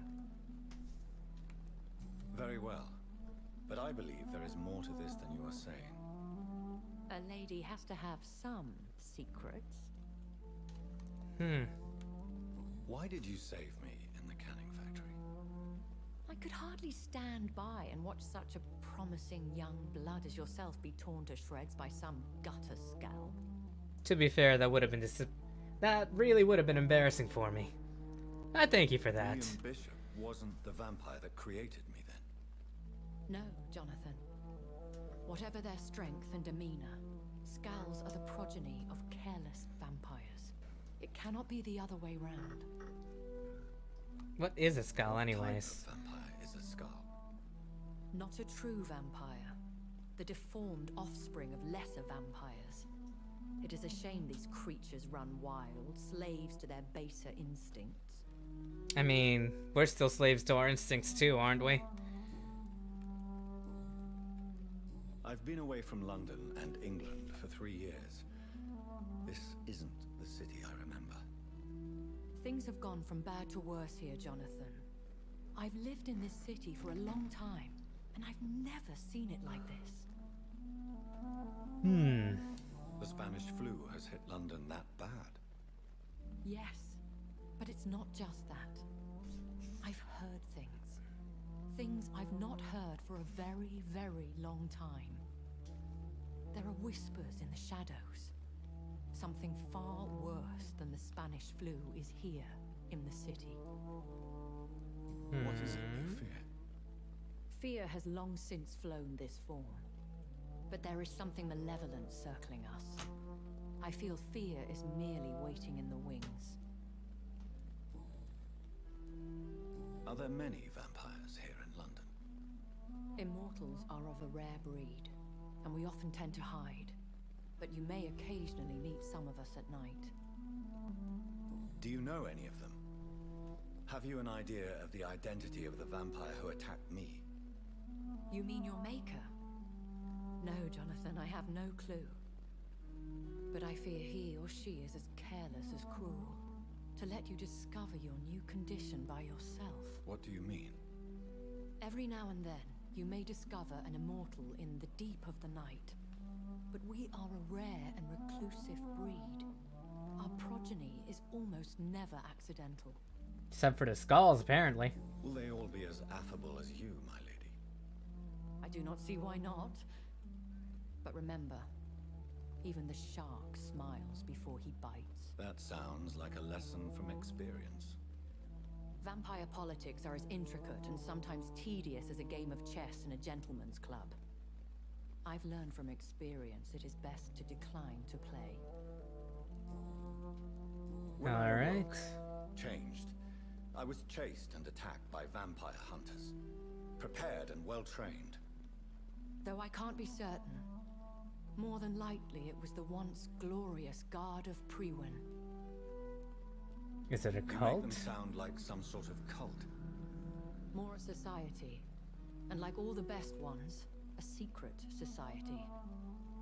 Very well. But I believe there is more to this than you are saying. A lady has to have some secrets. Why did you save me in the canning factory? I could hardly stand by and watch such a promising young blood as yourself be torn to shreds by some gutter scalp. To be fair, that would have been that really would have been embarrassing for me. I thank you for that. William Bishop wasn't the vampire that created me then. No, Jonathan. Whatever their strength and demeanor, Scowls are the progeny of careless vampires. It cannot be the other way round. What is a skull, anyways? What type of vampire is a skull? Not a true vampire. The deformed offspring of lesser vampires. It is a shame these creatures run wild, slaves to their baser instincts. I mean, we're still slaves to our instincts too, aren't we? I've been away from London and England for 3 years. This isn't the city I remember. Things have gone from bad to worse here, Jonathan. I've lived in this city for a long time, and I've never seen it like this. The Spanish flu has hit London that bad. Yes, but it's not just that. I've heard things. Things I've not heard for a very, very long time. There are whispers in the shadows. Something far worse than the Spanish flu is here in the city. What is it you fear? Fear has long since flown this form. But there is something malevolent circling us. I feel fear is merely waiting in the wings. Are there many vampires here in London? Immortals are of a rare breed, and we often tend to hide. But you may occasionally meet some of us at night. Do you know any of them? Have you an idea of the identity of the vampire who attacked me? You mean your maker? No, Jonathan, I have no clue. But I fear he or she is as careless as cruel. To let you discover your new condition by yourself. What do you mean? Every now and then, you may discover an immortal in the deep of the night. But we are a rare and reclusive breed. Our progeny is almost never accidental. Except for the skulls, apparently. Will they all be as affable as you, my lady? I do not see why not. But remember, even the shark smiles before he bites. That sounds like a lesson from experience. Vampire politics are as intricate and sometimes tedious as a game of chess in a gentleman's club. I've learned from experience it is best to decline to play. All right. Changed. I was chased and attacked by vampire hunters. prepared and well-trained. Though I can't be certain, more than likely it was the once glorious Guard of Priwen. Is it a You make cult? them sound like some sort of cult. More a society, and like all the best ones, a secret society.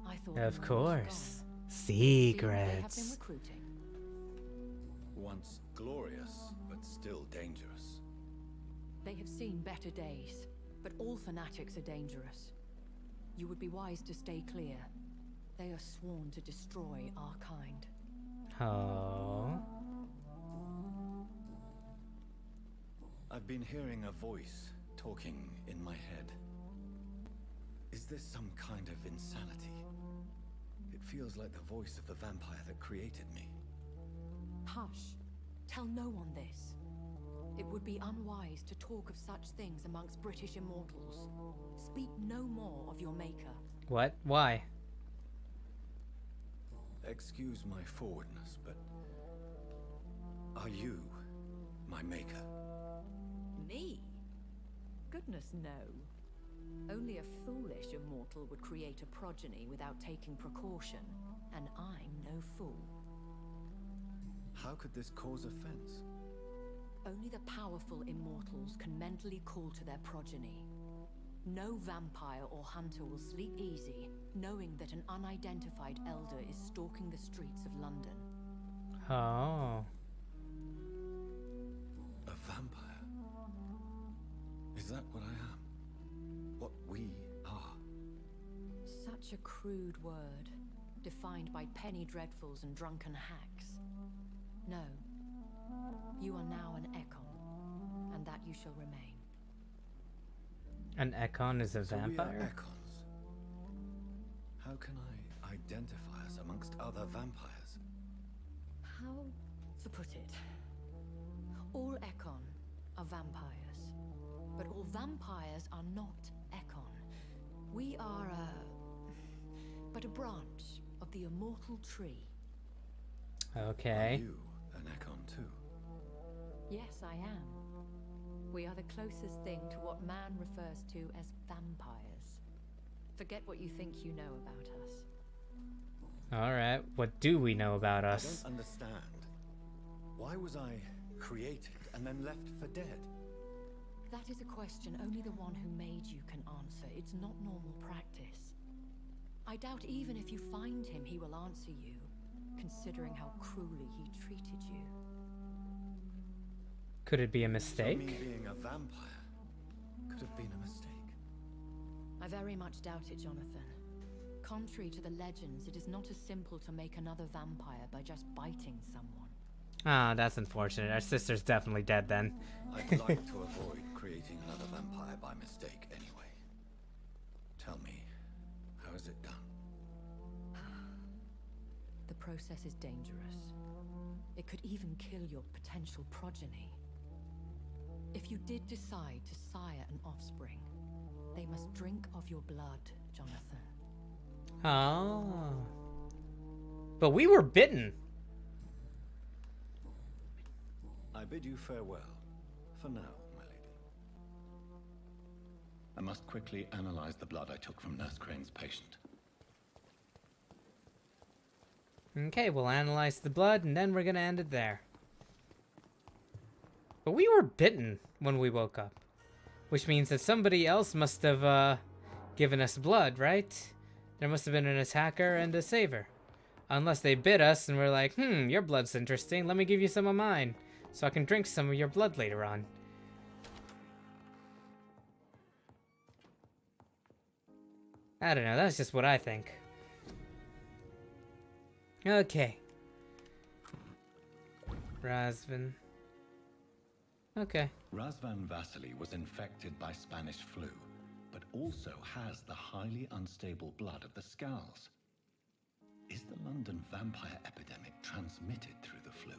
I thought Of the course. Seems they have been Secrets. recruiting. Once glorious, but still dangerous. They have seen better days, but all fanatics are dangerous. You would be wise to stay clear. They are sworn to destroy our kind. Oh. I've been hearing a voice talking in my head. Is this some kind of insanity? It feels like the voice of the vampire that created me. Hush. Tell no one this. It would be unwise to talk of such things amongst British immortals. Speak no more of your maker. What? Why? Excuse my forwardness, but are you my maker? Me? Goodness, no. Only a foolish immortal would create a progeny without taking precaution, and I'm no fool. How could this cause offense? Only the powerful immortals can mentally call to their progeny. No vampire or hunter will sleep easy, knowing that an unidentified elder is stalking the streets of London. Oh. A vampire? Is that what I am? What we are? Such a crude word, defined by penny dreadfuls and drunken hacks. No. You are now an Ekon, and that you shall remain. An Ekon is a So we are vampire? Ekons. How can I identify us amongst other vampires? How to put it? All Ekon are vampires, but all vampires are not Ekon. We are but a branch of the immortal tree. Okay. Are you an Ekon too? Yes, I am. We are the closest thing to what man refers to as vampires. Forget what you think you know about us. Alright, what do we know about I us? don't understand. Why was I created and then left for dead? That is a question only the one who made you can answer. It's not normal practice. I doubt even if you find him, he will answer you, considering how cruelly he treated you. Could it be a So mistake? me being a vampire could have been a mistake. I very much doubt it, Jonathan. Contrary to the legends, it is not as simple to make another vampire by just biting someone. Ah, that's unfortunate. Our sister's definitely dead then. I'd like to avoid creating another vampire by mistake anyway. Tell me, how is it done? The process is dangerous. It could even kill your potential progeny. If you did decide to sire an offspring, they must drink of your blood, Jonathan. Oh. But we were bitten. I bid you farewell. For now, my lady. I must quickly analyze the blood I took from Nurse Crane's patient. Okay, we'll analyze the blood and then we're gonna end it there. But we were bitten when we woke up. Which means that somebody else must have given us blood, right? There must have been an attacker and a saver. Unless they bit us and we're like, your blood's interesting, let me give you some of mine. So I can drink some of your blood later on. I don't know, that's just what I think. Okay. Razvan. Okay. Razvan Vasily was infected by Spanish flu, but also has the highly unstable blood of the Scowls. Is the London vampire epidemic transmitted through the flu?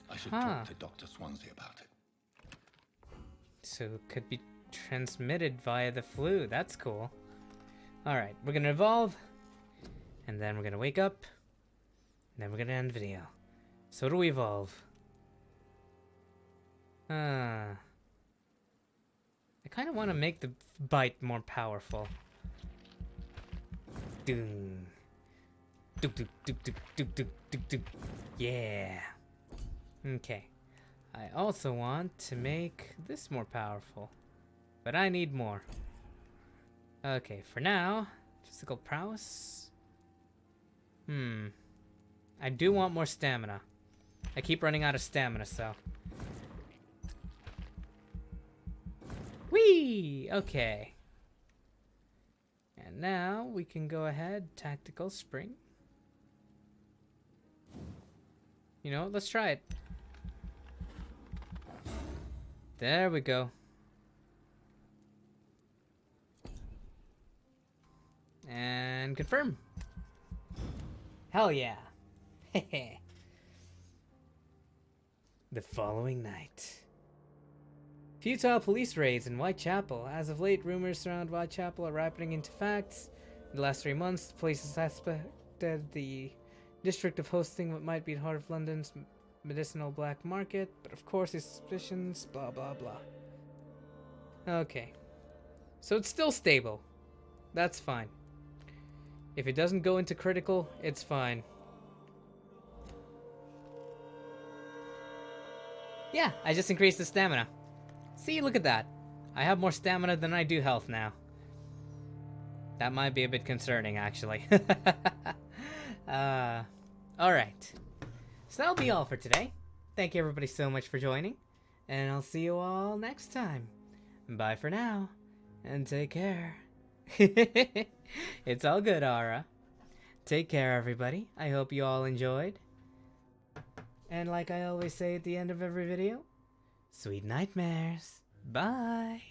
I should talk to Dr. Swansea about it. So it could be transmitted via the flu. That's cool. Alright, we're gonna evolve. And then we're gonna wake up. And then we're gonna end video. So what do we evolve? kind of want to make the bite more powerful. Doom. Doop doop doop doop doop doop doop doop. Yeah. Okay. I also want to make this more powerful. But I need more. Okay, for now, physical prowess. I do want more stamina. I keep running out of stamina, so. Whee! Okay. And now we can go ahead, tactical spring. You know what? Let's try it. There we go. And confirm. Hell yeah. The following night. Futile police raids in Whitechapel. As of late, rumors surround Whitechapel are ripening into facts. In the last 3 months, the police has suspected the district of hosting what might be the heart of London's medicinal black market, but of course his suspicions, blah blah blah. Okay. So it's still stable. That's fine. If it doesn't go into critical, it's fine. Yeah, I just increased the stamina. See, look at that. I have more stamina than I do health now. That might be a bit concerning, actually. Alright. So that'll be all for today. Thank you everybody so much for joining. And I'll see you all next time. Bye for now. And take care. It's all good, Aura. Take care, everybody. I hope you all enjoyed. And like I always say at the end of every video, sweet nightmares. Bye.